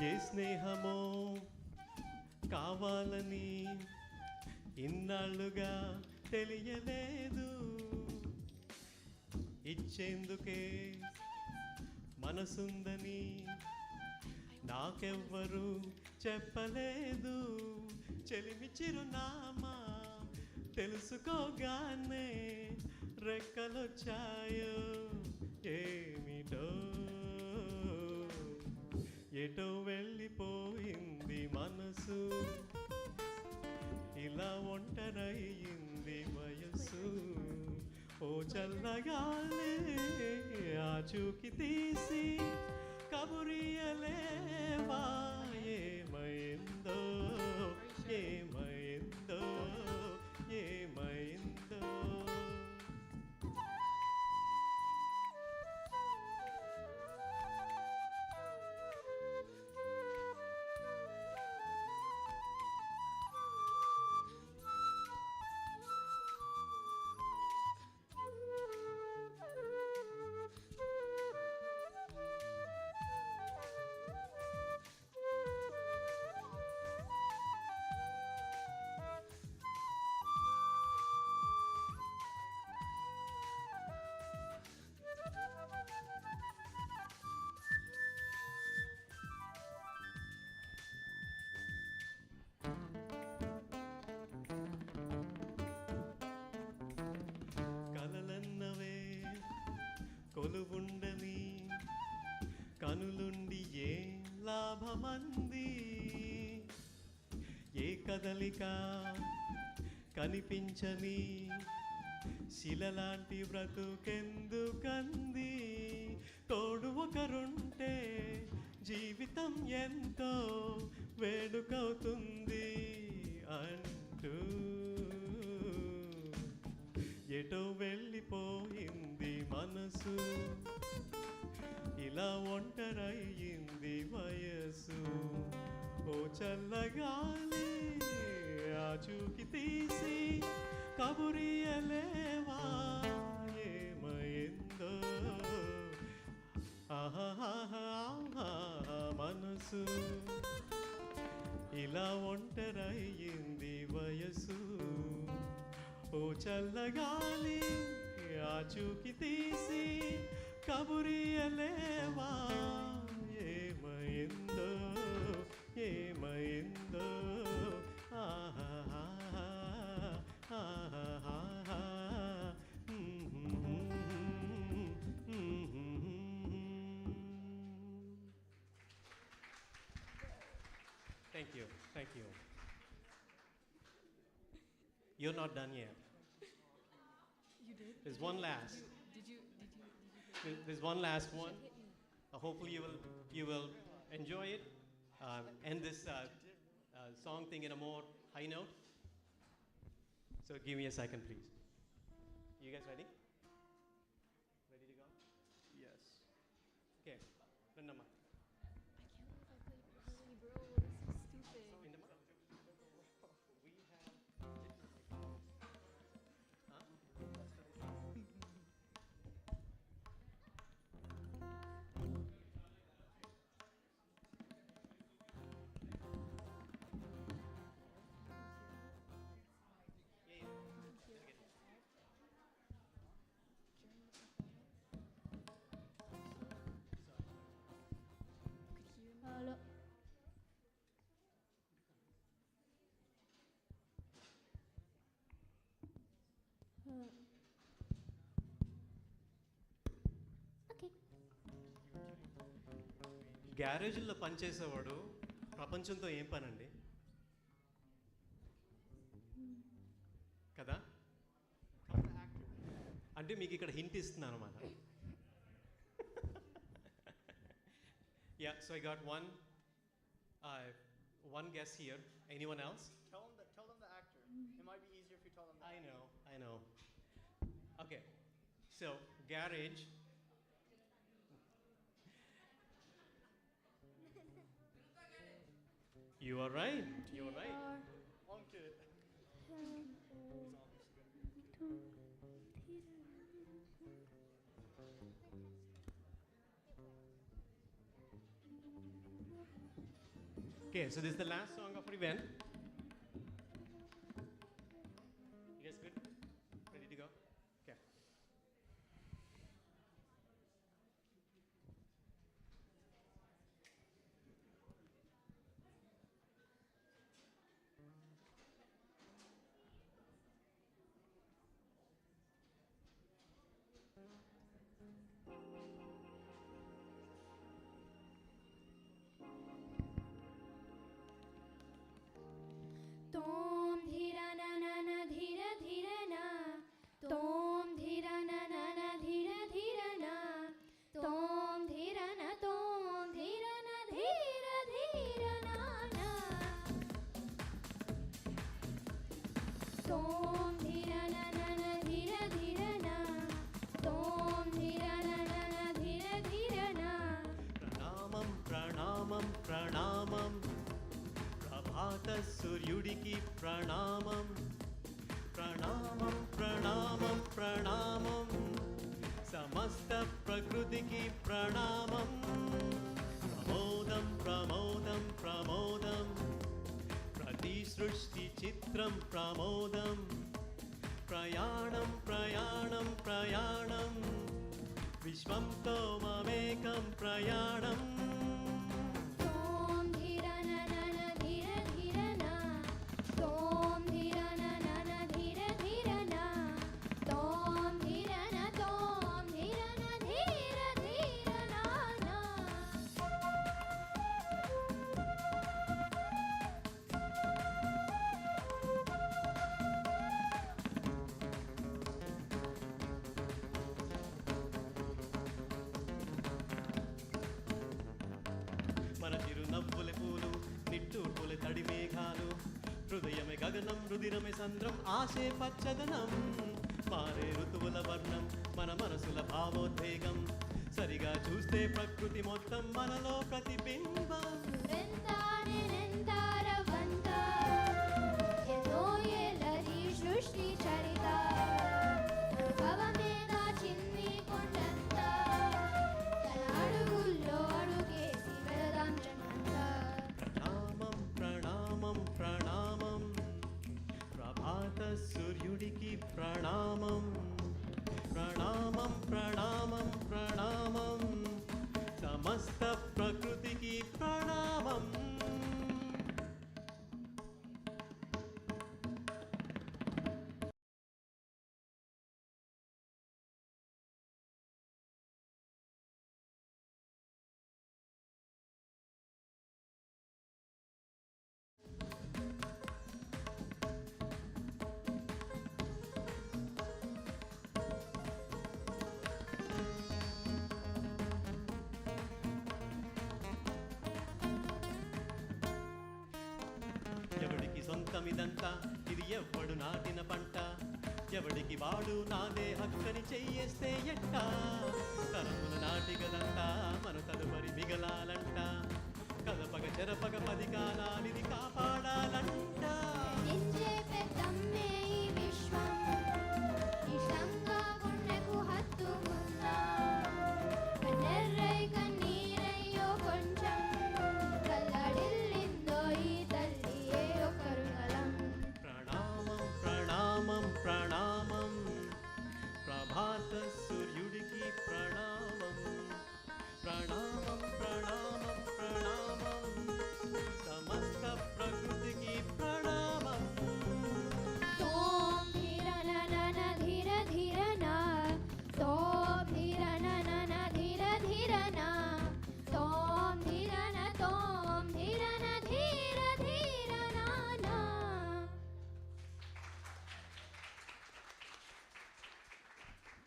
ఏ స్నేహమో కావాలని ఇన్నాళ్ళుగా తెలియలేదు, ఇచ్చేందుకే మనసుందని నాకెవ్వరు చెప్పలేదు. చెలిమి చిరునామా తెలుసుకోగానే రెక్కలొచ్చాయో ఏమిటో. ఎటో వెళ్ళిపోయింది మనసు, ఇలా ఒంటరయ్యింది వయస్సు. ఓ చల్లగాలి ఆచూకి తీసి కబురియలేవా, ఏమైందో ఏమైందో ఏమైందో. కొలువుండని కనులుండి ఏ లాభమంది, ఏ కదలిక కనిపించని శిలలాంటి బ్రతుకెందుకంది తోడు ఒకరుంటే జీవితం ఎంతో వేడుకవుతుంది అంటూ ఎటో వెళ్ళిపోయింది మనసు ఇలా ఒంటరయ్యింది వయసు ఓ చల్లగాలి ఆచూకి తీసి కబురియలేవా ఏమైందో ఆహా మనసు ఇలా ఒంటరయ్యింది వయసు ఓ చల్లగాలి ఆచూకి తీసి కబురియలేవా ఏమైందో ఏమైందో ఆహా Thank you. Thank you. You're not done yet. You did? There's one last. Did you? There's one last one. Hopefully you will enjoy it. End this song thing in a more high note. So give me a second, please. You guys ready? Ready to go? Yes. Okay. Randama. Hello. Okay. గ్యారేజ్లో పనిచేసేవాడు ప్రపంచంతో ఏం పనండి కదా అంటే మీకు ఇక్కడ hint ఇస్తున్నాను అనమాట yeah so I got one guess here. Anyone else? Tell them the actor. It might be easier if you tell them the actor. I know. Okay. So, garage. You are right. You are right. One kid. Okay, so this is the last song of our event. You guys good? Ready to go? Okay. Tom dhira na na na dhira dhira na. Tom dhira na na na dhira dhira na. Tom dhira na dhira dhira na na. Tom dhira na na na dhira dhira na. Tom dhira na na na dhira dhira na. ప్రణామం ప్రణామం ప్రణామం ప్రభాత సూర్యుడికి ప్రణామం ప్రణామం ప్రణామం ప్రణామం సమస్త ప్రకృతికి ప్రణామం ప్రమోదం ప్రమోదం ప్రమోదం ప్రతి సృష్టి చిత్రం ప్రమోదం ప్రయాణం ప్రయాణం ప్రయాణం విశ్వంతో మమేకం ప్రయాణం Tom dhira na na na dhira dhira na. Tom dhira na na na dhira dhira na. Tom dhira na dhira dhira na na. రుధిరమే సంద్రం ఆశే పచ్చదనం మారే ఋతువుల వర్ణం మన మనసుల భావోద్వేగం సరిగా చూస్తే ప్రకృతి మొత్తం మనలో ప్రతిబింబం సృష్టి చరిత భవమేద చిన్ని కొండంత తన అడుగుల్లో అడుగేసి వెళదాం జన్మంతా ప్రణామం ప్రణామం ప్రణామం ప్రభాత సూర్యుడికి ప్రణామం ప్రణామం ప్రణామం ప్రణామం సమస్త ప్రకృతికి ప్రణామం ఎవడికి సొంతమిదంతా ఇది ఎవ్వడు నాటిన పంట ఎవడికి వాడు నాదే హక్కని చెయ్యేస్తే ఎట్టా తరముల నాటిగదంతా మన తదుపరి మిగలాలంట కదపగ చెరపగ 10 కాలానిది కాపాడాలంట నింజే పెద్దమ్మే ఈ విశ్వం ఇష్టంగా గుండెకు హత్తుకుందా కన్నెర్రై కన్నీరయ్యో కొంచెం కల్లడిల్లిందో ఈ తల్లి ఏ ఒక్కరు గలం ప్రణామం ప్రణామం ప్రణామం ప్రభాత సూర్యుడికి ప్రణామం ప్రణామం ప్రణామం ప్రణామం సమస్త ప్రకృతికి ప్రణామం తోం ధీరననన ధీర ధీరన తోం ధీరననన ధీర ధీరన తోం ధీరన ధీర ధీరనాన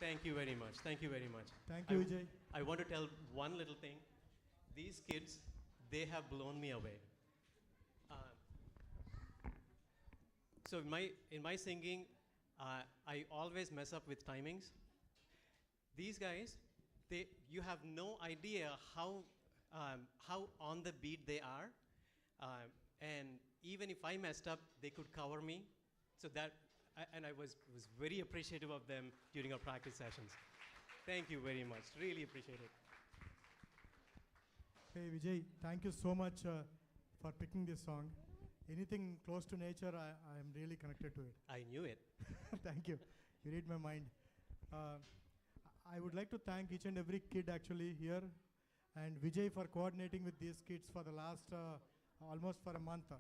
Thank you very much. Thank you very much. Thank you, Vijay. I want to tell one little thing. These kids, they have blown me away. So in my singing, I always mess up with timings. These guys, you have no idea how on the beat they are, and even if I messed up, they could cover me. So that, and I was very appreciative of them during our practice sessions. Thank you very much. Really appreciate it. Hey Vijay, thank you so much for picking this song. Anything close to nature, I am really connected to it. I knew it. Thank you. You read my mind. I would like to thank each and every kid actually here, and Vijay for coordinating with these kids for the last almost for a month.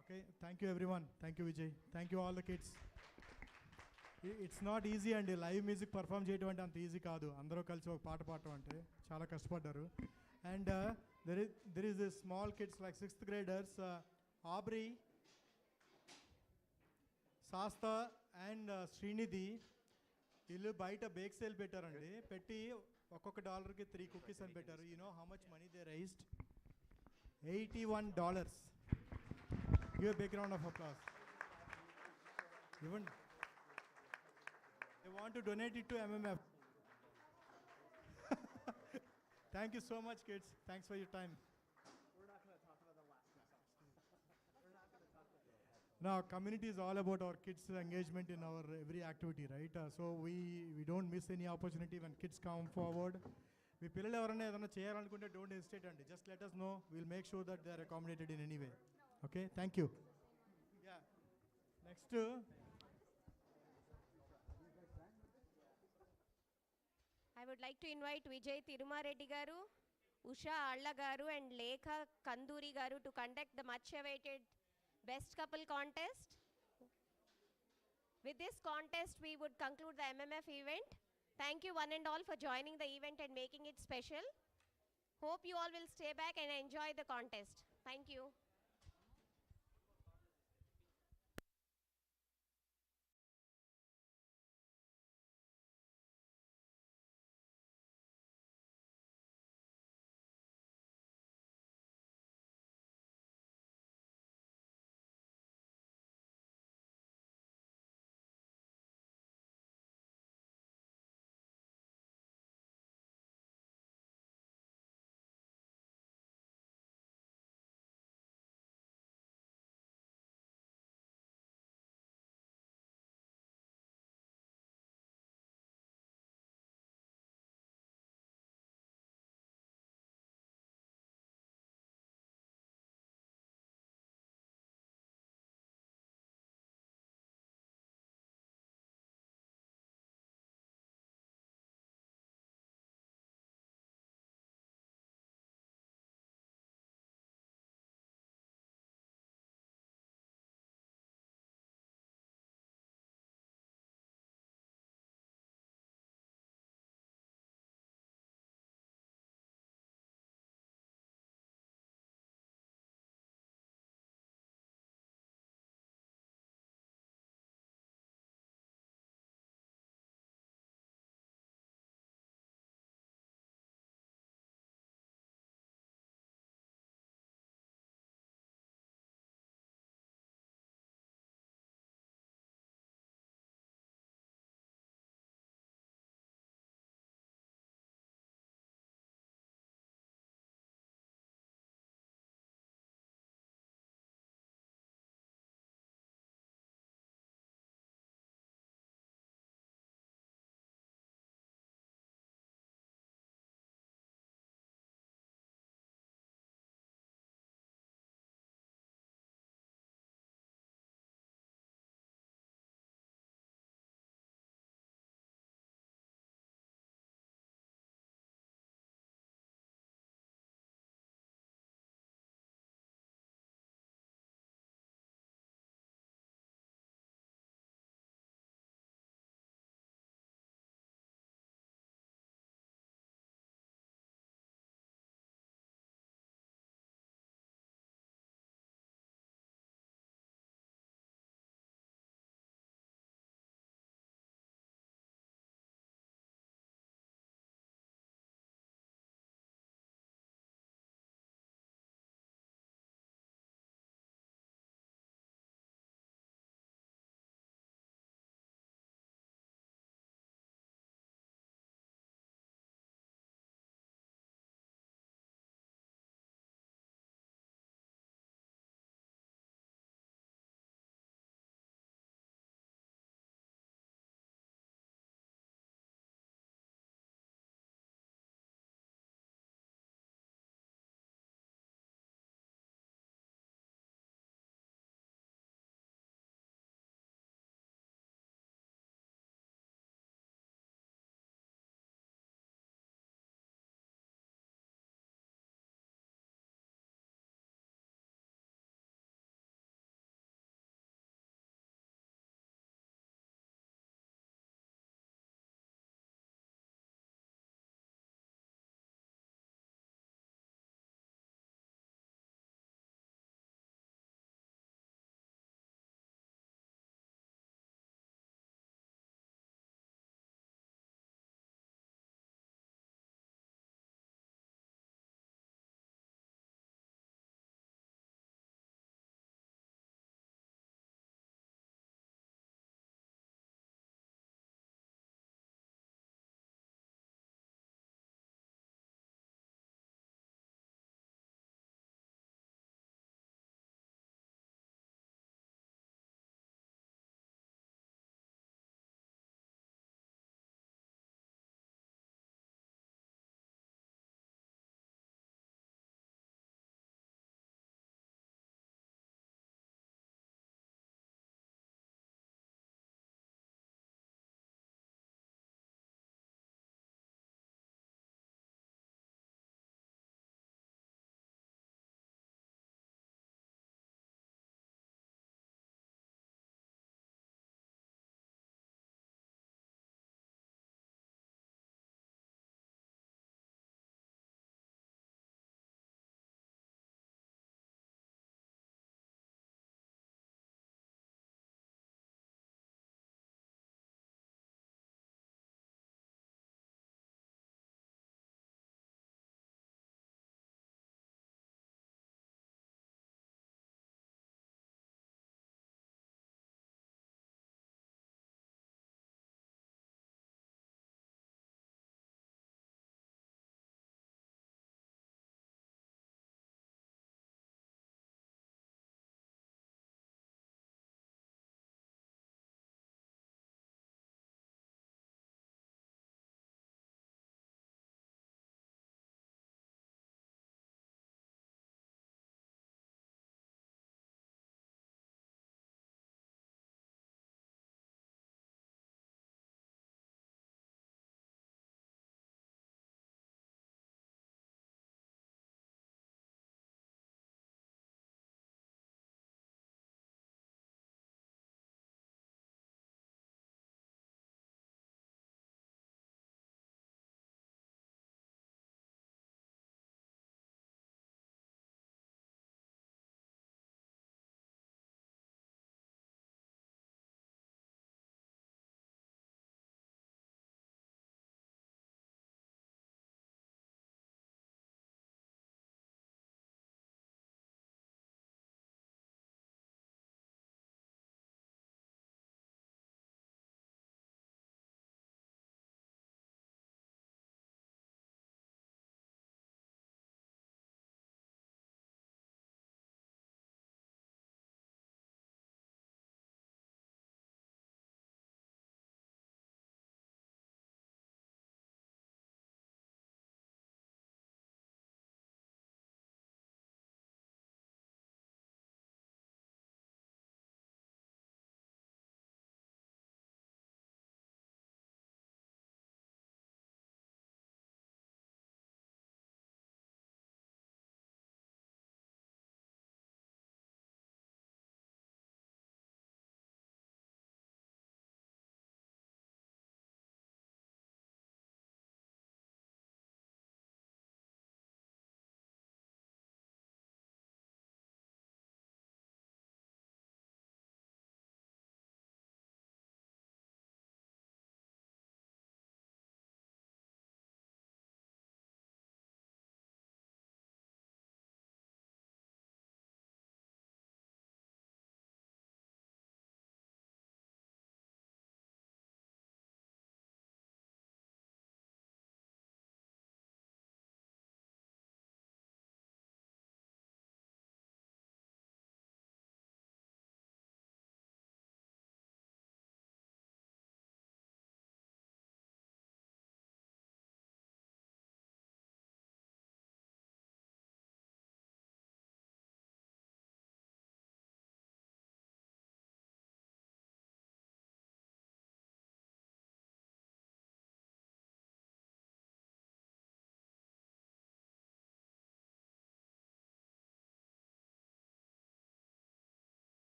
Okay, thank you everyone. Thank you Vijay. Thank you all the kids. It's not easy and live music perform చేయడం అంటే అంత easy కాదు. అందరూ కలిసి ఒక పాట పాడటం అంటే చాలా కష్టపడ్డారు. And there is a small kids like 6th graders, Aubrey, Sasta and Srinidhi. వీళ్ళు బయట బేక్ సేల్ పెట్టారండి. పెట్టి ఒక్కొక్క $1కి 3 cookies అని పెట్టారు. You know how much money they raised? $81. Give a big round of applause. Even they want to donate it to MMF. Thank you so much, kids. Thanks for your time. Now, community is all about our kids' engagement in our every activity, right? So we don't miss any opportunity when kids come forward. మీ పిల్లలు ఎవరైనా ఏదైనా చేయాలనుకుంటే don't hesitate అండి. Just let us know. We'll make sure that they are accommodated in any way. Okay? Thank you. Yeah. Next. I would like to invite Vijay Tirumareddy garu, Usha Alla garu and Lekha Kanduri garu to conduct the much awaited Best Couple contest. With this contest, we would conclude the MMF event. Thank you one and all for joining the event and making it special. Hope you all will stay back and enjoy the contest. Thank you.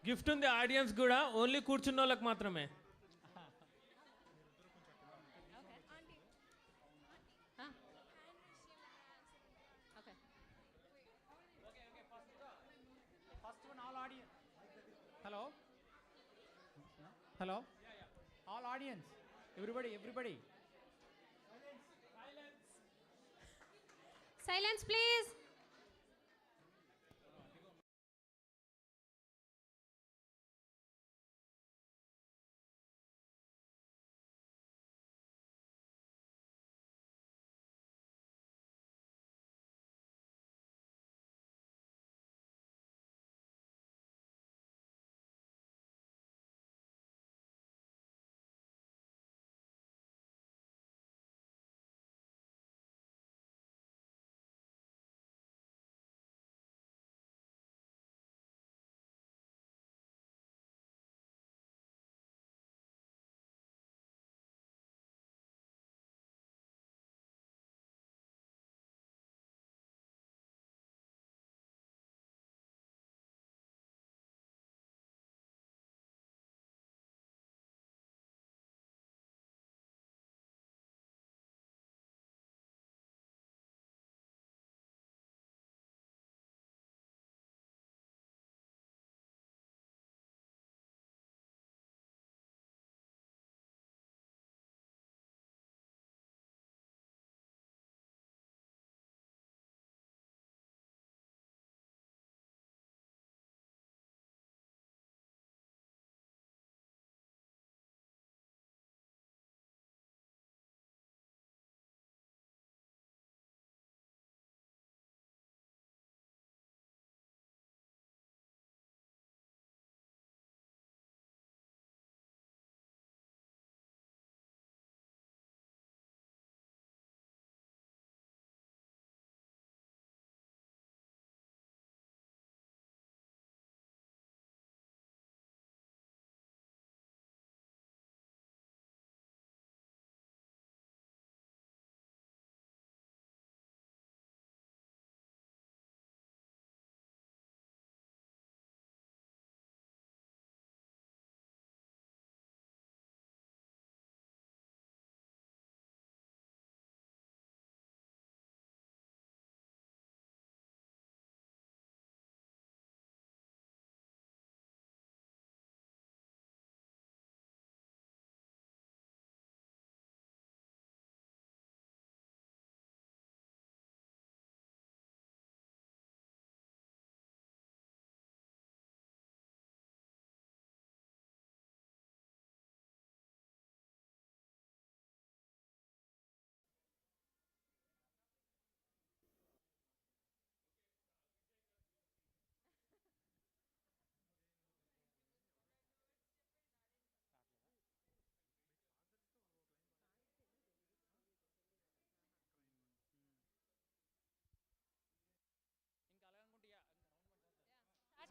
Gift ఉంది audience కూడా, only కూర్చున్న వాళ్ళకి మాత్రమే. First one, all audience. Hello? Hello? All audience. Everybody. Silence, please.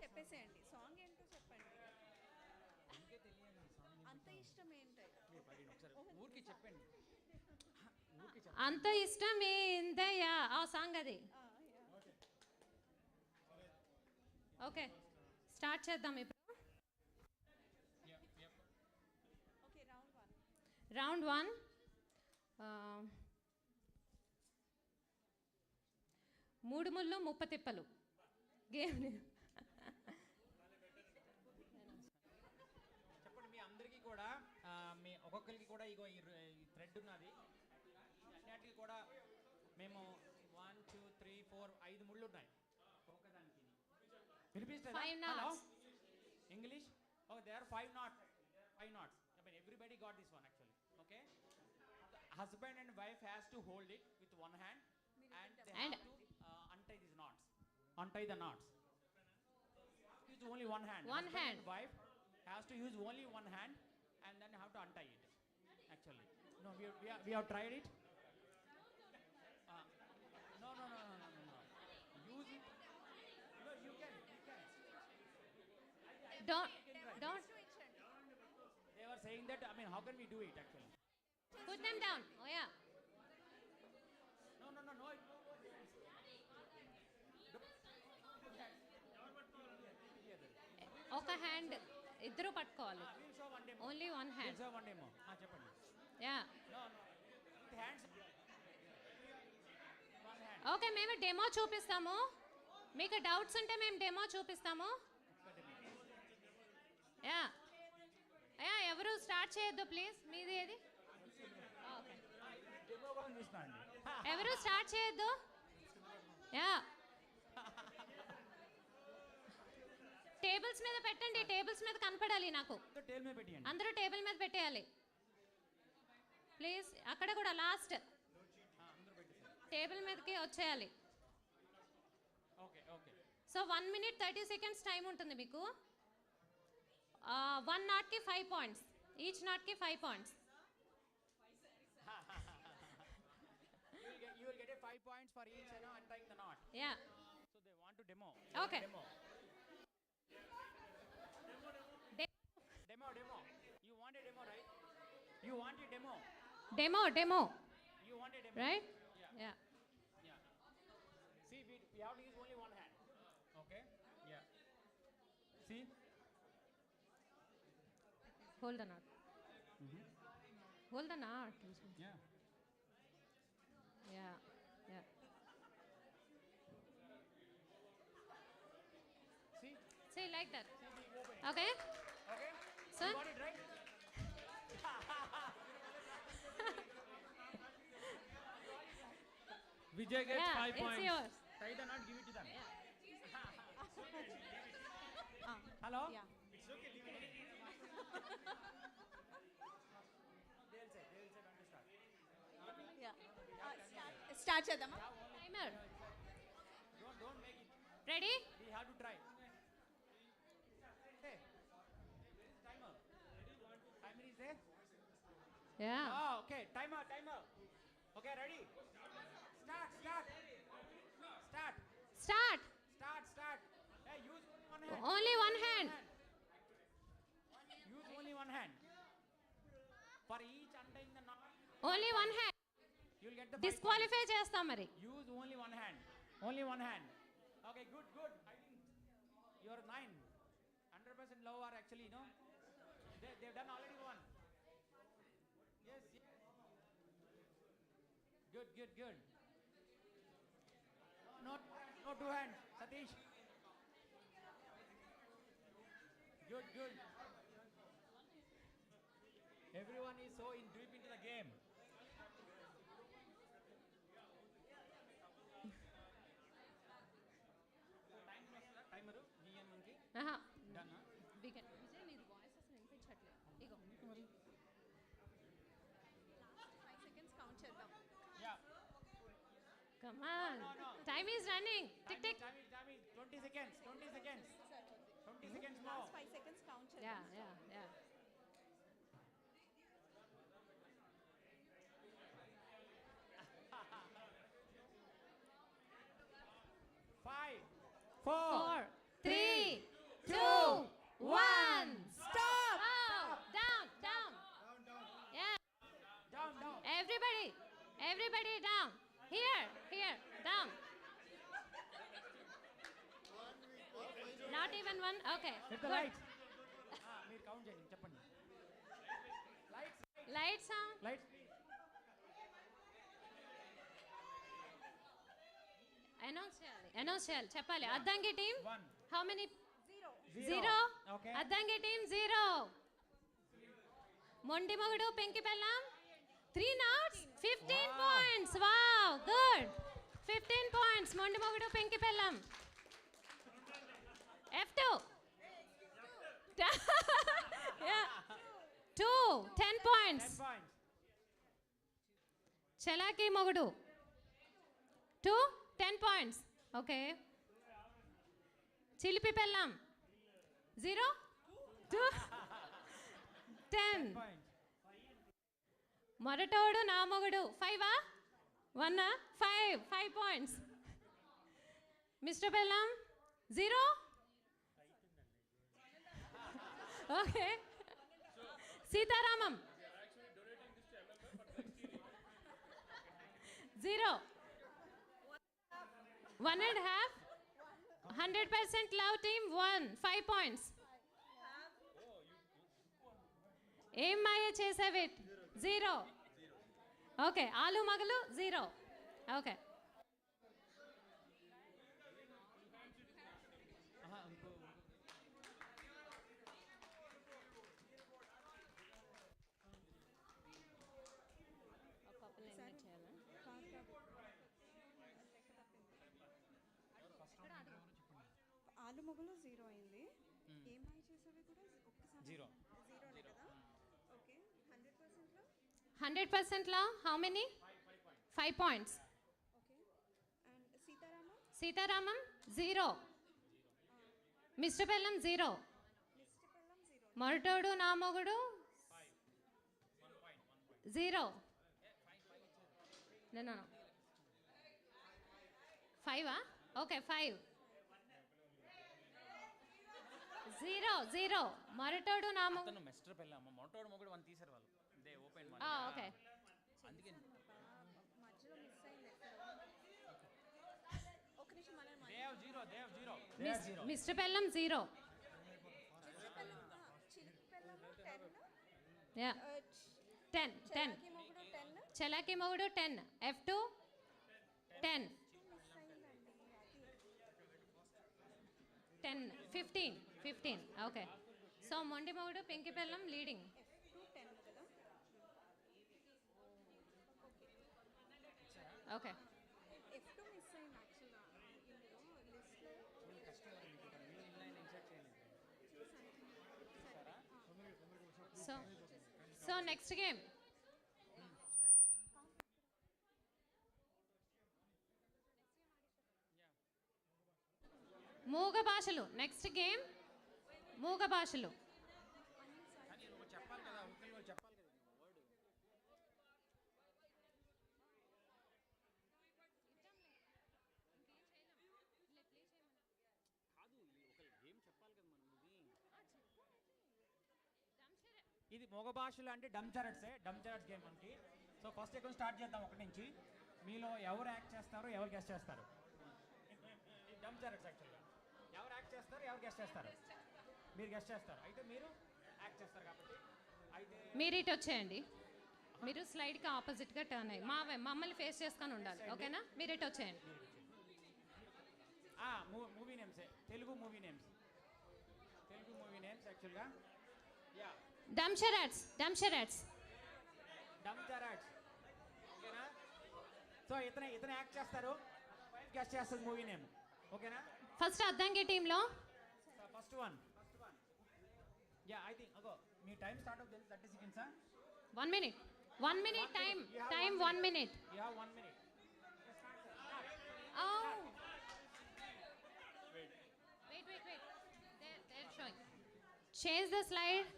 చెప్పేసేయండి song ఏంటో చెప్పండి. అంత ఇష్టం ఏంటి? ఊరికి చెప్పండి. అంత ఇష్టం ఏందయ్యా ఆ సాంగ్ అది. ఓకే స్టార్ట్ చేద్దాం ఇప్పుడు. ఓకే రౌండ్ 1 మూడు ముళ్ళు ముప్ప తిప్పలు గేమ్. చెప్పండి మీ అందరికీ కూడా, మీ ఒక్కొక్కరికి కూడా ఇగో ఈ థ్రెడ్ ఉన్నది. అన్నిటికీ కూడా మేము 1 2 3 4 5 ముళ్ళు ఉన్నాయి ఒక్కదానికి. వినిపిస్తుందా? Hello English. Okay there 5 knots. I mean everybody got this one actually. Okay, husband and wife has to hold it with one hand and they have to untie these knots. Untie the knots. Use only one hand. Husband and wife has to use only one hand and then have to untie it. Actually, no, we have tried it. No. Use it. No, you can. Don't. They were saying that. I mean, how can we do it actually? Put them down. Oh yeah. No. ఒక hand ఇద్దరు పట్టుకోవాలి. Only one hand. చెప్పండి. Yeah No, no. With hands. One hand. Okay, మేము demo చూపిస్తాము. మీకు doubts ఉంటే మేము demo చూపిస్తాము. యా యా ఎవరు స్టార్ట్ చేయొద్దు ప్లీజ్. మీది ఏది? ఓకే, డెమో కూడా చూస్తానండి. ఎవరు స్టార్ట్ చేయొద్దు. యా టేబుల్స్ మీద పెట్టండి. టేబుల్స్ మీద కనపడాలి నాకు. టేబుల్ మీద పెట్టండి. అందరూ టేబుల్ మీద పెట్టేయాలి ప్లీజ్. అక్కడ కూడా లాస్ట్ టేబుల్ మీదకి వచ్చేయాలి. Okay okay. So 1 minute 30 seconds time ఉంటుంది మీకు. 1 knot కి 5 points. ఈచ్ knot కి 5 points. You will get a 5 points for each untying the knot. Yeah. So they want to demo. Okay. Demo. Demo. You want a demo, right? You want a demo. Demo. You want a demo. Right? Yeah. See, we have to use only one hand. Okay? Yeah. See? Hold the knot. Hold the knot. Yeah. Yeah. See, like that. Okay? Okay? Sir? You got it right? Vijay gets 5 it's points. yours. Tie the knot, give it to them. Hello? Yeah. It's okay, leave it. They'll say when to start. Yeah. Start చేద్దామా? Timer. Don't make it. Ready? We have to try. Hey. Timer. Timer is there? Yeah. Oh, okay. Timer. Okay, ready? Start. Hey, use only one hand. Use only one hand. For each untying the knot. Only one hand. You'll get the Disqualify చేస్తాం మరి. Use only one hand. Only one hand. Okay, good. I think you're 9. 100% low are actually, they've done already one. Yes. Good. No two hands. Satish. Good. Everyone is so deep into the game. Timer, VN monkey. Done, huh? Vijay మీది voice అసలు వినిపించట్లేదు. ఇగో 5 seconds count చేద్దాం. Yeah. Come on. No. Time is running. Tick. Time is 20 seconds. 20 seconds more. Last 5 seconds count చేద్దాం. Yeah. 5, 4, 3, 2, 1. Stop. Oh, down. Yeah. Down. Everybody down. Here, down. Not even one. Okay. Hit the good. lights. మీరు count చేయండి చెప్పండి. Lights on. Lights. Announce చేయాలి. చెప్పాలి. Addanki team. 1. How many? 0. 0. Okay. Addanki team 0. మొండి మొగుడు పెంకి బెల్లం 3 knots 15 points. Wow, good. 15 points. మొండి మొగుడు పెంకి బెల్లం. F2. Yeah. 2 10 points. 10 points. చలాకీ మొగుడు 2 10 points. Okay. చిలిపి పెళ్ళం 0 2 10. మొరటోడు నా మొగుడు 5 1 5 points. మిస్టర్ పెళ్ళం 0. Okay. Sitaramam 0. 1.5. 100% love team 1 5 points. ఏం మాయ చేసావి? 0. ఓకే, ఆలు మగలు 0. ఓకే. ఆలు మొగలు 0 అయింది. ఏం మాయ చేసావి కూడా ఒక్కసారి 0 0నే కదా. ఓకే, 100%లో 100%లో how many? 5 points. Okay. And Sitaramam? Sitaramam 0. Mister Bellam 0. మొరటోడు నా మొగుడు 0. No. 5. ఓకే, 5. 0. మొరటోడు నా మొగుడు. అతను మిస్టర్ పెళ్ళమ్మ మొరటోడు మొగుడు 1 తీశారు వాళ్ళు. They open 1. ఓకే. అందుకే మధ్యలో మిస్ అయింది ఎక్కడ. ఒక నిమిషం మనం దేవ్ 0. మిస్టర్ బెల్లం 0. యా 10. చలాకీ మొగుడు 10. F2 10. 10 15. ఓకే. సో మొండి మొగుడు పింకి బెల్లం లీడింగ్. ఓకే. F2 మిస్ అయింది యాక్చువల్గా ఇందులో లిస్ట్లో. సో నెక్స్ట్ గేమ్ మూగ భాషలు. నెక్స్ట్ గేమ్ మూగ భాషలు. చెప్పాలి కదా, ఒకళ్ళు చెప్పాలి కదా వర్డ్. కాదు, ఒకళ్ళు గేమ్ చెప్పాలి కదా మనం. ఇది మగ భాషలు అంటే డంచరట్సే. డంచరట్స్ గేమ్ మనకి. సో ఫస్ట్ ఇక్కడ స్టార్ట్ చేద్దాం. ఒకటి నుంచి మీలో ఎవరు యాక్ట్ చేస్తారు, ఎవరు గెస్ట్ చేస్తారు? డంచరట్స్ యాక్చువల్గా ఎవరు యాక్ట్ చేస్తారు, ఎవరు గెస్ట్ చేస్తారు? మీరు గెస్ట్ చేస్తారు. అయితే మీరు యాక్ట్ చేస్తారు కాబట్టి అయితే మీరు ఇటు వచ్చేయండి. మీరు స్లైడ్కి ఆపోజిట్గా టర్న్ అయ్యి మమ్మల్ని ఫేస్ చేసుకొని ఉండాలి. ఓకేనా? మీరు ఇటు వచ్చేయండి. మూవీ నేమ్సే. తెలుగు మూవీ నేమ్స్ యాక్చువల్గా. యా డంచరట్స్. డంచరట్స్. ఓకేనా? సో ఇతనే యాక్ట్ చేస్తారు, వైఫ్ గెస్ట్ చేస్తుంది మూవీ నేమ్. ఓకేనా? ఫస్ట్ అద్దంకి టీంలో first one. Yeah I think అగో మీ టైం స్టార్ట్ అవుతుంది. 30 seconds. 1 minute. 1 minute time. 1 minute. You have 1 minute. Oh. Wait. They're showing. Change the slide.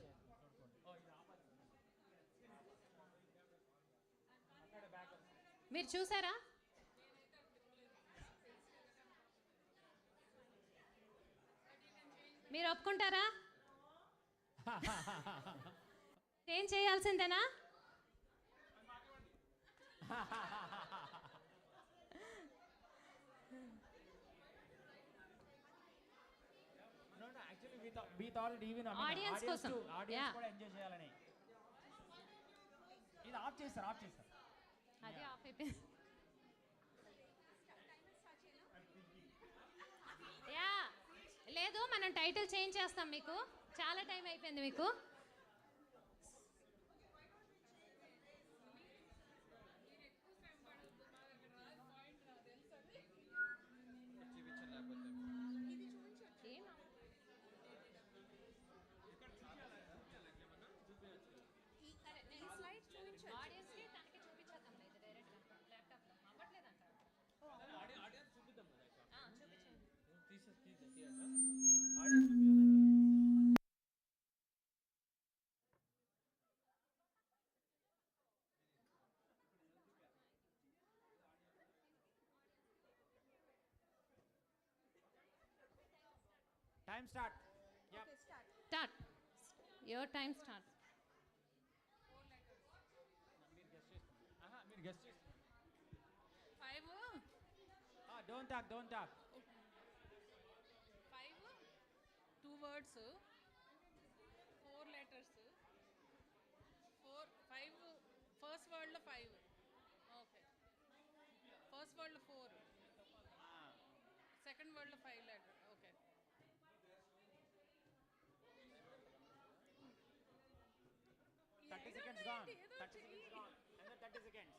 మీరు చూసారా? మీరు ఒప్పుకుంటారా? ఏం చేయాల్సిందేనా? ఆడియన్స్ కోసం కూడా ఎంజాయ్ చేయాలని. ఇది ఆఫ్ చేస్తారు. అది ఆఫ్ అయిపోయింది. యా లేదు, మనం టైటిల్ చేంజ్ చేస్తాం. మీకు చాలా టైం అయిపోయింది. మీకు ఆడియన్స్కి తనకి చూపించేద్దాం. లేదు డైరెక్ట్గా ల్యాప్టాప్లో అవ్వట్లేదంట. Time start. Start. Your time start. మీరు గెస్ట్ చేస్తారు. 5. Don't talk. 5 2 words, 4 letters, first word 4, second word 5 letter. Okay. 30 seconds gone. 30 seconds gone. Another 30 seconds.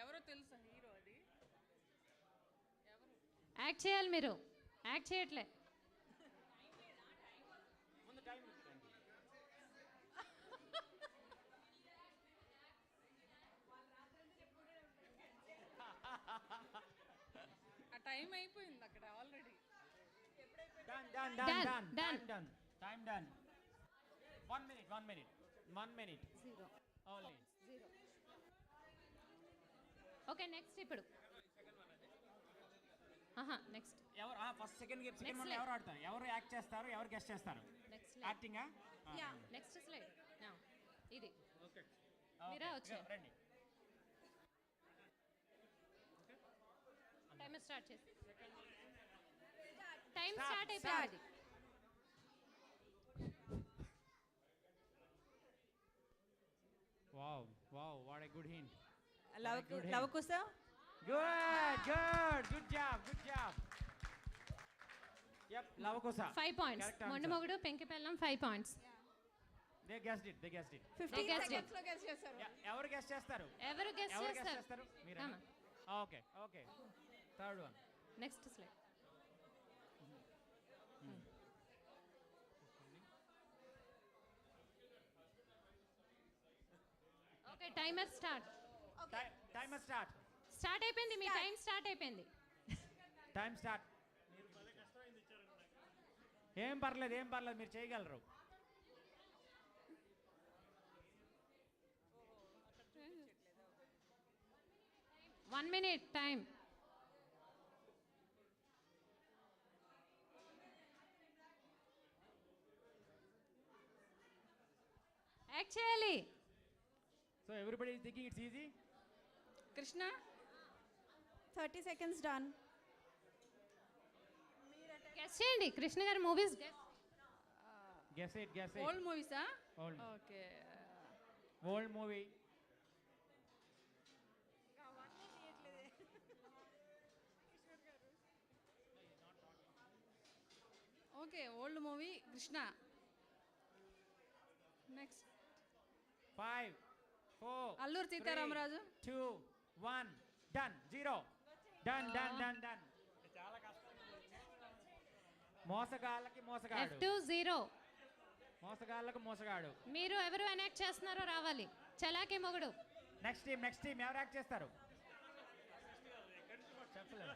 ఎవరో తెలుసా హీరో అది? ఎవరు? యాక్ట్ చేయాలి మీరు. యాక్ట్ చేయట్లే. ముందు టైం ఆ టైం అయిపోయింది అక్కడ already. Done. Time done. 1 minute. 1 minute. 0. Only. 0. Okay next ఇప్పుడు. నెక్స్ట్ ఎవరు ఫస్ట్ సెకండ్ Next వన్ ఎవరు ఆడతారు? ఎవరు యాక్ట్ చేస్తారు? ఎవరు గెస్ట్ చేస్తారు? నెక్స్ట్ యాక్టింగా? Yeah next slide. నౌ ఇది ఓకే. మీరా వచ్చే రండి. టైమర్ స్టార్ట్ చేసి. టైం స్టార్ట్ అయిపోయింది. Wow, what a good hint. Lavakusa. Good job. Yep, Lavakusa. 5 points. Mondamogudu Penkipellam 5 points. They guessed it. 15 seconds లో గెస్ చేశారు. ఎవరు గెస్ట్ చేస్తారు? ఎవరు గెస్ చేస్తారు? మీరా? Okay. Third one. Next slide. Okay timer start. Start అయిపోయింది. మీ టైం స్టార్ట్ అయిపోయింది. Time start. ఏం పర్లేదు మీరు చేయగలరు. One minute time. Actually. So everybody is thinking it's easy? Krishna. 30 seconds done. Guess చేయండి కృష్ణ గారి మూవీస్ Guess it. ఓల్డ్ మూవీసా? Old. Okay. Old movie. Okay old movie Krishna. Next 5, 4, Alluri Sitaramaraju. 2, 1 done. 0. Done. చాలా కష్టం. మోసగాళ్ళకి మోసగాడు. F2 0. మోసగాళ్ళకు మోసగాడు. మీరు ఎవరు ఎనాక్ట్ చేస్తున్నారో రావాలి. చలాకి మొగుడు. నెక్స్ట్ టీం ఎవరు యాక్ట్ చేస్తారు? చెప్పలేదు.